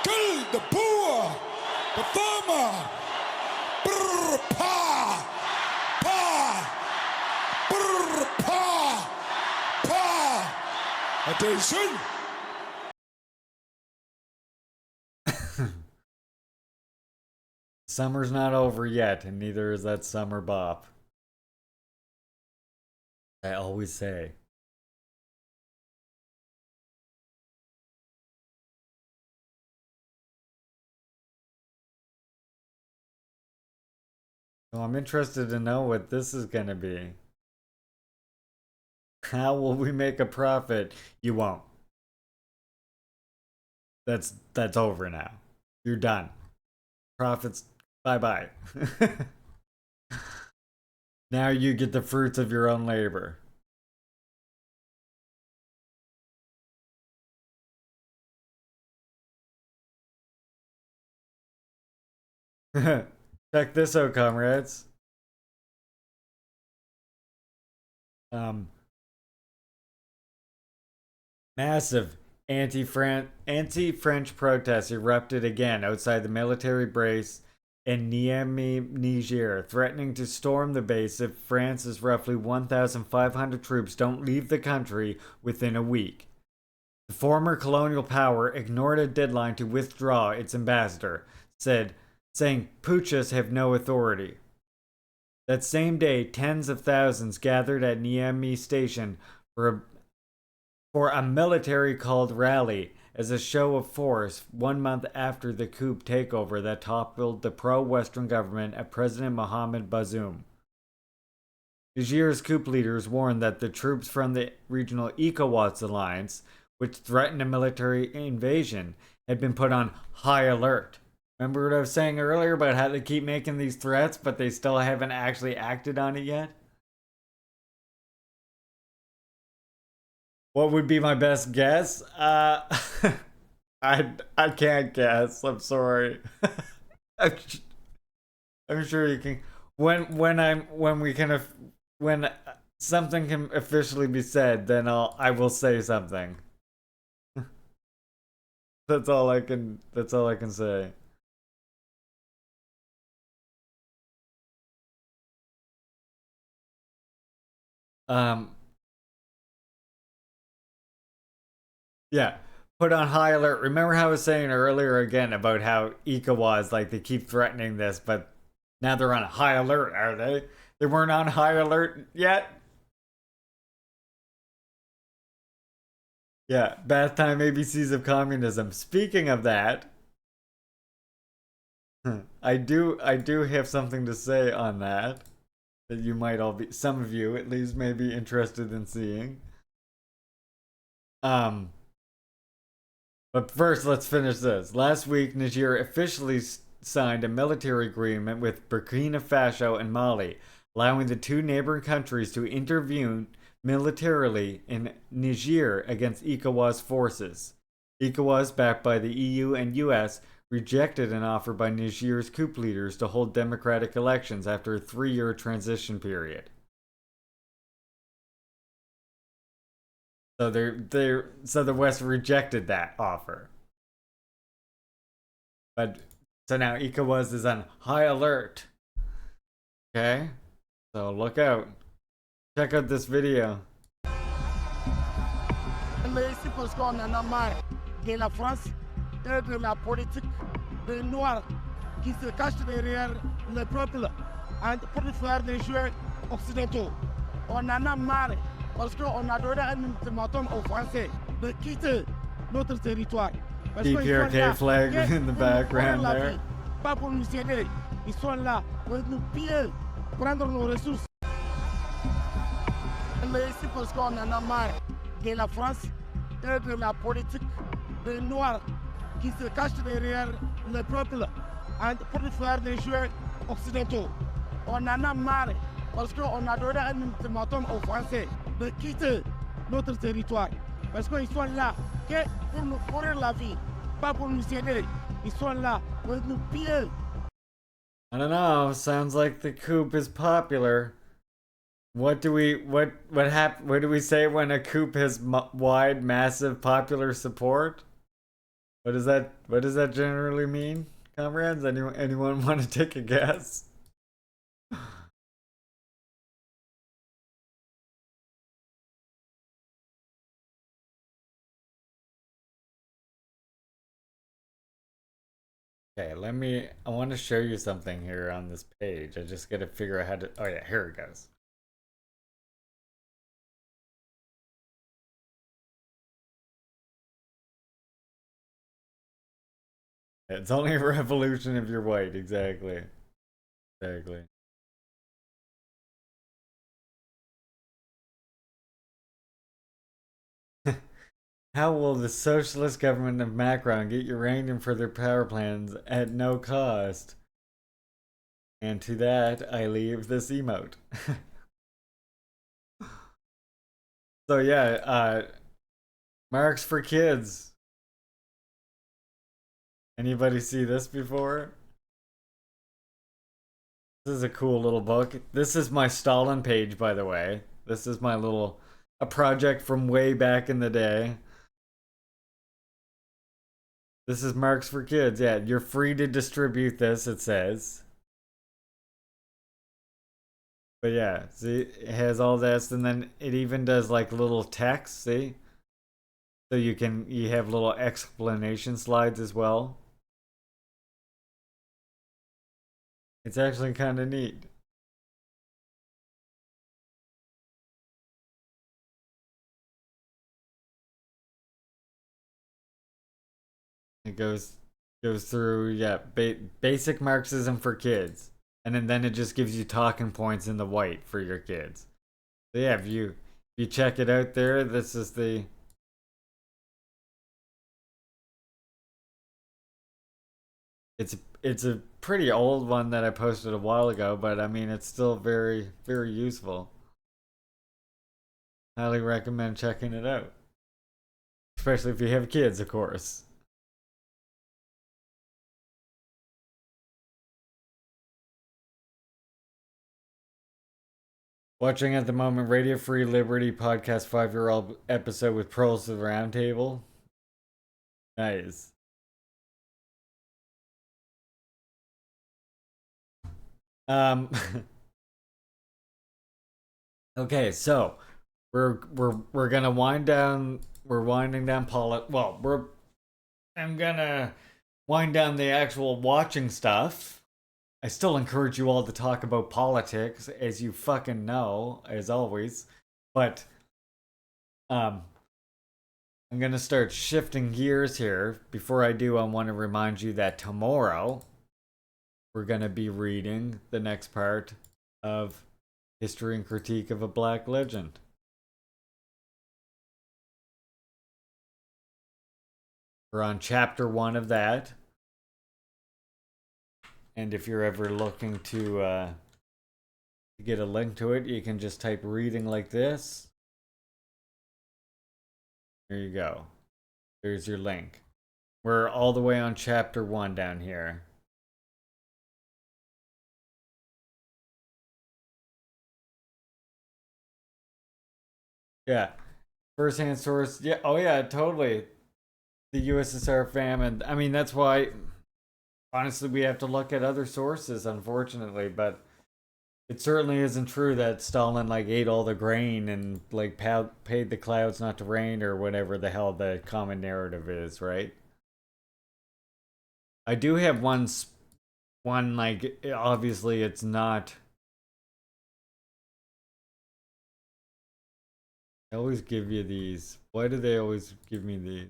kill the poor, the farmer. Brr, pa, pa, brr, pa, pa. Attention. Summer's not over yet, and neither is that summer bop. I always say. So I'm interested to know what this is gonna be. How will we make a profit? You won't. That's over now. You're done. Profits, bye-bye. Now you get the fruits of your own labor. Check this out, comrades. Massive anti-French protests erupted again outside the military base in Niamey, Niger, threatening to storm the base if France's roughly 1,500 troops don't leave the country within a week. The former colonial power ignored a deadline to withdraw its ambassador, saying putschs have no authority. That same day, tens of thousands gathered at Niamey station for a military-called rally as a show of force 1 month after the coup takeover that toppled the pro-Western government of President Mohamed Bazoum. Niger's coup leaders warned that the troops from the regional ECOWAS alliance, which threatened a military invasion, had been put on high alert. Remember what I was saying earlier about how they keep making these threats, but they still haven't actually acted on it yet? What would be my best guess? I can't guess. I'm sorry. I'm sure you can. When something can officially be said, then I will say something. That's all I can say. Yeah, put on high alert. Remember how I was saying earlier again about how ECOWAS, like, they keep threatening this, but now they're on high alert, are they? They weren't on high alert yet? Yeah, bath time ABCs of communism. Speaking of that, I do have something to say on that you might all be, some of you at least, may be interested in seeing. But first, let's finish this. Last week, Niger officially signed a military agreement with Burkina Faso and Mali, allowing the two neighboring countries to intervene militarily in Niger against ECOWAS forces. ECOWAS, backed by the EU and US, rejected an offer by Niger's coup leaders to hold democratic elections after a 3-year transition period. So the West rejected that offer. But so now ECOWAS is on high alert. Okay? So look out. Check out this video. C'est parce qu'on en a marre de la France et de la politique des Noirs qui se cachent derrière le peuple pour faire des jeux occidentaux. On en a marre parce qu'on a donné un ultimatum aux Français de quitter notre territoire. DPRK flag in the background there. Pas pour nous aider. Ils sont là pour nous piller, prendre nos ressources. C'est parce qu'on en a marre de la France et de la politique des Noirs qui se cachent derrière le peuple pour faire des jeux occidentaux. On en a marre parce qu'on a donné un ultimatum aux Français de quitter notre territoire. Parce qu'ils sont là que pour nous courir la vie, pas pour nous aider. Ils sont là pour nous piller. I don't know. Sounds like the coup is popular. What do we what do we say when a coup has wide, massive popular support? What does that generally mean, comrades? Anyone want to take a guess? Okay, I want to show you something here on this page. I just got to figure out how to, oh yeah, here it goes. It's only a revolution if you're white, exactly. Exactly. How will the socialist government of Macron get uranium for their power plants at no cost? And to that, I leave this emote. So yeah, Marks for Kids. Anybody see this before? This is a cool little book. This is my Stalin page, by the way. This is my a project from way back in the day. This is Marks for Kids. Yeah, you're free to distribute this, it says. But yeah, see, it has all this, and then it even does like little text, see? So you have little explanation slides as well. It's actually kind of neat. It goes through, yeah, basic Marxism for kids. And then it just gives you talking points in the white for your kids. So yeah, if you check it out there, this is the it's a pretty old one that I posted a while ago, but I mean it's still very, very useful. Highly recommend checking it out. Especially if you have kids, of course. Watching at the moment Radio Free Liberty podcast 5-year-old episode with Pearls to the Roundtable. Nice. Okay, so we're gonna wind down. We're winding down I'm gonna wind down the actual watching stuff. I still encourage you all to talk about politics, as you fucking know, as always. But I'm gonna start shifting gears here. Before I do, I want to remind you that tomorrow we're gonna be reading the next part of History and Critique of a Black Legend. We're on chapter 1 of that. And if you're ever looking to get a link to it, you can just type reading like this. There you go. There's your link. We're all the way on chapter 1 down here. Yeah. First-hand source. Yeah. Oh, yeah, totally. The USSR famine. I mean, that's why, honestly, we have to look at other sources, unfortunately. But it certainly isn't true that Stalin, like, ate all the grain and, like, paid the clouds not to rain or whatever the hell the common narrative is, right? I do have one, like, obviously it's not... They always give you these. Why do they always give me the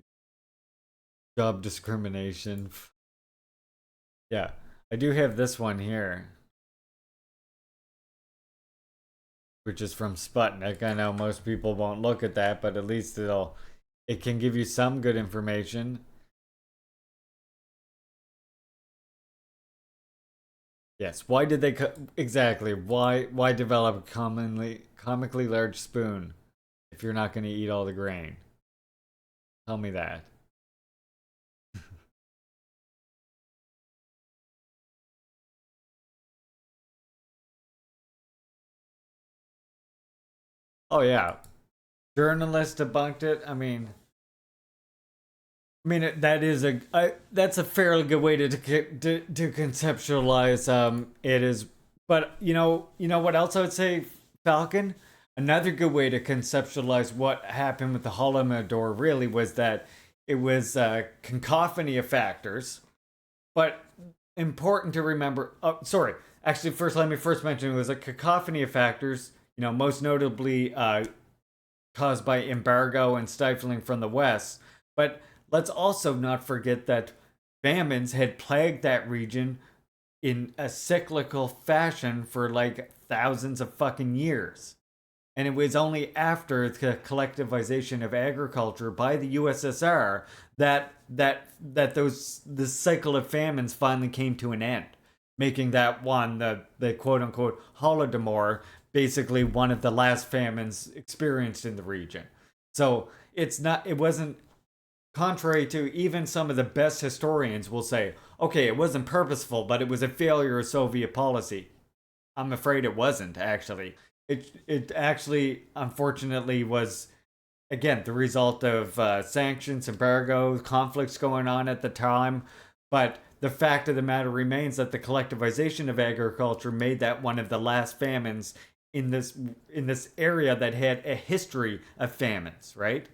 job discrimination? Yeah, I do have this one here, which is from Sputnik. I know most people won't look at that, but at least it can give you some good information. Yes, why did they exactly? Why develop a comically large spoon if you're not going to eat all the grain? Tell me that. Oh yeah, journalists debunked it. I mean, that is that's a fairly good way to conceptualize it is. But you know what else I would say, Falcon? Another good way to conceptualize what happened with the Holodomor really was that it was a cacophony of factors, but important to remember. Oh, sorry. Actually, let me first mention it was a cacophony of factors. Most notably caused by embargo and stifling from the West. But let's also not forget that famines had plagued that region in a cyclical fashion for like thousands of fucking years. And it was only after the collectivization of agriculture by the USSR that this cycle of famines finally came to an end, making that one, the quote unquote Holodomor, basically one of the last famines experienced in the region. So it wasn't, contrary to even some of the best historians will say, okay, it wasn't purposeful, but it was a failure of Soviet policy. I'm afraid it wasn't, actually. It actually, unfortunately, was, again, the result of sanctions, embargo, conflicts going on at the time. But the fact of the matter remains that the collectivization of agriculture made that one of the last famines in this area that had a history of famines, right?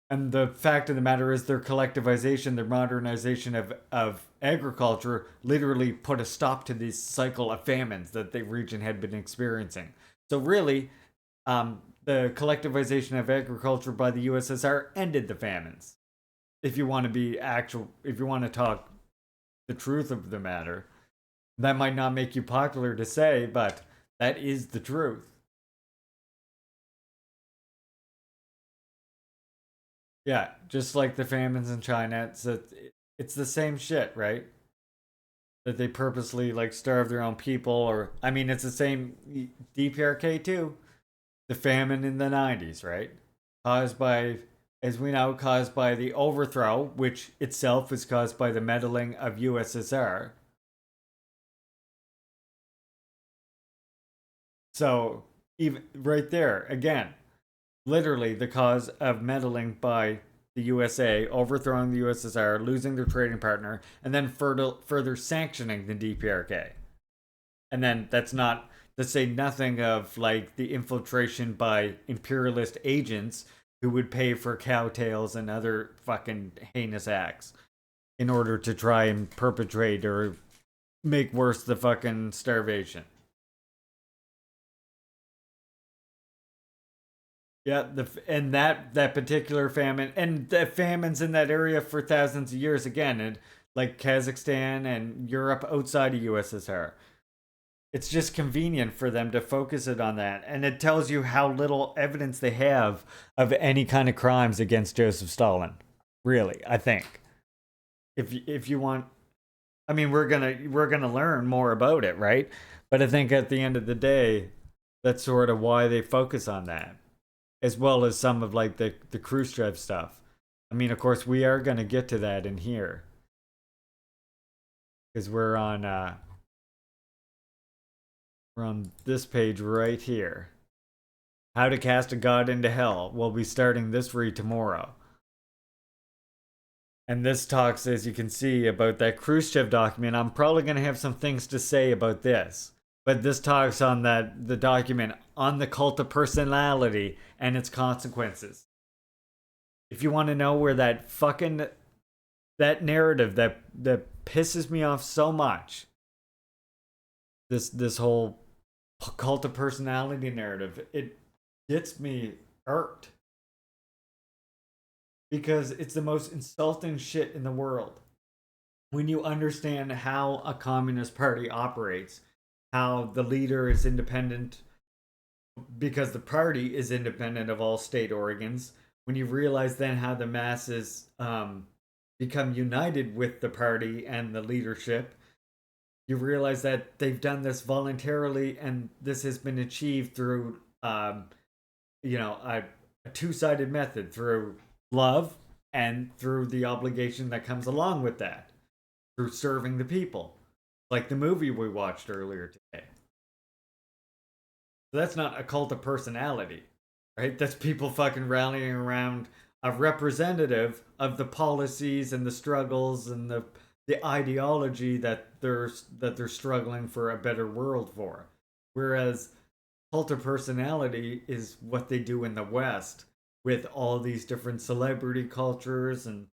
And the fact of the matter is their collectivization, their modernization of agriculture literally put a stop to this cycle of famines that the region had been experiencing. So really, the collectivization of agriculture by the USSR ended the famines. If you want to talk the truth of the matter, that might not make you popular to say, but that is the truth. Yeah, just like the famines in China, it's the same shit, right? That they purposely like starve their own people, or it's the same DPRK too. The famine in the 90s, right? Caused by, as we know, caused by the overthrow, which itself was caused by the meddling of USSR. So even right there, again, literally the cause of meddling by the USA, overthrowing the USSR, losing their trading partner, and then further sanctioning the DPRK. And then that's not to say nothing of like the infiltration by imperialist agents who would pay for cowtails and other fucking heinous acts in order to try and perpetrate or make worse the fucking starvation. Yeah, and that particular famine, and the famines in that area for thousands of years again, and like Kazakhstan and Europe outside of USSR. It's just convenient for them to focus it on that, and it tells you how little evidence they have of any kind of crimes against Joseph Stalin. Really, I think. If you want, we're gonna learn more about it, right? But I think at the end of the day, that's sort of why they focus on that, as well as some of like the Khrushchev stuff. Of course, we are gonna get to that in here, because we're on this page right here. How to cast a god into hell. We'll be starting this read tomorrow. And this talks, as you can see, about that Khrushchev document. I'm probably going to have some things to say about this. But this talks on the document on the cult of personality and its consequences. If you want to know where that narrative that pisses me off so much, this whole cult of personality narrative, it gets me irked. Because it's the most insulting shit in the world. When you understand how a communist party operates, how the leader is independent because the party is independent of all state organs, when you realize then how the masses become united with the party and the leadership, you realize that they've done this voluntarily, and this has been achieved through a two-sided method, through love and through the obligation that comes along with that, through serving the people. Like the movie we watched earlier today. So that's not a cult of personality, right? That's people fucking rallying around a representative of the policies and the struggles and the ideology that they're struggling for a better world for. Whereas cult of personality is what they do in the West with all these different celebrity cultures and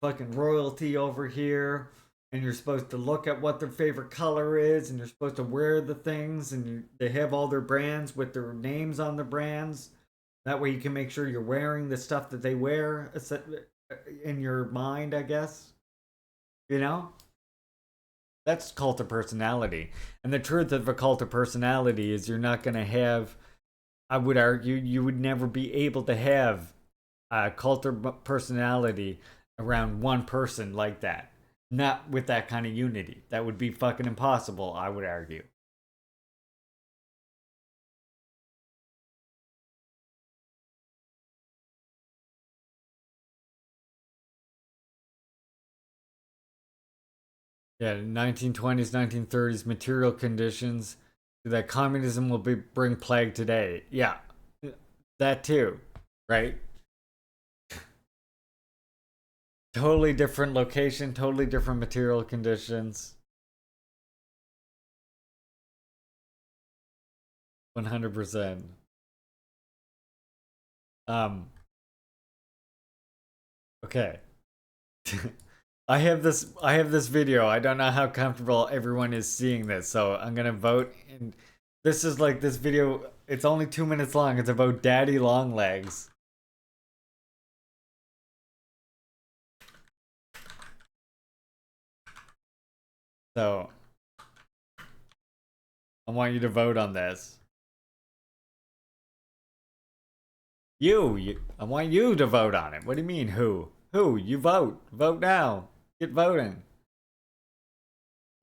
fucking royalty over here. And you're supposed to look at what their favorite color is, and you're supposed to wear the things, and they have all their brands with their names on the brands. That way you can make sure you're wearing the stuff that they wear in your mind, I guess. You know? That's cult of personality. And the truth of a cult of personality is you're not going to have, I would argue, you would never be able to have a cult of personality around one person like that. Not with that kind of unity. That would be fucking impossible, I would argue. Yeah, 1920s, 1930s material conditions that communism will bring plague today. Yeah, that too, right? Totally different location, totally different material conditions. 100%. Okay. I have this video. I don't know how comfortable everyone is seeing this, so I'm gonna vote. And this is like this video. It's only 2 minutes long. It's about daddy long legs. So I want you to vote on this. I want you to vote on it. What do you mean, who? Who? You vote. Vote now. Get voting.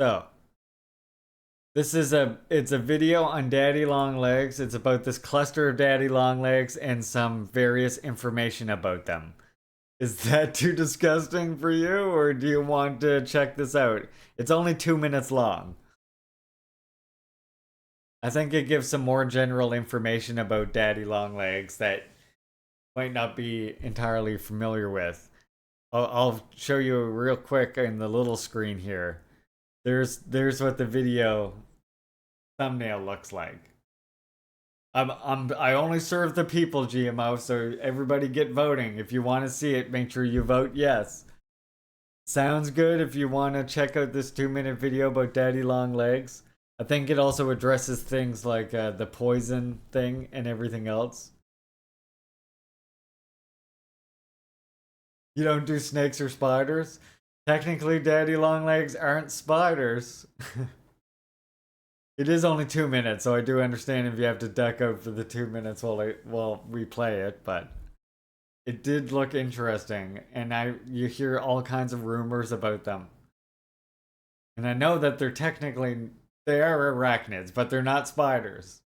So, it's a video on daddy long legs. It's about this cluster of daddy long legs and some various information about them. Is that too disgusting for you, or do you want to check this out? It's only 2 minutes long. I think it gives some more general information about daddy long legs that might not be entirely familiar with. I'll show you real quick in the little screen here. There's what the video thumbnail looks like. I only serve the people, GMO, so everybody get voting. If you want to see it, make sure you vote yes. Sounds good if you want to check out this 2-minute video about daddy long legs. I think it also addresses things like the poison thing and everything else. You don't do snakes or spiders? Technically, daddy long legs aren't spiders. It is only 2 minutes, so I do understand if you have to duck out for the 2 minutes while we play it, but it did look interesting, and you hear all kinds of rumors about them. And I know that they are arachnids, but they're not spiders.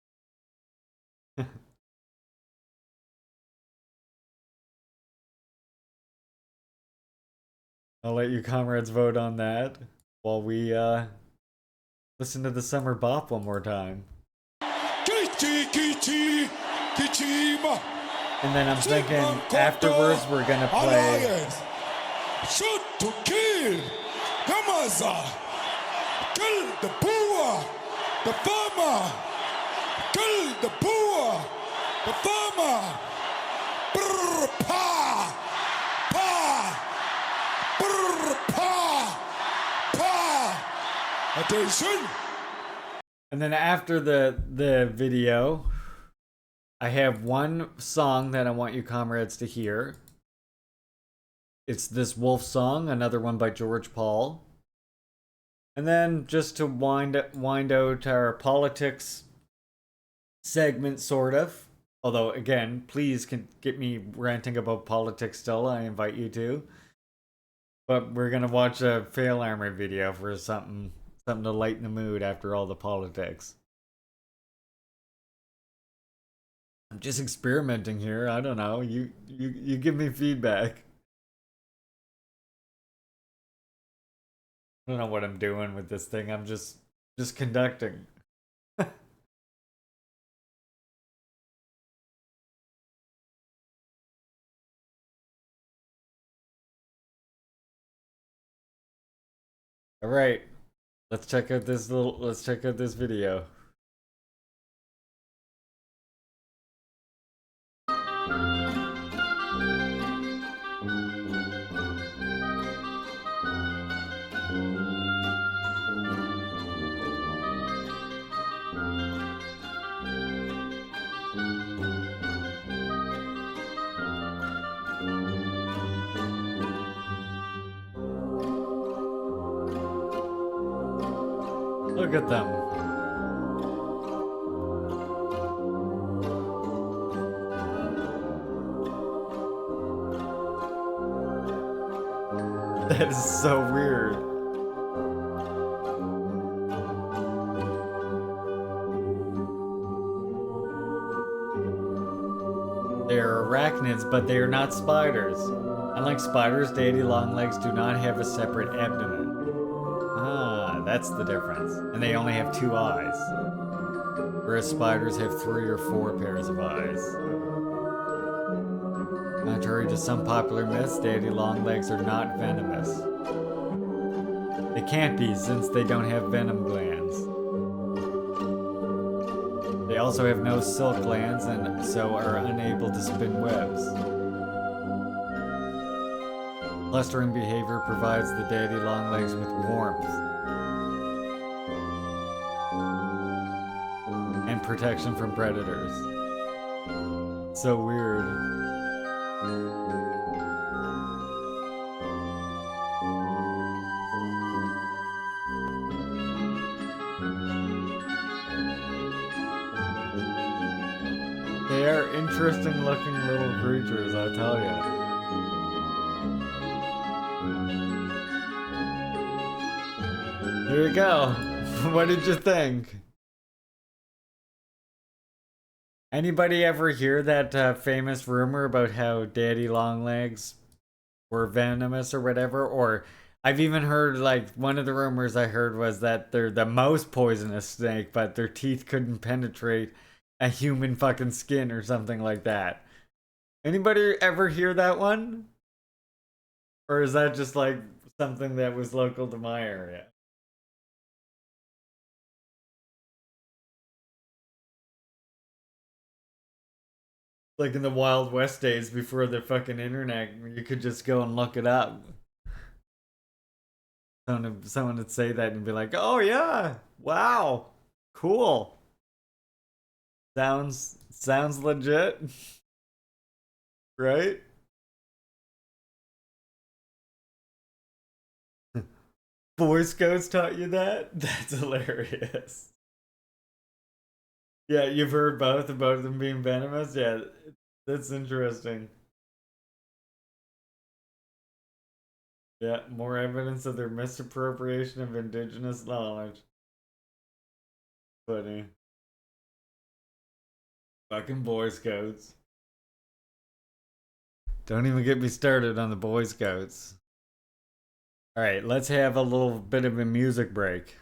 I'll let you comrades vote on that while we listen to the summer bop one more time. And then I'm thinking afterwards we're gonna play Shoot to kill Gamaza. Kill the poor, the farmer. Kill the poor, the farmer. Brr, pa, pa. Attention. And then after the video, I have one song that I want you comrades to hear. It's this Wolf song, another one by George Paul. And then just to wind out our politics segment, sort of. Although, again, please can get me ranting about politics still. I invite you to. But we're gonna watch a fail armor video for something to lighten the mood after all the politics. I'm just experimenting here. I don't know. You give me feedback. I don't know what I'm doing with this thing. I'm just conducting. All right. Let's check out this video. Look at them. That is so weird. They're arachnids, but they are not spiders. Unlike spiders, deity longlegs do not have a separate abdomen. Ah, that's the difference. And they only have 2 eyes. Whereas spiders have 3 or 4 pairs of eyes. Contrary to some popular myths, deity longlegs are not venomous. They can't be, since they don't have venom glands. They also have no silk glands and so are unable to spin webs. Clustering behavior provides the deity longlegs with warmth and protection from predators. So weird. They are interesting looking little creatures, I'll tell you. Here you go. What did you think? Anybody ever hear that famous rumor about how deity longlegs were venomous or whatever? Or I've even heard, like, one of the rumors I heard was that they're the most poisonous snake, but their teeth couldn't penetrate a human fucking skin or something like that. Anybody ever hear that one? Or is that just like something that was local to my area? Like in the Wild West days before the fucking internet, you could just go and look it up. Someone would say that and be like, oh yeah, wow, cool. Sounds legit. Right? Boy Scouts taught you that? That's hilarious. Yeah, you've heard both about them being venomous? Yeah, that's interesting. Yeah, more evidence of their misappropriation of indigenous knowledge. Funny. Fucking Boy Scouts. Don't even get me started on the Boy Scouts. Alright, let's have a little bit of a music break.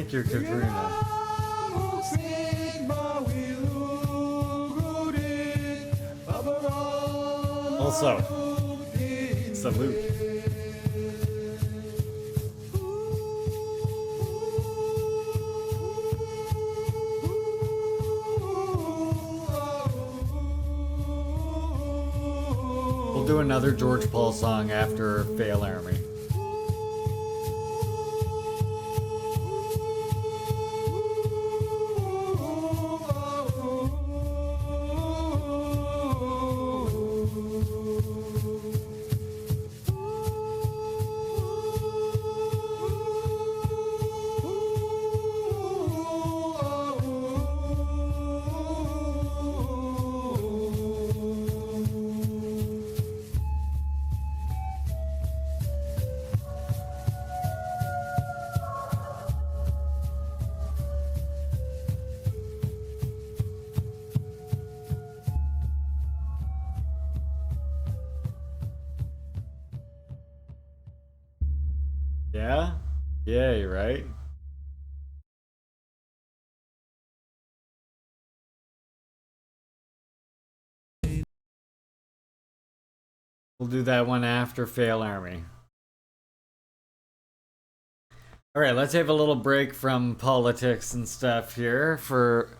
think you're Katrina. Also, salute. We'll do another George Paul song after Fail Army. Yeah? Yay, right? We'll do that one after Fail Army. Alright, let's have a little break from politics and stuff here for...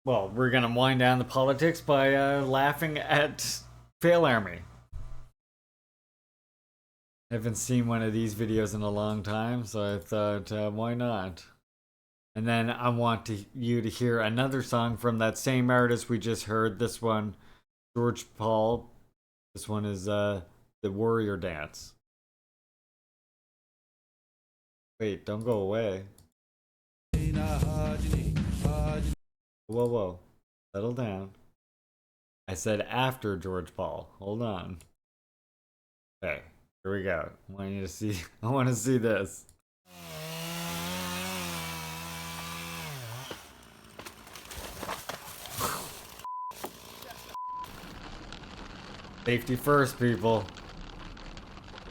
Well, we're gonna wind down the politics by laughing at Fail Army. I haven't seen one of these videos in a long time, so I thought, why not? And then I want you to hear another song from that same artist we just heard. This one, George Paul. This one is The Warrior Dance. Wait, don't go away. Whoa, whoa. Settle down. I said after George Paul. Hold on. Okay, here we go. I want you to see. I want to see this. Safety first, people.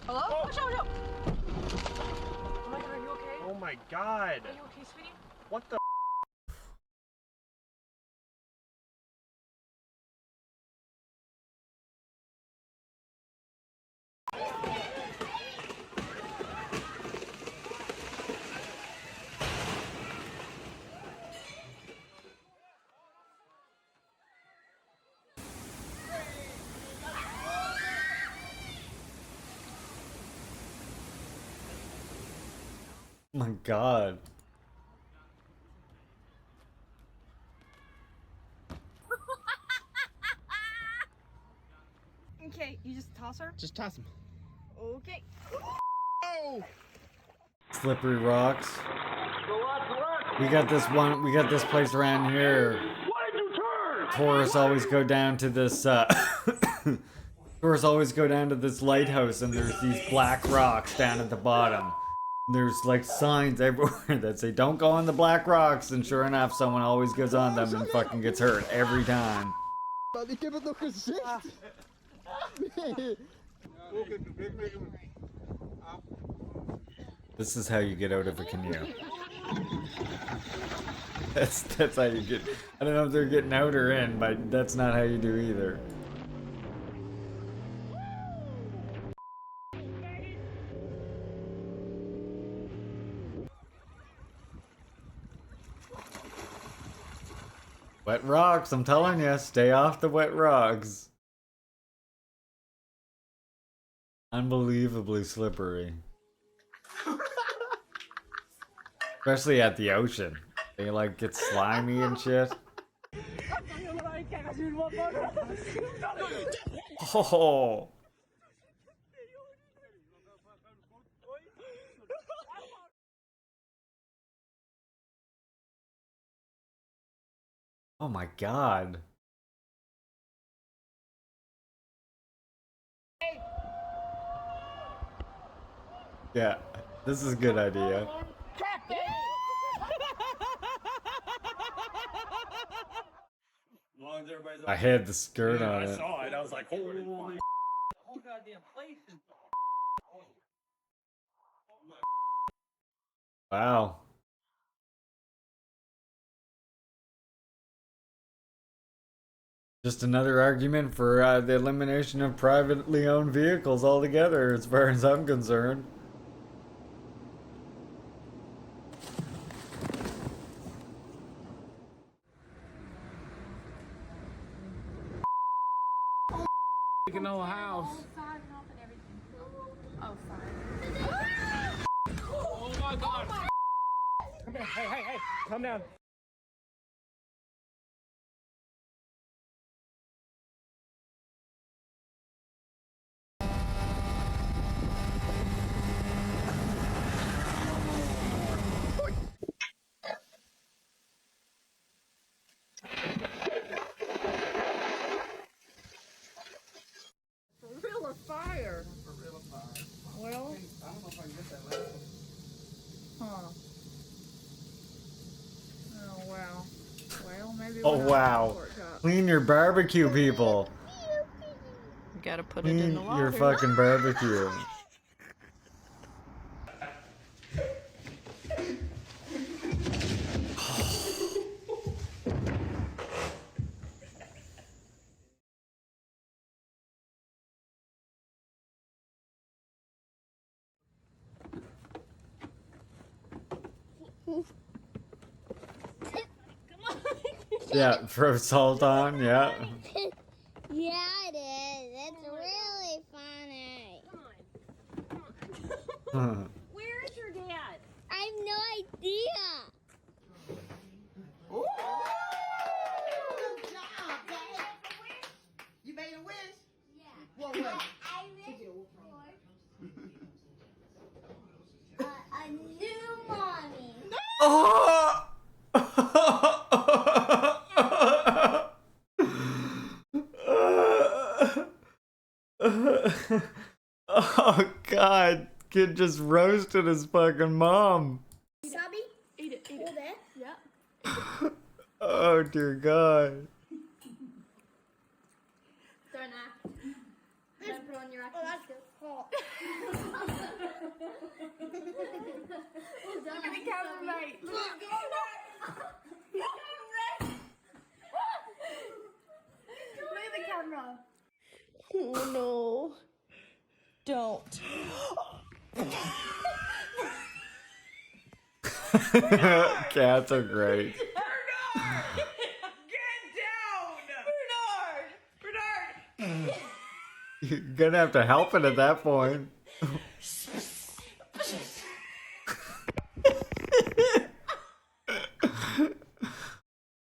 Hello? Watch out, watch out. Oh my god, are you okay? Oh my god. Are you okay, sweetie? What the? Oh my god. Okay, you just toss her? Just toss him. Okay. Oh! Slippery rocks. We got this place around here. Tourists always go down to this tourists always go down to this lighthouse, and there's these black rocks down at the bottom. There's like signs everywhere that say don't go on the black rocks, and sure enough someone always goes on them and fucking gets hurt every time. Ik heb het nog gezegd. Nee. This is how you get out of a canoe. That's how you get. I don't know if they're getting out or in, but that's not how you do either. Wet rocks, I'm telling you, stay off the wet rocks. Unbelievably slippery. Especially at the ocean. They like get slimy and shit. Oh. Oh my god. Yeah, this is a good idea. I had the skirt on it. I saw it. I was like, holy. The whole goddamn place is. Wow. Just another argument for the elimination of privately owned vehicles altogether, as far as I'm concerned. An old house. Oh my God! Come here. Hey, calm down. Real or fire? Well, I don't know if I can get that last one. huh. Oh, wow. Well, maybe Oh when I wow. work out. Clean your barbecue, people. You gotta put it Clean in the water. your fucking barbecue. Yeah, throw salt on, yeah. Yeah, it is. It's really funny. Where is your dad? I have no idea. Good job, Dad. You made a wish? Yeah. What wish? I wish for a new mommy. Oh! Oh god, kid just roasted his fucking mom. Bobby? Eat it. There? Yeah. Oh dear god. Don't put on your Oh, that's good. Hot. Look at the camera, mate. Look at the camera. Oh no. Don't. Cats are great. You're gonna have to help it at that point.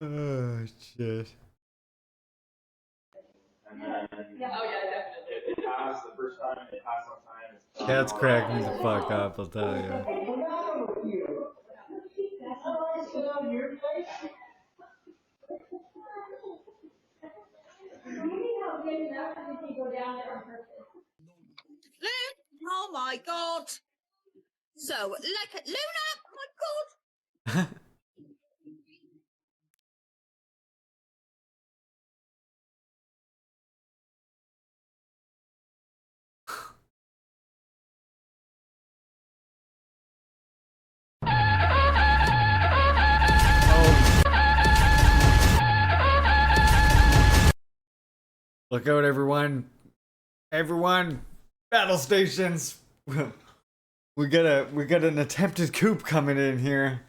Oh shit. It passed the first time, it passed on time. Cats crack me the fuck up, I'll tell you. Oh my God. So, look at Luna. Oh my God. Look out, everyone. Everyone, battle stations. We got an attempted coup coming in here.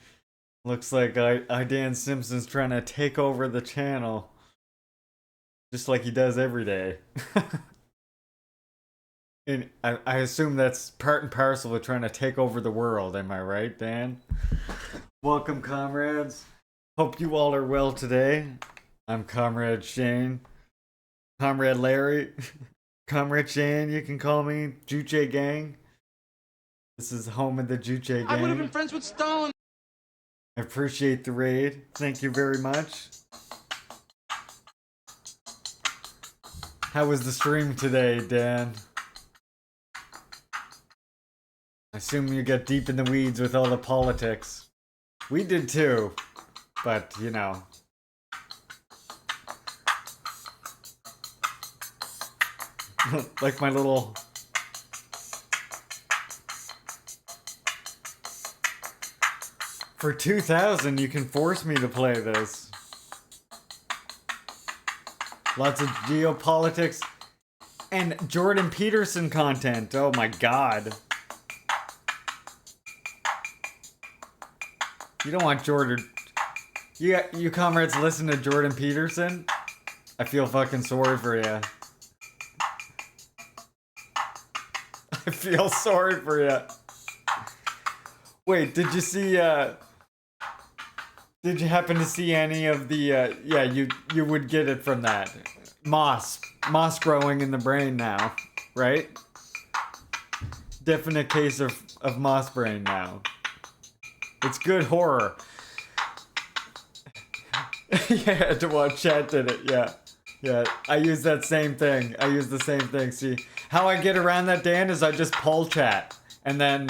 Looks like Dan Simpson's trying to take over the channel. Just like he does every day. And I assume that's part and parcel with trying to take over the world, am I right, Dan? Welcome, comrades. Hope you all are well today. I'm Comrade Shane. Comrade Larry. Comrade Shane, you can call me. Juche Gang. This is home of the Juche Gang. I would have been friends with Stalin. I appreciate the raid. Thank you very much. How was the stream today, Dan? I assume you got deep in the weeds with all the politics. We did too, but you know. Like my little... For 2,000, you can force me to play this. Lots of geopolitics and Jordan Peterson content. Oh my god. You don't want Jordan. You comrades listen to Jordan Peterson? I feel fucking sorry for you. I feel sorry for you. Wait, did you see, did you happen to see any of the, yeah, you would get it from that. Moss growing in the brain now, right? Definite case of moss brain now. It's good horror. Yeah, to watch chat did it, yeah. Yeah, I use that same thing. I use the same thing. See, how I get around that, Dan, is I just poll chat. And then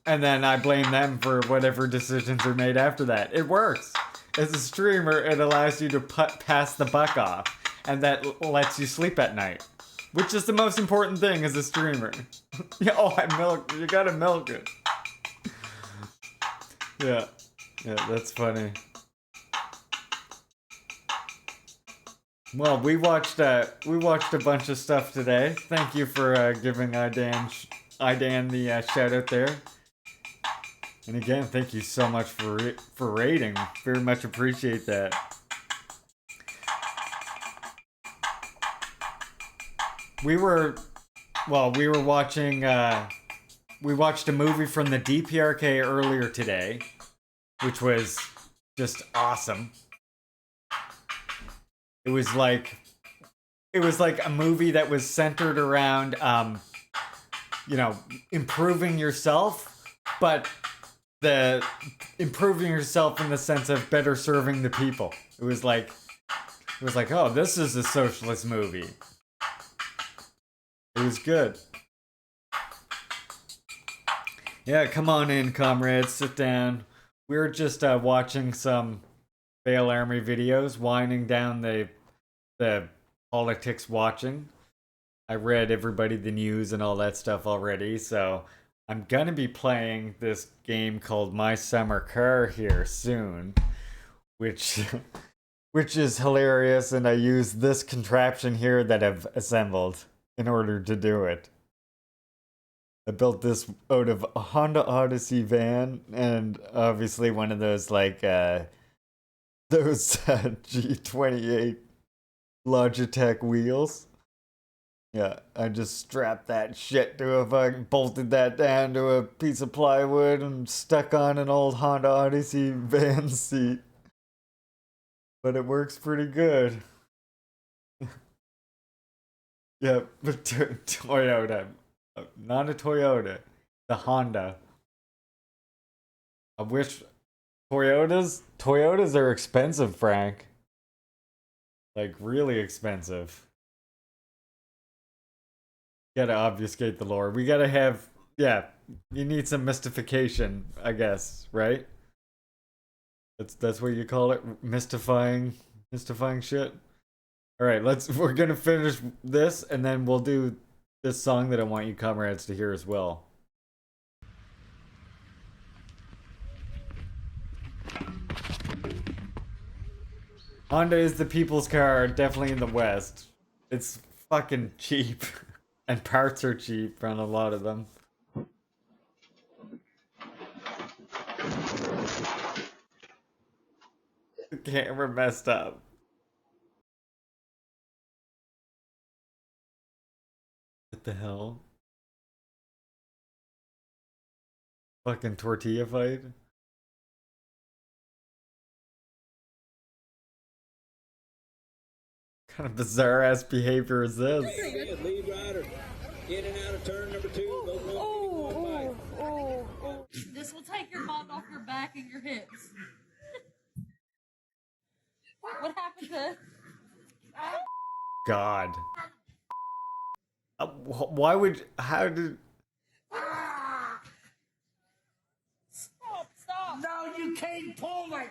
I blame them for whatever decisions are made after that. It works. As a streamer, it allows you to pass the buck off. And that lets you sleep at night. Which is the most important thing as a streamer. Oh, you gotta milk it. Yeah, that's funny. Well, we watched a bunch of stuff today. Thank you for giving Idan the shout out there. And again, thank you so much for rating. Very much appreciate that. We watched a movie from the DPRK earlier today, which was just awesome. It was like a movie that was centered around, improving yourself, but improving yourself in the sense of better serving the people. It was like, oh, this is a socialist movie. It was good. Yeah, come on in, comrades. Sit down. We're just watching some Fail Army videos, winding down the politics watching. I read everybody the news and all that stuff already, so I'm gonna be playing this game called My Summer Car here soon, which is hilarious, and I use this contraption here that I've assembled in order to do it. I built this out of a Honda Odyssey van, and obviously one of those G28 Logitech wheels. Yeah, I just strapped that shit to bolted that down to a piece of plywood and stuck on an old Honda Odyssey van seat. But it works pretty good. Yeah, but Toyota. Not a Toyota. The Honda. I wish Toyotas are expensive, Frank. Like, really expensive. Gotta obfuscate the lore. We gotta have, yeah, you need some mystification, I guess, right? That's what you call it? Mystifying shit? Alright, we're gonna finish this, and then we'll do this song that I want you comrades to hear as well. Honda is the people's car, definitely in the West. It's fucking cheap. And parts are cheap on a lot of them. The camera messed up. What the hell? Fucking tortilla fight? What kind of bizarre ass behavior is this? Lead rider, in and out of turn number 2. This will take your bond off your back and your hips. What happened to? God. Why would? How did? Stop! No, you can't pull my.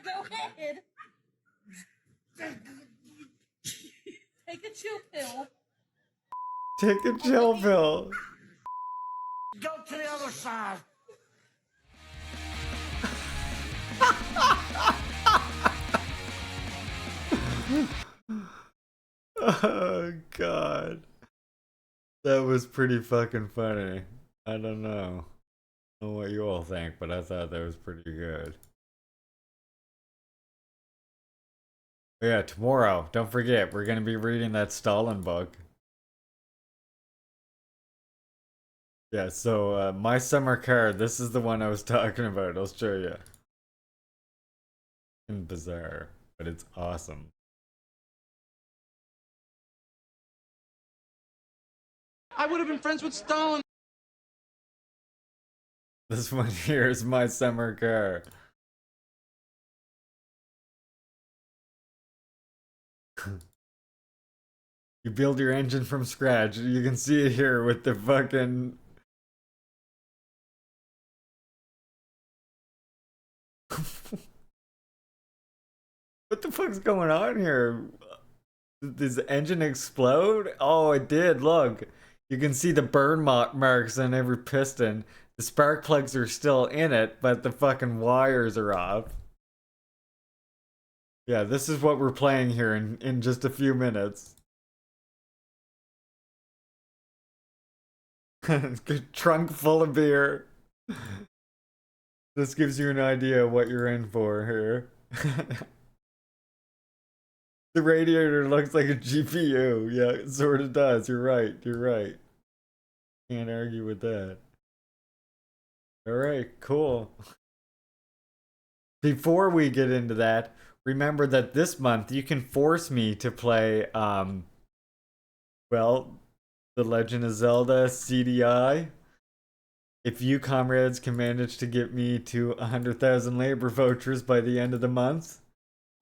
Go ahead. Take a chill pill. Take a chill pill. Go to the other side. Oh god. That was pretty fucking funny. I don't know. I don't know what you all think, but I thought that was pretty good. But yeah, tomorrow, don't forget, we're gonna be reading that Stalin book. Yeah, so my summer car, this is the one I was talking about. I'll show you. And bizarre, but it's awesome. I would have been friends with Stalin. This one here is my summer car. You build your engine from scratch. You can see it here with the fucking... What the fuck's going on here? Does the engine explode? Oh, it did. Look. You can see the burn marks on every piston. The spark plugs are still in it, but the fucking wires are off. Yeah, this is what we're playing here in just a few minutes. Trunk full of beer. This gives you an idea of what you're in for here. The radiator looks like a GPU. Yeah, it sort of does. You're right. You're right. Can't argue with that. Alright, cool. Before we get into that, remember that this month you can force me to play, well, The Legend of Zelda CDI. If you comrades can manage to get me to 100,000 labor vouchers by the end of the month,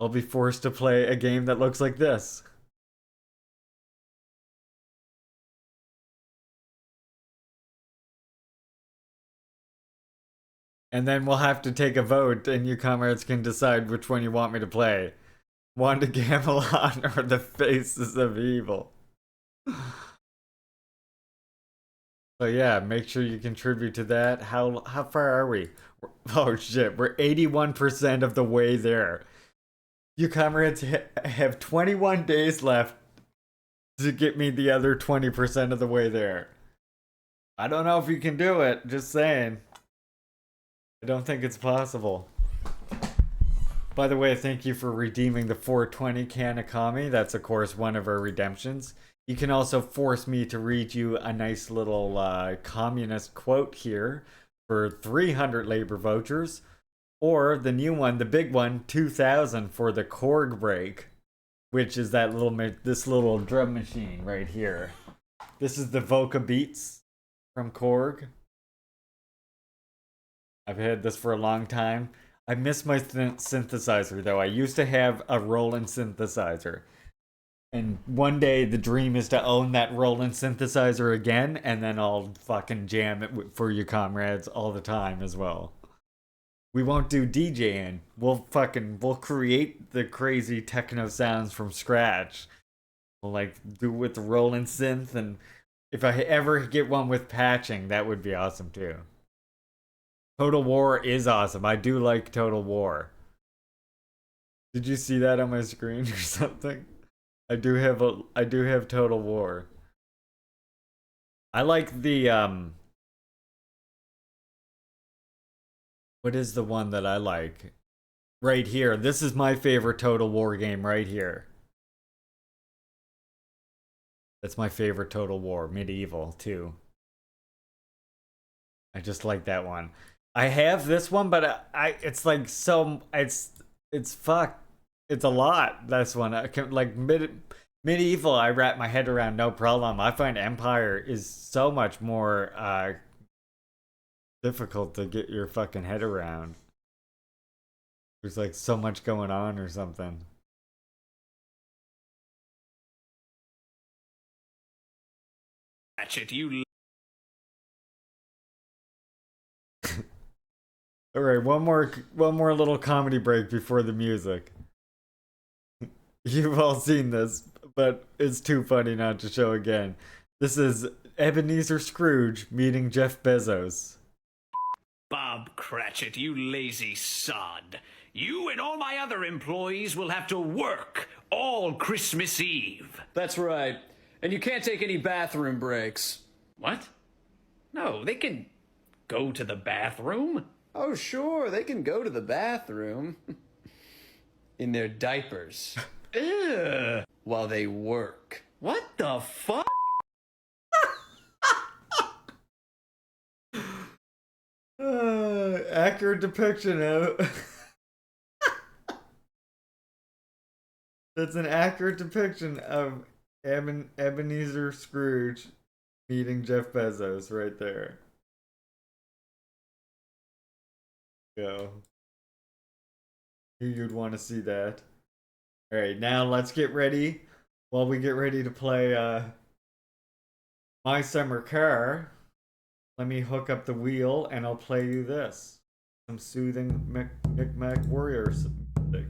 I'll be forced to play a game that looks like this. And then we'll have to take a vote, and you comrades can decide which one you want me to play. Wanda Gamelon or The Faces of Evil. So yeah, make sure you contribute to that. How far are we? Oh shit, we're 81% of the way there. You comrades have 21 days left to get me the other 20% of the way there. I don't know if you can do it, just saying. I don't think it's possible. By the way, thank you for redeeming the 420 can of Commie. That's, of course, one of our redemptions. You can also force me to read you a nice little communist quote here for 300 labor vouchers. Or the new one, the big one, 2,000 for the Korg break, which is that this little drum machine right here. This is the Voca Beats from Korg. I've had this for a long time. I miss my synthesizer though. I used to have a Roland synthesizer. And one day the dream is to own that Roland synthesizer again, and then I'll fucking jam it for you comrades all the time as well. We won't do DJing. We'll create the crazy techno sounds from scratch. We'll like do it with the Roland synth, and if I ever get one with patching, that would be awesome too. Total War is awesome. I do like Total War. Did you see that on my screen or something? I do have Total War. I like the what is the one that I like? Right here. This is my favorite Total War game right here. That's my favorite Total War, Medieval too. I just like that one. I have this one, but it's like so it's fuck. It's a lot. This one, I can like Medieval. I wrap my head around no problem. I find Empire is so much more difficult to get your fucking head around. There's like so much going on or something. Hatchet, you. All right, one more little comedy break before the music. You've all seen this, but it's too funny not to show again. This is Ebenezer Scrooge meeting Jeff Bezos. Bob Cratchit, you lazy sod. You and all my other employees will have to work all Christmas Eve. That's right. And you can't take any bathroom breaks. What? No, they can go to the bathroom. Oh, sure, they can go to the bathroom. In their diapers. Ugh. While they work. What the fuck? Accurate depiction of... That's an accurate depiction of Ebenezer Scrooge meeting Jeff Bezos right there. Go. Knew you'd want to see that. Alright, now let's get ready. While we get ready to play My Summer Car, let me hook up the wheel and I'll play you this. Some soothing Micmac Warriors music.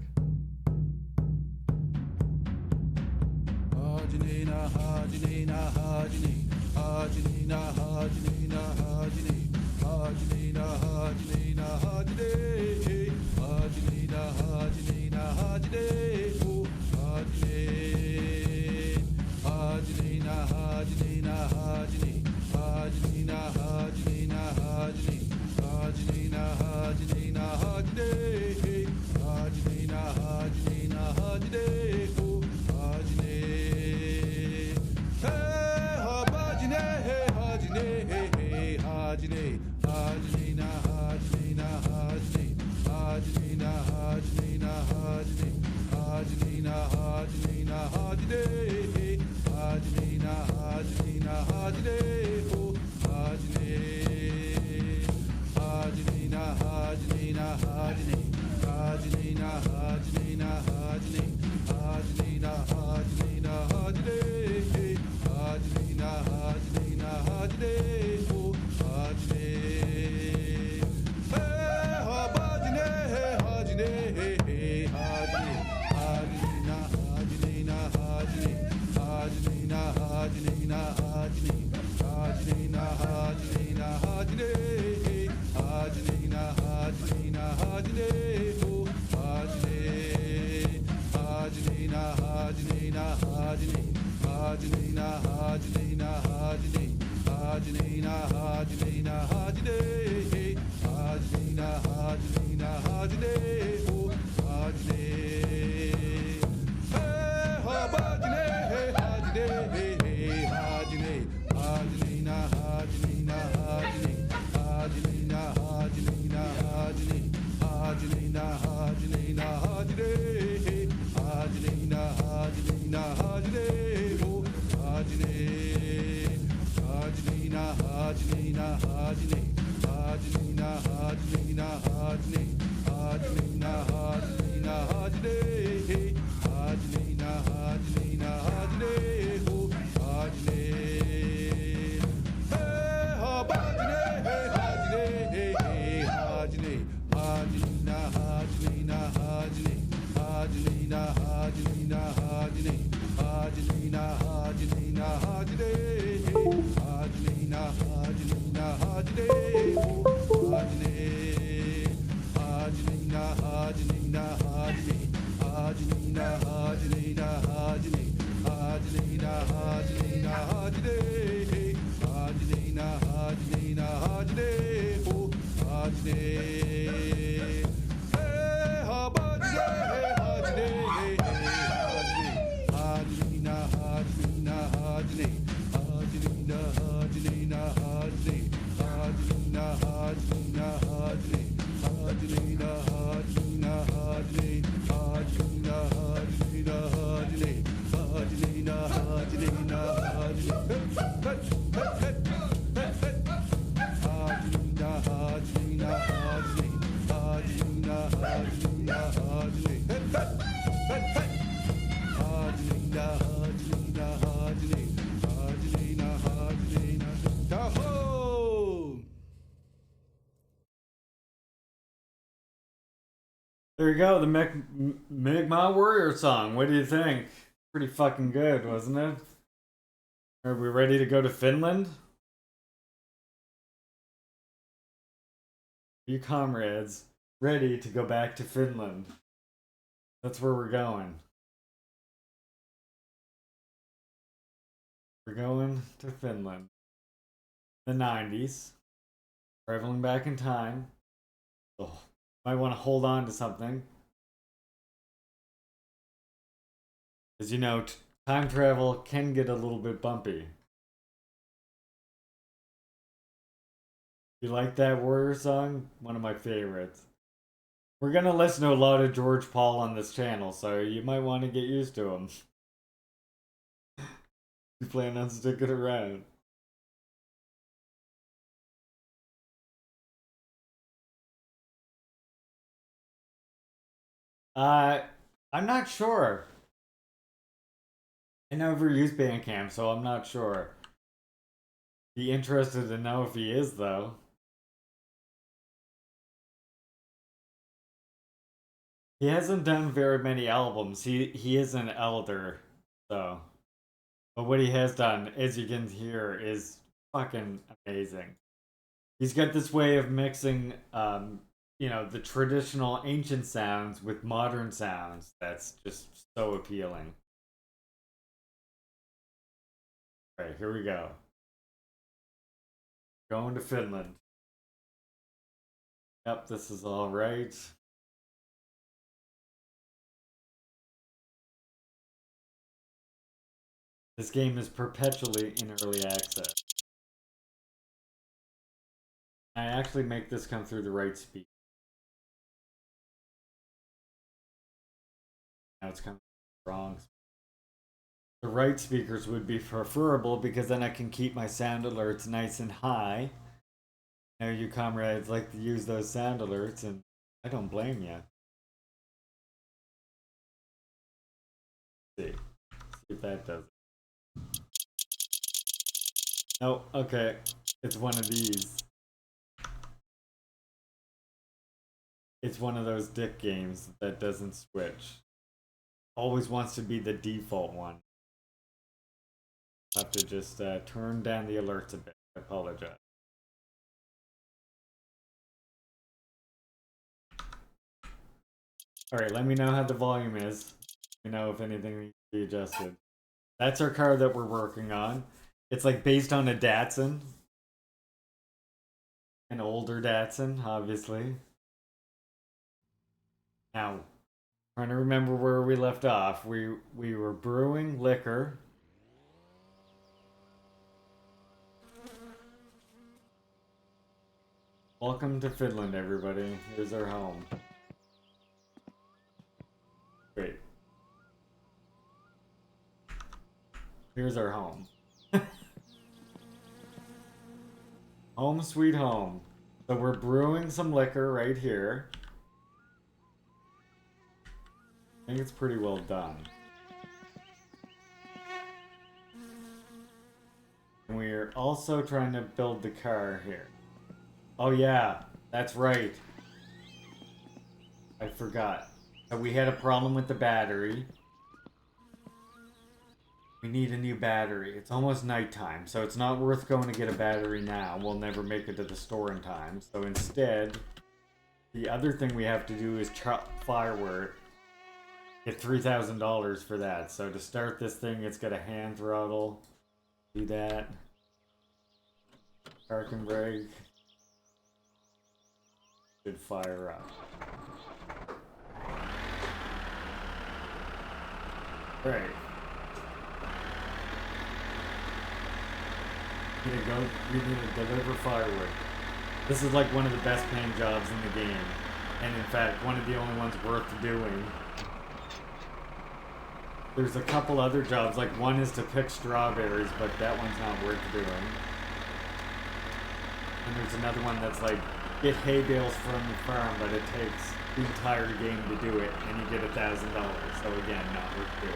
There you go, the Mi'kmaq Warrior song. What do you think? Pretty fucking good, wasn't it? Are we ready to go to Finland? You comrades ready to go back to Finland? That's where we're going. We're going to Finland. The 90s. Traveling back in time. Oh, might want to hold on to something. As you know, time travel can get a little bit bumpy. You like that Warrior song? One of my favorites. We're gonna listen to a lot of George Paul on this channel, so you might want to get used to him. You plan on sticking around. I'm not sure. I never used Bandcamp, so I'm not sure. Be interested to know if he is, though. He hasn't done very many albums. He is an elder, so. But what he has done, as you can hear, is fucking amazing. He's got this way of mixing, you know, the traditional ancient sounds with modern sounds that's just so appealing. Alright, here we go. Going to Finland. Yep, this is all right. This game is perpetually in early access. I actually make this come through the right speed. Now it's coming wrong. The right speakers would be preferable because then I can keep my sound alerts nice and high. Now you comrades like to use those sound alerts, and I don't blame you. See if that does it. Oh, okay. It's one of these. It's one of those dick games that doesn't switch. Always wants to be the default one. I'll have to just turn down the alerts a bit. I apologize. Alright, let me know how the volume is. Let me know if anything needs to be adjusted. That's our car that we're working on. It's like based on a Datsun. An older Datsun, obviously. Now, trying to remember where we left off. We were brewing liquor. Welcome to Finland, everybody. Here's our home. Wait. Here's our home. Home sweet home. So we're brewing some liquor right here. I think it's pretty well done. And we're also trying to build the car here. Oh yeah, that's right. I forgot. So we had a problem with the battery. We need a new battery. It's almost nighttime, so it's not worth going to get a battery now. We'll never make it to the store in time. So instead, the other thing we have to do is chop firework. Get $3,000 for that. So to start this thing, it's got a hand throttle. Do that. Park and brake. Should fire up. Right. We need to deliver firework. This is like one of the best paying jobs in the game. And in fact, one of the only ones worth doing. There's a couple other jobs, like one is to pick strawberries, but that one's not worth doing. And there's another one that's like, get hay bales from the farm, but it takes the entire game to do it, and you get $1,000. So again, not worth doing.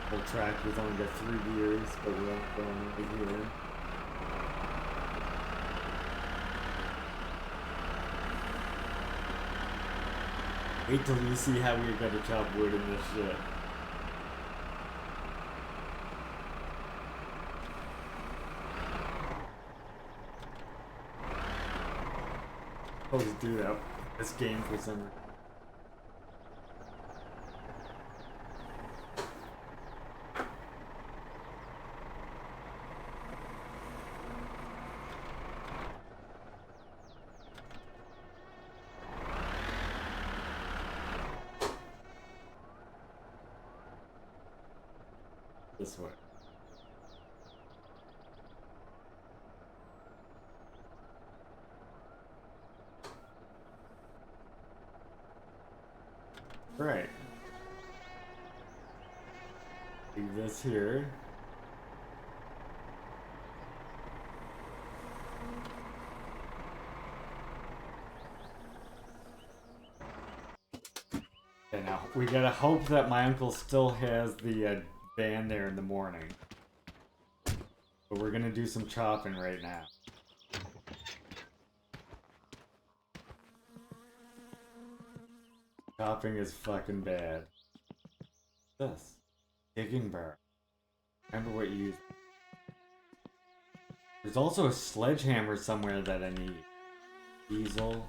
Whole tractor's only got 3 gears, but we're all going over here. Wait till you see how we gotta chop wood in this shit. always do that. This game for some reason. This way. Right. Leave this here. Okay, now we gotta hope that my uncle still has the van there in the morning. But we're gonna do some chopping right now. Chopping is fucking bad. What's this? Digging bar. Remember what you used. There's also a sledgehammer somewhere that I need. Diesel.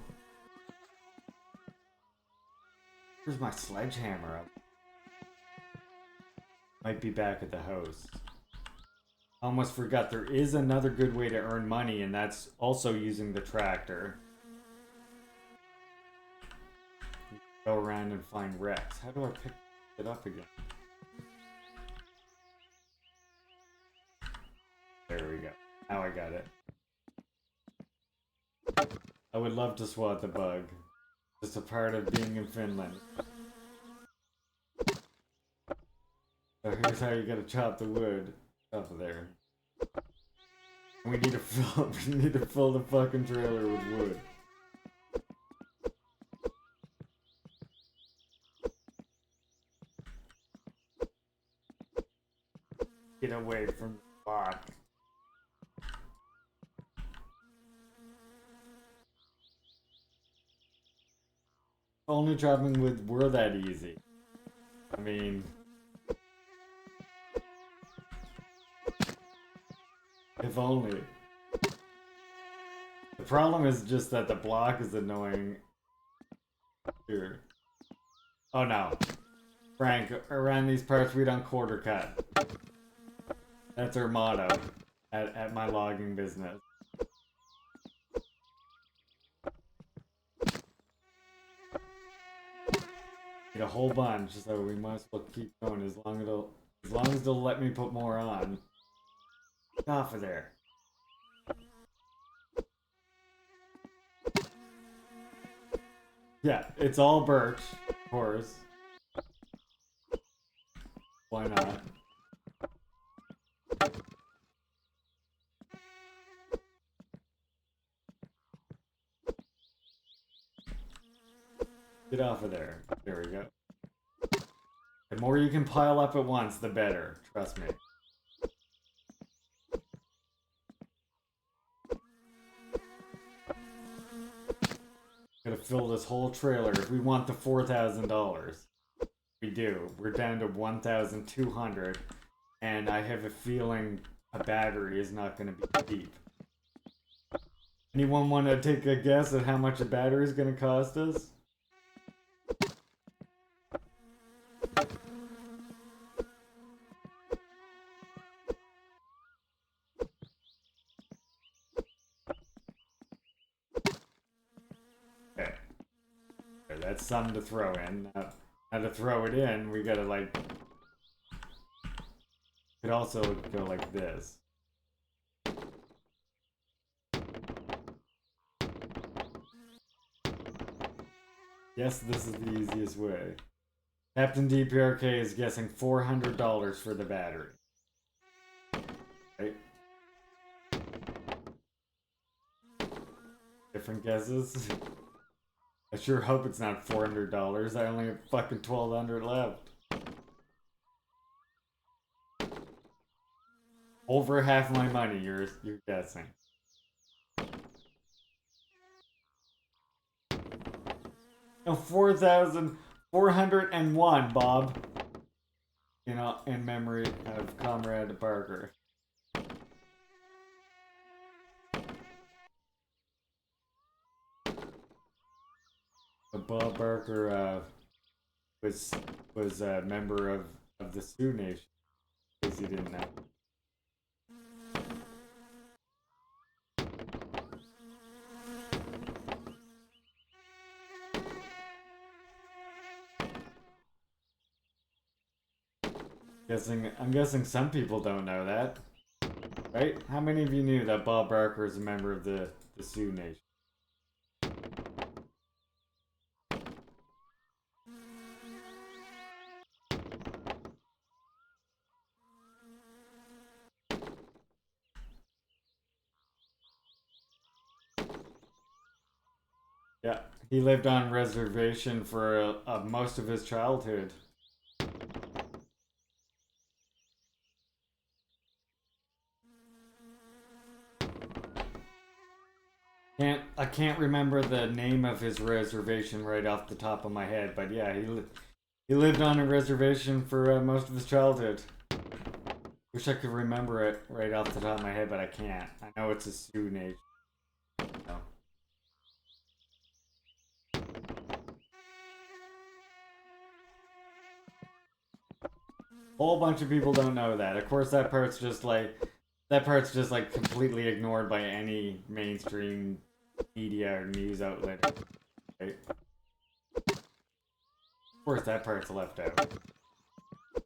Where's my sledgehammer? Might be back at the house. Almost forgot there is another good way to earn money, and that's also using the tractor. Go around and find wrecks. How do I pick it up again? There we go. Now I got it. I would love to swat the bug. Just a part of being in Finland. So here's how you gotta chop the wood. Up there. We need to fill the fucking trailer with wood. Get away from the block. Only chopping wood were that easy. I mean, if only. The problem is just that the block is annoying. Here. Oh no. Frank, around these parts we don't quarter cut. That's our motto at my logging business. Get a whole bunch, so we might as well keep going as long as they'll let me put more on. Get off of there. Yeah, it's all birch, of course. Why not? Get off of there. There we go. The more you can pile up at once, the better. Trust me. Gotta fill this whole trailer if we want the $4,000. We do. We're down to 1,200, and I have a feeling a battery is not gonna be cheap. Anyone want to take a guess at how much a battery is gonna cost us? Okay. That's something to throw in. Now to throw it in, we gotta like... Could also go like this. Yes, this is the easiest way. Captain DPRK is guessing $400 for the battery. Right? Different guesses? I sure hope it's not $400. I only have fucking $1,200 left. Over half my money, you're guessing. No, 4,401, Bob. You know, in memory of Comrade Parker. Bob Barker was a member of the Sioux Nation, in case you didn't know. I'm guessing some people don't know that, right? How many of you knew that Bob Barker is a member of the Sioux Nation? Yeah, he lived on reservation for most of his childhood. I can't remember the name of his reservation right off the top of my head, but yeah, he lived on a reservation for most of his childhood. Wish I could remember it right off the top of my head, but I can't. I know it's a Sioux Nation. So. Whole bunch of people don't know that. Of course, that part's just like completely ignored by any mainstream media or news outlet. Right? Of course, that part's left out.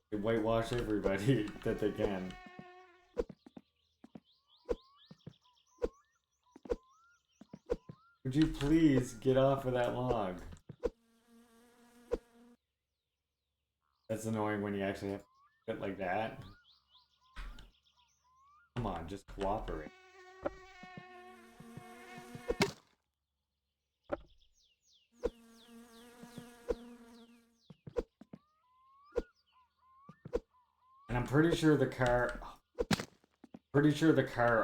They whitewash everybody that they can. Would you please get off of that log? That's annoying when you actually have to do it like that. Come on, just cooperate. And I'm pretty sure the car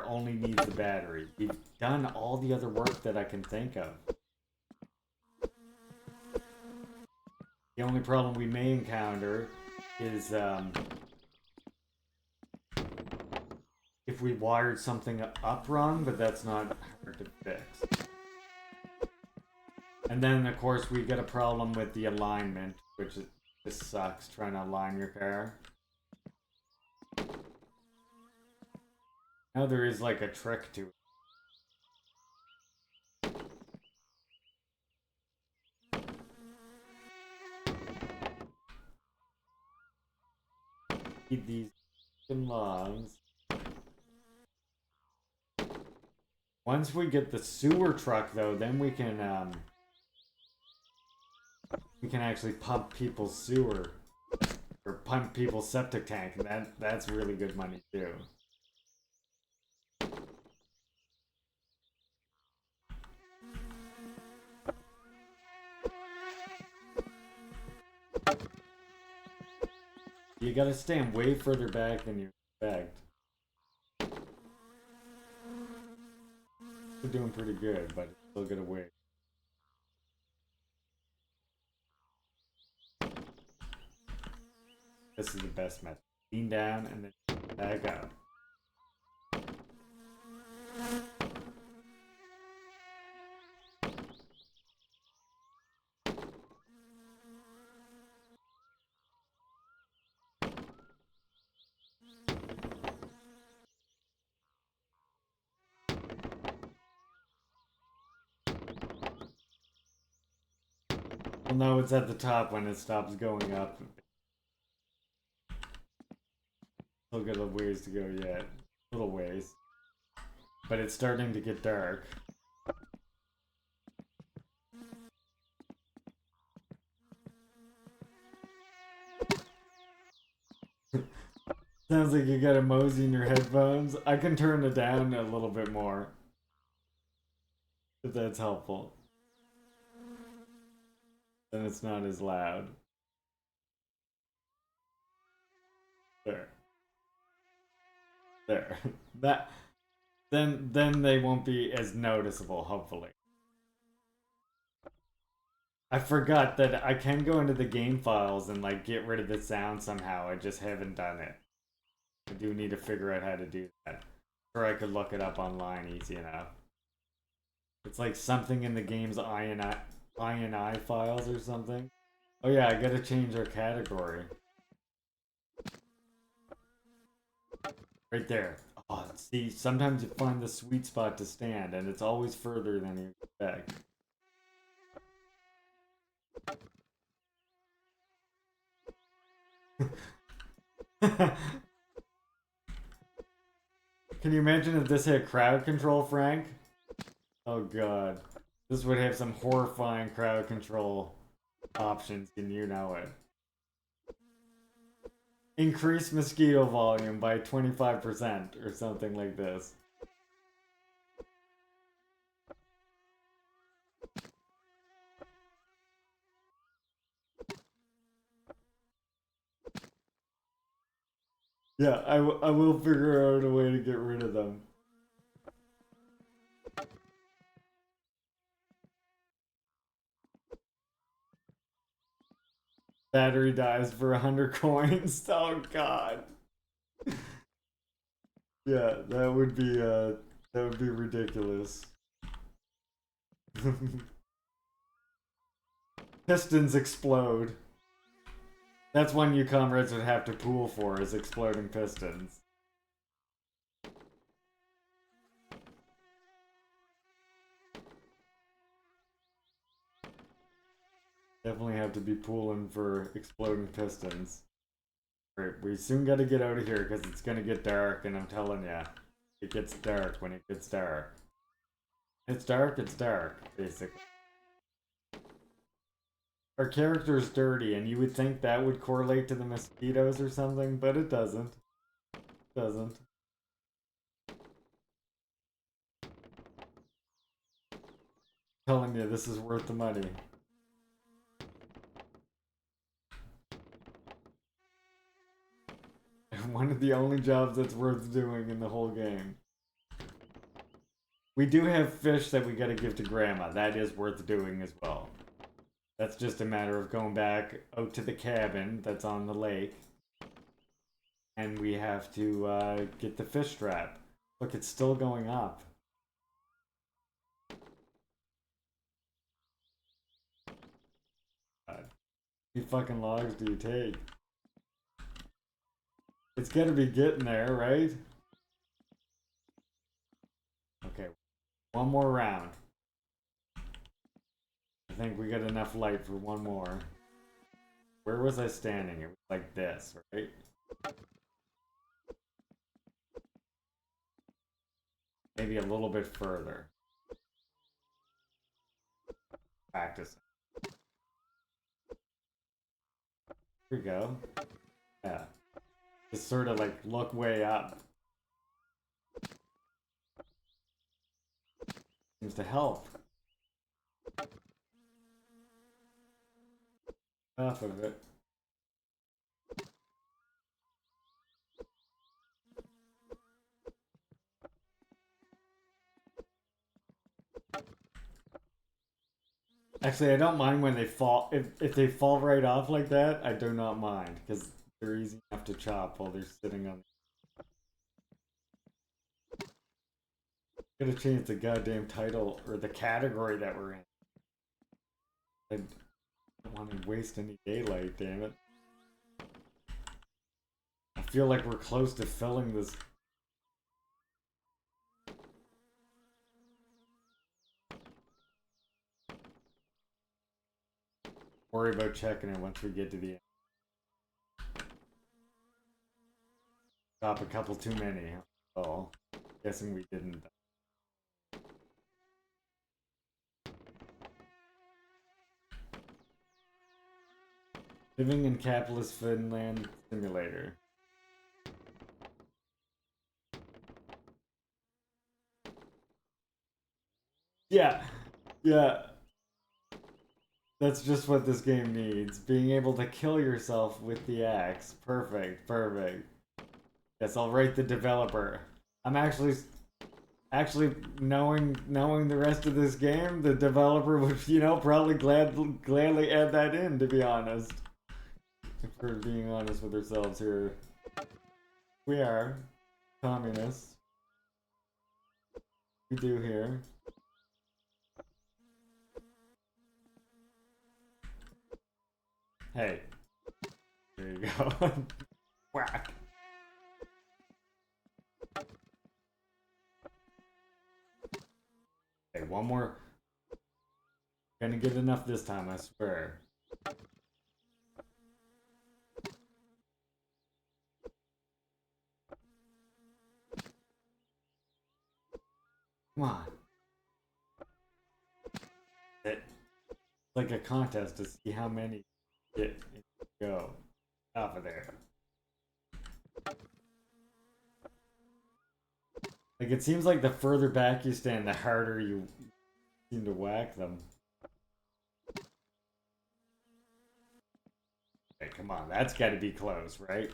only needs the battery. We've done all the other work that I can think of. The only problem we may encounter is if we wired something up wrong, but that's not hard to fix. And then, of course, we get a problem with the alignment, which just sucks trying to align your car. Now there is like a trick to it. Need these logs. Once we get the sewer truck, though, then we can actually pump people's sewer or pump people's septic tank, and that's really good money too. You gotta stand way further back than you expect. We're doing pretty good, but it's still gonna wait. This is the best method. Lean down and then back up. Well, no, it's at the top when it stops going up. Still got a ways to go yet. Little ways. But it's starting to get dark. Sounds like you got a mosey in your headphones. I can turn it down a little bit more. If that's helpful. Then it's not as loud. There. There. Then they won't be as noticeable, hopefully. I forgot that I can go into the game files and like get rid of the sound somehow. I just haven't done it. I do need to figure out how to do that. Or I could look it up online easy enough. It's like something in the game's INI files or something. Oh yeah, I gotta change our category. Right there. Oh, see, sometimes you find the sweet spot to stand, and it's always further than you expect. Can you imagine if this had crowd control, Frank? Oh god. This would have some horrifying crowd control options, and you know it. Increase mosquito volume by 25% or something like this. Yeah, I will figure out a way to get rid of them. Battery dies for 100 coins. Oh god. Yeah, that would be ridiculous. Pistons explode. That's one you comrades would have to pool for, is exploding pistons. Definitely have to be pooling for exploding pistons. Right, we soon gotta get out of here because it's gonna get dark, and I'm telling ya, it gets dark when it gets dark. It's dark, basically. Our character's dirty, and you would think that would correlate to the mosquitoes or something, but it doesn't. It doesn't. Telling you, this is worth the money. One of the only jobs that's worth doing in the whole game. We do have fish that we gotta give to Grandma. That is worth doing as well. That's just a matter of going back out to the cabin that's on the lake. And we have to get the fish trap. Look, it's still going up. God. How many fucking logs do you take? It's gotta be getting there, right? Okay, one more round. I think we got enough light for one more. Where was I standing? It was like this, right? Maybe a little bit further. Practicing. Here we go. Yeah. Just sort of like look way up. Seems to help. Enough of it. Actually, I don't mind when they fall. If they fall right off like that, I do not mind, because they're easy enough to chop while they're sitting on. Gotta change the goddamn title or the category that we're in. I don't want to waste any daylight, damn it. I feel like we're close to filling this. Worry about checking it once we get to the end. Stop a couple too many. Oh, guessing we didn't. Living in capitalist Finland simulator. Yeah, yeah. That's just what this game needs. Being able to kill yourself with the axe. Perfect, perfect. Yes, I'll write the developer. I'm actually knowing the rest of this game, the developer would, probably gladly add that in, to be honest. If we're being honest with ourselves here. We are communists. We do here. Hey. There you go. Whack. Okay, one more. Gonna get enough this time, I swear. Come on. It's like a contest to see how many get go off of there. Like, it seems like the further back you stand, the harder you seem to whack them. Okay, come on, that's gotta be close, right?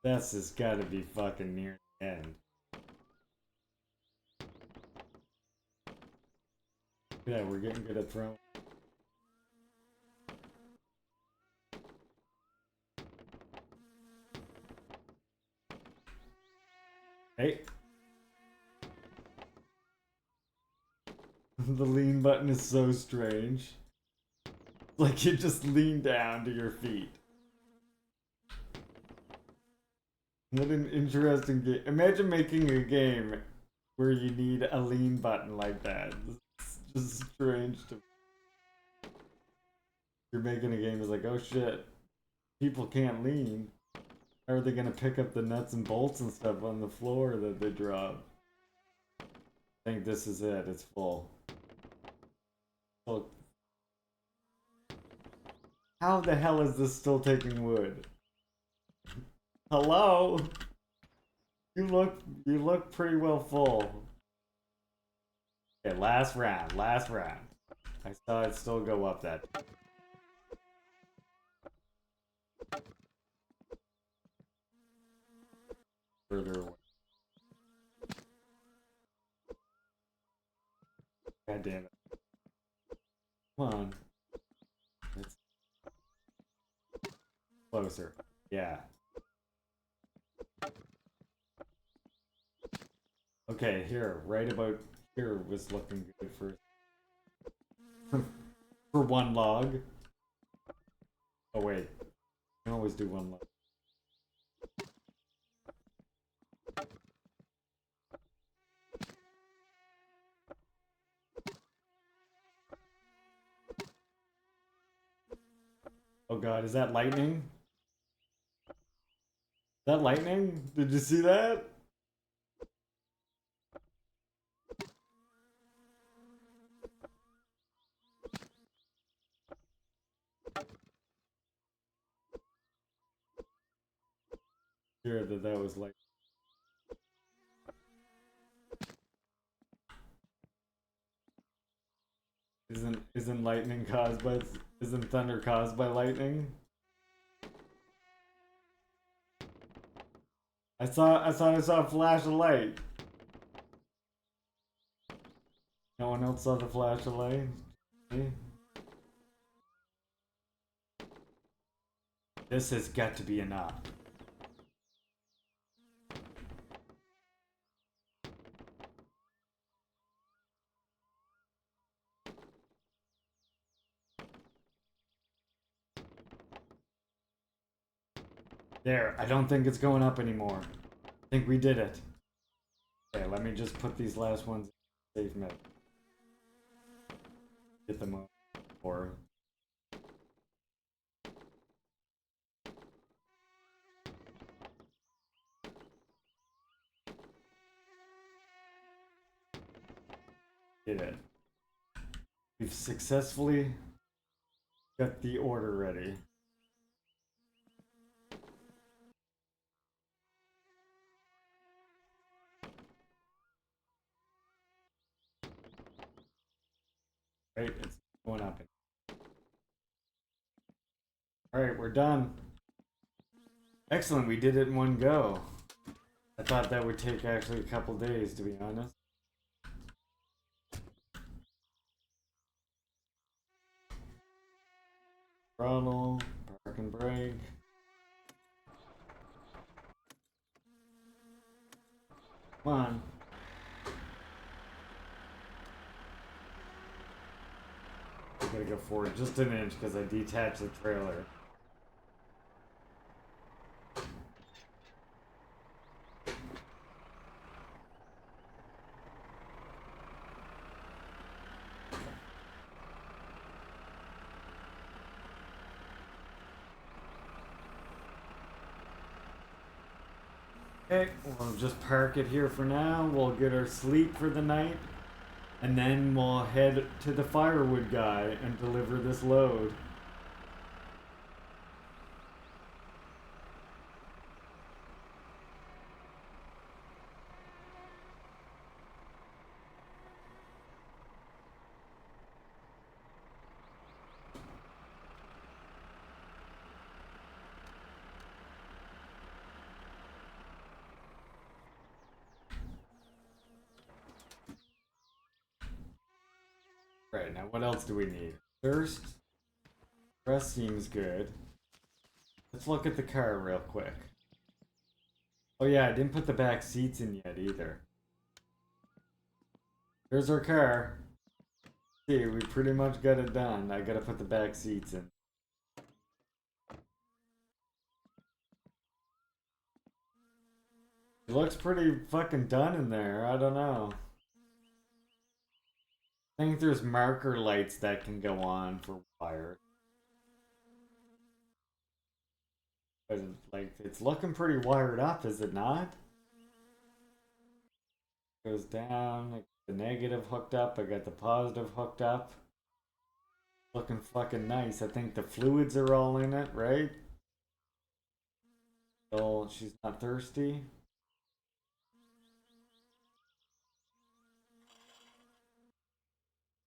This has gotta be fucking near the end. Yeah, we're getting good at throwing. Hey. The lean button is so strange. Like you just lean down to your feet. What an interesting game. Imagine making a game where you need a lean button like that. It's just strange to... You're making a game that's like, oh shit, people can't lean. How are they gonna pick up the nuts and bolts and stuff on the floor that they drop? I think this is it, it's full. Look. How the hell is this still taking wood? Hello? You look pretty well full. Okay, last round. I saw it still go up that. Further away. God damn it. Come on. It's closer. Yeah. Okay, here, right about here was looking good for for one log. Oh wait, you can always do one log. Oh god, is that lightning? Is that lightning? Did you see that? Sure that was like isn't lightning caused by isn't thunder caused by lightning? I thought I saw a flash of light. No one else saw the flash of light? Me? This has got to be enough. There, I don't think it's going up anymore. I think we did it. Okay, let me just put these last ones in safe mode. Get them up. Or did it. We've successfully got the order ready. Right, it's going up. Alright, we're done. Excellent, we did it in one go. I thought that would take actually a couple days, to be honest. Throttle, park and brake. Come on. I gotta go forward just an inch because I detached the trailer. Okay, we'll just park it here for now. We'll get our sleep for the night. And then we'll head to the firewood guy and deliver this load. Right, now what else do we need? Thirst. Rest seems good. Let's look at the car real quick. Oh yeah, I didn't put the back seats in yet either. Here's our car. See, we pretty much got it done. I gotta put the back seats in. It looks pretty fucking done in there. I don't know. I think there's marker lights that can go on for wire. But like, it's looking pretty wired up, is it not? Goes down, I got the negative hooked up, I got the positive hooked up. Looking fucking nice. I think the fluids are all in it, right? Oh, she's not thirsty.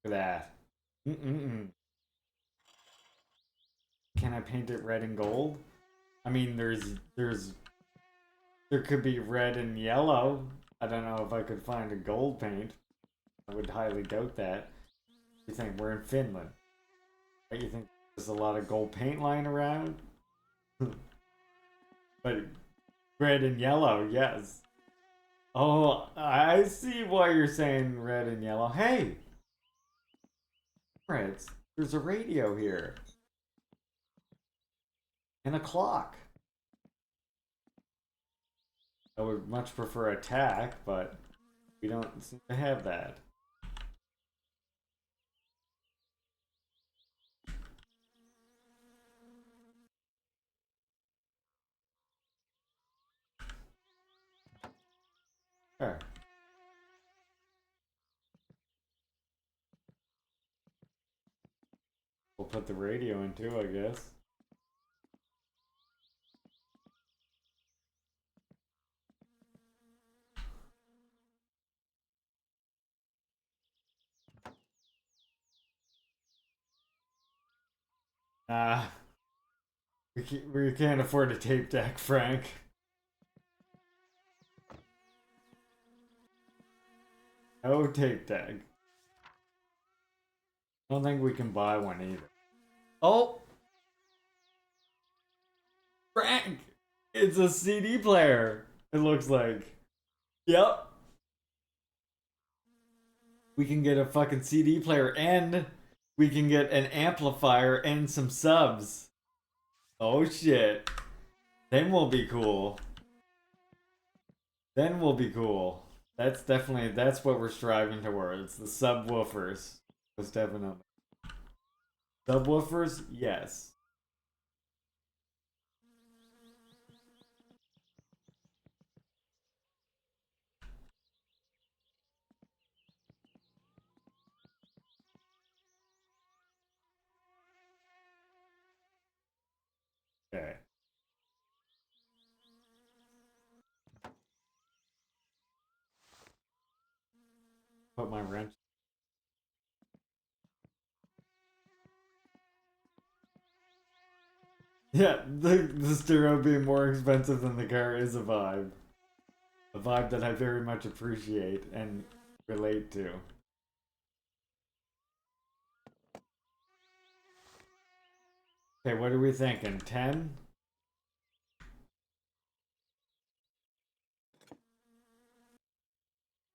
Look at that. Can I paint it red and gold? I mean, there could be red and yellow. I don't know if I could find a gold paint. I would highly doubt that. You think we're in Finland? Right? You think there's a lot of gold paint lying around? But red and yellow, yes. Oh, I see why you're saying red and yellow. Hey! Reds, there's a radio here. And a clock. I would much prefer attack, but we don't seem to have that. Sure. We'll put the radio in too, I guess. We can't afford a tape deck, Frank. No tape deck. I don't think we can buy one either. Oh! Frank! It's a CD player, it looks like. Yep. We can get a fucking CD player and we can get an amplifier and some subs. Oh shit. Then we'll be cool. Then we'll be cool. That's what we're striving towards. The subwoofers. Most definitely. Subwoofers? Yes. Okay. Put my wrench. Yeah, the stereo being more expensive than the car is a vibe. A vibe that I very much appreciate and relate to. Okay, what are we thinking? 10?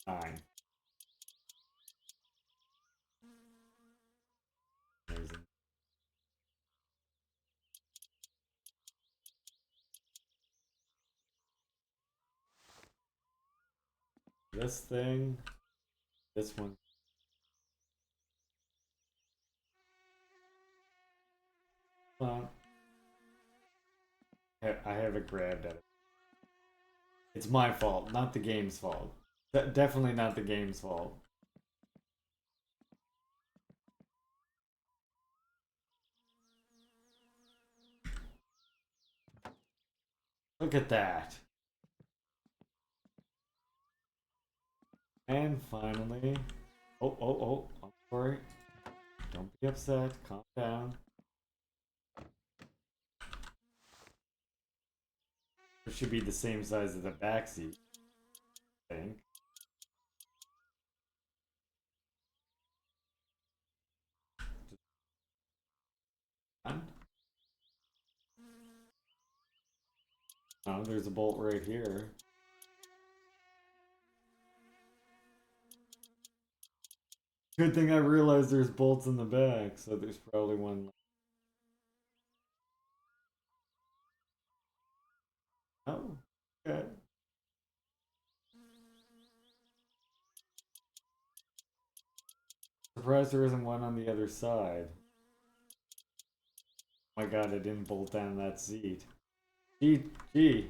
Nine. Amazing. This thing. This one. I have it grabbed at it. It's my fault, not the game's fault. Definitely not the game's fault. Look at that. And finally, oh, I'm sorry. Don't be upset, calm down. It should be the same size as the back seat, I think. Oh, there's a bolt right here. Good thing I realized there's bolts in the back, so there's probably one left. Oh, okay. Surprised there isn't one on the other side. Oh my god, I didn't bolt down that seat. Gee.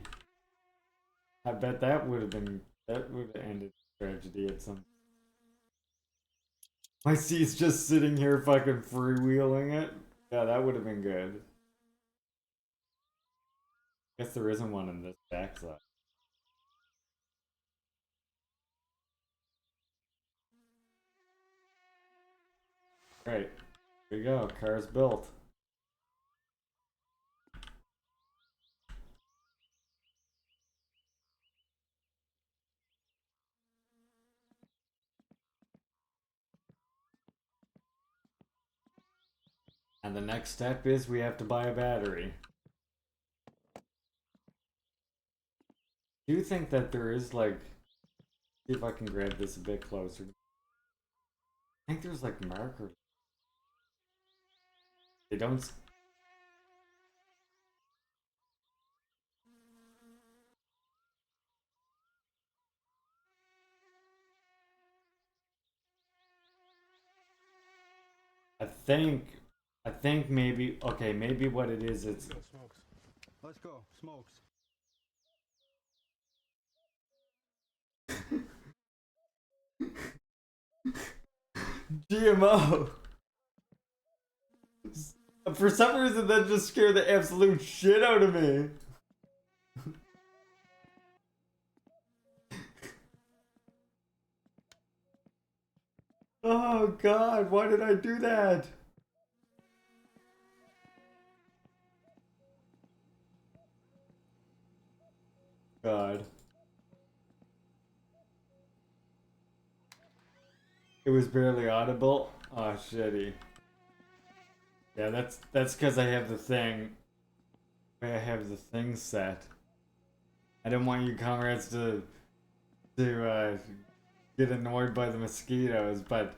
I bet that would have ended tragedy at some. My seat's just sitting here fucking freewheeling it. Yeah, that would have been good. Guess there isn't one in this backside. Right. Here you go. Car's built. And the next step is we have to buy a battery. Do you think that there is like... See if I can grab this a bit closer. I think there's like markers. They don't... I think maybe... Okay, maybe what it is, it's... Smokes. Let's go, smokes. GMO! For some reason that just scared the absolute shit out of me. Oh god, why did I do that? God. It was barely audible. Oh, shitty. Yeah, that's because I have the thing. I have the thing set. I didn't want you comrades to get annoyed by the mosquitoes, but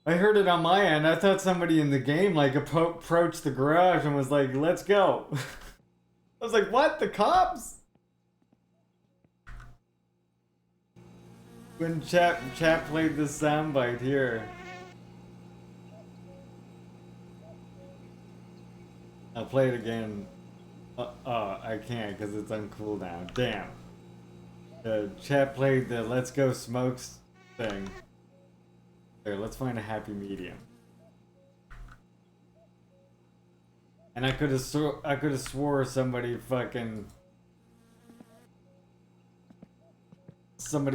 I heard it on my end. I thought somebody in the game like approached the garage and was like, "Let's go." I was like, "What? The cops?" When chat played this soundbite here. I'll play it again. I can't because it's on cooldown. Damn. Chat played the "Let's Go Smokes" thing. There, let's find a happy medium. And I could have swore somebody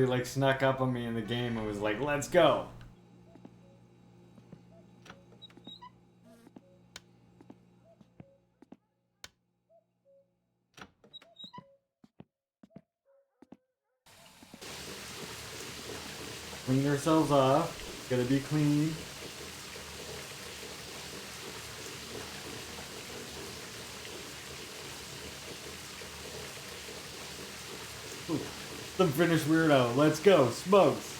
like snuck up on me in the game and was like, "Let's go." Clean ourselves off. Gotta be clean. Ooh, some finished weirdo. Let's go. Smokes.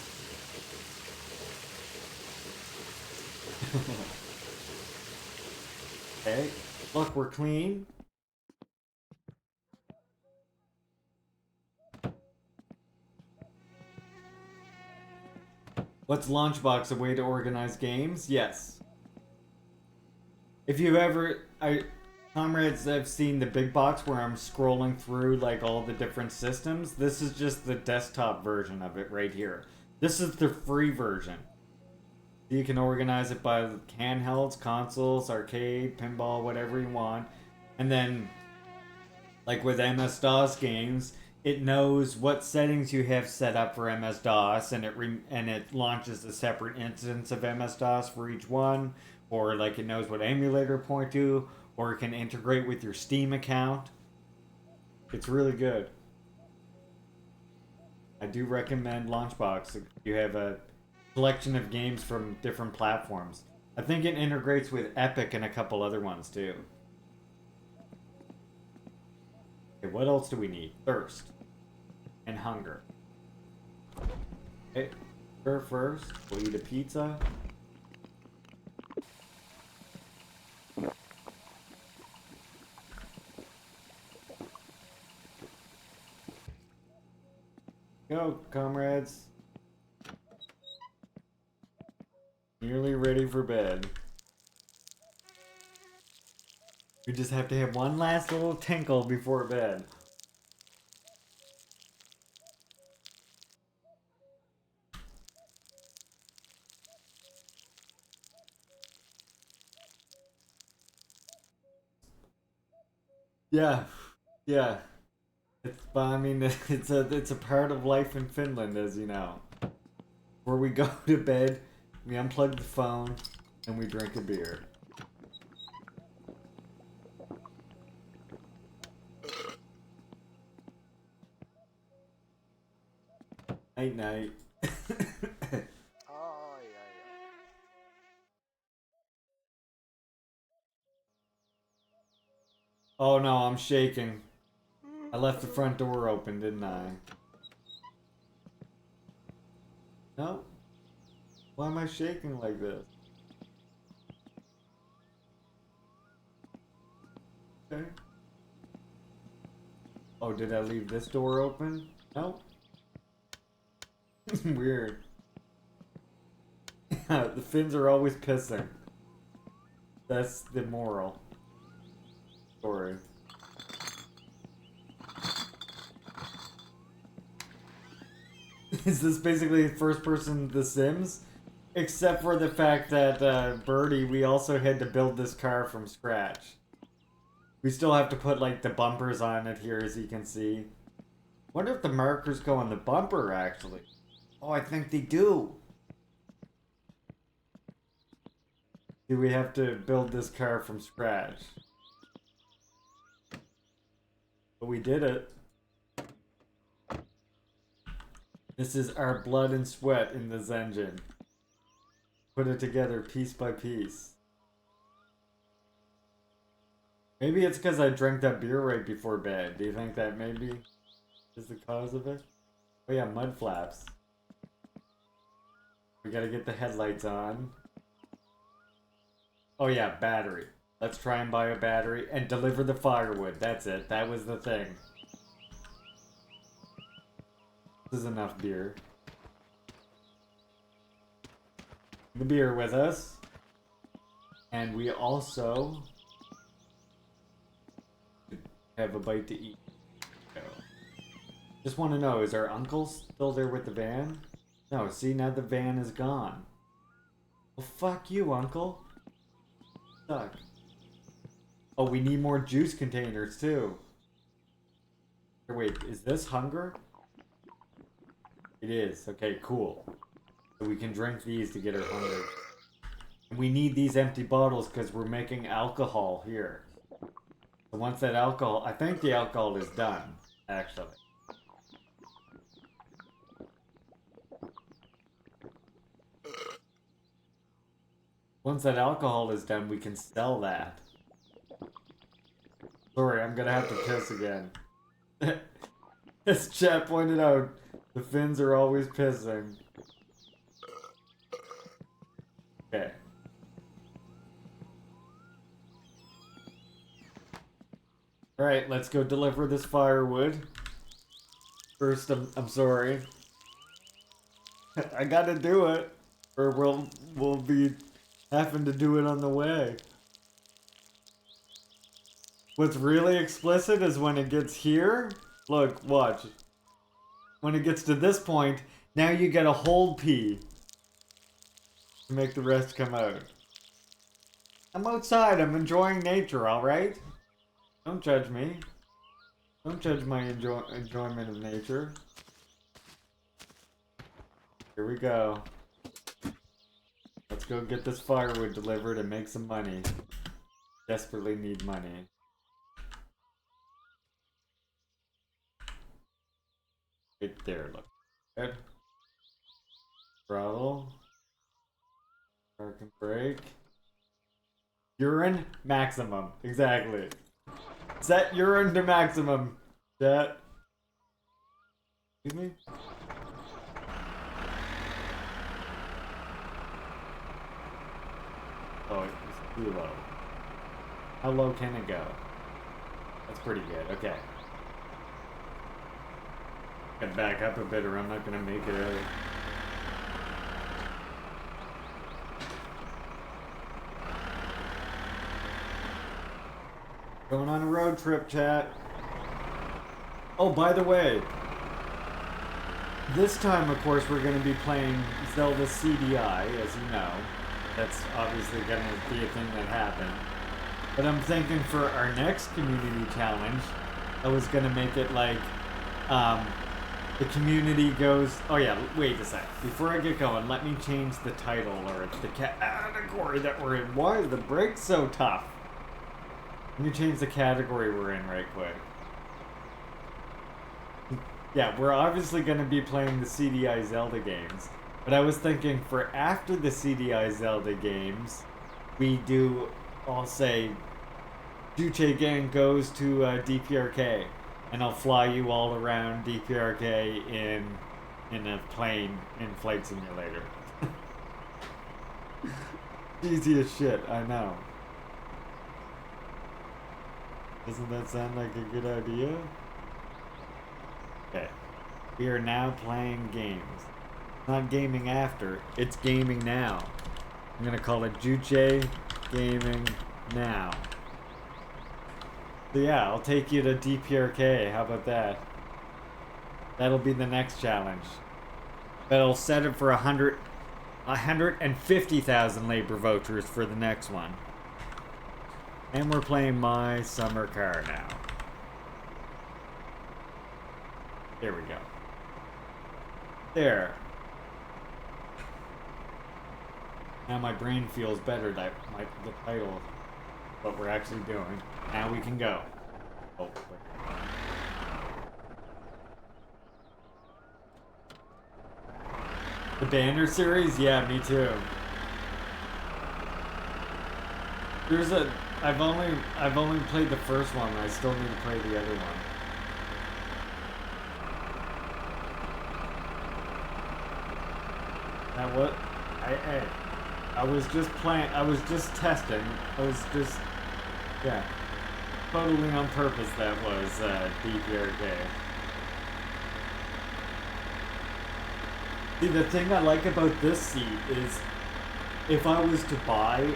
Okay. Look, we're clean. What's Launchbox, a way to organize games? Yes. If you've ever... Comrades, I've seen the big box where I'm scrolling through like all the different systems. This is just the desktop version of it right here. This is the free version. You can organize it by handhelds, consoles, arcade, pinball, whatever you want. And then, like with MS-DOS games, it knows what settings you have set up for MS-DOS, and it launches a separate instance of MS-DOS for each one. Or like it knows what emulator to point to, or it can integrate with your Steam account. It's really good. I do recommend Launchbox if you have a collection of games from different platforms. I think it integrates with Epic and a couple other ones too. Okay, what else do we need? Thirst and hunger. Okay, first, we'll eat a pizza. Go, comrades. Nearly ready for bed. We just have to have one last little tinkle before bed. Yeah, yeah. I mean, it's a part of life in Finland, as you know. Where we go to bed, we unplug the phone, and we drink a beer. Night night. Oh no, I'm shaking. I left the front door open, didn't I? No? Why am I shaking like this? Okay. Oh, did I leave this door open? No. Weird. The Finns are always pissing. That's the moral story. Is this basically first person The Sims? Except for the fact that, Birdie, we also had to build this car from scratch. We still have to put, like, the bumpers on it here, as you can see. Wonder if the markers go on the bumper, actually. Oh, I think they do. Do we have to build this car from scratch? But we did it. This is our blood and sweat in this engine. Put it together piece by piece. Maybe it's because I drank that beer right before bed. Do you think that maybe is the cause of it? Oh yeah, mud flaps. We gotta get the headlights on. Oh yeah, battery. Let's try and buy a battery and deliver the firewood. That's it. That was the thing. This is enough beer. The beer with us. And we also have a bite to eat. Just want to know, is our uncle still there with the van? No, see, now the van is gone. Well, fuck you, uncle. Suck. Oh, we need more juice containers, too. Wait, is this hunger? It is. Okay, cool. So we can drink these to get our hunger. And we need these empty bottles because we're making alcohol here. So once that alcohol... I think the alcohol is done, actually. Once that alcohol is done, we can sell that. Sorry, I'm gonna have to piss again. As chat pointed out, the Finns are always pissing. Okay. Alright, let's go deliver this firewood. First, I'm sorry. I gotta do it. Or we'll be having to do it on the way. What's really explicit is when it gets here. Look, watch. When it gets to this point, now you get a hold P to make the rest come out. I'm outside. I'm enjoying nature, alright? Don't judge me. Don't judge my enjoyment of nature. Here we go. Let's go get this firewood delivered and make some money. Desperately need money. Right there, look. Good. Throttle. Park and brake. Urine maximum. Exactly. Set urine to maximum. Chat. Excuse me? Oh, it's too low. How low can it go? That's pretty good. Okay. Gotta back up a bit or I'm not gonna make it out. Going on a road trip, chat. Oh, by the way, this time, of course, we're going to be playing Zelda CDI, as you know. That's obviously going to be a thing that happened. But I'm thinking for our next community challenge, I was going to make it like, the community goes... Oh yeah, wait a sec. Before I get going, let me change the title or the category that we're in. Why are the brakes so tough? Let me change the category we're in right quick. Yeah, we're obviously going to be playing the CDI Zelda games. But I was thinking for after the CDI Zelda games, we do, I'll say, Juche Gang goes to DPRK. And I'll fly you all around DPRK in a plane in Flight Simulator. Easy as shit, I know. Doesn't that sound like a good idea? Okay. We are now playing games. Not gaming after, it's gaming now. I'm gonna call it Juche Gaming Now. So yeah, I'll take you to DPRK, how about that? That'll be the next challenge. But I'll set it for 150,000 labor vouchers for the next one. And we're playing my summer car now. There we go. There. Now my brain feels better that the title, what we're actually doing. Now we can go. Oh, wait. The Banner series? Yeah, me too. There's a... I've only played the first one. I still need to play the other one. Now what? I was just playing. I was just testing. I was just, yeah, totally on purpose. That was DPRK. See, the thing I like about this seat is, if I was to buy,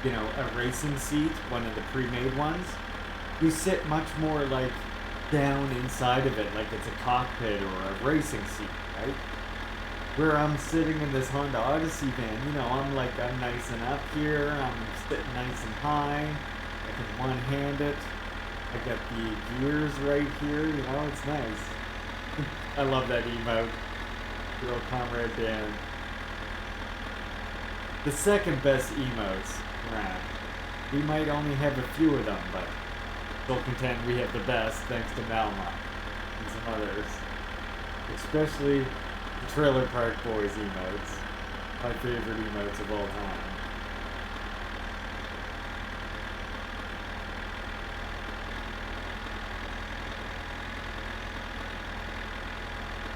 you know, a racing seat, one of the pre-made ones, you sit much more like down inside of it, like it's a cockpit or a racing seat, right? Where I'm sitting in this Honda Odyssey van, you know, I'm nice and up here, I'm sitting nice and high, I can one-hand it, I got the gears right here, you know, it's nice. I love that emote. Girl Comrade Dan. The second best emotes around. We might only have a few of them, but still contend we have the best thanks to Malma and some others. Especially the Trailer Park Boys emotes. My favorite emotes of all time.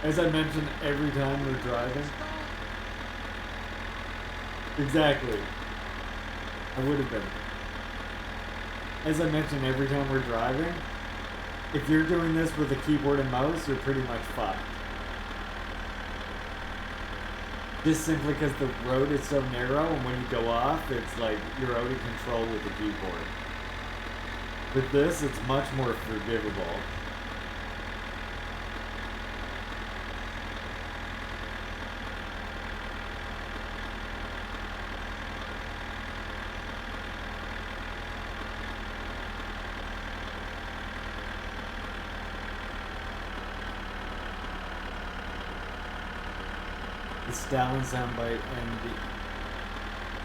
As I mentioned, every time we're driving. Exactly. I would have been. As I mentioned, every time we're driving, if you're doing this with a keyboard and mouse, you're pretty much fucked. Just simply because the road is so narrow, and when you go off, it's like you're out of control with the keyboard. With this, it's much more forgivable. The Stalin soundbite and the...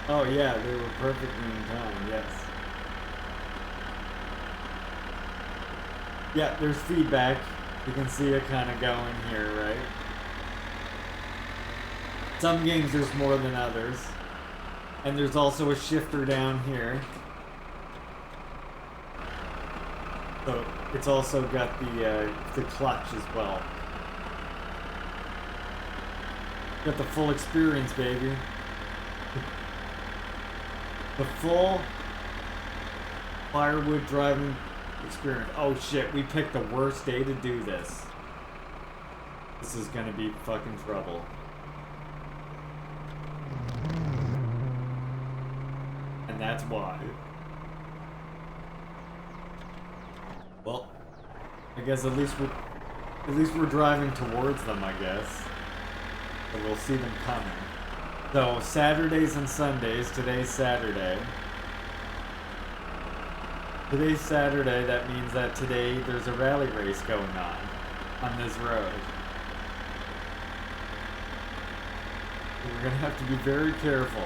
Oh yeah, they were perfectly in time, yes. Yeah, there's feedback. You can see it kind of going here, right? Some games there's more than others. And there's also a shifter down here. So it's also got the clutch as well. Got the full experience, baby. The full firewood driving experience. Oh shit, we picked the worst day to do this. This is gonna be fucking trouble. And that's why. Well, I guess at least we're driving towards them, I guess. And we'll see them coming. So, Saturdays and Sundays, today's Saturday. Today's Saturday, that means that today there's a rally race going on this road. So we're gonna have to be very careful.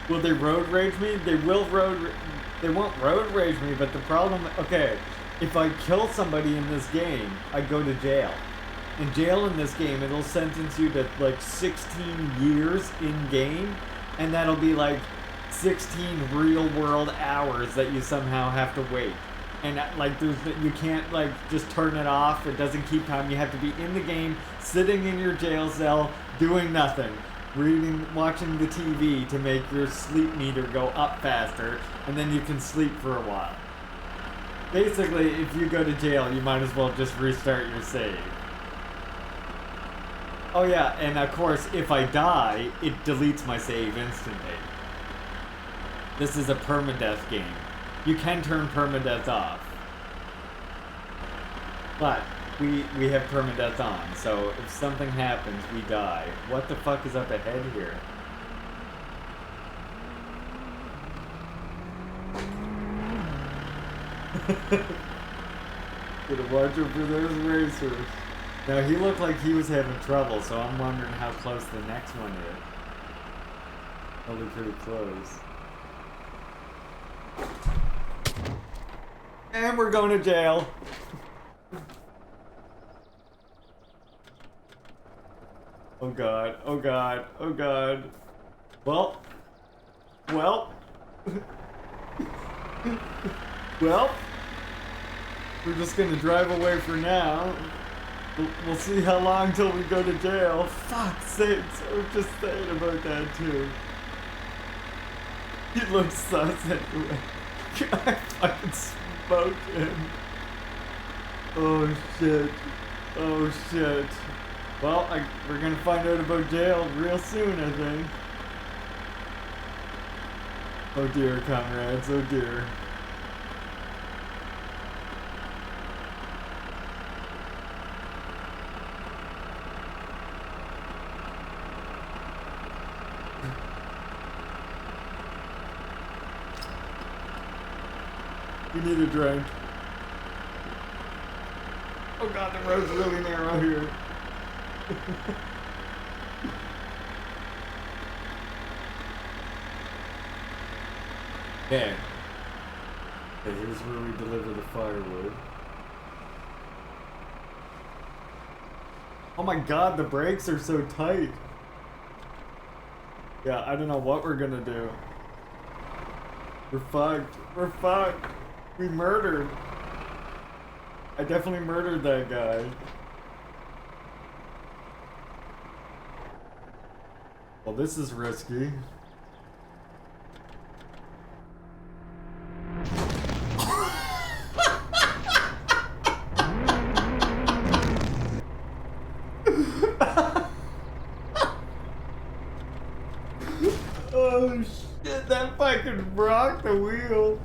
Will they road rage me? They won't road rage me, but the problem, okay, if I kill somebody in this game, I go to jail. In jail in this game, it'll sentence you to like 16 years in game, and that'll be like 16 real world hours that you somehow have to wait. And like you can't like just turn it off, it doesn't keep time, you have to be in the game, sitting in your jail cell, doing nothing. Watching the TV to make your sleep meter go up faster, and then you can sleep for a while. Basically, if you go to jail, you might as well just restart your save. Oh yeah, and of course, if I die, it deletes my save instantly. This is a permadeath game. You can turn permadeath off. But we have permadeath on, so if something happens, we die. What the fuck is up ahead here? Gotta watch out for those racers. Now he looked like he was having trouble, so I'm wondering how close the next one is. Probably pretty close. And we're going to jail. Oh god, oh god, oh god. Well. Well. We're just gonna drive away for now. We'll see how long till we go to jail. Fuck's sakes, I was just saying about that too. He looks sus anyway. I fucking smoked him. Oh shit. Oh shit. Well, we're gonna find out about jail real soon, I think. Oh dear, comrades, oh dear. We need a drink. Oh god, the road's really narrow here. Okay. Okay, here's where we deliver the firewood. Oh my god, the brakes are so tight. Yeah, I don't know what we're gonna do. We're fucked. We're fucked. We murdered. I definitely murdered that guy. Well, this is risky. Oh can rock the wheel.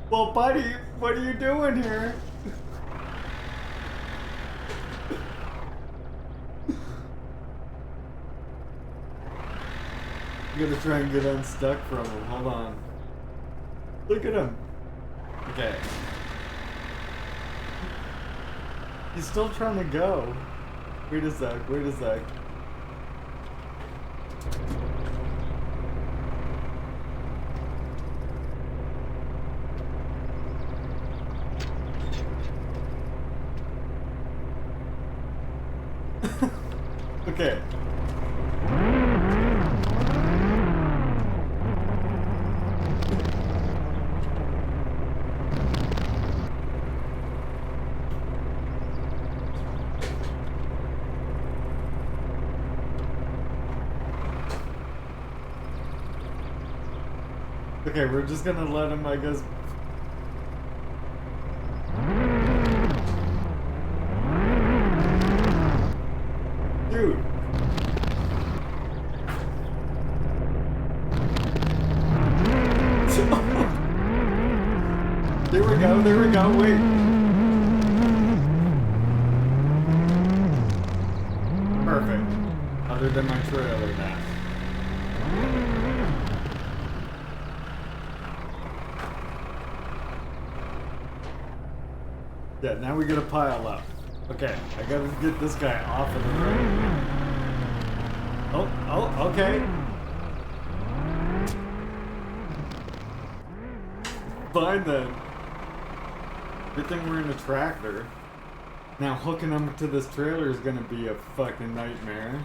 Well, buddy, what are you doing here? I'm gonna try and get unstuck from him. Hold on. Look at him. Okay. He's still trying to go. Wait a sec, wait a sec. Okay. Okay, we're just gonna let him, I guess. Dude. There we go, wait. Perfect. Other than my trailer now. Yeah, now we gotta pile up. Okay, I gotta get this guy off of the road. Oh, okay. Fine then. Good thing we're in a tractor. Now hooking him to this trailer is gonna be a fucking nightmare.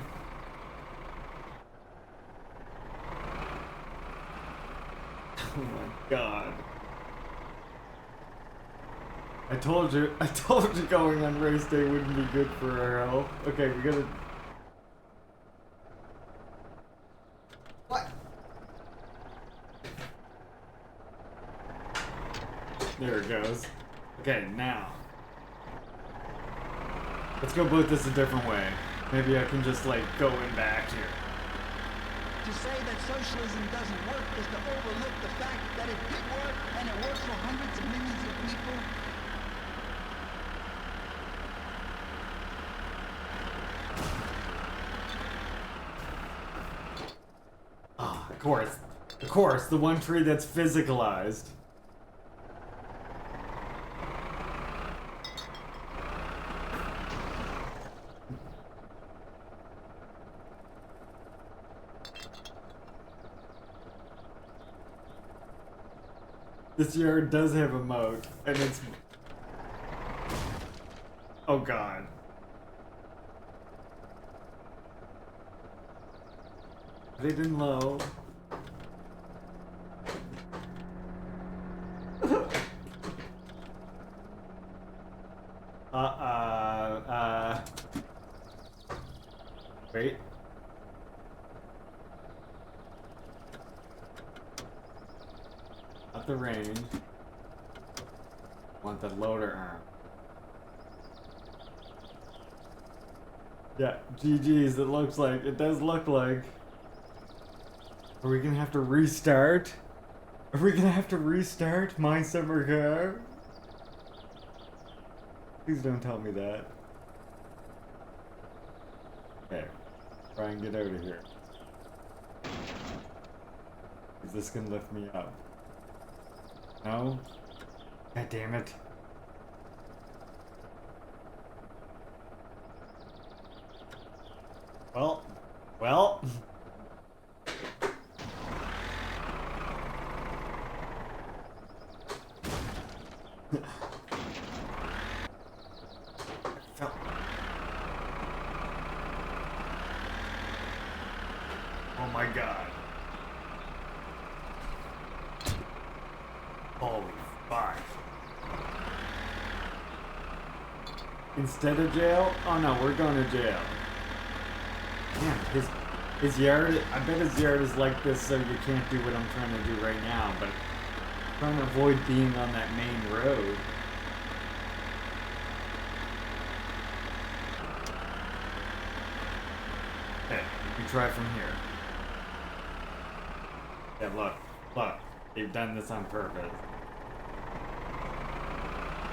Oh my god. I told you going on race day wouldn't be good for our health. Okay, we gotta... What? There it goes. Okay, now. Let's go boot this a different way. Maybe I can just, like, go in back here. To say that socialism doesn't work is to overlook the fact that it did work, and it works for hundreds of millions of people. Ah, of course. Of course, the one tree that's physicalized. This yard does have a moat, and it's... Oh god. They didn't low. Wait. Not the range. Want the loader arm. Yeah, GG's, it looks like. It does look like. Are we gonna have to restart? Are we gonna have to restart my summer car? Please don't tell me that. Okay, try and get out of here. Is this gonna lift me up? No? God damn it. Well. Oh my god. Holy fuck. Instead of jail? Oh no, we're going to jail. Damn, his yard, I bet his yard is like this so you can't do what I'm trying to do right now, but I'm trying to avoid being on that main road. Okay, we try from here. Yeah, look. They've done this on purpose.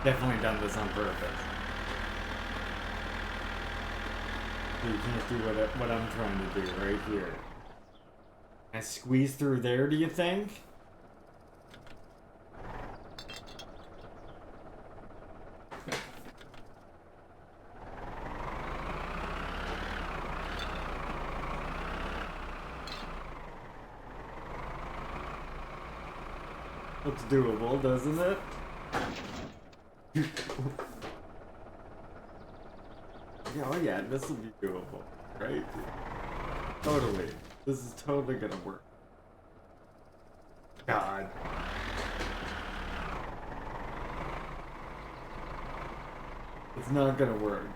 Definitely done this on purpose. So you can't do what I'm trying to do right here. Can I squeeze through there, do you think? Looks doable, doesn't it? Oh yeah, this will be doable, right? Totally. This is totally gonna work. God. It's not gonna work.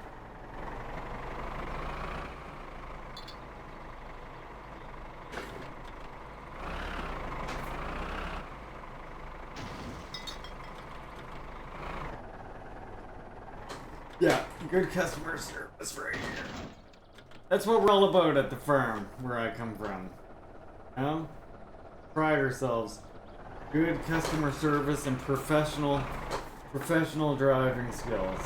Yeah, good customer service right here. That's what we're all about at the firm where I come from. You know? Pride ourselves. Good customer service and professional driving skills.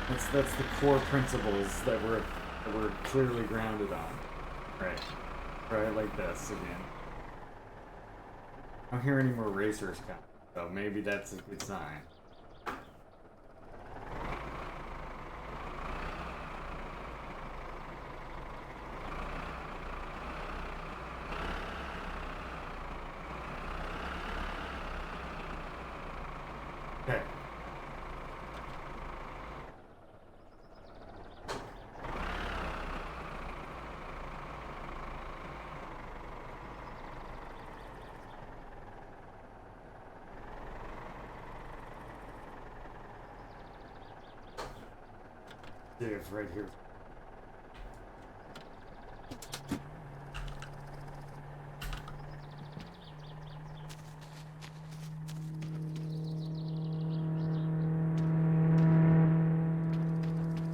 That's the core principles that we're clearly grounded on. Right. Right, like this again. I don't hear any more racers coming, so maybe that's a good sign. Okay. It's right here.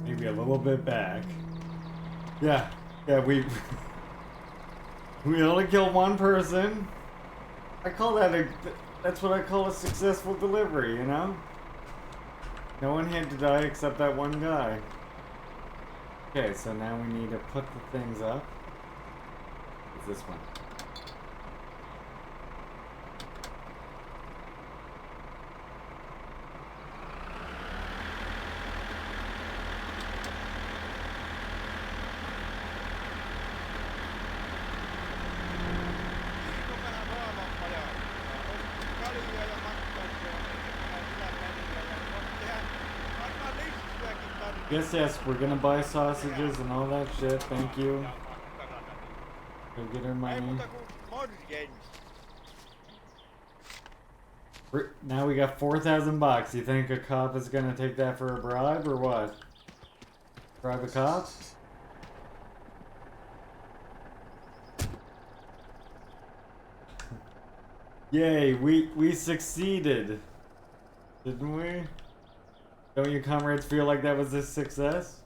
Maybe a little bit back. Yeah, we only killed one person. I call that that's what I call a successful delivery, you know? No one had to die except that one guy. Okay, so now we need to put the things up. It's this one. Yes, we're gonna buy sausages and all that shit, thank you. Go get her money. Now we got 4,000 bucks. You think a cop is gonna take that for a bribe or what? Bribe a cop? Yay, we succeeded. Didn't we? Don't you comrades feel like that was a success?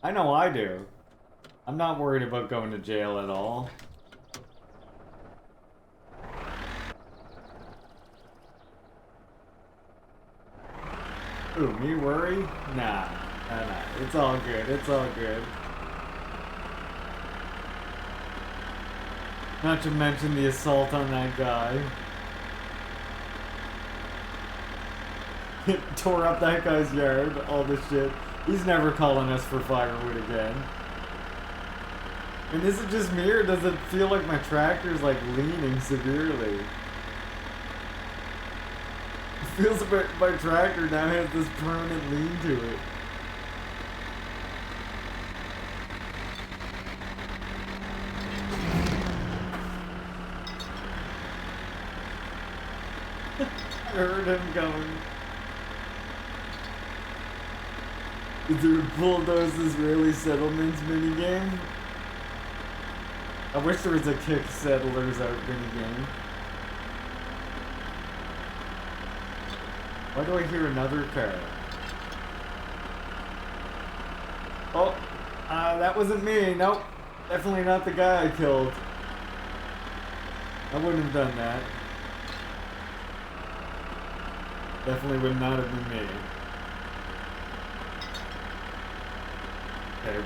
I know I do. I'm not worried about going to jail at all. Ooh, me worry? Nah. It's all good. It's all good. Not to mention the assault on that guy. Tore up that guy's yard, all this shit. He's never calling us for firewood again. And is it just me, or does it feel like my tractor's like leaning severely? It feels like my tractor now has this permanent lean to it. I heard him going. Is there a bulldoze Israeli settlements minigame? I wish there was a kick settlers out minigame. Why do I hear another car? Oh, that wasn't me. Nope. Definitely not the guy I killed. I wouldn't have done that. Definitely would not have been me. Okay.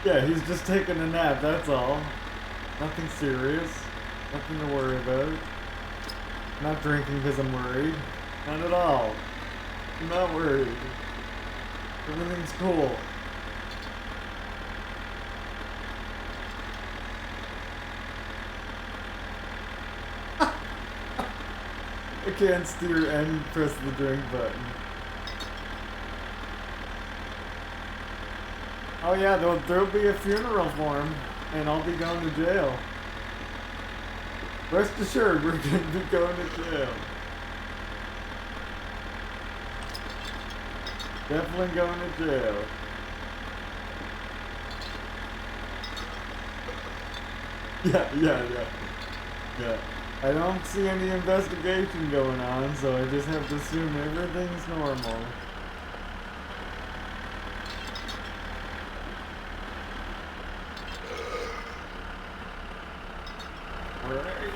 Yeah, he's just taking a nap, that's all. Nothing serious. Nothing to worry about. Not drinking because I'm worried. Not at all. I'm not worried. Everything's cool. I can't steer and press the drink button. Oh yeah, there'll be a funeral for him, and I'll be going to jail. Rest assured, we're gonna be going to jail. Definitely going to jail. Yeah. I don't see any investigation going on, so I just have to assume everything's normal. Alright,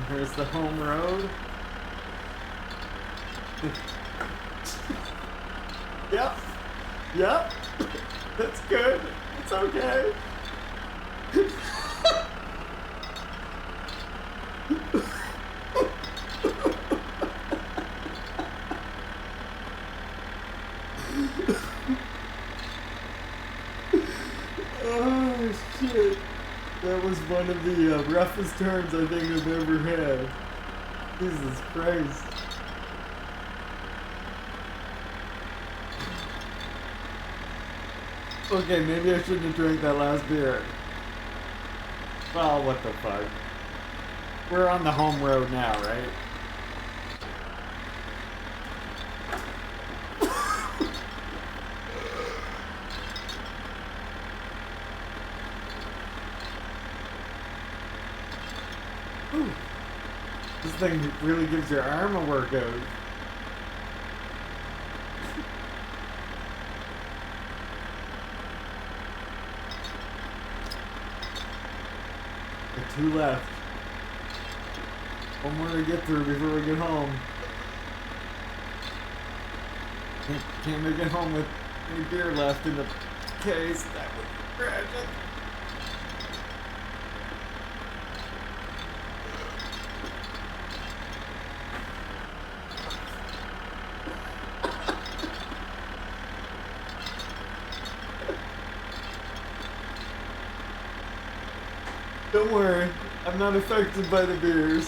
here's the home road. Yep, that's good, it's okay. Oh shit, that was one of the roughest turns I think I've ever had. Jesus Christ. Okay, maybe I shouldn't have drank that last beer. Well, what the fuck. We're on the home road now, right? Ooh. This thing really gives your arm a workout. Two left. One more to get through before we get home. Can't make it home with any beer left in the case. That would be tragic. Don't worry, I'm not affected by the beers.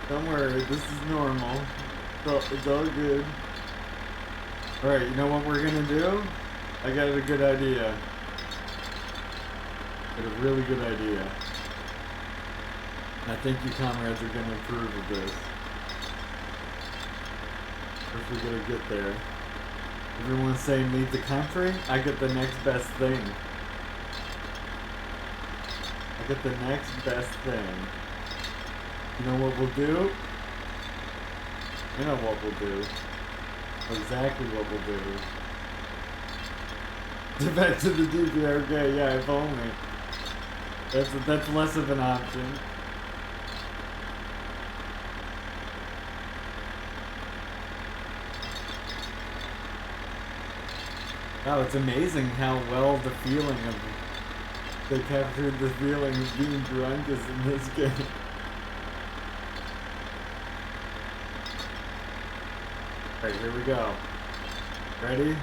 Don't worry, this is normal. It's all good. Alright, you know what we're gonna do? I got a good idea. Got a really good idea. And I think you comrades are gonna approve of this. If we gotta get there. Everyone's saying leave the country? I get the next best thing. I get the next best thing. You know what we'll do? You know what we'll do. Exactly what we'll do. Back to the DPRK, yeah, if only. That's less of an option. Wow, it's amazing how well the feeling of they captured the feeling of being drunk is in this game. Alright, here we go. Ready?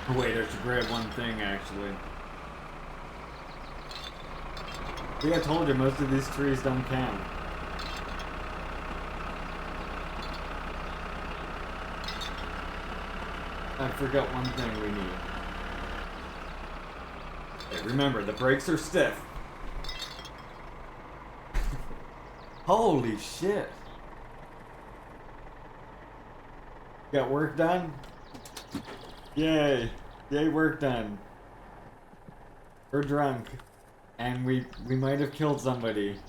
Oh, wait, I should grab one thing actually. See, I told you, most of these trees don't count. I forgot one thing we need. Okay, remember, the brakes are stiff. Holy shit. Got work done? Yay. Yay, work done. We're drunk. And we might have killed somebody.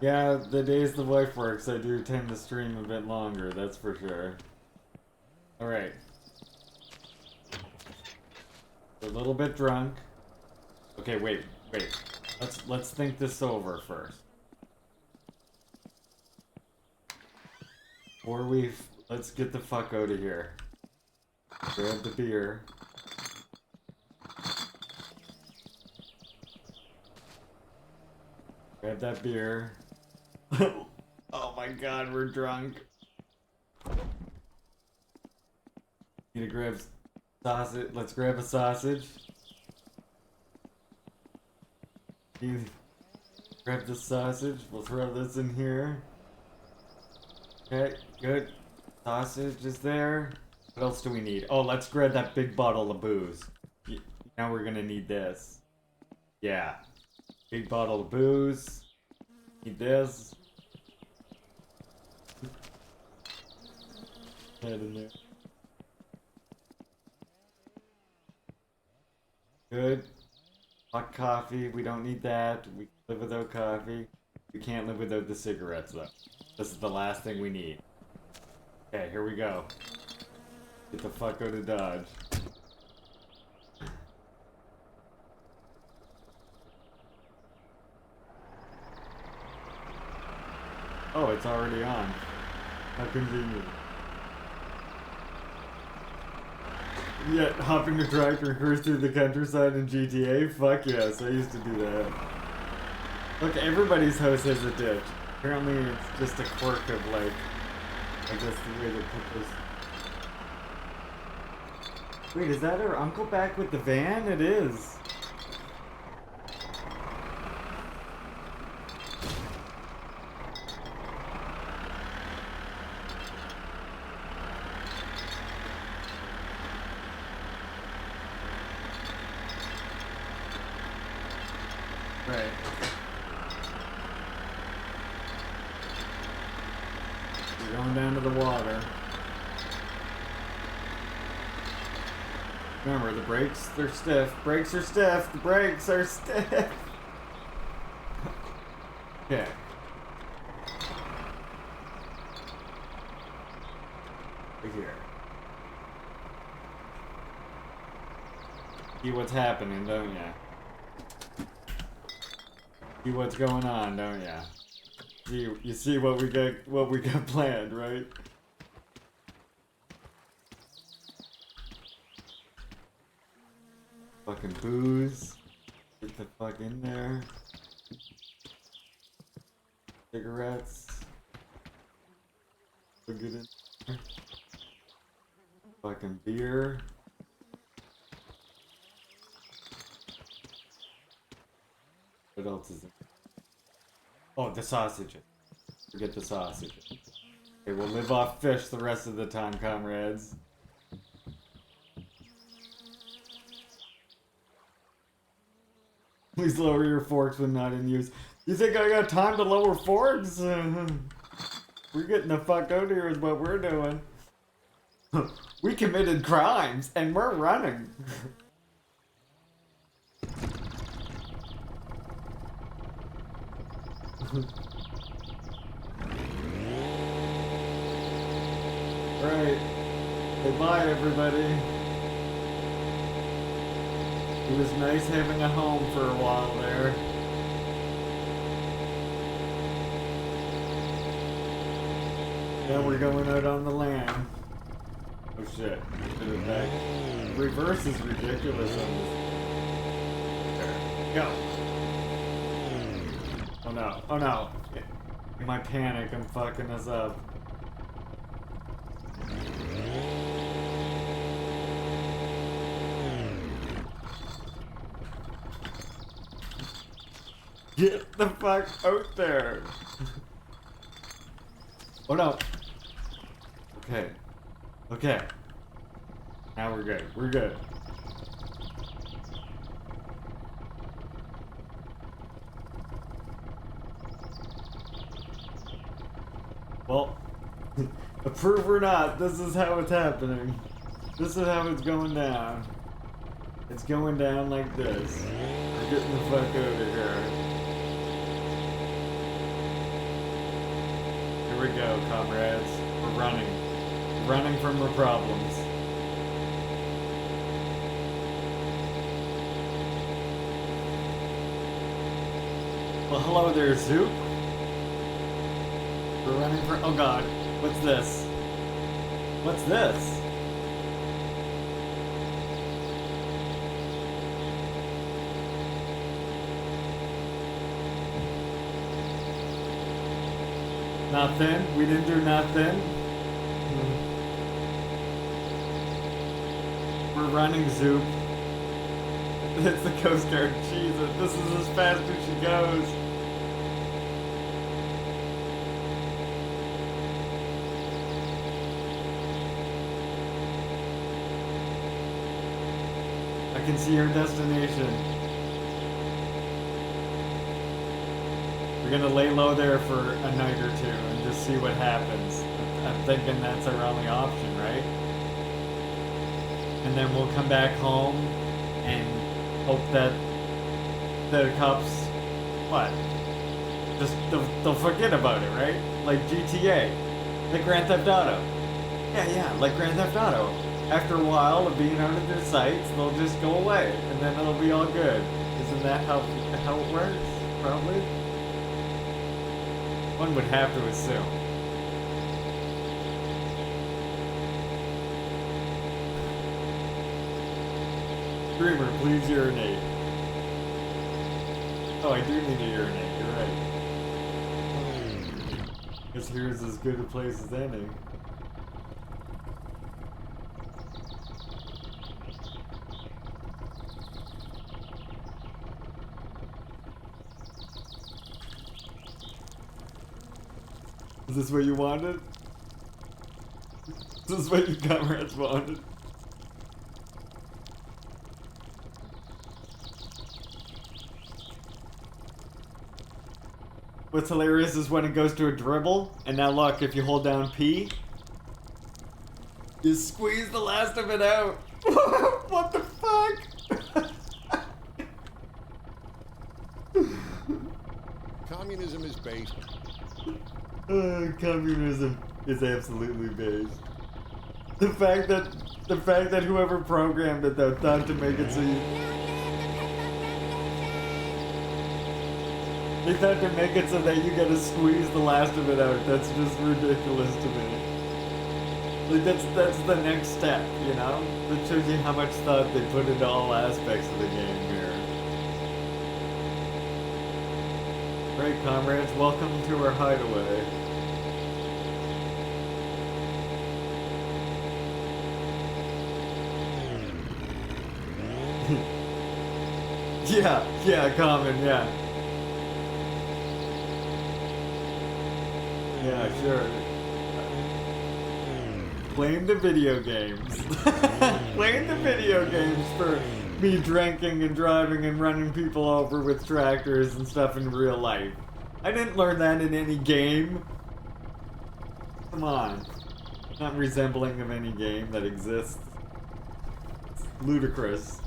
Yeah, the days the wife works, I do tend to stream a bit longer, that's for sure. Alright. A little bit drunk. Okay, wait. Let's think this over first. Let's get the fuck out of here. Grab the beer. Grab that beer. Oh my god, we're drunk. Need to grab sausage. Let's grab a sausage. Grab the sausage. We'll throw this in here. Okay, good. Sausage is there. What else do we need? Oh, let's grab that big bottle of booze. Now we're gonna need this. Yeah. Big bottle of booze. Need this. Head in there. Good. Hot coffee. We don't need that. We can live without coffee. We can't live without the cigarettes, though. This is the last thing we need. Okay, here we go. Get the fuck out of Dodge. Oh, it's already on. How convenient. Yeah, hopping the tractor and cruise through the countryside in GTA? Fuck yes, I used to do that. Look, everybody's house has a ditch. Apparently it's just a quirk of, like, I guess the way they put this. Wait, is that her uncle back with the van? It is. Right. We're going down to the water. Remember, the brakes, they're stiff. Brakes are stiff. The brakes are stiff. Okay. Right here. See what's happening, don't ya? See what's going on, don't ya? You see what we got planned, right? Fucking booze. Get the fuck in there. Cigarettes. We'll get in there. Fucking beer. What else is it? Oh, the sausage. Forget the sausage. Okay, we'll live off fish the rest of the time, comrades. Please lower your forks when not in use. You think I got time to lower forks? We're getting the fuck out of here is what we're doing. We committed crimes and we're running. Right. Goodbye, everybody. It was nice having a home for a while there. Now we're going out on the land. Oh shit. Put it back. Reverse is ridiculous on this. There. Go. Oh no. Oh no. In my panic, I'm fucking us up. Get the fuck out there! Oh no! Okay. Okay. Now we're good. We're good. Proof or not, this is how it's happening. This is how it's going down. It's going down like this. We're getting the fuck out of here. Here we go, comrades. We're running. Running from the problems. Well, hello there, Zoop. We're running for. Oh god. What's this? What's this? Nothing. We didn't do nothing. We're running, Zoop. It's the Coast Guard. Jesus, this is as fast as she goes. I can see our destination. We're gonna lay low there for a night or two and just see what happens. I'm thinking that's our only option, right? And then we'll come back home and hope that the cops, what? Just they'll forget about it, right? Like GTA, like Grand Theft Auto. Yeah, like Grand Theft Auto. After a while of being out of their sights, they'll just go away, and then it'll be all good. Isn't that how it works? Probably. One would have to assume. Dreamer, please urinate. Oh, I do need to urinate, you're right. Guess here's as good a place as any. Is this what you wanted? Is this what your comrades wanted? What's hilarious is when it goes to a dribble, and now look, if you hold down P, you squeeze the last of it out. What the fuck? Communism is based. Communism is absolutely based. The fact that whoever programmed it though thought to make it so you. They thought to make it so that you gotta squeeze the last of it out. That's just ridiculous to me. Like that's the next step, you know? That shows you how much thought they put into all aspects of the game here. Right, comrades, welcome to our hideaway. Yeah, common, yeah. Yeah, sure. Blame the video games. Blame the video games for me drinking and driving and running people over with tractors and stuff in real life. I didn't learn that in any game. Come on. Not resembling of any game that exists. It's ludicrous.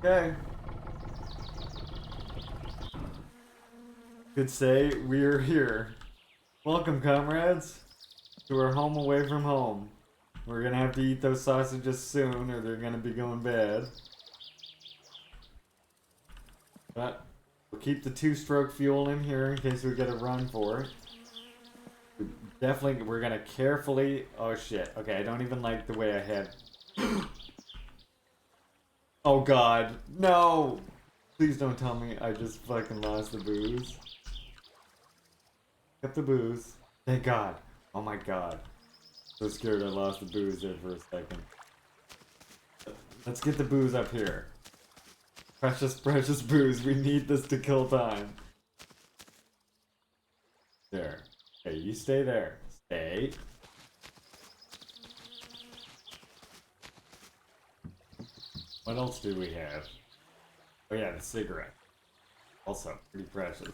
Okay. Could say we're here. Welcome, comrades, to our home away from home. We're gonna have to eat those sausages soon, or they're gonna be going bad. But we'll keep the two-stroke fuel in here in case we get a run for it. Definitely, we're gonna carefully. Oh shit! Okay, I don't even like the way I had. Oh god, no! Please don't tell me I just fucking lost the booze. Got the booze. Thank God. Oh my god. So scared I lost the booze there for a second. Let's get the booze up here. Precious, precious booze. We need this to kill time. There. Okay, you stay there. Stay. What else do we have? Oh yeah, the cigarette. Also, pretty precious.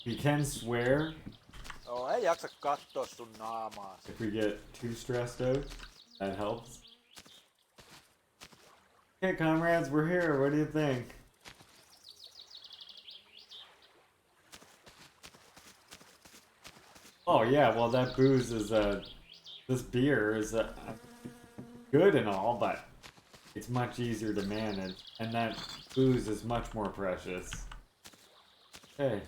We can swear Oh, ei jaksa katsoa sun naamaa. if we get too stressed out. That helps. Okay, comrades, we're here. What do you think? Oh yeah, well that booze is this beer is good and all, but it's much easier to manage, and that booze is much more precious. Hey.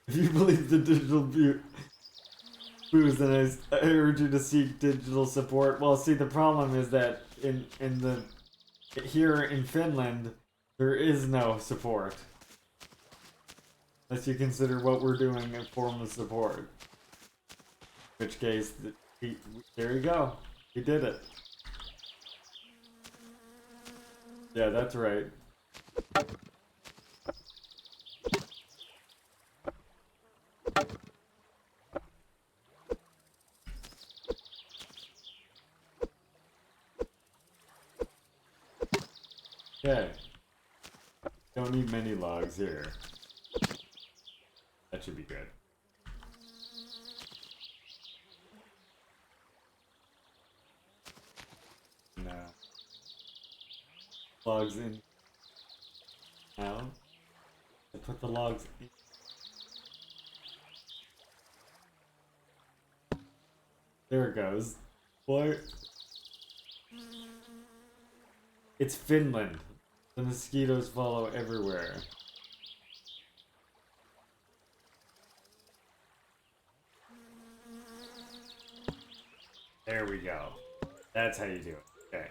If you believe the digital booze, then I urge you to seek digital support. Well, see, the problem is that here in Finland, there is no support. Unless you consider what we're doing a form of support. In which case, there you go. We did it. Yeah, that's right. Okay. Don't need many logs here. That should be good. No. Logs in. Now. I put the logs in. There it goes. What? It's Finland. The mosquitoes follow everywhere. There we go. That's how you do it. Okay.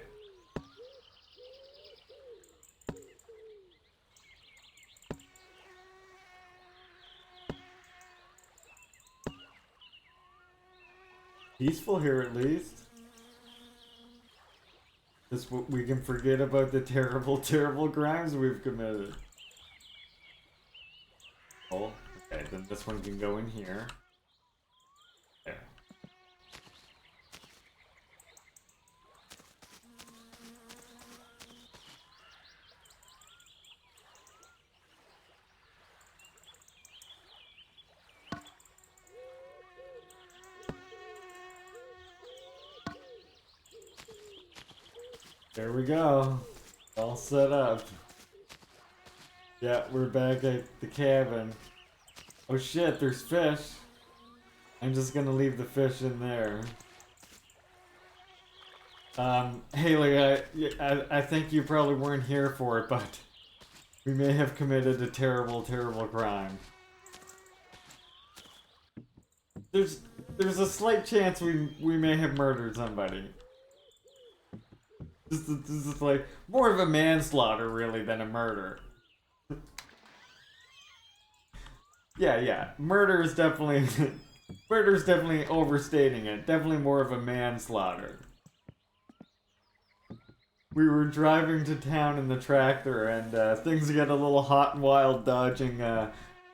Peaceful here at least. This we can forget about the terrible, terrible crimes we've committed. Oh, okay, then this one can go in here. There. There we go. All set up. Yeah, we're back at the cabin. Oh shit, there's fish. I'm just gonna leave the fish in there. Haley, I think you probably weren't here for it, but we may have committed a terrible, terrible crime. There's a slight chance we may have murdered somebody. This is like more of a manslaughter really than a murder. Yeah. Murder is definitely overstating it. Definitely more of a manslaughter. We were driving to town in the tractor and things get a little hot and wild dodging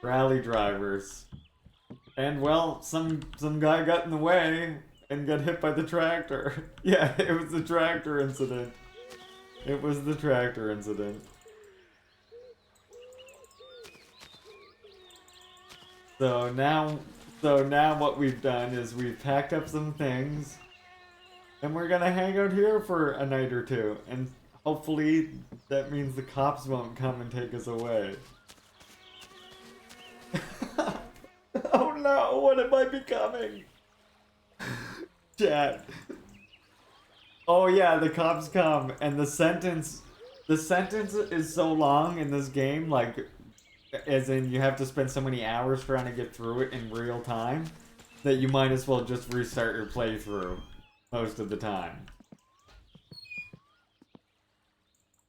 rally drivers. And well, some guy got in the way and got hit by the tractor. Yeah, it was the tractor incident. It was the tractor incident. So now what we've done is we've packed up some things and we're gonna hang out here for a night or two, and hopefully that means the cops won't come and take us away. Oh no, what am I becoming? Chat. Oh yeah, the cops come, and the sentence is so long in this game, like, as in you have to spend so many hours trying to get through it in real time, that you might as well just restart your playthrough most of the time.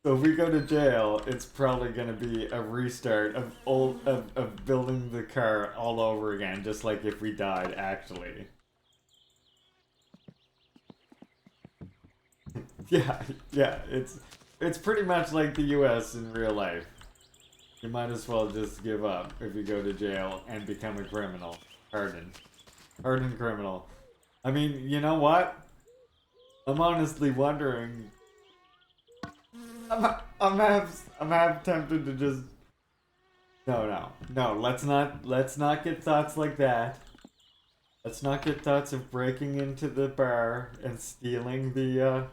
So if we go to jail, it's probably gonna be a restart of building the car all over again, just like if we died actually. Yeah, it's pretty much like the US in real life. You might as well just give up if you go to jail and become a criminal. Hardened criminal. I mean, you know what? I'm honestly wondering I'm half tempted to just. No. Let's not get thoughts like that. Let's not get thoughts of breaking into the bar and stealing the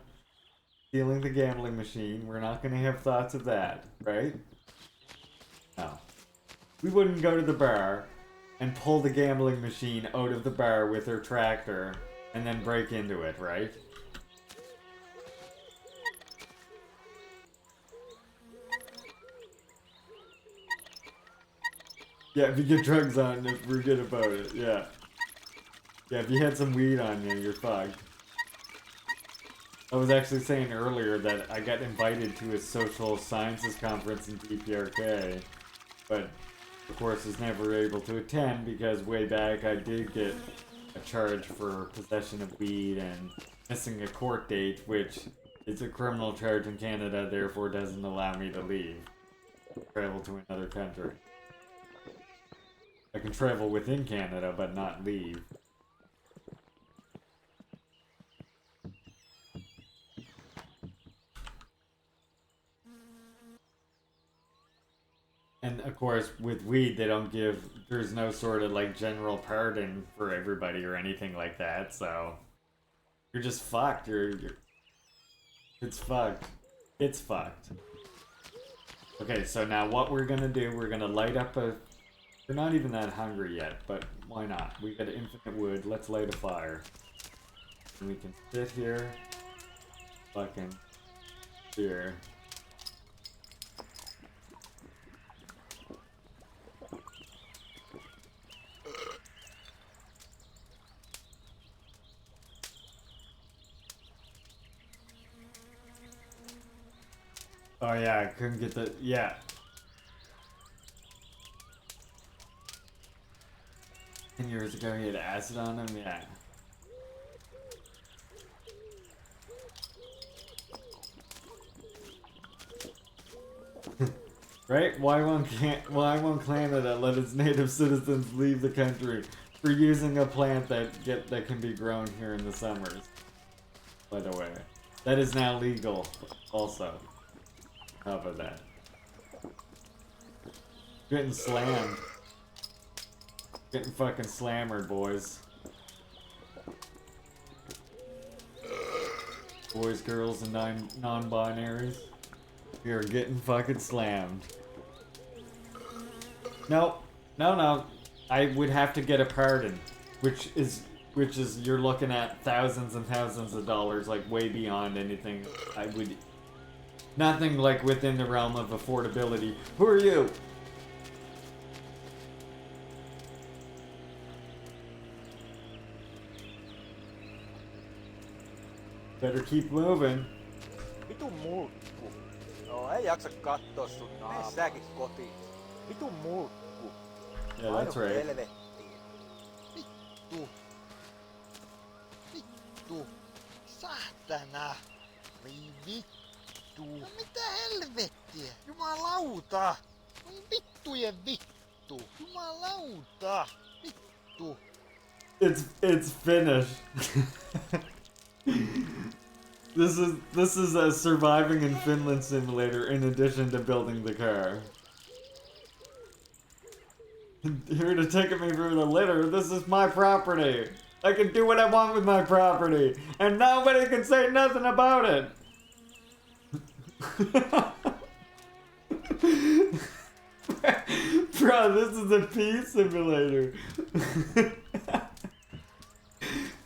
gambling machine. We're not gonna have thoughts of that, right? No. We wouldn't go to the bar and pull the gambling machine out of the bar with her tractor and then break into it, right? Yeah, if you get drugs on you, forget about it, yeah. Yeah, if you had some weed on you, you're fucked. I was actually saying earlier that I got invited to a social sciences conference in DPRK, but of course was never able to attend because way back I did get a charge for possession of weed and missing a court date, which is a criminal charge in Canada, therefore doesn't allow me to leave. Travel to another country. I can travel within Canada, but not leave. And of course, with weed, they don't give, there's no sort of like general pardon for everybody or anything like that, so you're just fucked. It's fucked. It's fucked. Okay, so now what we're gonna do, we're gonna light up a, we're not even that hungry yet, but why not? We got infinite wood, let's light a fire. And we can sit here, fucking here. Oh yeah, I couldn't get the, yeah. 10 years ago he had acid on him, yeah. Right? Why won't Canada let its native citizens leave the country for using a plant that can be grown here in the summers? By the way, that is now legal. Also, top of that, getting slammed, getting fucking slammered, boys. Boys, girls, and non-binaries. We are getting fucking slammed. No. I would have to get a pardon, which is you're looking at thousands and thousands of dollars, like way beyond anything I would. Nothing like within the realm of affordability. Who are you? Better keep moving. Vitun mulkku. No, ei jaksa kattoo sun naamaa. Mene säkin kotiin. Vitun mulkku. Yeah, that's right. Helvettiin. Vittu. Saatana. Voi vittu. No mitä helvettiä? Jumalauta. Voi vittujen vittu. Jumalauta. Vittu. It's Finnish. This is a surviving in Finland simulator in addition to building the car. Here to take me through the litter, this is my property. I can do what I want with my property, and nobody can say nothing about it. Bro, this is a pee simulator.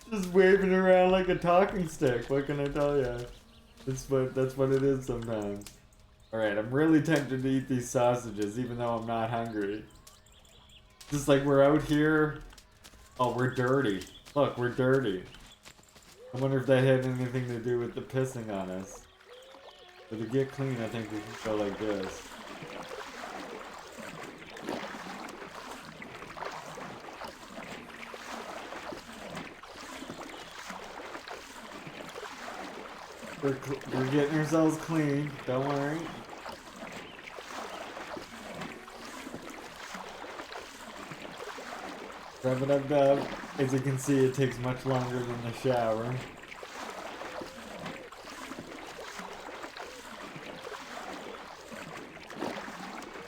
Just waving around like a talking stick. What can I tell you? That's what it is sometimes. Alright, I'm really tempted to eat these sausages even though I'm not hungry. Just like we're out here. Oh, we're dirty. Look, we're dirty. I wonder if that had anything to do with the pissing on us. But to get clean, I think we can go like this. We're getting ourselves clean, don't worry. Rub-a-dub-dub. As you can see, it takes much longer than the shower.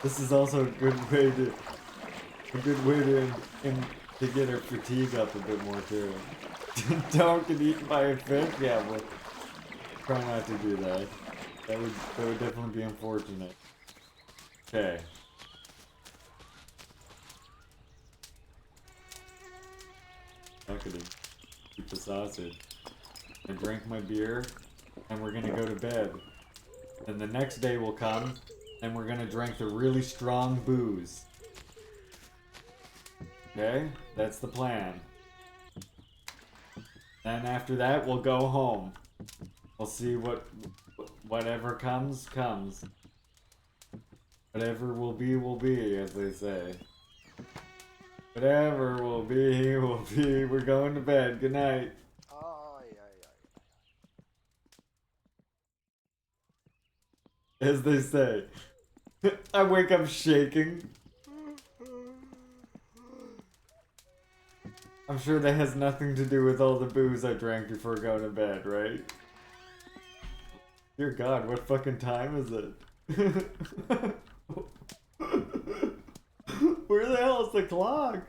This is also a good way to get her fatigue up a bit more too. Dog get eaten by a fish? Yeah, well, try not to do that. That would definitely be unfortunate. Okay. Buckety. Eat the sausage. I drank my beer, and we're gonna go to bed. Then the next day will come, and we're gonna drink the really strong booze. Okay? That's the plan. Then after that, we'll go home. We'll see whatever comes, comes. Whatever will be, as they say. Whatever will be, will be. We're going to bed. Good night. As they say. I wake up shaking. I'm sure that has nothing to do with all the booze I drank before going to bed, right? Dear God, what fucking time is it? Where the hell is the clock?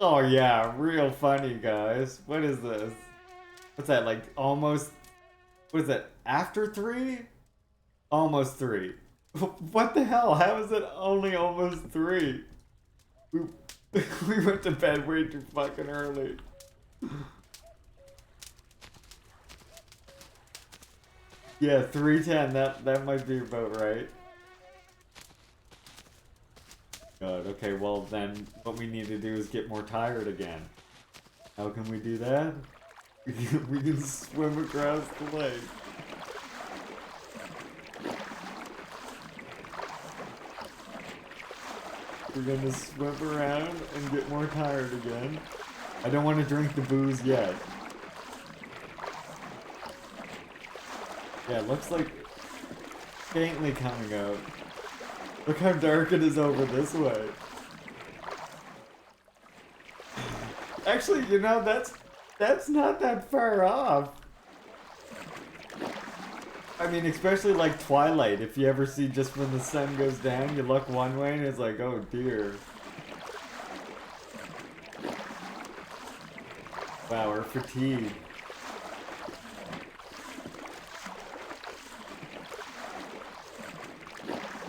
Oh yeah, real funny, guys. What is this? What's that, like almost... What is that, after 3? Almost 3. What the hell? How is it only almost 3? We went to bed way too fucking early. Yeah, 3:10. That might be about right. God. Okay. Well, then what we need to do is get more tired again. How can we do that? We can swim across the lake. We're gonna swim around and get more tired again. I don't want to drink the booze yet. Yeah, it looks like faintly coming out. Look how dark it is over this way. Actually, you know, that's not that far off. I mean, especially like Twilight. If you ever see just when the sun goes down, you look one way and it's like, oh dear. Wow, we're fatigued.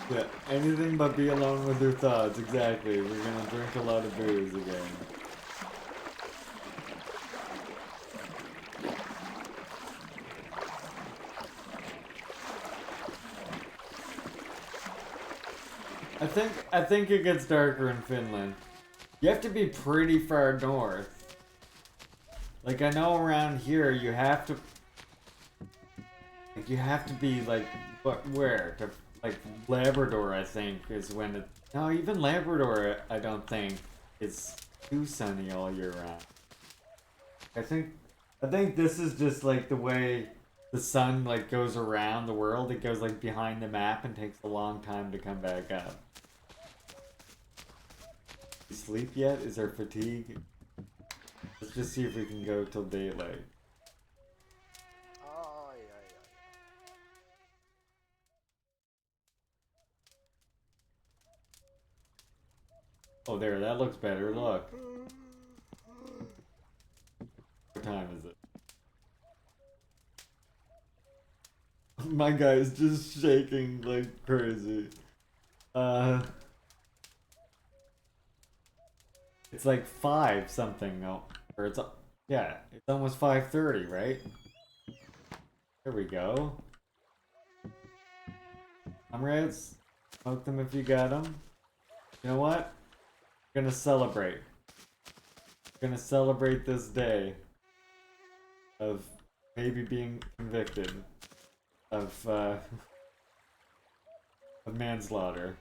Yeah, anything but be alone with your thoughts. Exactly. We're gonna drink a lot of booze again. I think it gets darker in Finland. You have to be pretty far north. Like, I know around here you have to... Like, you have to be, like, where? To, like, Labrador, I think, is when it... No, even Labrador, I don't think, is too sunny all year round. I think this is just, like, the way the sun, like, goes around the world. It goes, like, behind the map and takes a long time to come back up. You sleep yet? Is there fatigue? Let's just see if we can go till daylight. Oh, there, that looks better. Look. What time is it? My guy's just shaking like crazy. It's like 5 something. Oh, or it's yeah, it's almost 5:30, right? There we go. Comrades, smoke them if you got them. You know what? We're gonna celebrate. We're gonna celebrate this day of maybe being convicted of manslaughter.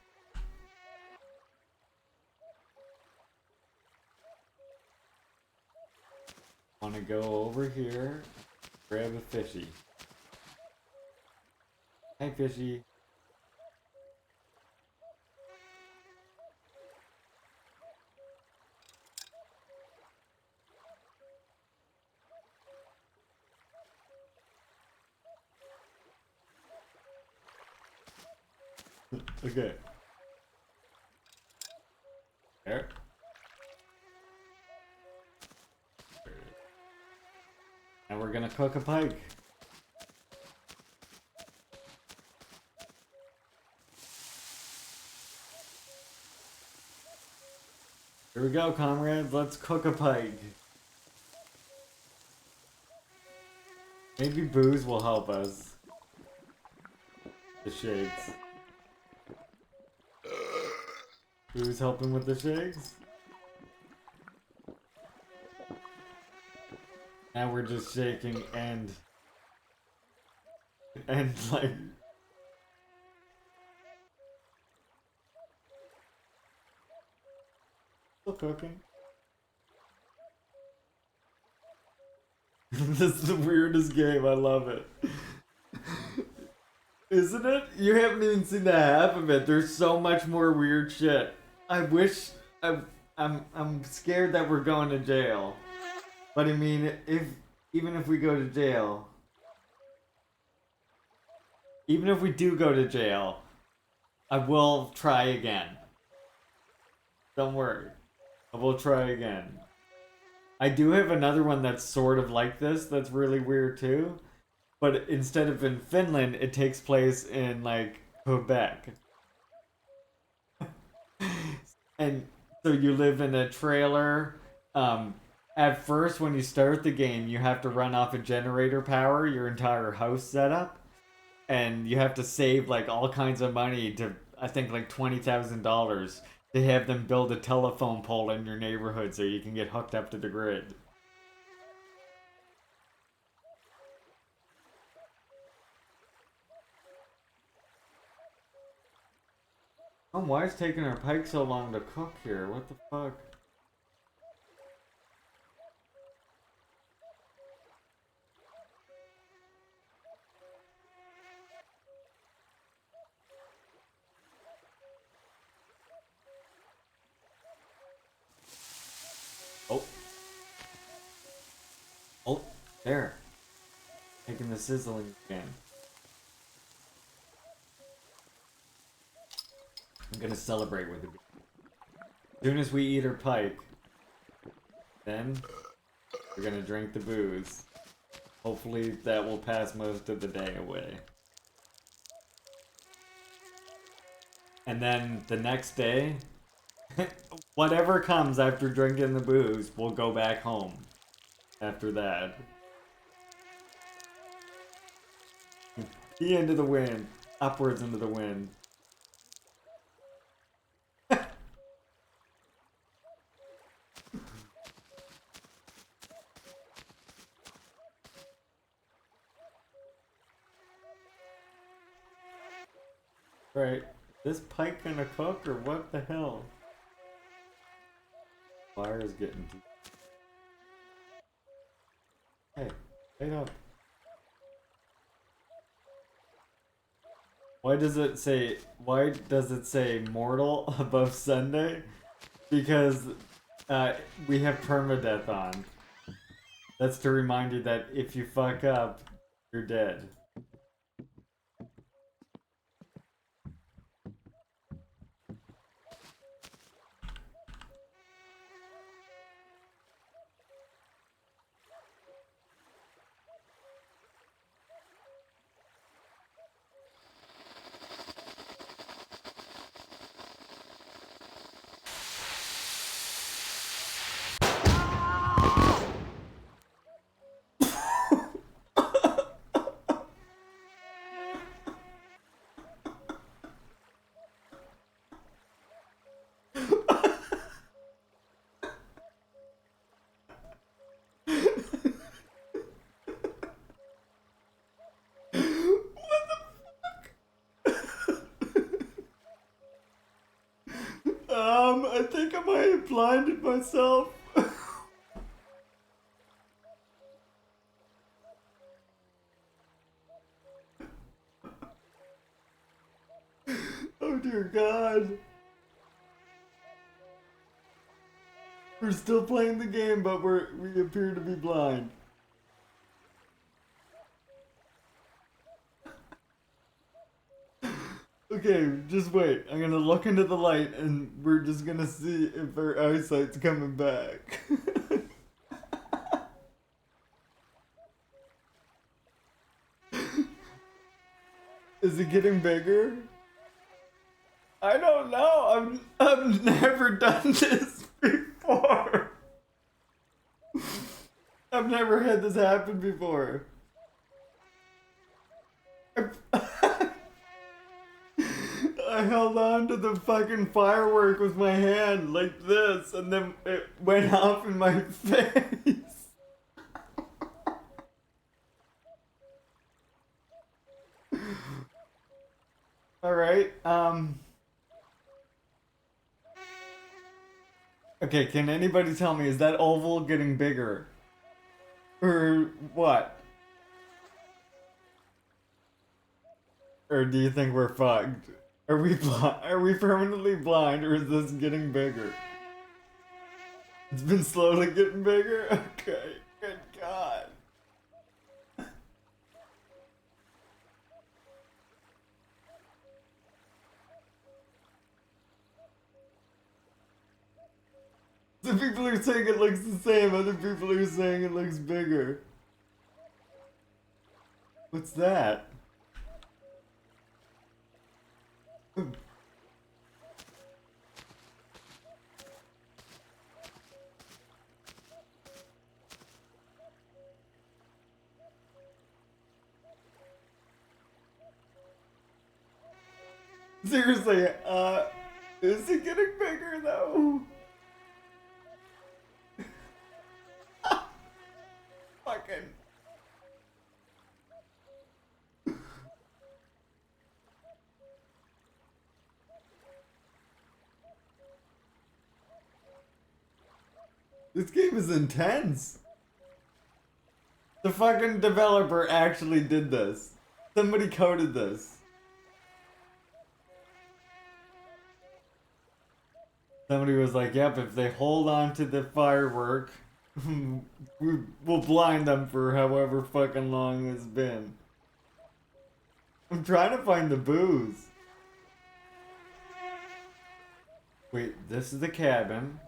Wanna go over here, grab a fishy. Hey, fishy. Okay. There. And we're gonna cook a pike. Here we go, comrades. Let's cook a pike. Maybe booze will help us. The shakes. Booze helping with the shakes? Now we're just shaking and like still cooking. This is the weirdest game. I love it. Isn't it? You haven't even seen the half of it. There's so much more weird shit. I wish I'm scared that we're going to jail. But I mean, even if we go to jail, even if we do go to jail, I will try again. Don't worry. I will try again. I do have another one that's sort of like this, that's really weird too. But instead of in Finland, it takes place in, like, Quebec. And so you live in a trailer. At first, when you start the game, you have to run off a generator power, your entire house setup. And you have to save, like, all kinds of money to, I think, like, $20,000 to have them build a telephone pole in your neighborhood so you can get hooked up to the grid. Oh, why is taking our pike so long to cook here? What the fuck? Oh. Oh, there. Taking the sizzling again. I'm gonna celebrate with it. As soon as we eat our pike, then we're gonna drink the booze. Hopefully that will pass most of the day away. And then the next day, whatever comes after drinking the booze, we'll go back home after that. Into the wind. Upwards into the wind. Right, this pike gonna cook or what the hell? Fire is getting too... Hey, wait up. Why does it say mortal above Sunday? Because we have permadeath on. That's to remind you that if you fuck up, you're dead. I think I might have blinded myself. Oh dear God. We're still playing the game, but we appear to be blind. Okay, just wait. I'm gonna look into the light and we're just gonna see if our eyesight's coming back. Is it getting bigger? I don't know. I've never done this before. I've never had this happen before. I held on to the fucking firework with my hand like this, and then it went off in my face. Alright, okay, can anybody tell me, is that oval getting bigger? Or what? Or do you think we're fucked? Are we permanently blind, or is this getting bigger? It's been slowly getting bigger? Okay, good God. Some people are saying it looks the same, other people are saying it looks bigger. What's that? Seriously, is it getting bigger though? Fucking. This game is intense. The fucking developer actually did this. Somebody coded this. Somebody was like, yep, if they hold on to the firework, we'll blind them for however fucking long it's been. I'm trying to find the booze. Wait, this is the cabin.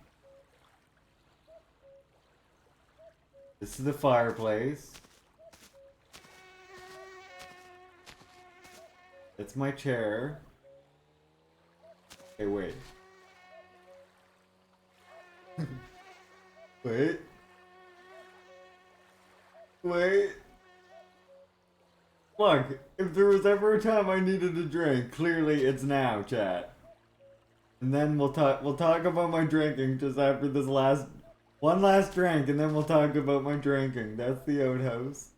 This is the fireplace. It's my chair. Hey, wait. Wait. Wait. Look, if there was ever a time I needed a drink, clearly it's now, chat. And then we'll talk about my drinking just after this one last drink, and then we'll talk about my drinking. That's the outhouse.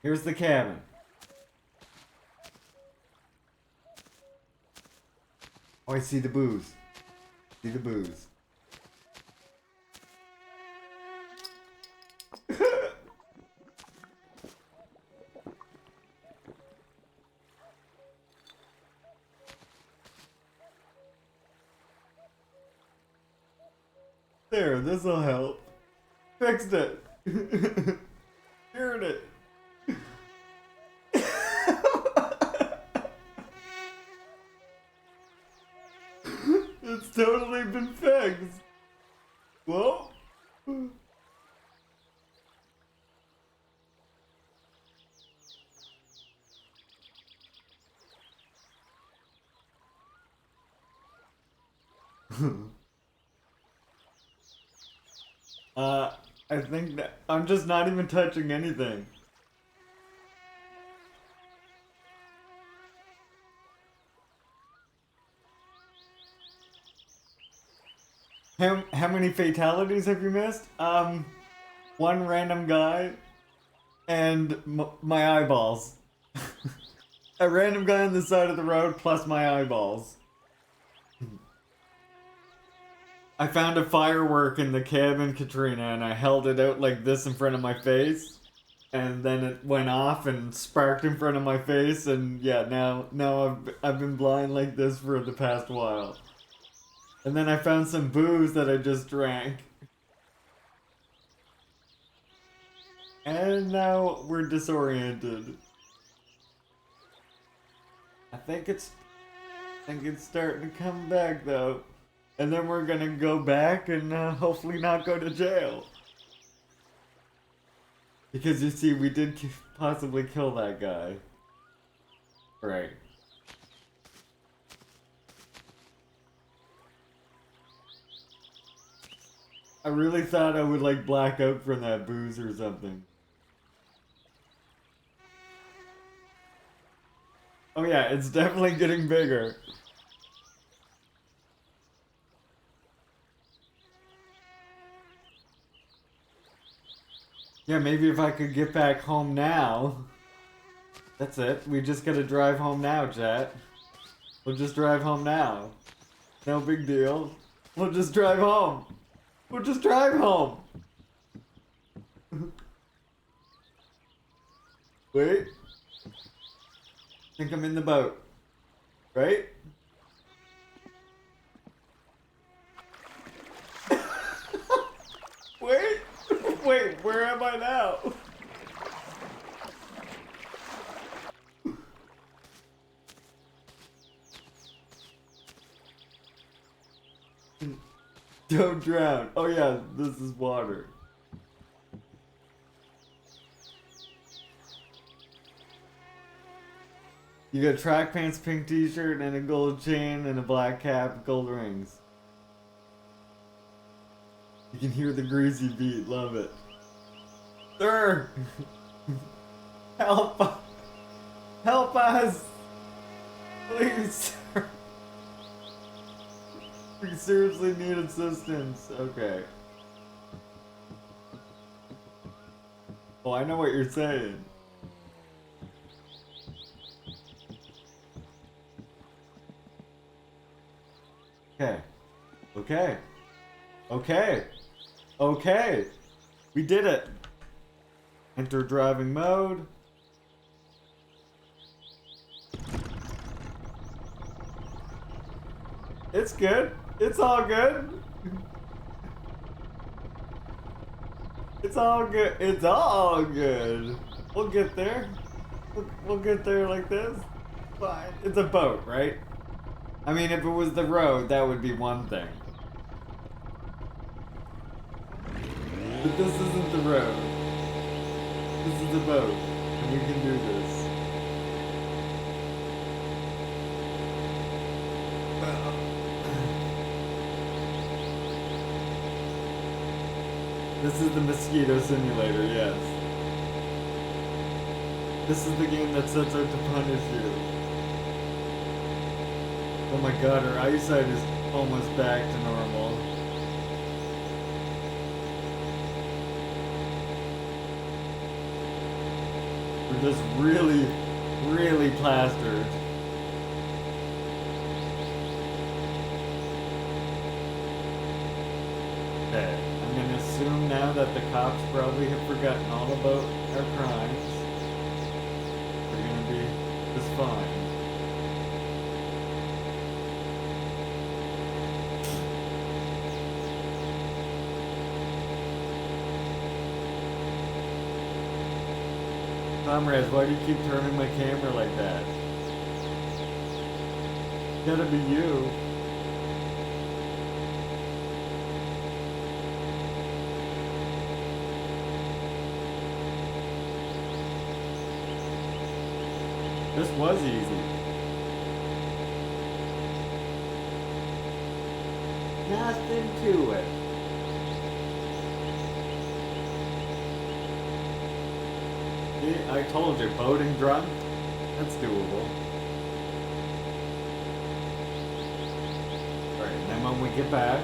Here's the cabin. Oh, I see the booze. See the booze. There, this'll help. Fixed it. Cured it. It's totally been fixed. Whoa. I think that I'm just not even touching anything. How many fatalities have you missed? One random guy and my eyeballs. A random guy on the side of the road plus my eyeballs. I found a firework in the cabin, Katrina, and I held it out like this in front of my face, and then it went off and sparked in front of my face, and yeah, now I've been blind like this for the past while. And then I found some booze that I just drank. And now we're disoriented. I think it's starting to come back though. And then we're gonna go back and hopefully not go to jail. Because you see, we did possibly kill that guy. Right. I really thought I would like black out from that booze or something. Oh yeah, it's definitely getting bigger. Yeah, maybe if I could get back home now. That's it. We just gotta drive home now, chat. We'll just drive home now. No big deal. We'll just drive home. We'll just drive home. Wait. I think I'm in the boat. Right? Wait. Wait, where am I now? Don't drown. Oh yeah, this is water. You got track pants, pink t-shirt, and a gold chain, and a black cap, gold rings. You can hear the greasy beat, love it. Sir! Help! Help us! Please, sir! We seriously need assistance. Okay. Oh, I know what you're saying. Okay. Okay. Okay. Okay. We did it. Enter driving mode. It's good. It's all good. It's all good. It's all good. We'll get there. We'll get there like this. Fine. It's a boat, right? I mean, if it was the road, that would be one thing. But this isn't the road. This is the boat. And we can do this. This is the mosquito simulator, yes. This is the game that sets out to punish you. Oh my god, her eyesight is almost back to normal. We're just really, really plastered. Okay, I'm gonna assume now that the cops probably have forgotten all about our crimes. We're gonna be just fine. Comrades, why do you keep turning my camera like that? It's gotta be you. This was easy. Nothing to it. See, I told you, boating drunk? That's doable. Alright, and then when we get back,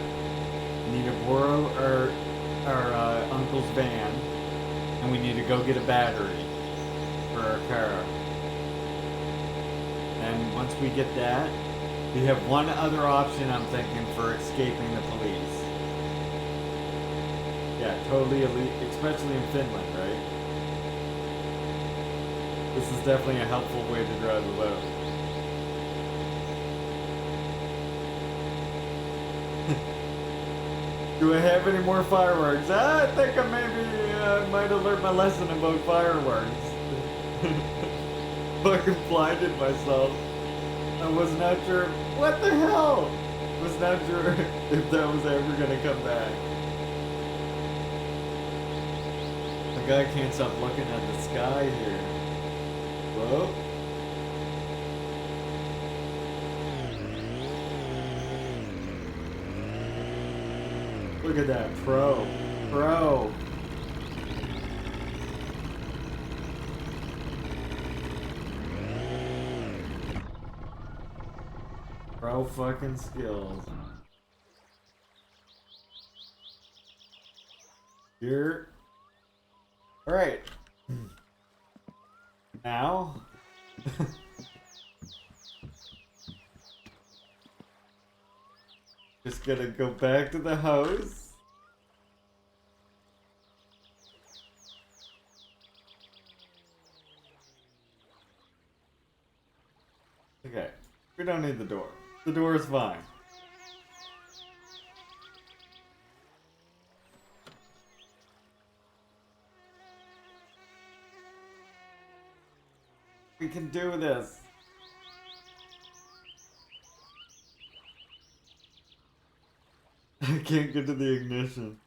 we need to borrow our uncle's van, and we need to go get a battery for our car. And once we get that, we have one other option I'm thinking for escaping the police. Yeah, totally elite, especially in Finland, right? This is definitely a helpful way to drive a boat. Do I have any more fireworks? I think I maybe might have learned my lesson about fireworks. Fucking blinded myself. I was not sure. What the hell? Was not sure if that was ever gonna come back. The guy can't stop looking at the sky here. Whoa. Look at that, pro. Pro fucking skills. Here. Alright. Now. Just gonna go back to the house. Okay. We don't need the door. The door is fine. We can do this. I can't get to the ignition.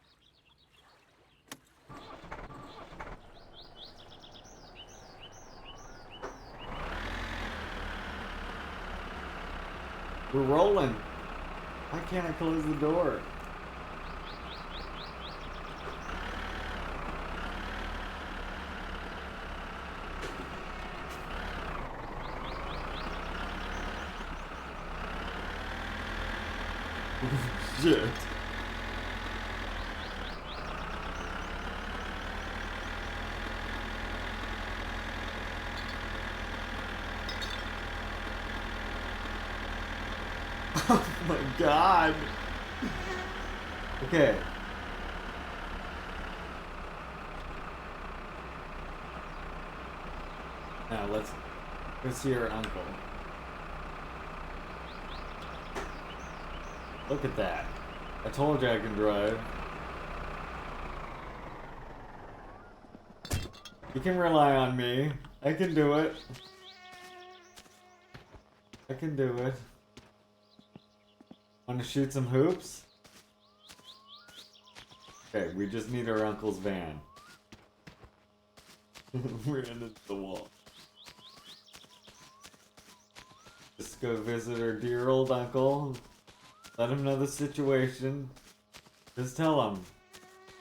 We're rolling. Why can't I close the door? Shit. Oh my god. Okay. Now let's see our uncle. Look at that. I told you I can drive. You can rely on me. I can do it. I can do it. Want to shoot some hoops? Okay, we just need our uncle's van. We're into the wall. Just go visit our dear old uncle. Let him know the situation. Just tell him.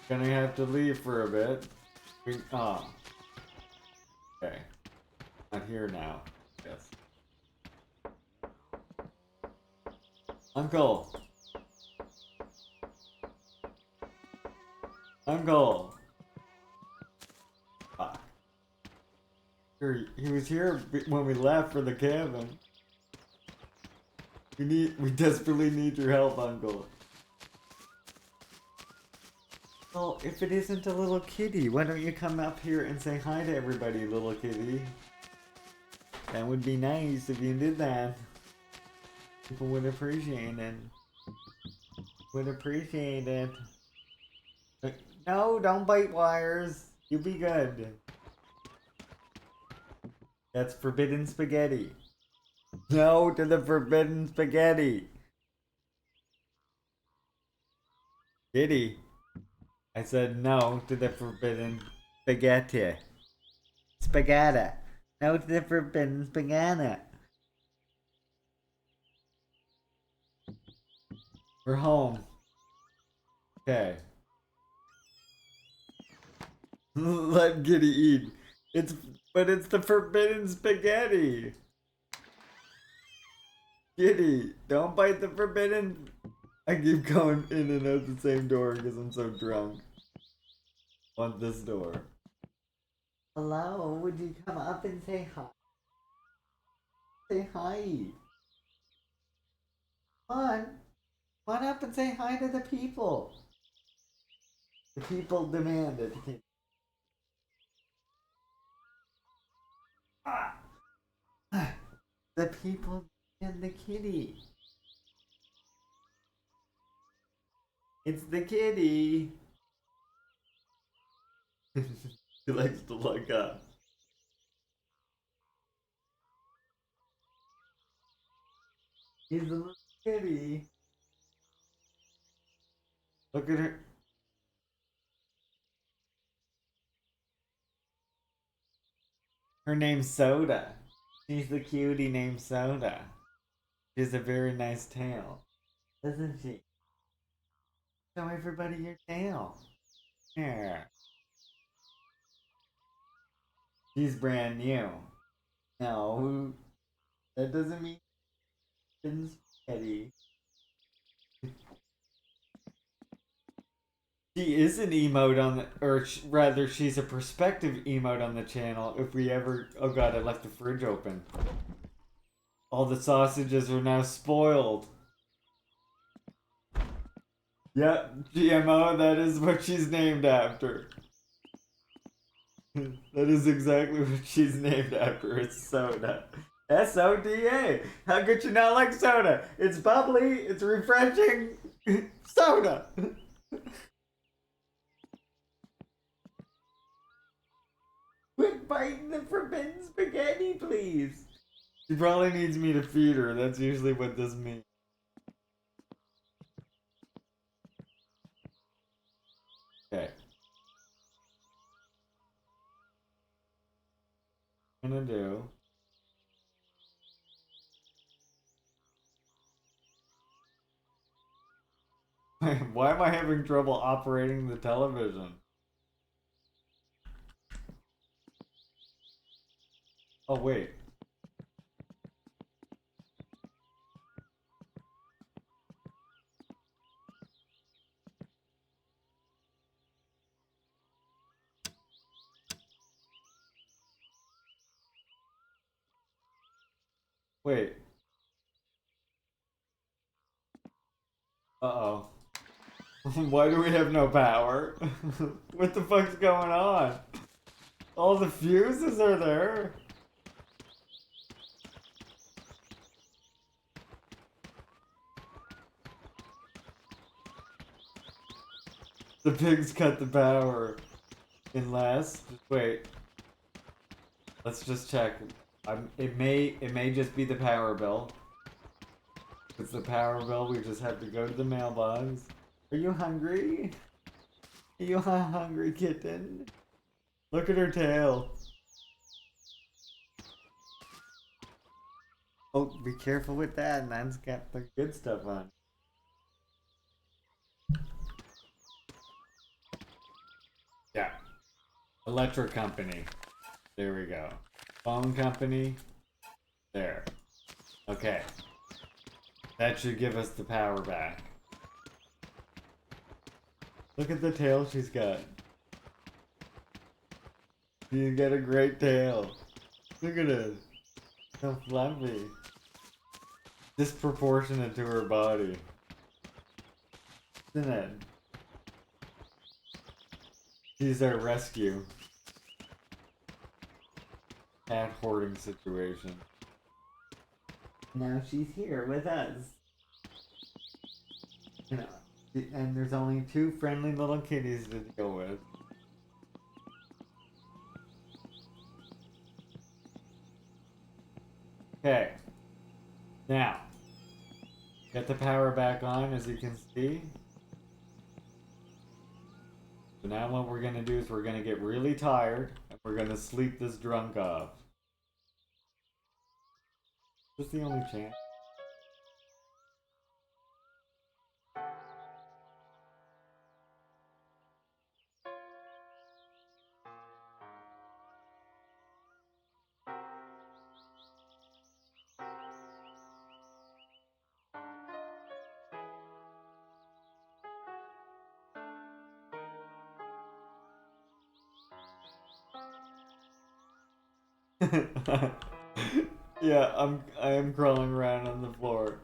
Gonna have to leave for a bit. Okay. Not here now. Yes. Uncle! Uncle! Ah. He was here when we left for the cabin. We desperately need your help, Uncle. Well, if it isn't a little kitty, why don't you come up here and say hi to everybody, little kitty? That would be nice if you did that. People would appreciate it. Would appreciate it. No, don't bite wires. You be good. That's forbidden spaghetti. No to the forbidden spaghetti. Kitty. I said no to the forbidden spaghetti. Spaghetti. No to the forbidden spaghetti. We're home. Okay. Let Kitty eat. But it's the forbidden spaghetti. Kitty, don't bite the forbidden. I keep going in and out the same door because I'm so drunk. Want this door. Hello, would you come up and say hi? Say hi. Come on. Come on up and say hi to the people. The people demand it. The people and the kitty. It's the kitty. He likes to look up. He's a little kitty. Look at her. Her name's Soda. She's the cutie named Soda. She has a very nice tail, doesn't she? Show everybody your tail. Here. She's brand new. No, that doesn't mean it's spaghetti. She is an emote on the, or rather, she's a prospective emote on the channel. If we ever, oh god, I left the fridge open. All the sausages are now spoiled. Yep, GMO, that is what she's named after. That is exactly what she's named after. It's Soda. S-O-D-A. How could you not like soda? It's bubbly, it's refreshing. Soda. Quit biting the forbidden spaghetti, please. She probably needs me to feed her. That's usually what this means. Okay. I'm gonna do. Why am I having trouble operating the television? Oh, wait. Wait. Uh-oh. Why do we have no power? What the fuck's going on? All the fuses are there. The pigs cut the power. Unless, just wait. Let's just check. It may just be the power bill. If it's the power bill, we just have to go to the mailbox. Are you hungry? Are you a hungry kitten? Look at her tail. Oh, be careful with that. Nan's got the good stuff on. Yeah. Electric company. There we go. Phone company. There. Okay. That should give us the power back. Look at the tail she's got. She's got a great tail. Look at it. So fluffy. Disproportionate to her body. Isn't it? She's our rescue. Cat hoarding situation. Now she's here with us. You know, and there's only 2 friendly little kitties to deal with. Okay. Now, get the power back on, as you can see. So now what we're going to do is we're going to get really tired, and we're going to sleep this drunk off. That's the only chance. Yeah, I am crawling around on the floor.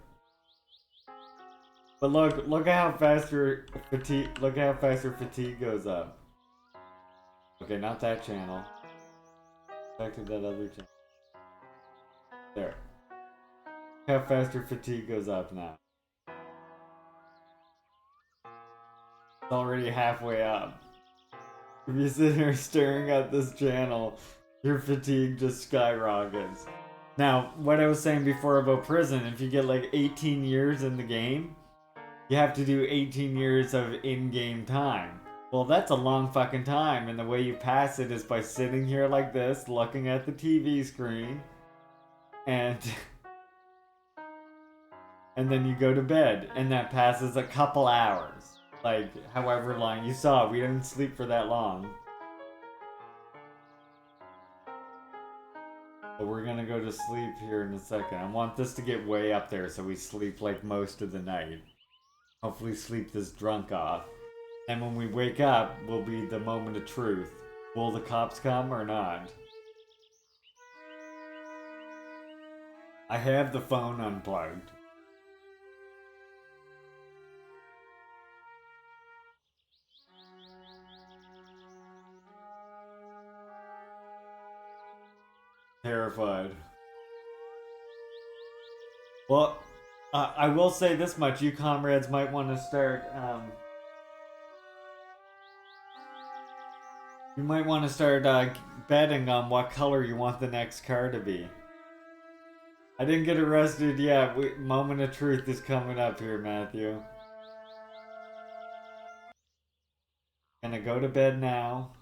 But look how fast her fatigue goes up. Okay, not that channel. Back to that other channel. There. Look how fast her fatigue goes up now. It's already halfway up. If you sit here staring at this channel, your fatigue just skyrockets. Now, what I was saying before about prison, if you get like 18 years in the game, you have to do 18 years of in-game time. Well, that's a long fucking time, and the way you pass it is by sitting here like this, looking at the TV screen, and then you go to bed, and that passes a couple hours. Like, however long. You saw, we didn't sleep for that long. But we're gonna go to sleep here in a second. I want this to get way up there so we sleep like most of the night. Hopefully sleep this drunk off. And when we wake up, will be the moment of truth. Will the cops come or not? I have the phone unplugged. Terrified. Well, I will say this much. You comrades might want to start, you might want to start betting on what color you want the next car to be. I didn't get arrested yet. Moment of truth is coming up here, Matthew. Gonna go to bed now.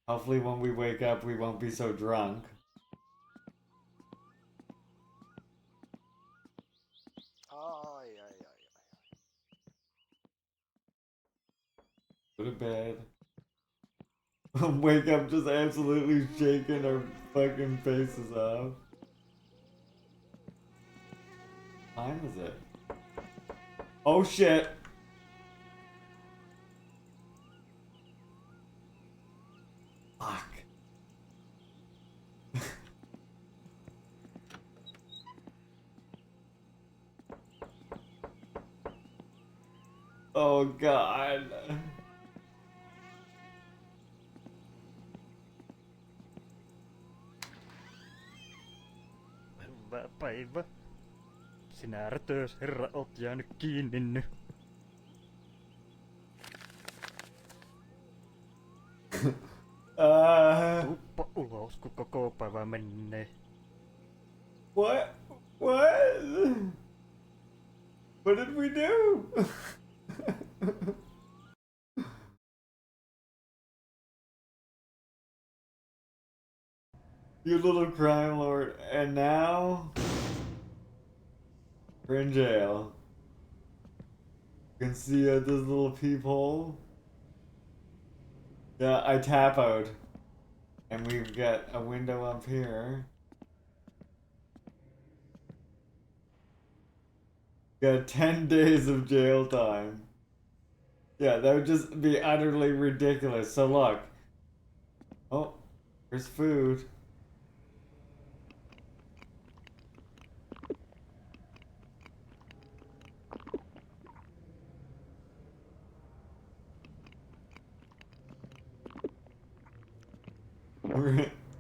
Hopefully when we wake up we won't be so drunk. Go to bed. Wake up just absolutely shaking our fucking faces off. What time is it? Oh shit! Fuck. Oh god. Hyvää päivää. Sinä rötös herra oot jäänyt kiinni nyt. Tuppa ulos, kun koko päivä menee. What? What? What did we do? You little crime lord. And now we're in jail. You can see at this little peephole. Yeah, I tap out. And we've got a window up here. Got 10 days of jail time. Yeah, that would just be utterly ridiculous. So look. Oh, there's food.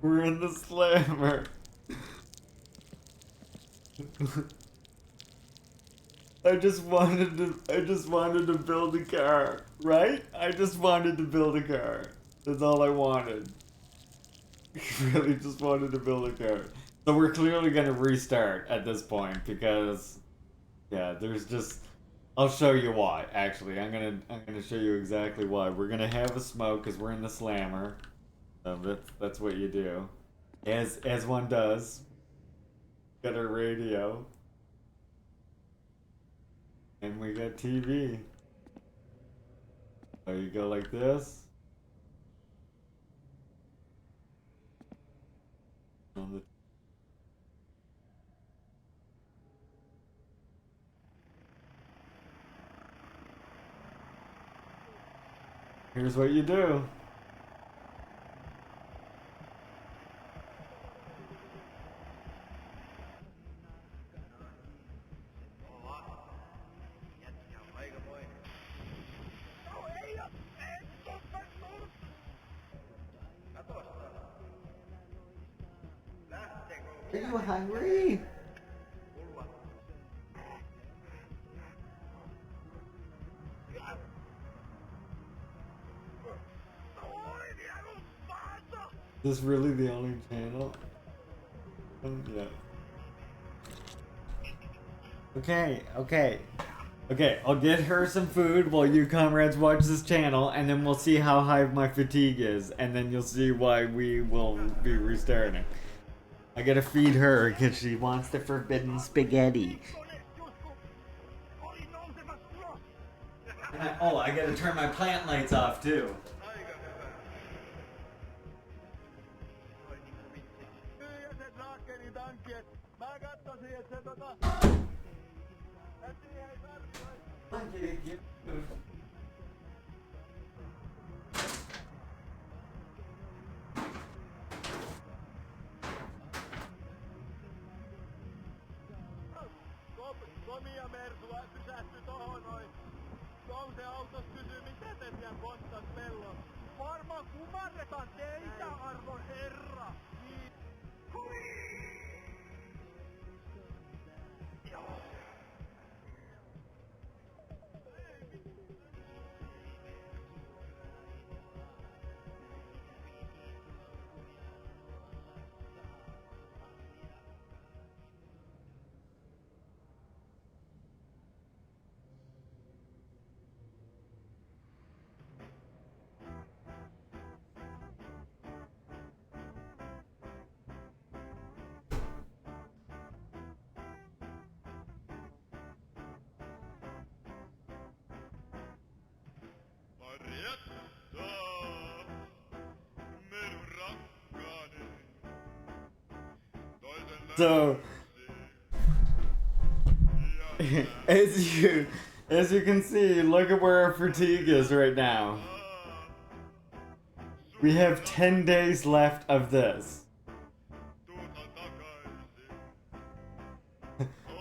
We're in the slammer. I just wanted to build a car, right? I just wanted to build a car. That's all I wanted. Really just wanted to build a car. So we're clearly gonna restart at this point because yeah, there's just I'll show you why, actually. I'm gonna show you exactly why. We're gonna have a smoke because we're in the slammer. So that's what you do. As one does. Got our radio. And we got TV. So you go like this. Here's what you do. Are you hungry? Is this really the only channel? Yeah. Okay, I'll get her some food while you comrades watch this channel, and then we'll see how high my fatigue is, and then you'll see why we will be restarting. I gotta feed her because she wants the forbidden spaghetti. Oh, I gotta turn my plant lights off too. Commie ja Mersula pysähtyi tohon noin. Jonse autos kysyy, mitä te siellä pottas pellon. Varmaan kumarretaan teitä, arvon herra. Niin. So, as you can see, look at where our fatigue is right now. We have 10 days left of this.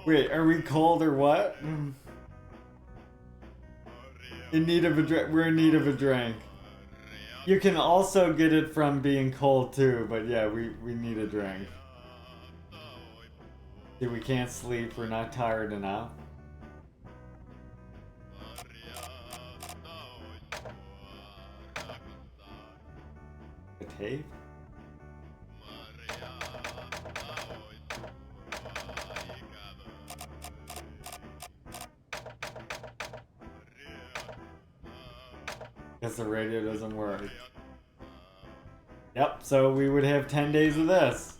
Wait, are we cold or what? In need of a drink. We're in need of a drink. You can also get it from being cold too, but yeah, we need a drink. See, we can't sleep, we're not tired enough. The tape? Guess the radio doesn't work. Yep, so we would have 10 days of this.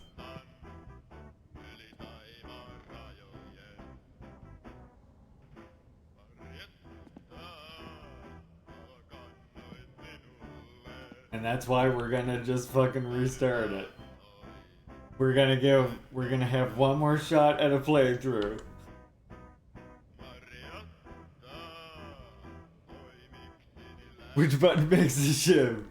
And that's why we're gonna just fucking restart it. We're gonna have one more shot at a playthrough. Which button makes the shiv?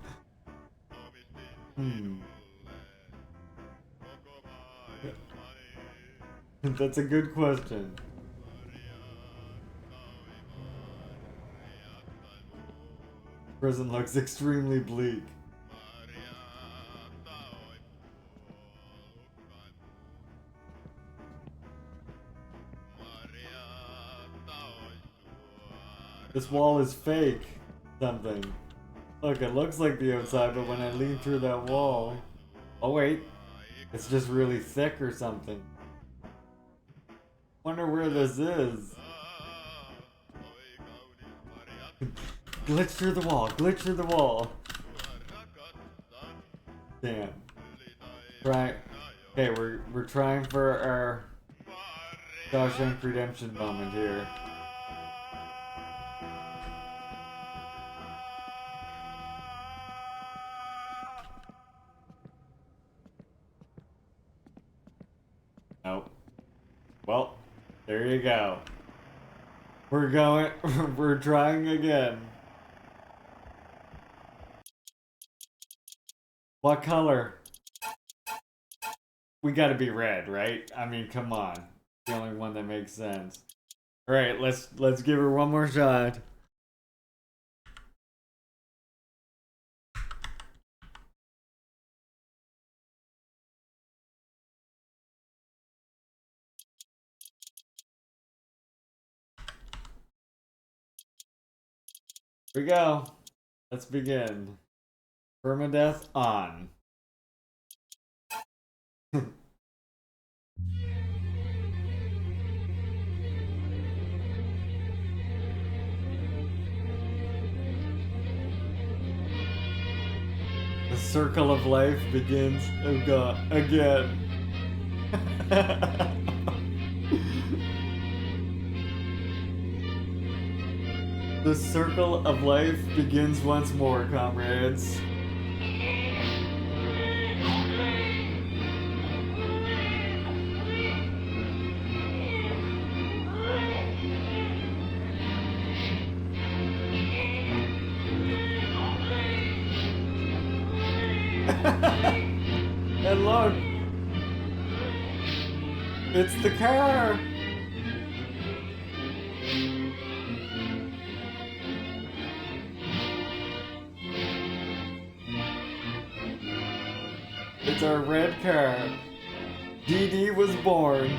That's a good question. Prison looks extremely bleak. This wall is fake. Something. Look, it looks like the outside, but when I lean through that wall... Oh wait. It's just really thick or something. Wonder where this is. Glitch through the wall, glitch through the wall. Damn. Right. Okay, we're trying for our Shawshank Redemption moment here. Nope. Well, there you go. We're trying again. What color? We gotta be red, right? I mean, come on. The only one that makes sense. Alright, let's give her one more shot. Here we go. Let's begin. Permadeath on. The circle of life begins again. The circle of life begins once more, comrades. And look, it's the car. It's our red car. DD was born.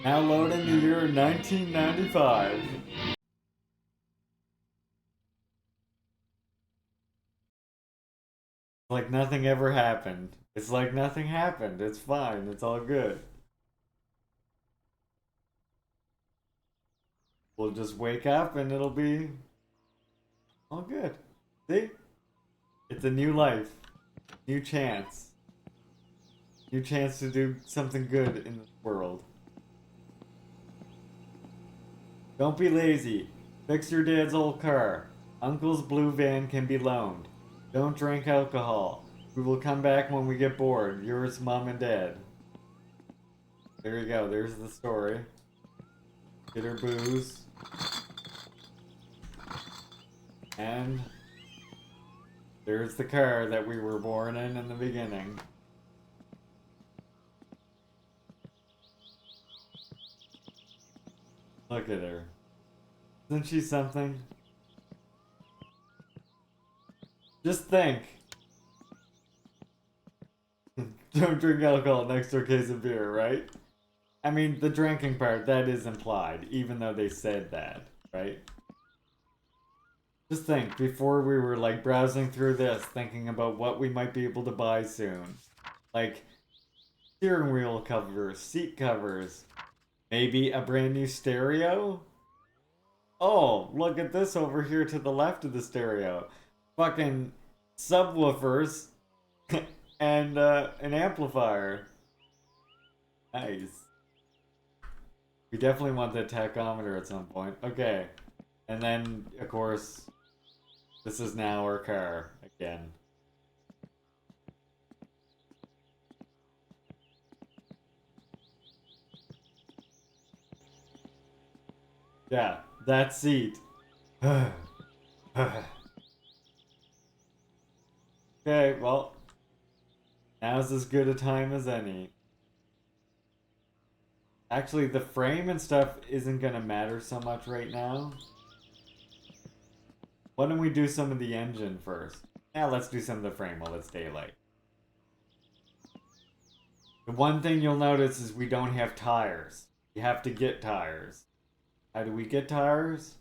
Now loading the year 1995. Like nothing ever happened. It's like nothing happened. It's fine. It's all good. We'll just wake up and it'll be all good. See? It's a new life. New chance. New chance to do something good in this world. Don't be lazy. Fix your dad's old car. Uncle's blue van can be loaned. Don't drink alcohol. We will come back when we get bored. Yours, Mom and Dad. There you go. There's the story. Get her booze. And there's the car that we were born in the beginning. Look at her. Isn't she something? Just think. Don't drink alcohol next to a case of beer, right? I mean, the drinking part, that is implied, even though they said that, right? Just think, before we were like browsing through this, thinking about what we might be able to buy soon. Like, steering wheel covers, seat covers, maybe a brand new stereo? Oh, look at this over here to the left of the stereo. Fucking subwoofers and an amplifier. Nice. We definitely want the tachometer at some point. Okay. And then, of course, this is now our car again. Yeah, that seat. Okay, well, now's as good a time as any. Actually, the frame and stuff isn't gonna matter so much right now. Why don't we do some of the engine first? Yeah, let's do some of the frame while it's daylight. The one thing you'll notice is we don't have tires. You have to get tires. How do we get tires?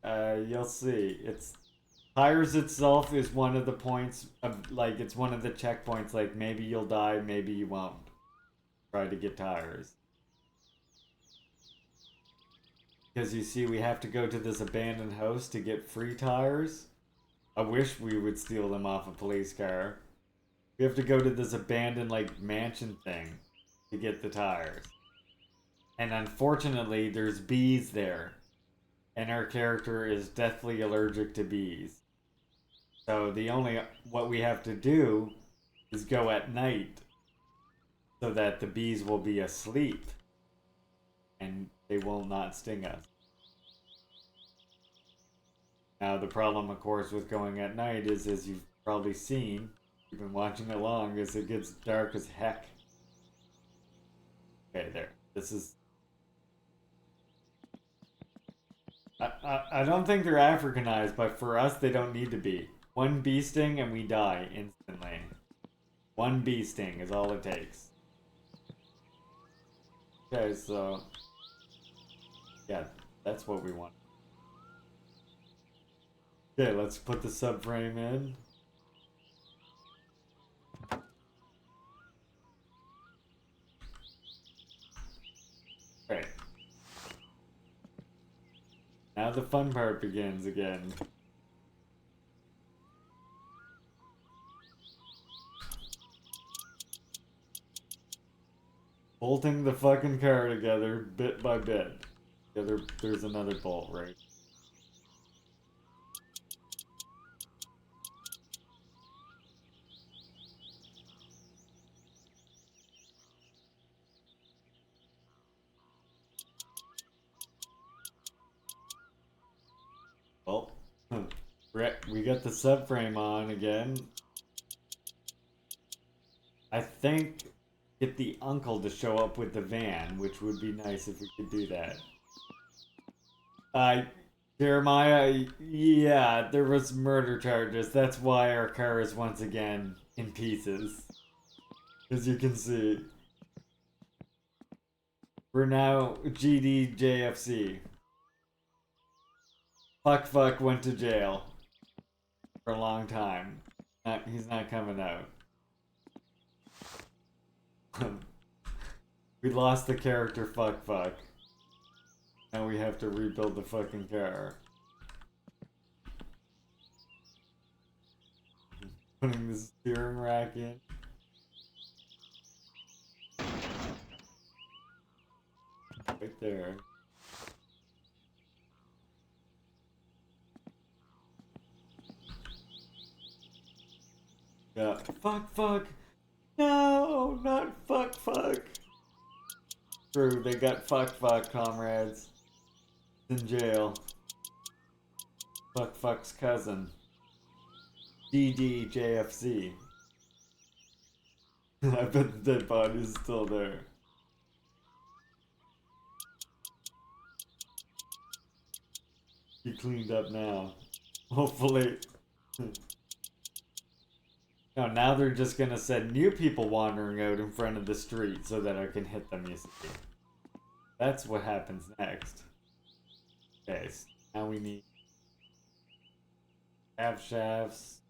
You'll see. It's tires itself is one of the points of, like, it's one of the checkpoints, like, maybe you'll die, maybe you won't. Try to get tires. Because you see, we have to go to this abandoned house to get free tires. I wish we would steal them off a police car. We have to go to this abandoned, like, mansion thing to get the tires. And unfortunately, there's bees there. And our character is deathly allergic to bees. So what we have to do is go at night so that the bees will be asleep and they will not sting us. Now the problem, of course, with going at night is, as you've probably seen, you've been watching along, is it gets dark as heck. Okay, there. This is... I don't think they're Africanized, but for us they don't need to be. One bee sting and we die instantly. One bee sting is all it takes. Okay, so... yeah, that's what we want. Okay, let's put the subframe in. Right. now the fun part begins again. Bolting the fucking car together bit by bit. There's another bolt, right? Well, we got the subframe on again. I think get the uncle to show up with the van, which would be nice if we could do that. Jeremiah, yeah, there was murder charges. That's why our car is once again in pieces. As you can see. We're now GDJFC. Fuck went to jail. For a long time. He's not coming out. We lost the character fuck. Now we have to rebuild the fucking car. Putting the steering rack in. Right there. Yeah. Fuck. No, not fuck. True, they got fuck, comrades. In jail. Fuck's cousin. DDJFC. I bet the dead body's still there. He cleaned up now. Hopefully. No, now they're just gonna send new people wandering out in front of the street so that I can hit them easily. That's what happens next. Okay, so now we need calf shafts.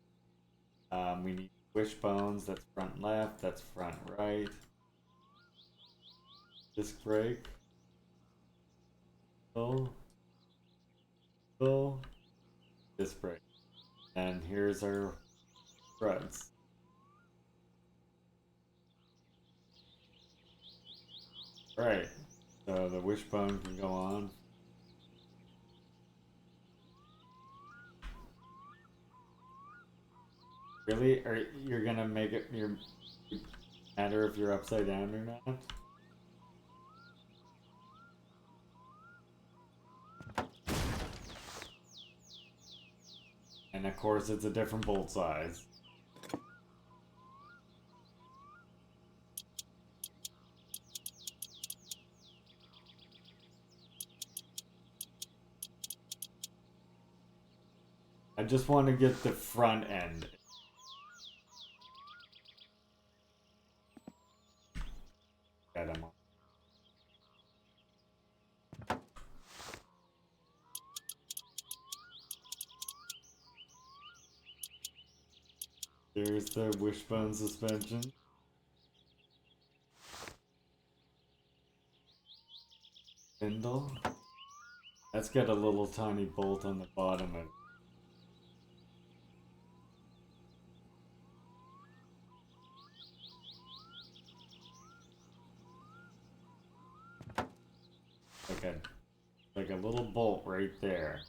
We need wishbones. That's front left. That's front right. Disc brake. Full. Disc brake. And here's our threads. Right. So the wishbone can go on. Really? Or you're gonna make it matter if you're upside down or not? And of course it's a different bolt size. I just want to get the front end. Got him on. There's the wishbone suspension. Spindle. That's got a little tiny bolt on the bottom of it. Like a little bolt right there.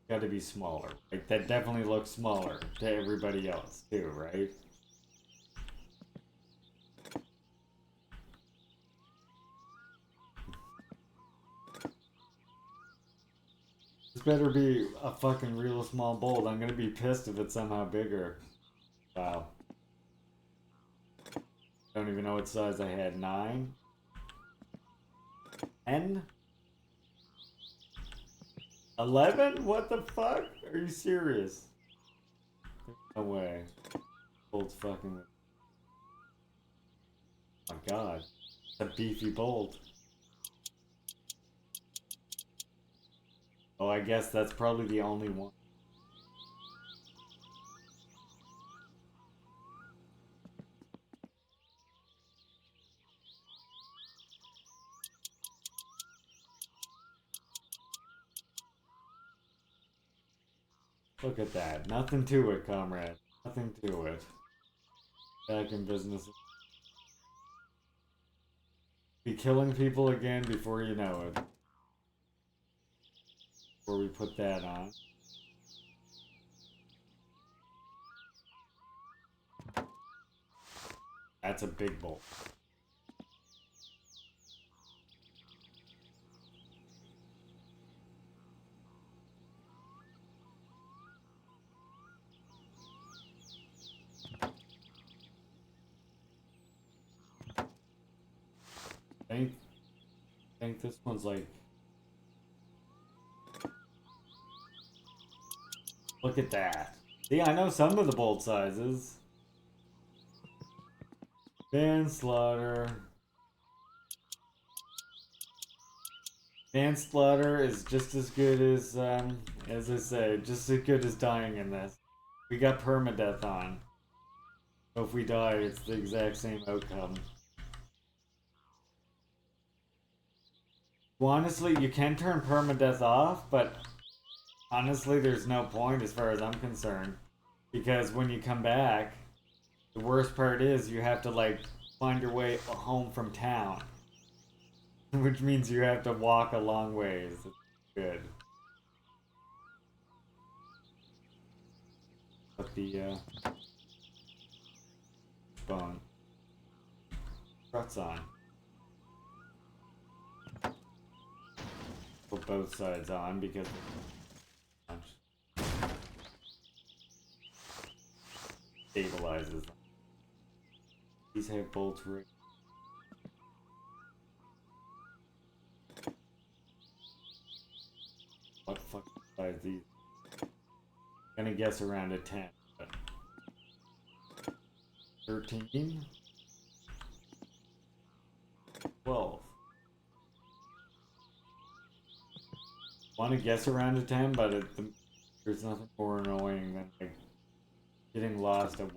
Gotta be smaller. Like that definitely looks smaller to everybody else too, right? This better be a fucking real small bolt. I'm gonna be pissed if it's somehow bigger. Wow. Don't even know what size I had. 9? 10? 11? What the fuck? Are you serious? No way. Bolt's fucking... Oh my god. It's a beefy bolt. Oh, I guess that's probably the only one. Look at that. Nothing to it, comrade. Nothing to it. Back in business. Be killing people again before you know it. Before we put that on. That's a big bolt. I think this one's like... Look at that. See, I know some of the bolt sizes. Manslaughter. Manslaughter is just as good as I say, just as good as dying in this. We got permadeath on. So if we die, it's the exact same outcome. Well, honestly, you can turn permadeath off, but honestly, there's no point as far as I'm concerned. Because when you come back, the worst part is you have to, like, find your way home from town. Which means you have to walk a long ways. It's good. But the, bone. Struts on. Put both sides on because stabilizes them. These have bolts right. What fucking size these? Gonna guess around a 10. But 13? 12. Want to guess around a 10, but there's nothing more annoying than like getting lost at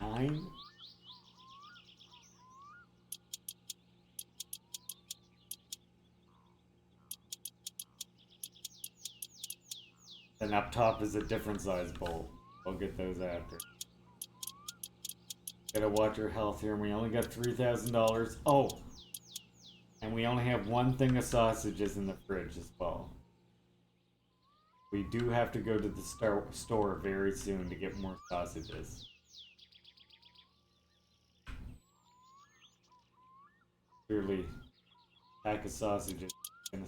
9? And up top is a different size bolt. I'll get those after. Gotta watch your health here. We only got $3,000. Oh! And we only have one thing of sausages in the fridge as well. We do have to go to the store very soon to get more sausages. Clearly, a pack of sausages is gonna...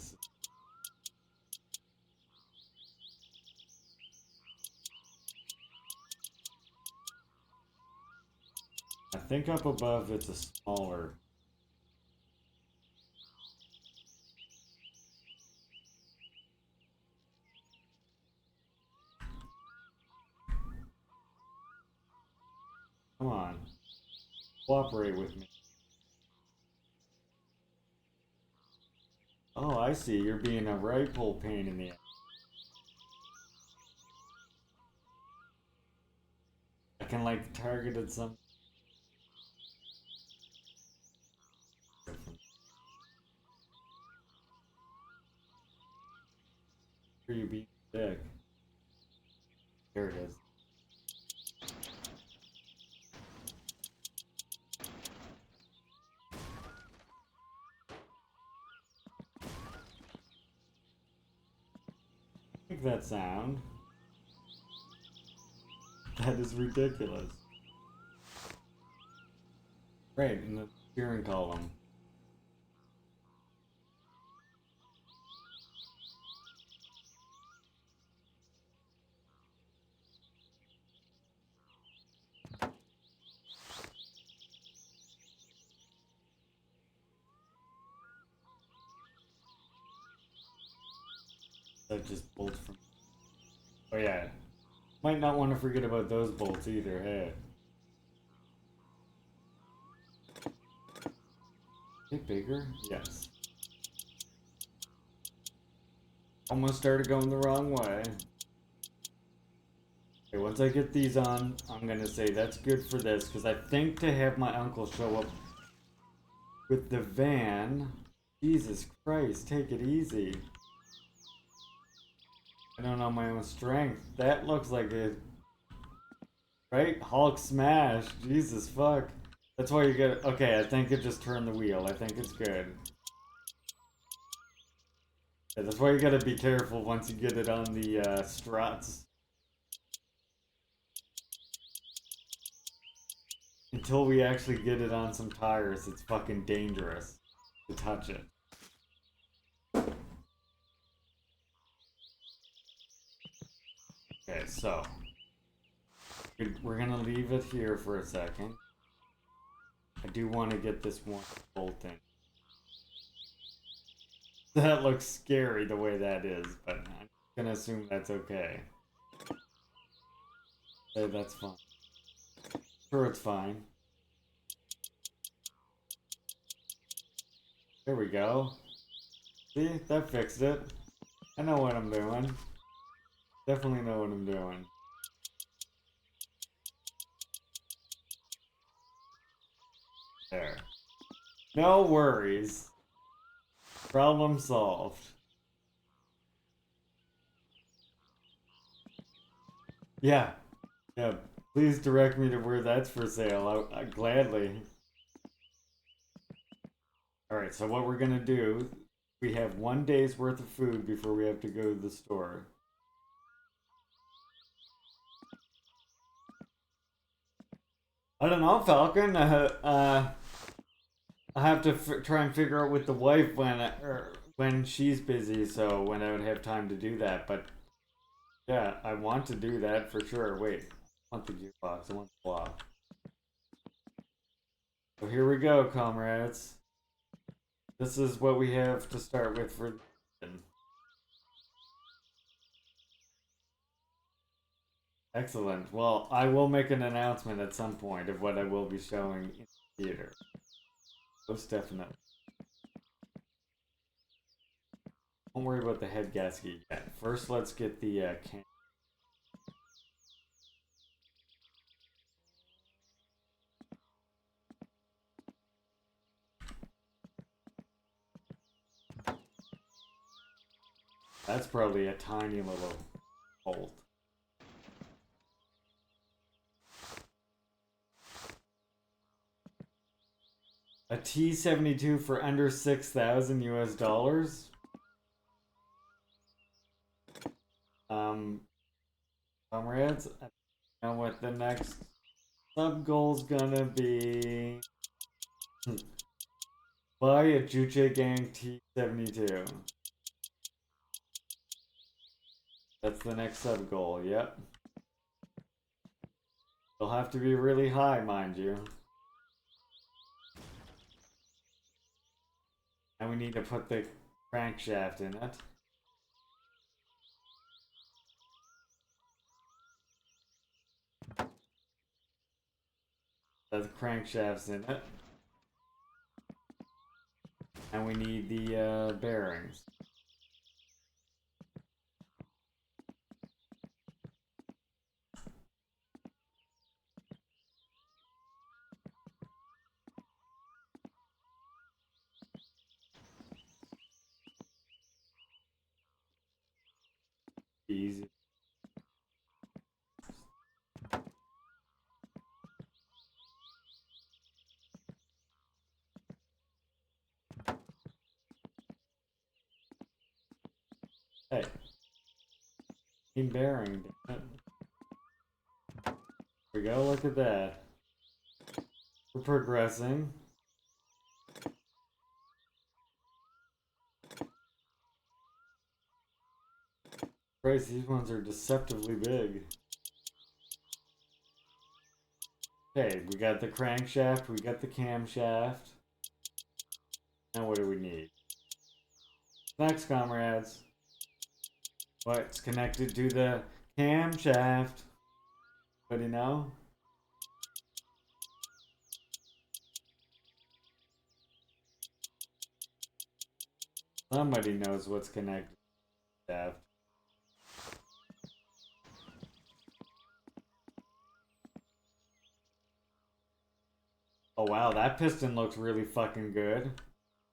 I think up above it's a smaller. Come on. Cooperate with me. Oh, I see. You're being a rifle pain in the ass. I can like target at some. Are you being sick? There it is. Make that sound. That is ridiculous. Right, in the steering column. That just bolts from... Oh yeah. Might not want to forget about those bolts either, hey. Is it bigger? Yes. Almost started going the wrong way. Okay, once I get these on, I'm gonna say that's good for this, because I think to have my uncle show up with the van, Jesus Christ, take it easy. I don't know my own strength. That looks like it. Right? Hulk smash. Jesus fuck. That's why you get. Okay, I think it just turned the wheel. I think it's good. Yeah, that's why you gotta be careful once you get it on the struts. Until we actually get it on some tires, it's fucking dangerous to touch it. Okay, so we're gonna leave it here for a second. I do want to get this one bolt in. That looks scary the way that is, but I'm gonna assume that's okay. Okay, that's fine. Sure, it's fine. There we go. See, that fixed it. I know what I'm doing. Definitely know what I'm doing. There. No worries. Problem solved. Yeah. Yeah. Please direct me to where that's for sale. I gladly. Alright, so what we're gonna do, we have 1 day's worth of food before we have to go to the store. I don't know, Falcon. I have to try and figure out with the wife when she's busy, so when I would have time to do that. But yeah, I want to do that for sure. Wait, I want the gearbox. I want the block. So here we go, comrades. This is what we have to start with for. Excellent. Well, I will make an announcement at some point of what I will be showing in the theater. Most definitely. Don't worry about the head gasket yet. First, let's get the can. That's probably a tiny little bolt. A T-72 for under 6,000 US dollars? Comrades, I don't know what the next sub goal's gonna be. Buy a Juche Gang T-72. That's the next sub goal, yep. It'll have to be really high, mind you. And we need to put the crankshaft in it. The crankshaft's in it. And we need the bearings. Easy. Hey. Team bearing. There we go, look at that. We're progressing. Christ, these ones are deceptively big. Okay, we got the crankshaft, we got the camshaft. Now what do we need? Next, comrades. What's connected to the camshaft? Anybody know? Somebody knows what's connected to the shaft. Oh wow, that piston looks really fucking good.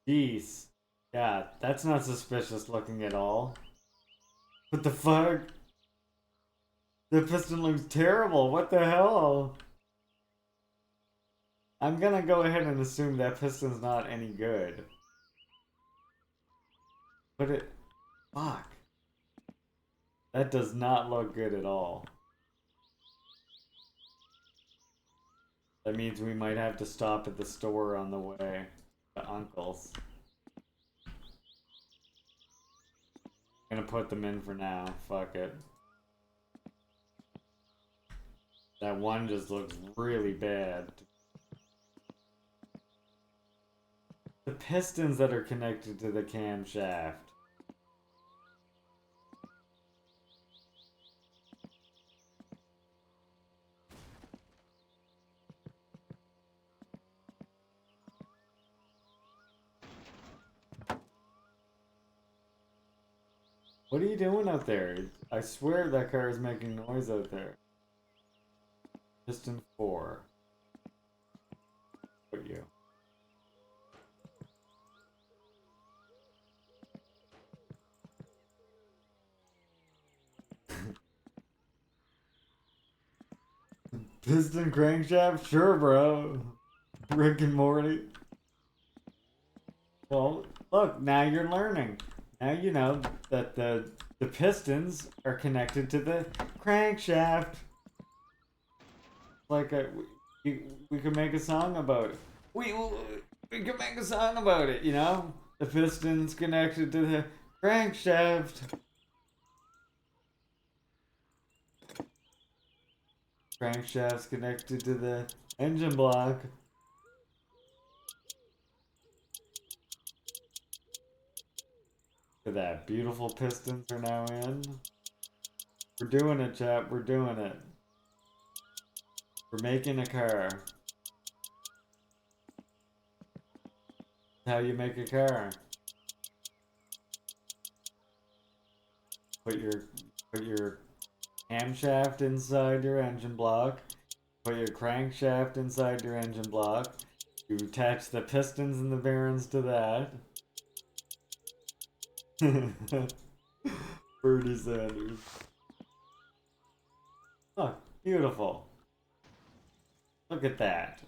Jeez. Yeah, that's not suspicious looking at all. What the fuck? The piston looks terrible. What the hell? I'm gonna go ahead and assume that piston's not any good. But it... Fuck. That does not look good at all. That means we might have to stop at the store on the way to Uncle's. I'm gonna put them in for now. Fuck it. That one just looks really bad. The pistons that are connected to the camshaft. What are you doing out there? I swear that car is making noise out there. Piston 4. Put you. Piston crankshaft? Sure, bro. Rick and Morty. Well, look, now you're learning. Now you know that the pistons are connected to the crankshaft. Like we could make a song about it. We could make a song about it, you know? The pistons connected to the crankshaft. Crankshaft's connected to the engine block. Look at that. Beautiful pistons are now in. We're doing it, chap. We're doing it. We're making a car. That's how you make a car. Put your camshaft inside your engine block. Put your crankshaft inside your engine block. You attach the pistons and the bearings to that. Bernie Sanders. Oh, beautiful. Look at that.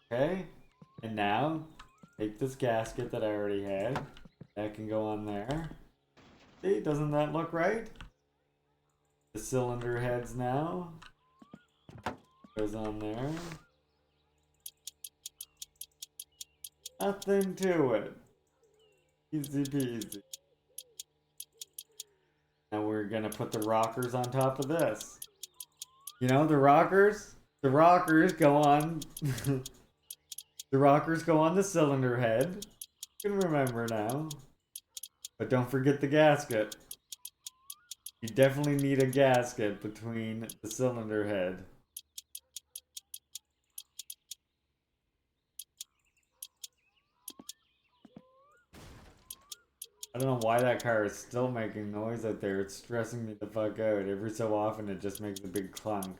Okay? And now, take this gasket that I already had. That can go on there. See, doesn't that look right? The cylinder heads now. Goes on there. Nothing to it. Easy peasy. Now we're gonna put the rockers on top of this. You know, the rockers go on the rockers go on the cylinder head. You can remember now. But don't forget the gasket. You definitely need a gasket between the cylinder head. I don't know why that car is still making noise out there. It's stressing me the fuck out. Every so often it just makes a big clunk.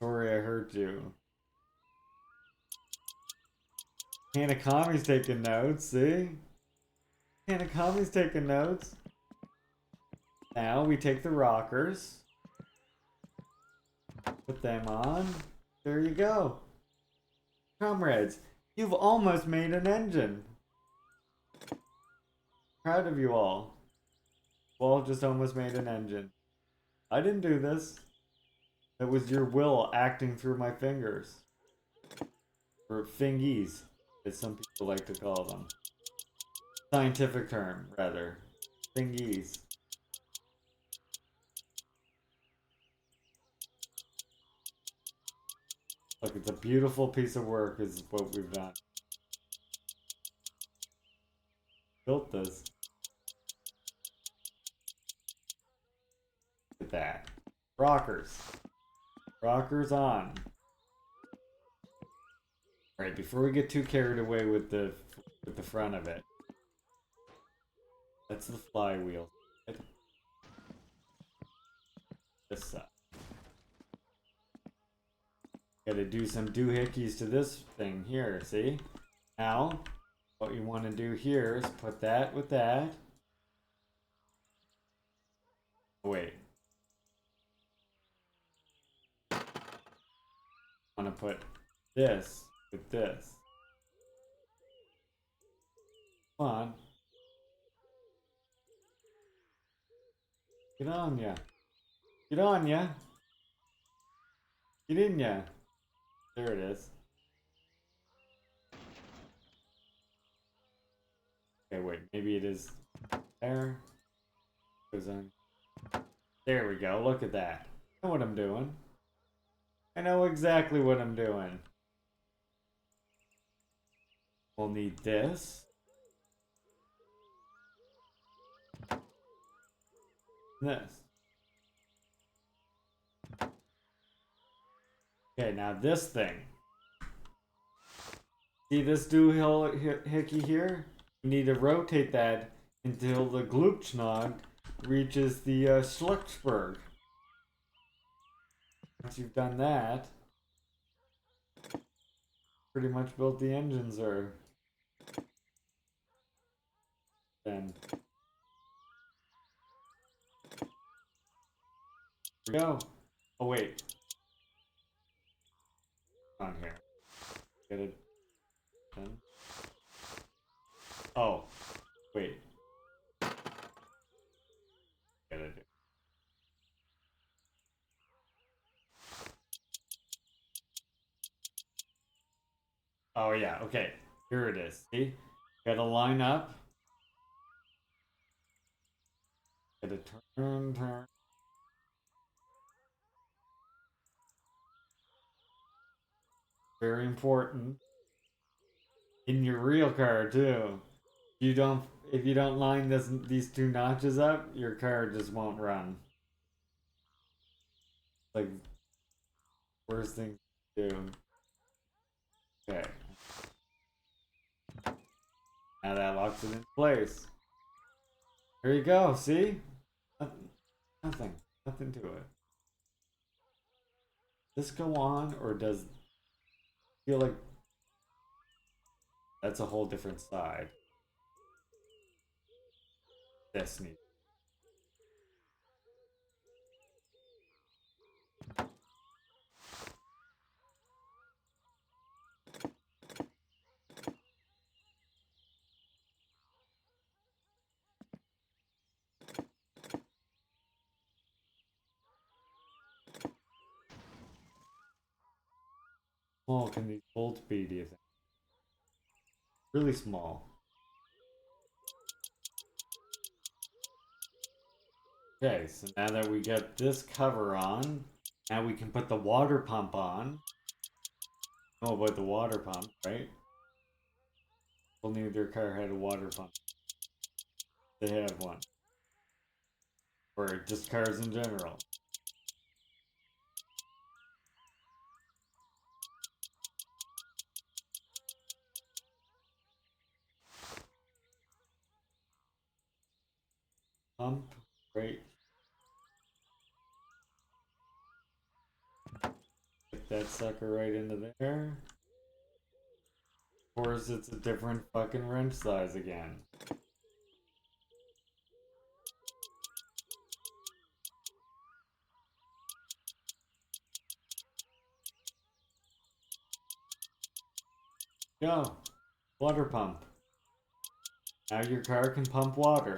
Sorry I hurt you. Commie's taking notes, see? Commie's taking notes. Now we take the rockers. Put them on. There you go. Comrades, you've almost made an engine. Proud of you all. You all just almost made an engine. I didn't do this. It was your will acting through my fingers. Or fingies, as some people like to call them. Scientific term, rather. Fingies. Look, it's a beautiful piece of work is what we've done. Built this. Look at that. Rockers. Rockers on. Alright, before we get too carried away with the front of it. That's the flywheel. This side. Gotta do some doohickeys to this thing here, see? Now, What you want to do here is put that with that. Wait. I want to put this with this. Come on. Get on ya. Get on ya. Get in ya. There it is. Okay, wait. Maybe it is there. Goes on. There we go. Look at that. I know what I'm doing. I know exactly what I'm doing. We'll need this. This. Okay, now this thing. See this doohickey here? You need to rotate that until the Glubschnog reaches the Schlucksberg. Once you've done that, pretty much built the engines are then. Here we go. Oh wait. On here. Get it done. Oh, wait. Get it. Oh yeah, okay. Here it is. See? Gotta line up. Gotta turn. Very important. In your real car too. If you don't line these two notches up, your car just won't run. Like worst thing to do. Okay. Now that locks it in place. There you go, see? Nothing to it. Does this go on, or does it feel like that's a whole different side? This needs. Small can these bolts be, do you think? Really small. Okay, so now that we got this cover on, now we can put the water pump on. Know about the water pump, right? Only their car had a water pump. They have one. Or just cars in general. Pump, right? Put that sucker right into there. Of course, it's a different fucking wrench size again. Go. Water pump. Now your car can pump water.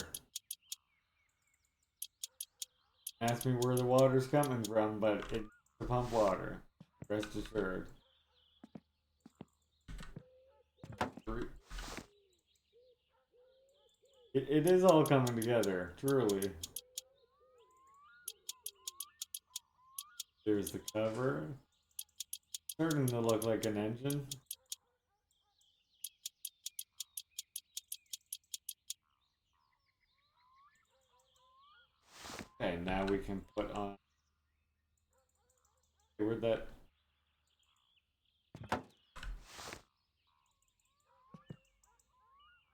Ask me where the water's coming from, but it's to pump water. Rest assured. It is all coming together, truly. There's the cover. Starting to look like an engine. Okay, now we can put on. Where'd that?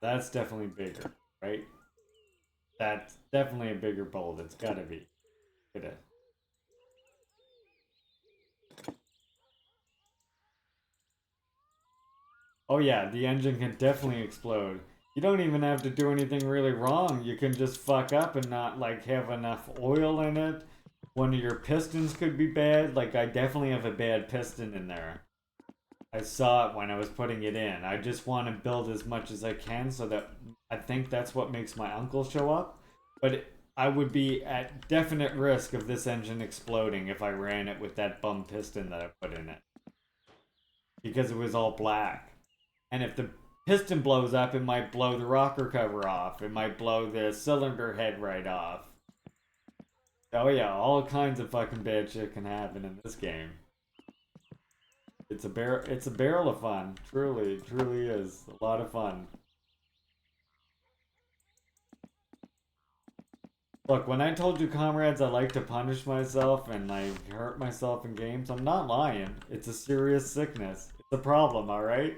That's definitely bigger, right? That's definitely a bigger bolt. It's gotta be. Look at it. Oh yeah, the engine can definitely explode. You don't even have to do anything really wrong. You can just fuck up and not like have enough oil in it. One of your pistons could be bad. Like I definitely have a bad piston in there. I saw it when I was putting it in. I just want to build as much as I can so that I think that's what makes my uncle show up. But I would be at definite risk of this engine exploding if I ran it with that bum piston that I put in it. Because it was all black. And if the piston blows up, it might blow the rocker cover off. It might blow the cylinder head right off. Oh yeah, all kinds of fucking bad shit can happen in this game. It's a barrel of fun. Truly, truly is. A lot of fun. Look, when I told you, comrades, I like to punish myself and like hurt myself in games, I'm not lying. It's a serious sickness. It's a problem, alright?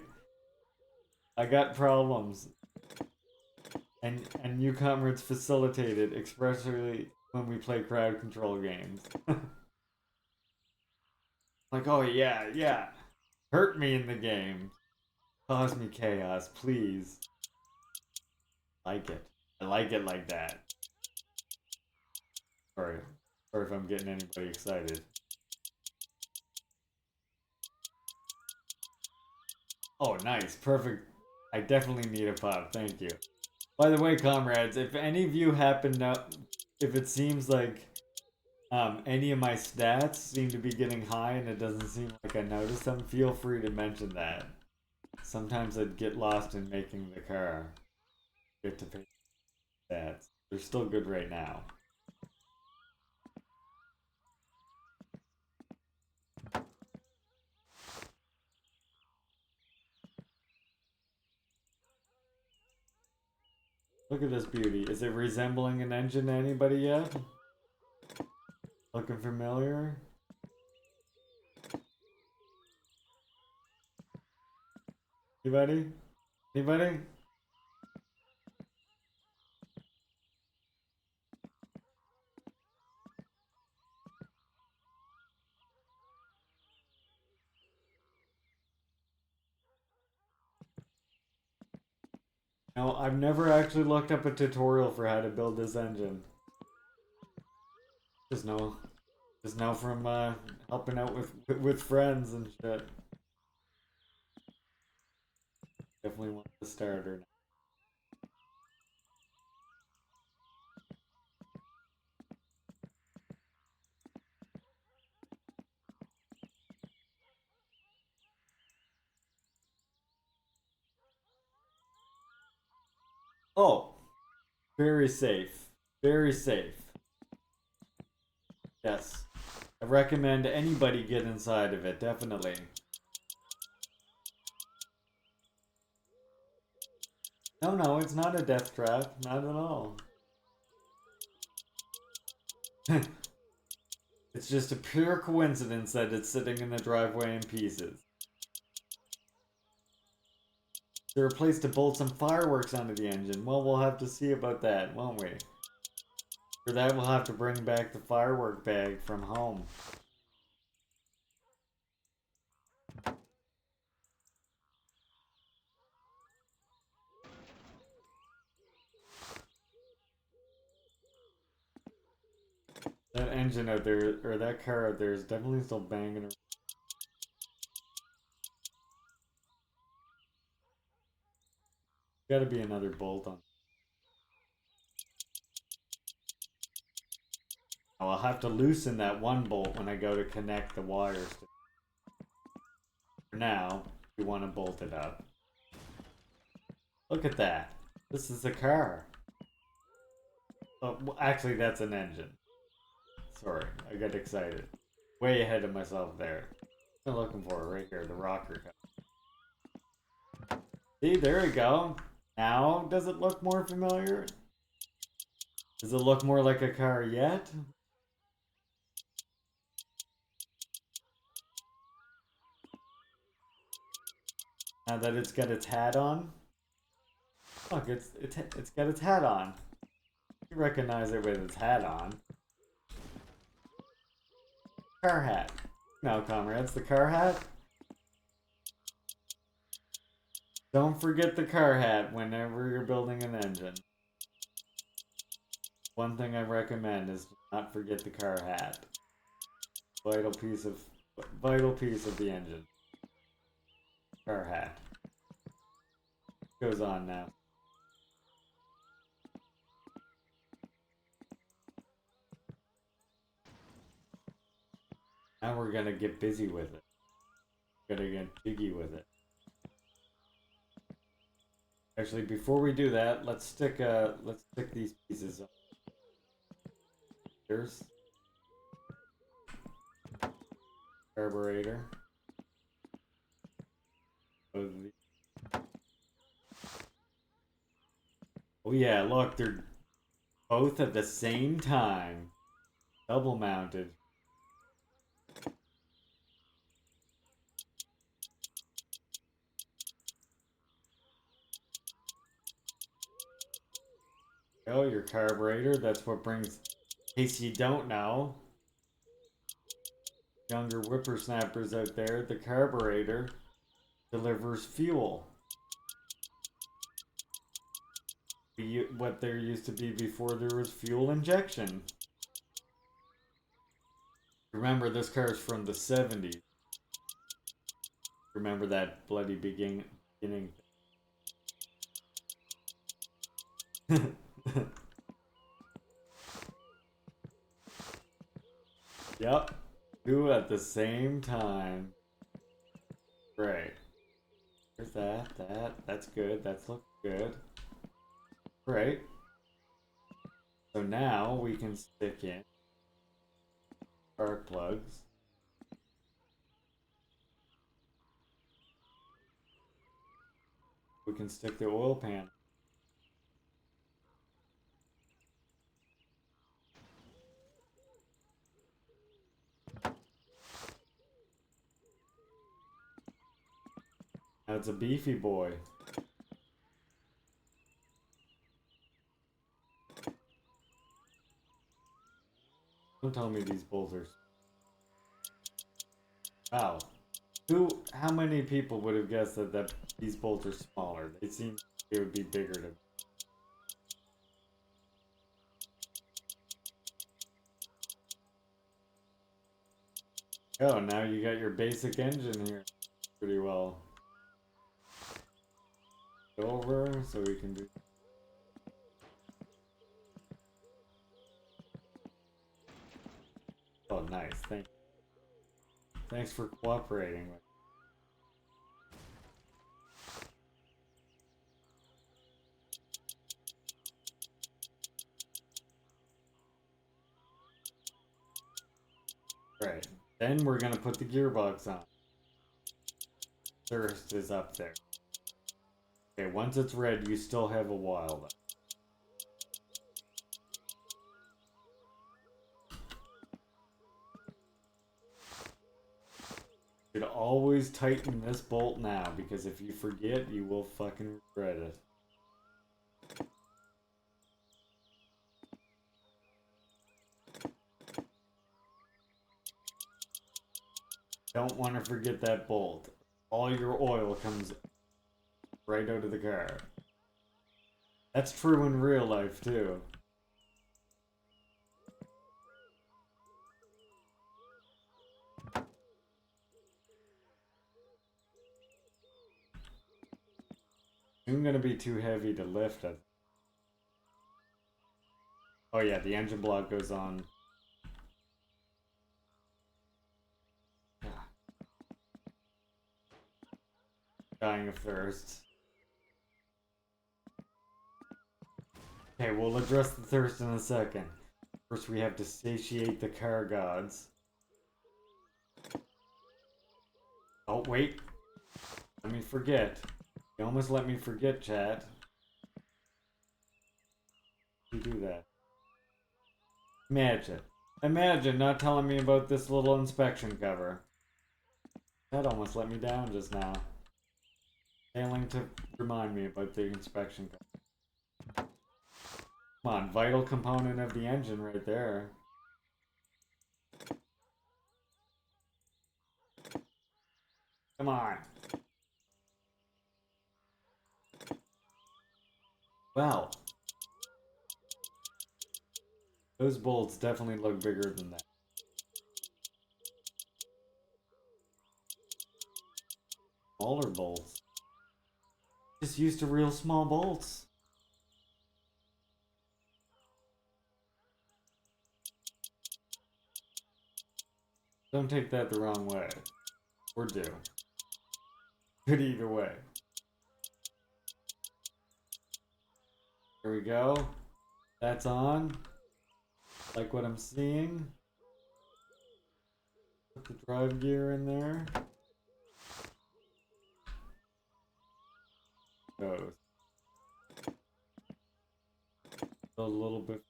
I got problems. And you comrades facilitate it, especially when we play crowd control games. Like, oh yeah, yeah. Hurt me in the game. Cause me chaos, please. Like it. I like it like that. Sorry. Sorry if I'm getting anybody excited. Oh, nice. Perfect. I definitely need a pop. Thank you. By the way, comrades, if any of you happen to... If it seems like any of my stats seem to be getting high and it doesn't seem like I noticed them, feel free to mention that. Sometimes I'd get lost in making the car. Get to pay stats. They're still good right now. Look at this beauty. Is it resembling an engine to anybody yet? Looking familiar? Anybody? Anybody? No, I've never actually looked up a tutorial for how to build this engine. Just know from helping out with friends and shit. Definitely want the starter now. Oh, very safe. Very safe. Yes. I recommend anybody get inside of it, definitely. No, it's not a death trap. Not at all. It's just a pure coincidence that it's sitting in the driveway in pieces. Is there a place to bolt some fireworks onto the engine? Well, we'll have to see about that, won't we? For that, we'll have to bring back the firework bag from home. That engine out there, or that car out there, is definitely still banging around. Gotta be another bolt on. I'll have to loosen that one bolt when I go to connect the wires. For now, we want to bolt it up. Look at that. This is a car. Oh, well, actually, that's an engine. Sorry, I got excited. Way ahead of myself there. I'm looking for it right here, the rocker car. See, there we go. Now, does it look more familiar? Does it look more like a car yet? Now that it's got its hat on? Look, it's got its hat on. You recognize it with its hat on. Car hat. No, comrades, the car hat. Don't forget the car hat whenever you're building an engine. One thing I recommend is not forget the car hat. Vital piece of the engine. Car hat. Goes on now. Now we're gonna get busy with it. Gonna get jiggy with it. Actually, before we do that, let's stick these pieces on. Here's carburetor. Oh yeah, look, they're both at the same time. Double mounted. Oh, your carburetor, that's what brings, in case you don't know, younger whippersnappers out there, the carburetor delivers fuel. What there used to be before there was fuel injection. Remember, this car is from the 70s. Remember that bloody beginning. Yep. Two at the same time. Great. There's that's good. That's looking good. Great. So now we can stick in spark plugs. We can stick the oil pan. Now it's a beefy boy. Don't tell me these bolts are... Wow. How many people would have guessed that these bolts are smaller? They seem they would be bigger to me. Oh, now you got your basic engine here pretty well. Over so we can do... Oh, nice. Thanks for cooperating with. Right. Then we're gonna put the gearbox on. Thirst is up there. Okay, once it's red, you still have a while left. You should always tighten this bolt now, because if you forget, you will fucking regret it. Don't want to forget that bolt. All your oil comes right out of the car. That's true in real life, too. I'm gonna be too heavy to lift it. Oh yeah, the engine block goes on. Dying of thirst. Okay, we'll address the thirst in a second. First, we have to satiate the car gods. Oh, wait. Let me forget. You almost let me forget, chat. You do that. Imagine not telling me about this little inspection cover. That almost let me down just now. Failing to remind me about the inspection cover. Come on, vital component of the engine right there. Come on. Wow. Those bolts definitely look bigger than that. Smaller bolts. Just used to real small bolts. Don't take that the wrong way. We're due. Good either way. Here we go. That's on. Like what I'm seeing. Put the drive gear in there. Goes. A little bit.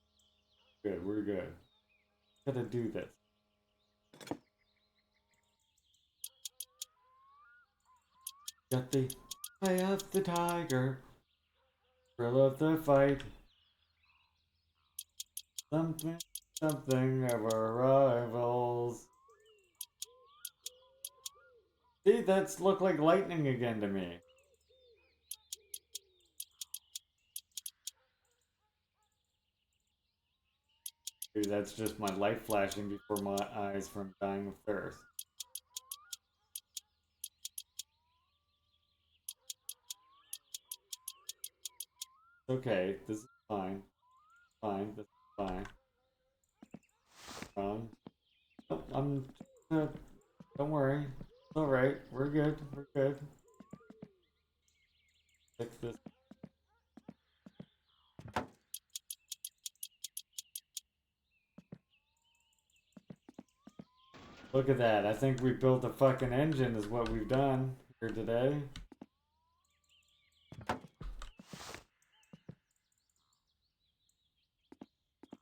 Good, we're good. Gotta do this. Got the eye of the tiger. Thrill of the fight. Something, something of our rivals. See, that's look like lightning again to me. Maybe that's just my light flashing before my eyes from dying of thirst. Okay, this is fine. Fine, this is fine. Wrong. Oh, don't worry. It's alright. We're good. We're good. Fix this. Look at that. I think we built a fucking engine is what we've done here today.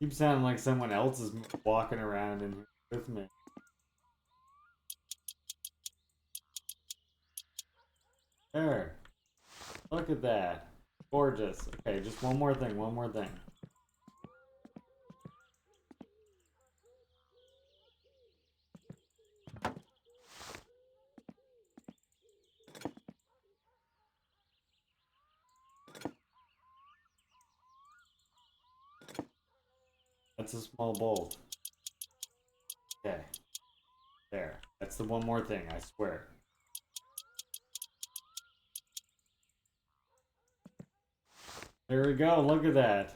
Keeps sounding like someone else is walking around in here with me. There. Look at that. Gorgeous. Okay, just one more thing, one more thing. That's a small bolt. Okay. There. That's the one more thing, I swear. There we go, look at that.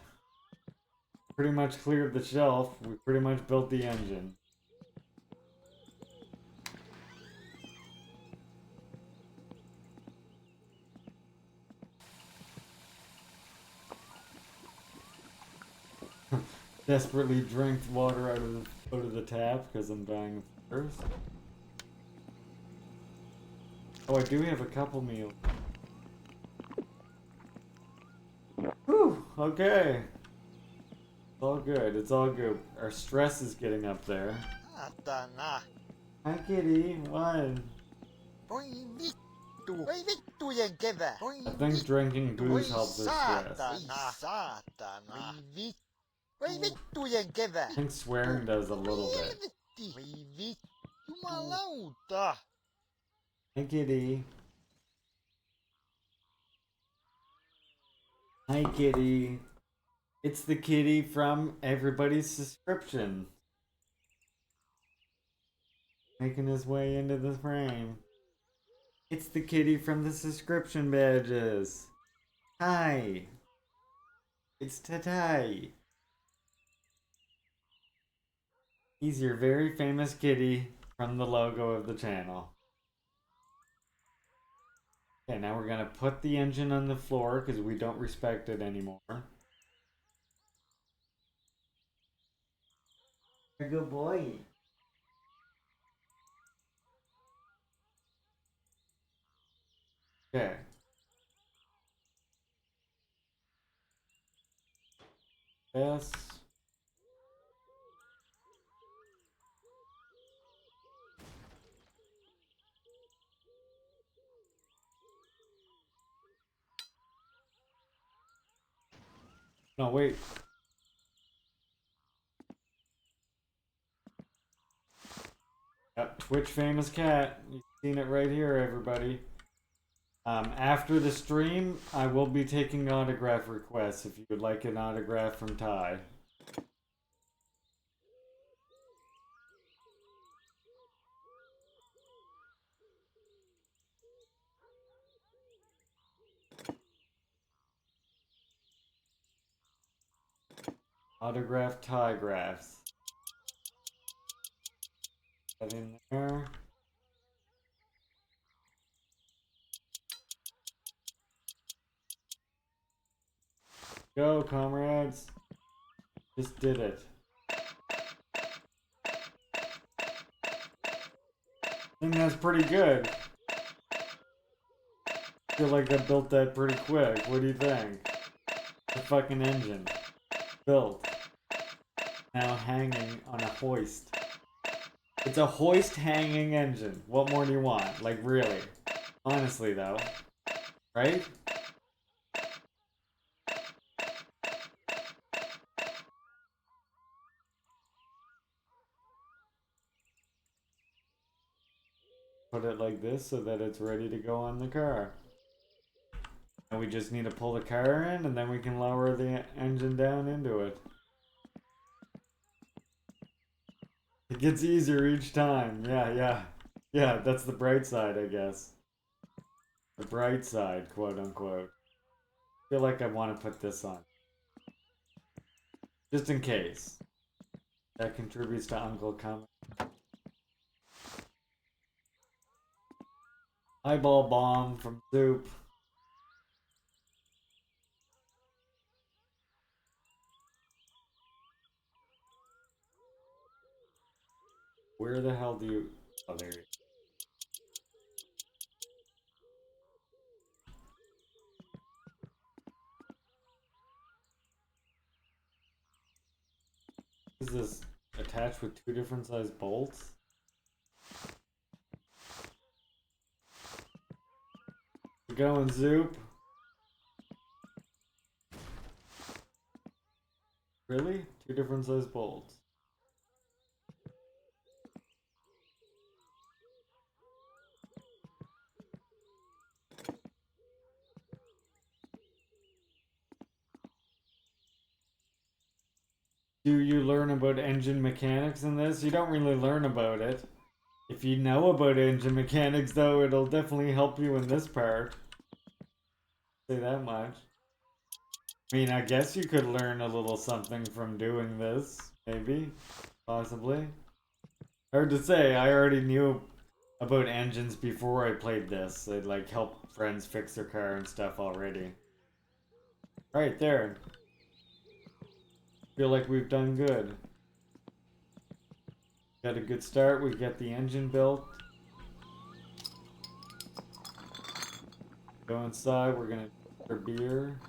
Pretty much cleared the shelf. We pretty much built the engine. Desperately drank water out of the tap because I'm dying of thirst. Oh, I do have a couple meals. Whew, okay. It's all good, it's all good. Our stress is getting up there. Saatana. Hi kitty, what? Voi vittu. Voi vittujen kevä. I think drinking booze helps their stress. Saatana. Voi vittu. Voi vittujen kevä. I think swearing does a little bit. Helvetti. Voi vittu. Jumalauta. Hi kitty. Hi kitty. It's the kitty from everybody's subscription. Making his way into the frame. It's the kitty from the subscription badges. Hi. It's Tatai. He's your very famous kitty from the logo of the channel. Okay, now we're gonna put the engine on the floor because we don't respect it anymore. Good boy. Okay. Yes. No, wait. Twitch famous cat. You've seen it right here, everybody. After the stream, I will be taking autograph requests if you would like an autograph from Ty. Autograph Ty graphs. That in there. Go, comrades. Just did it. I think that's pretty good. I feel like I built that pretty quick. What do you think? The fucking engine. Built. Now hanging on a hoist. It's a hoist hanging engine. What more do you want? Like, really? Honestly, though. Right? Put it like this so that it's ready to go on the car. And we just need to pull the car in and then we can lower the engine down into it. It gets easier each time. Yeah. Yeah, that's the bright side, I guess. The bright side, quote unquote. I feel like I want to put this on. Just in case. That contributes to Uncle Commie. Eyeball bomb from Soup. Where the hell do you... Oh, there you go. Is this attached with two different size bolts? We're going, Zoop. Really? Two different size bolts. Do you learn about engine mechanics in this? You don't really learn about it. If you know about engine mechanics, though, it'll definitely help you in this part. Say that much. I mean, I guess you could learn a little something from doing this. Maybe. Possibly. Hard to say. I already knew about engines before I played this. I'd like help friends fix their car and stuff already. Right there. Feel like we've done good. Got a good start. We got the engine built. Go inside. We're gonna drink our beer.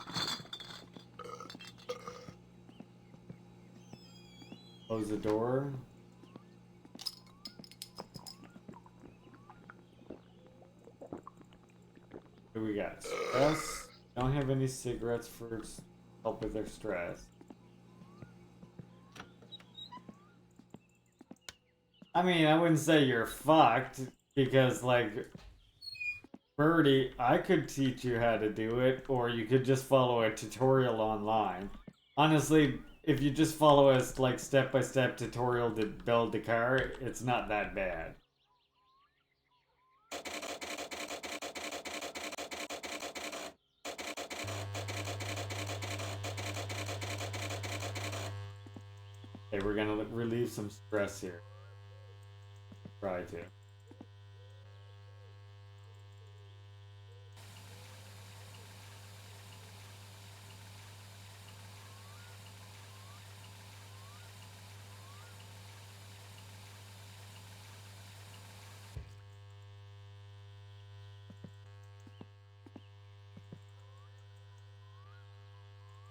Close the door. What do we got? Stress. Don't have any cigarettes for help with their stress. I mean, I wouldn't say you're fucked, because, like, Birdie, I could teach you how to do it, or you could just follow a tutorial online. Honestly, if you just follow a, like, step-by-step tutorial to build the car, it's not that bad. Okay, we're gonna relieve some stress here. Try to.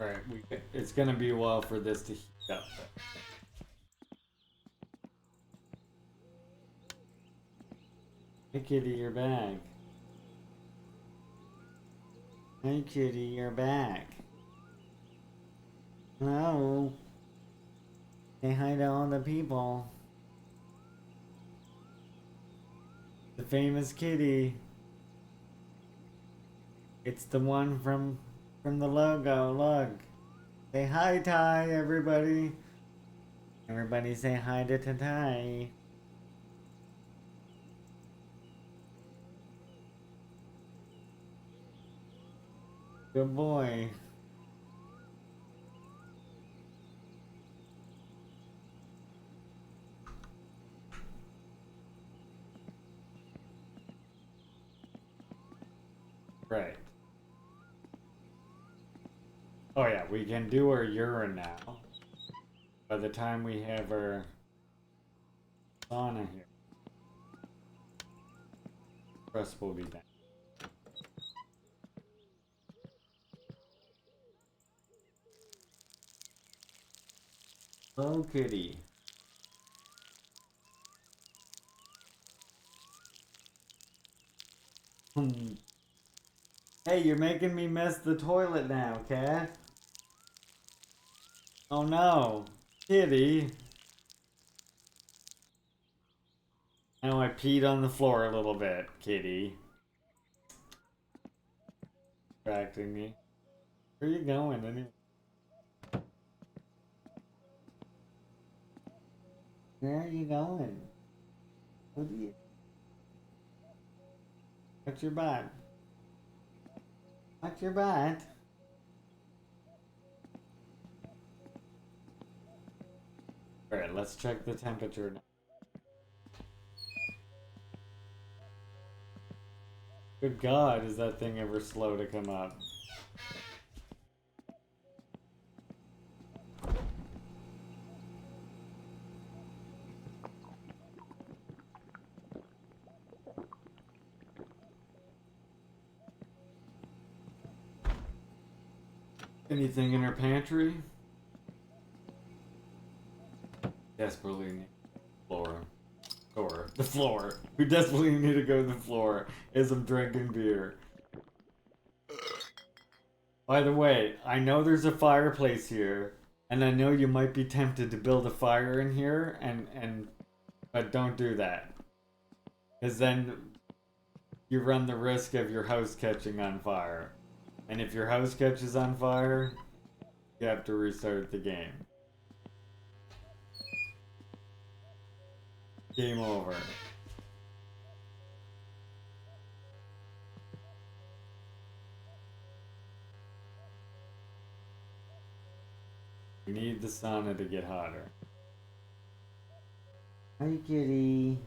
Alright, it's gonna be a while for this to heat up. Hey kitty, you're back. Hey kitty, you're back. Hello. Say hi to all the people. The famous kitty. It's the one from the logo. Look. Say hi, Ty, everybody. Everybody say hi to Ty. Good boy. Right. Oh yeah, we can do our urine now. By the time we have our sauna here, stress will be done. Oh, kitty. Hey, you're making me mess the toilet now, cat. Oh no, kitty. Now I peed on the floor a little bit, kitty. Distracting me. Where are you going anyway? Where are you going? What do you... What's your butt? What's your butt? Alright, let's check the temperature now. Good God, is that thing ever slow to come up? Anything in her pantry? Desperately need the floor. We desperately need to go to the floor as I'm drinking beer. By the way, I know there's a fireplace here, and I know you might be tempted to build a fire in here, but don't do that. Because then you run the risk of your house catching on fire. And if your house catches on fire, you have to restart the game. Game over. We need the sauna to get hotter. Hi, kitty.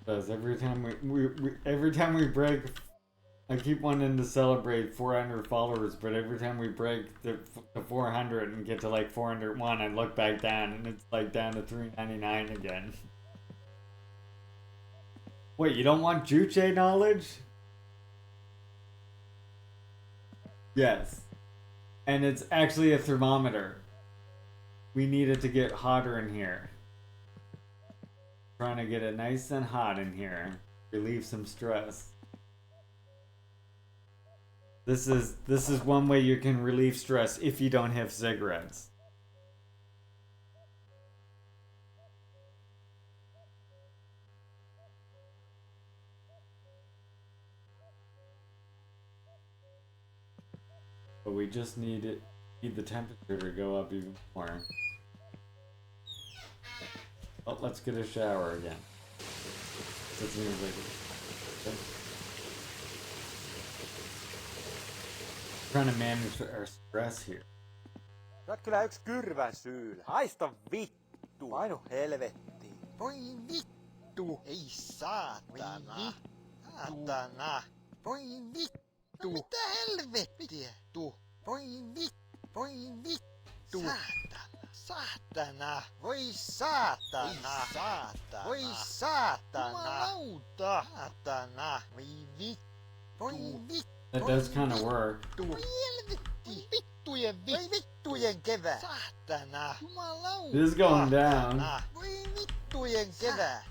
Because every time we break, I keep wanting to celebrate 400 followers, but every time we break the 400 and get to like 401, I look back down and it's like down to 399 again. Wait, you don't want Juche knowledge? Yes. And it's actually a thermometer. We need it to get hotter in here. Trying to get it nice and hot in here. Relieve some stress. This is one way you can relieve stress if you don't have cigarettes. But we just need the temperature to go up even more. Oh, let's get a shower again. That seems like it. Trying to manage our stress here. Sä oot kyllä yks kyrvän syylä. Haista vittu. Painu helvettiin. Voi vittu. Ei saatana. Saatana. Voi vittu. No mitä helvettiä? Voi vittu. Voi vittu. Saatana. Saatana. Voi saatana. Saatana. Voi saatana. Jumalauta. Saatana. Voi vittu. Voi vittu. That does kind of work. Voi helvetti. Vittujen vittu. Voi vittujen kevää. Saatana. Jumalauta. It is going down. Voi vittujen kevää.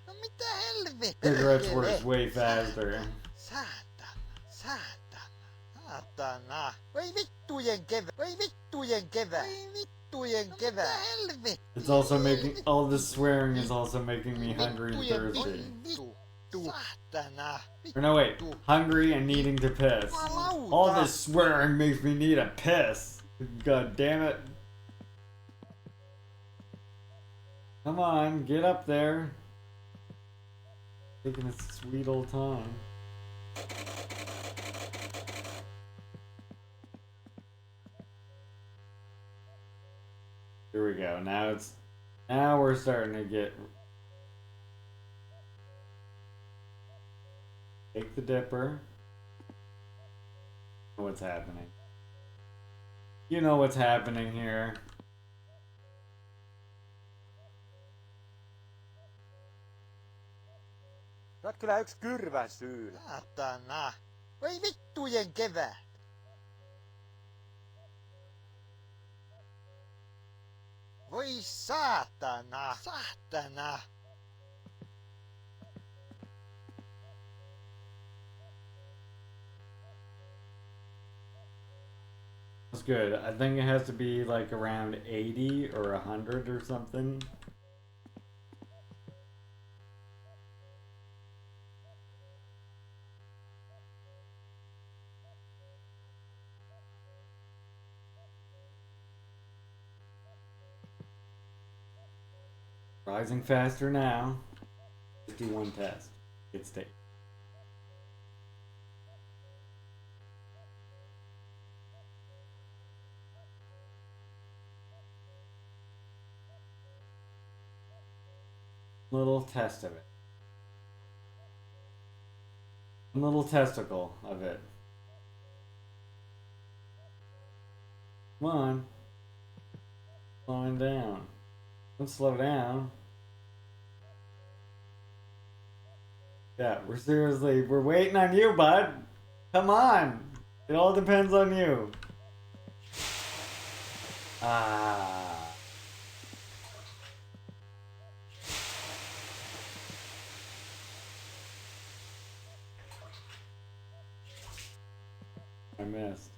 No mitä helvettiä? Cigarettes works way faster. Saatana. Saatana. Saatana. Voi vittujen kevät. Voi vittujen kevät. Voi vittujen kevät. Helvetti. It's also making, all this swearing is also making me hungry and thirsty. Saatana. Or no, wait, hungry and needing to piss. All this swearing makes me need a piss. God damn it. Come on, get up there. Taking a sweet old time. Here we go. Now we're starting to get. Take the dipper. What's happening? You know what's happening here. Sä oot kyllä yks kyrvän syylä. Saatana. Voi vittujen kevät. Voi saatana. Saatana. That's good. I think it has to be like around 80 or 100 or something. Rising faster now. Let's do one test. Get state. Little test of it. A little testicle of it. Come on. Slowing down. Don't slow down. Yeah, we're waiting on you, bud. Come on. It all depends on you. Ah. I missed.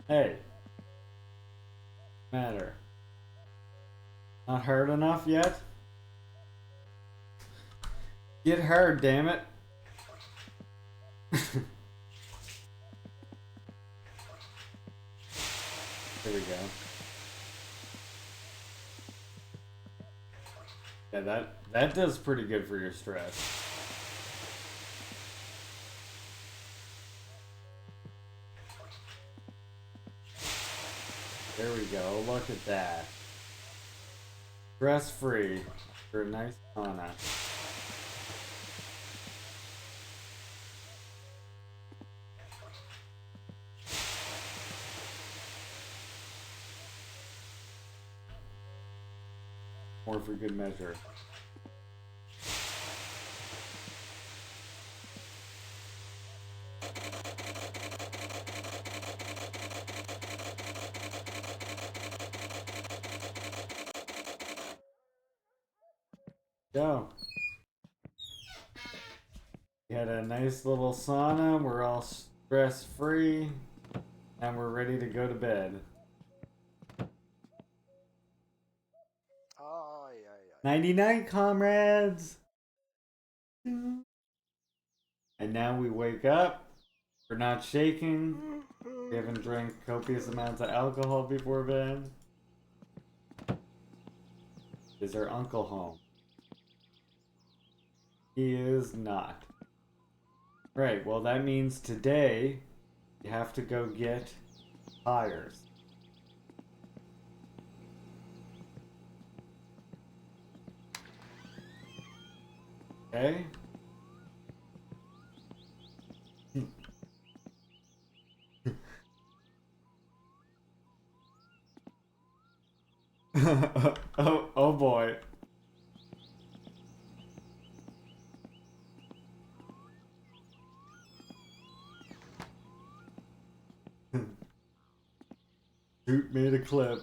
Hey. Matter. Not hurt enough yet? Get hurt, damn it. There we go. Yeah, that does pretty good for your stress. There we go, look at that. Stress free for a nice sauna. More for good measure. Go. We had a nice little sauna. We're all stress free. And we're ready to go to bed. Nighty night, comrades. And now we wake up. We're not shaking. We haven't drank copious amounts of alcohol before bed. Is our uncle home? He is not. Right, well that means today you have to go get tires. Okay? oh boy. Shoot made a clip.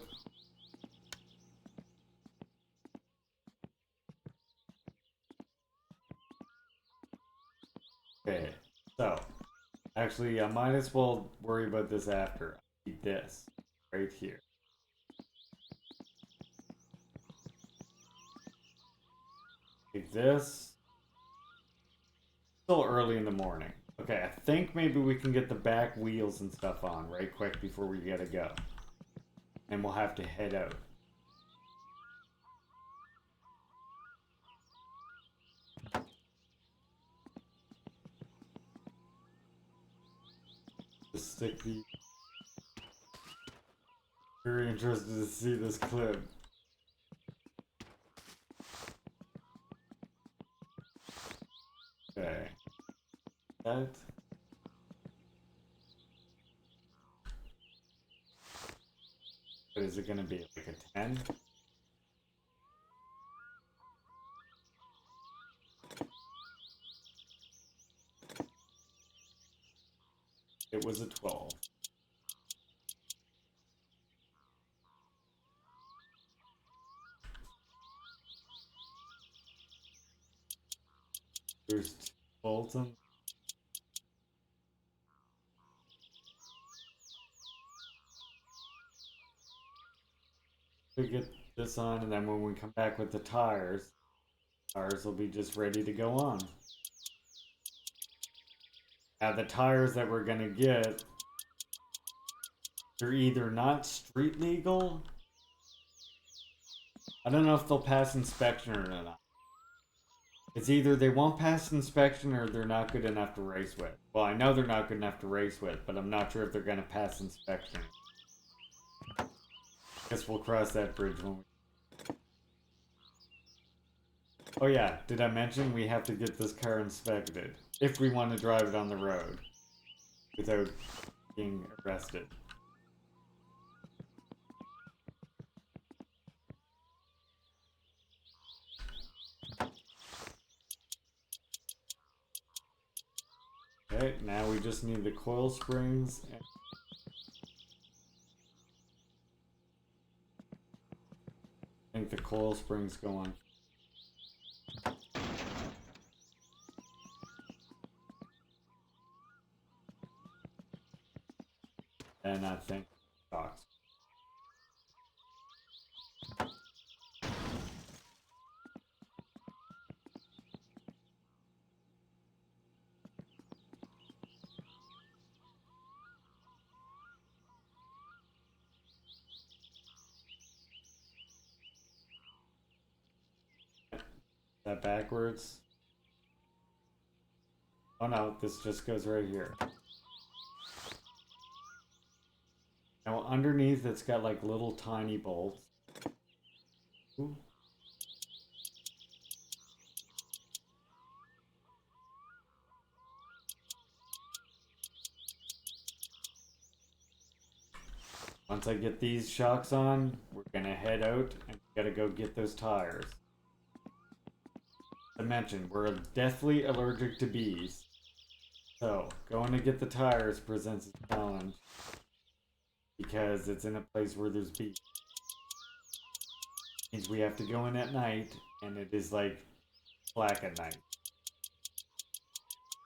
Okay, so actually I might as well worry about this after. I need this right here. Like this. Still early in the morning. Okay, I think maybe we can get the back wheels and stuff on right quick before we gotta go. And we'll have to head out. Just stick the... Very interested to see this clip. Okay. That... What is it gonna be? Like a 10? It was a 12. There's 2 bolts on. We get this on, and then when we come back with the tires will be just ready to go on. Now the tires that we're gonna get, they're either not street legal. I don't know if they'll pass inspection or not. It's either they won't pass inspection or they're not good enough to race with. Well, I know they're not good enough to race with, but I'm not sure if they're gonna pass inspection. Guess we'll cross that bridge when we... Oh yeah, did I mention we have to get this car inspected if we want to drive it on the road without being arrested. Okay, now we just need the coil springs and I think the coil springs go on. And I think box. That backwards? Oh no, this just goes right here. Now underneath it's got like little tiny bolts. Ooh. Once I get these shocks on, we're gonna head out and we gotta go get those tires. I mentioned, we're deathly allergic to bees. So, going to get the tires presents a challenge. Because it's in a place where there's bees. Means we have to go in at night, and it is like black at night.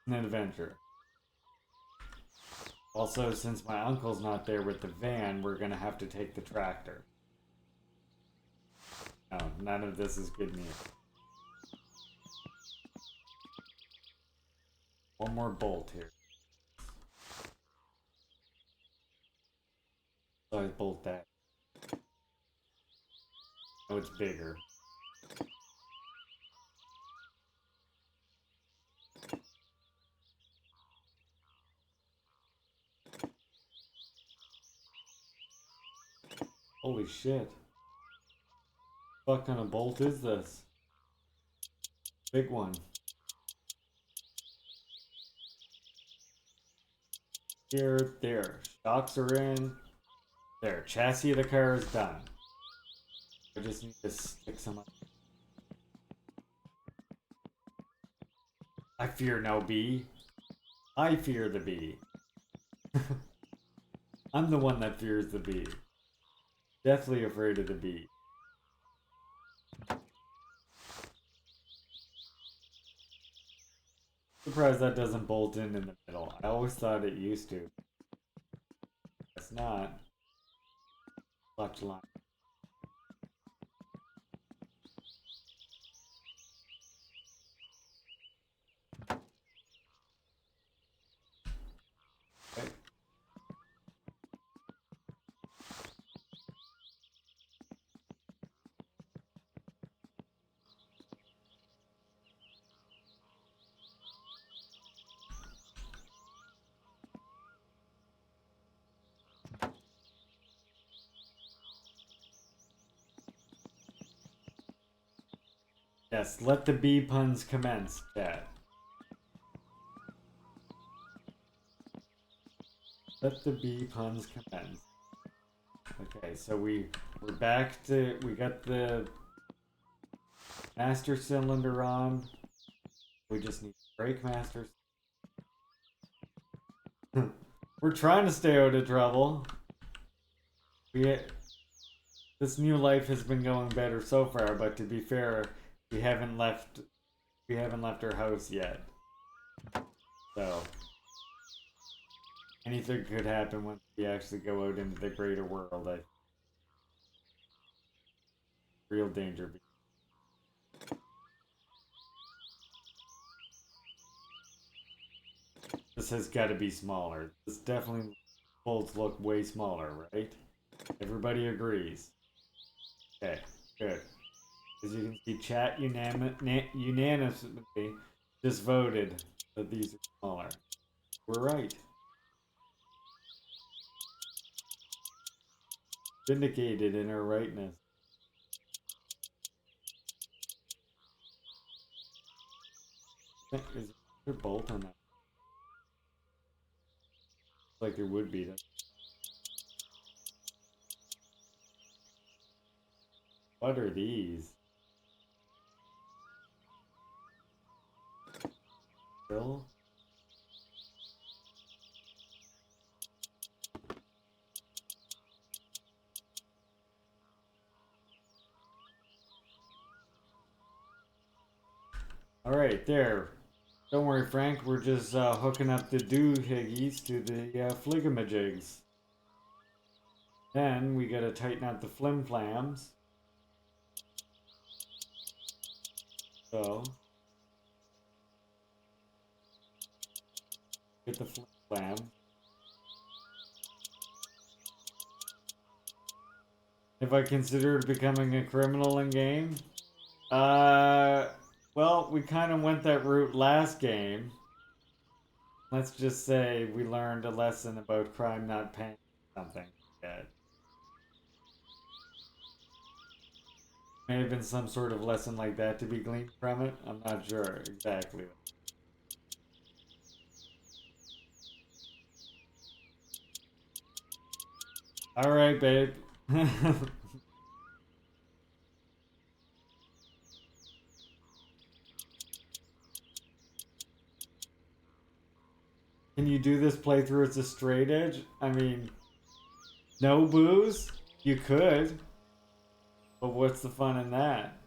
An adventure. Also, since my uncle's not there with the van, we're gonna have to take the tractor. No, none of this is good news. One more bolt here. So I bolt that. Oh, it's bigger. Holy shit. What kind of bolt is this? Big one. Here, there. Shocks are in. There, chassis of the car is done. I just need to stick some up. I fear no bee. I fear the bee. I'm the one that fears the bee. Deathly afraid of the bee. Surprised that doesn't bolt in the middle. I always thought it used to. It's not. Clutch line. Okay. Yes, let the bee puns commence, chat. Let the bee puns commence. Okay, so we're back to, we got the master cylinder on. We just need brake masters. We're trying to stay out of trouble. This new life has been going better so far, but to be fair, we haven't left our house yet. So anything could happen once we actually go out into the greater world. Real danger. This has got to be smaller. This definitely bolts look way smaller, right? Everybody agrees. Okay, good. As you can see, chat unanimously just voted that these are smaller. We're right. Vindicated in our rightness. Is there a bolt on that? Like there would be. What are these? Bill? Alright, there. Don't worry, Frank. We're just hooking up the doohickeys to the fligamajigs. Then we gotta tighten out the flim-flams. So, get the flim-flam. If I considered becoming a criminal in game? Well, we kind of went that route last game. Let's just say we learned a lesson about crime not paying something yet. May have been some sort of lesson like that to be gleaned from it. I'm not sure exactly. Alright, babe. Can you do this playthrough as a straight edge? I mean, no booze? You could. But what's the fun in that?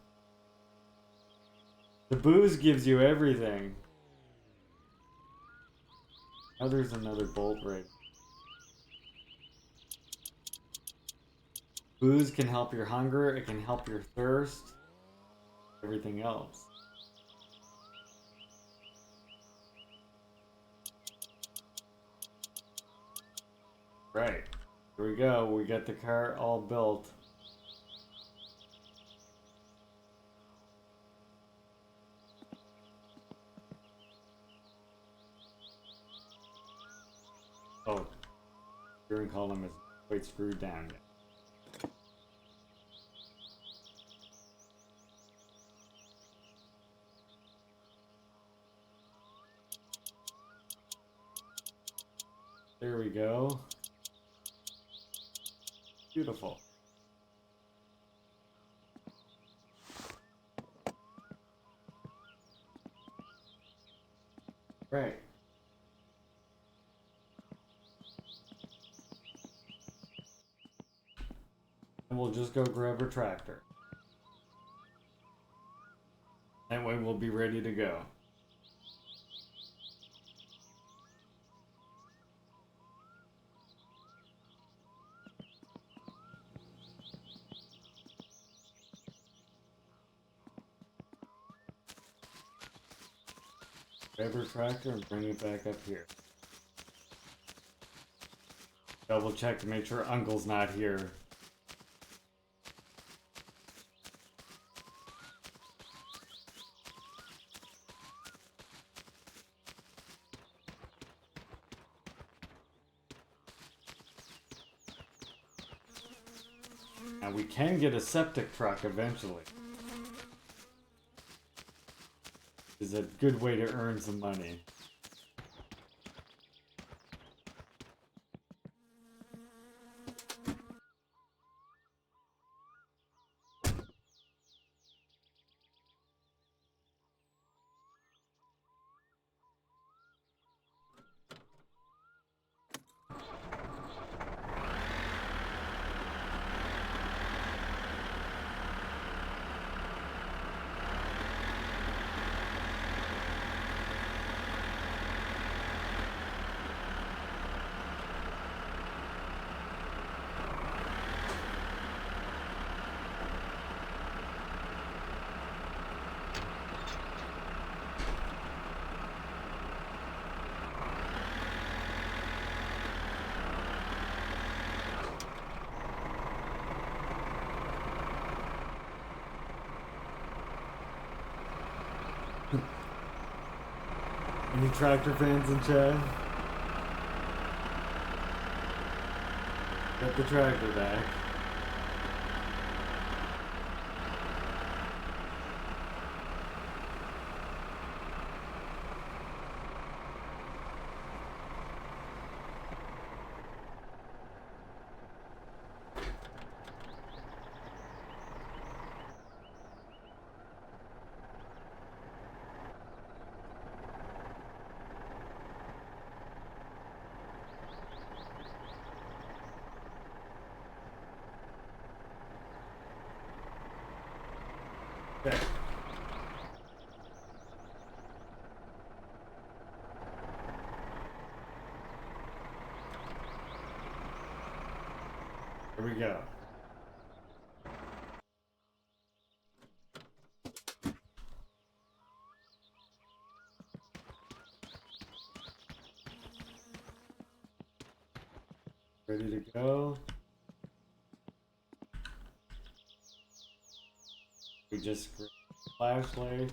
The booze gives you everything. Oh, there's another bolt right. Booze can help your hunger, it can help your thirst, everything else. Right, here we go, we got the car all built. Oh, steering column is quite screwed down yet. There we go. Beautiful. Right. And we'll just go grab her tractor. That way we'll be ready to go. Grab her tractor and bring it back up here. Double check to make sure Uncle's not here. Now we can get a septic truck eventually. It's a good way to earn some money. Any tractor fans in chat? Get the tractor back. Okay. Here we go. Ready to go. We just flashlight.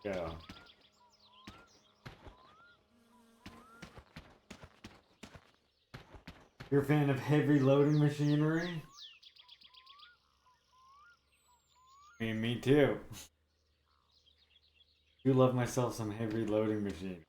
Go. You're a fan of heavy loading machinery? I mean, me too. I do love myself some heavy loading machine.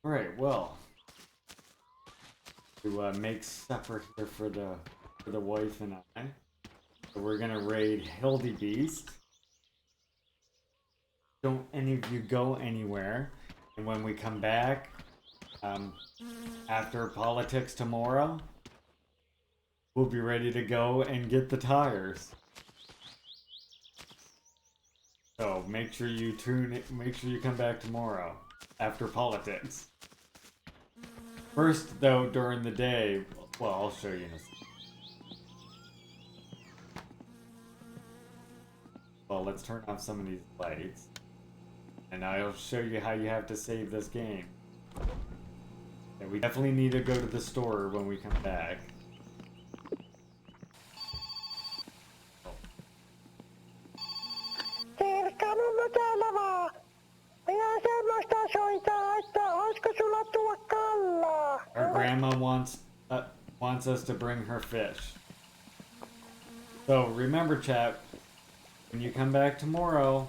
Alright, well, to make supper here for the wife and I, so we're gonna raid Hildy Beast. Don't any of you go anywhere, and when we come back, after politics tomorrow, we'll be ready to go and get the tires. So make sure you make sure you come back tomorrow after politics. First, though, during the day, well, I'll show you in a second. Well, let's turn off some of these lights. And I'll show you how you have to save this game. Yeah, we definitely need to go to the store when we come back. Our grandma wants us to bring her fish. So remember, chat, when you come back tomorrow,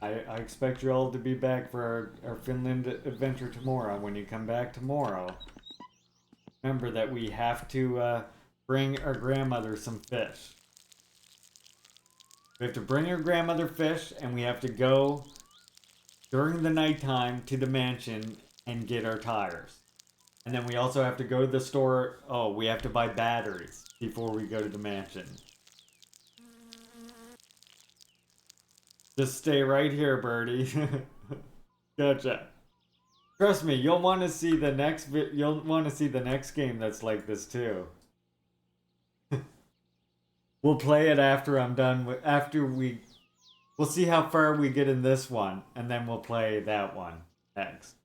I expect you all to be back for our Finland adventure tomorrow. When you come back tomorrow, remember that we have to bring our grandmother some fish. We have to bring our grandmother fish, and we have to go during the nighttime to the mansion and get our tires. And then we also have to go to the store. Oh, we have to buy batteries before we go to the mansion. Just stay right here, Birdie. Gotcha. Trust me, you'll want to see the next game that's like this too. We'll play it after I'm done with we'll see how far we get in this one, and then we'll play that one next.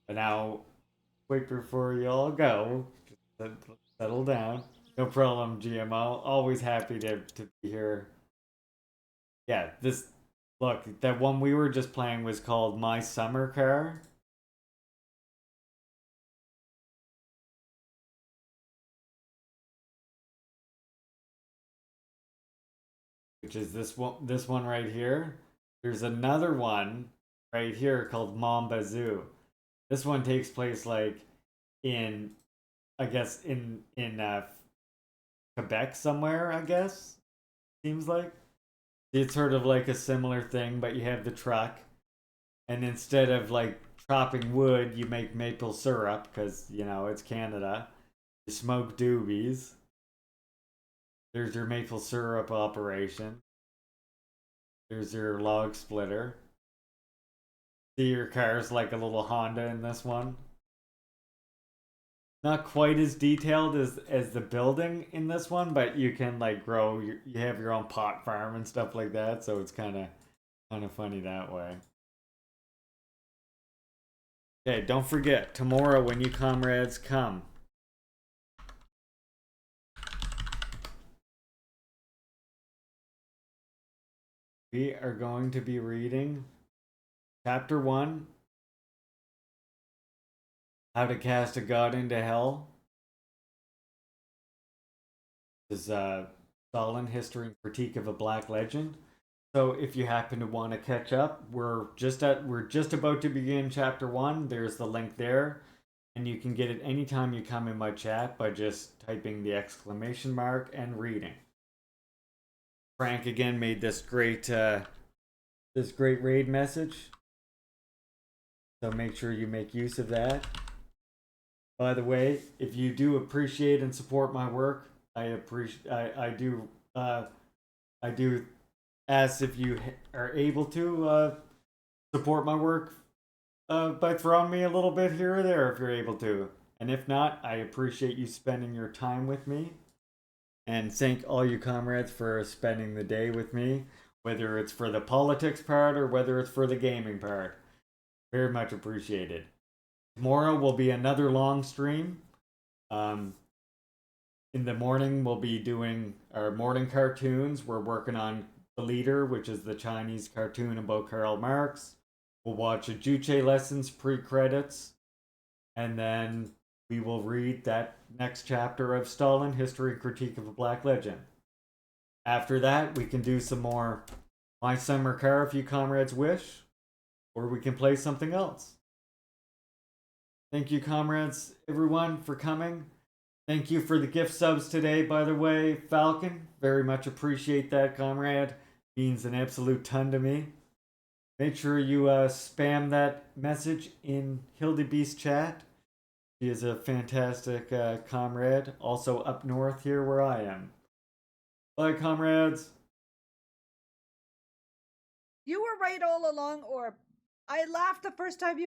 But now, quick before you all go, just settle down. No problem, GMO. Always happy to be here. Yeah, look, that one we were just playing was called My Summer Car. Which is this one right here. There's another one right here called Mom Bazoo. This one takes place like in, I guess in Quebec somewhere, I guess. Seems like. It's sort of like a similar thing, but you have the truck, and instead of like chopping wood, you make maple syrup because, you know, it's Canada. You smoke doobies. There's your maple syrup operation. There's your log splitter. See, your car's like a little Honda in this one. Not quite as detailed as the building in this one, but you can like grow. You have your own pot farm and stuff like that, so it's kind of funny that way. Okay, don't forget tomorrow when you comrades come. We are going to be reading Chapter 1, How to Cast a God into Hell. This is Stalin, History and Critique of a Black Legend. So if you happen to want to catch up, we're just about to begin Chapter 1. There's the link there. And you can get it anytime you come in my chat by just typing the exclamation mark and reading. Frank again made this great raid message. So make sure you make use of that. By the way, if you do appreciate and support my work, I do ask if you are able to support my work by throwing me a little bit here or there if you're able to. And if not, I appreciate you spending your time with me. And thank all you comrades for spending the day with me, whether it's for the politics part or whether it's for the gaming part. Very much appreciated. Tomorrow will be another long stream. In the morning, we'll be doing our morning cartoons. We're working on The Leader, which is the Chinese cartoon about Karl Marx. We'll watch a Juche lessons pre-credits. And then we will read that next chapter of Stalin, History and Critique of a Black Legend. After that, we can do some more My Summer Car if you comrades wish. Or we can play something else. Thank you, comrades, everyone, for coming. Thank you for the gift subs today, by the way, Falcon. Very much appreciate that, comrade. Means an absolute ton to me. Make sure you spam that message in Hildebeest's chat. She is a fantastic comrade, also up north here where I am. Bye, comrades. You were right all along, Orb. I laughed the first time you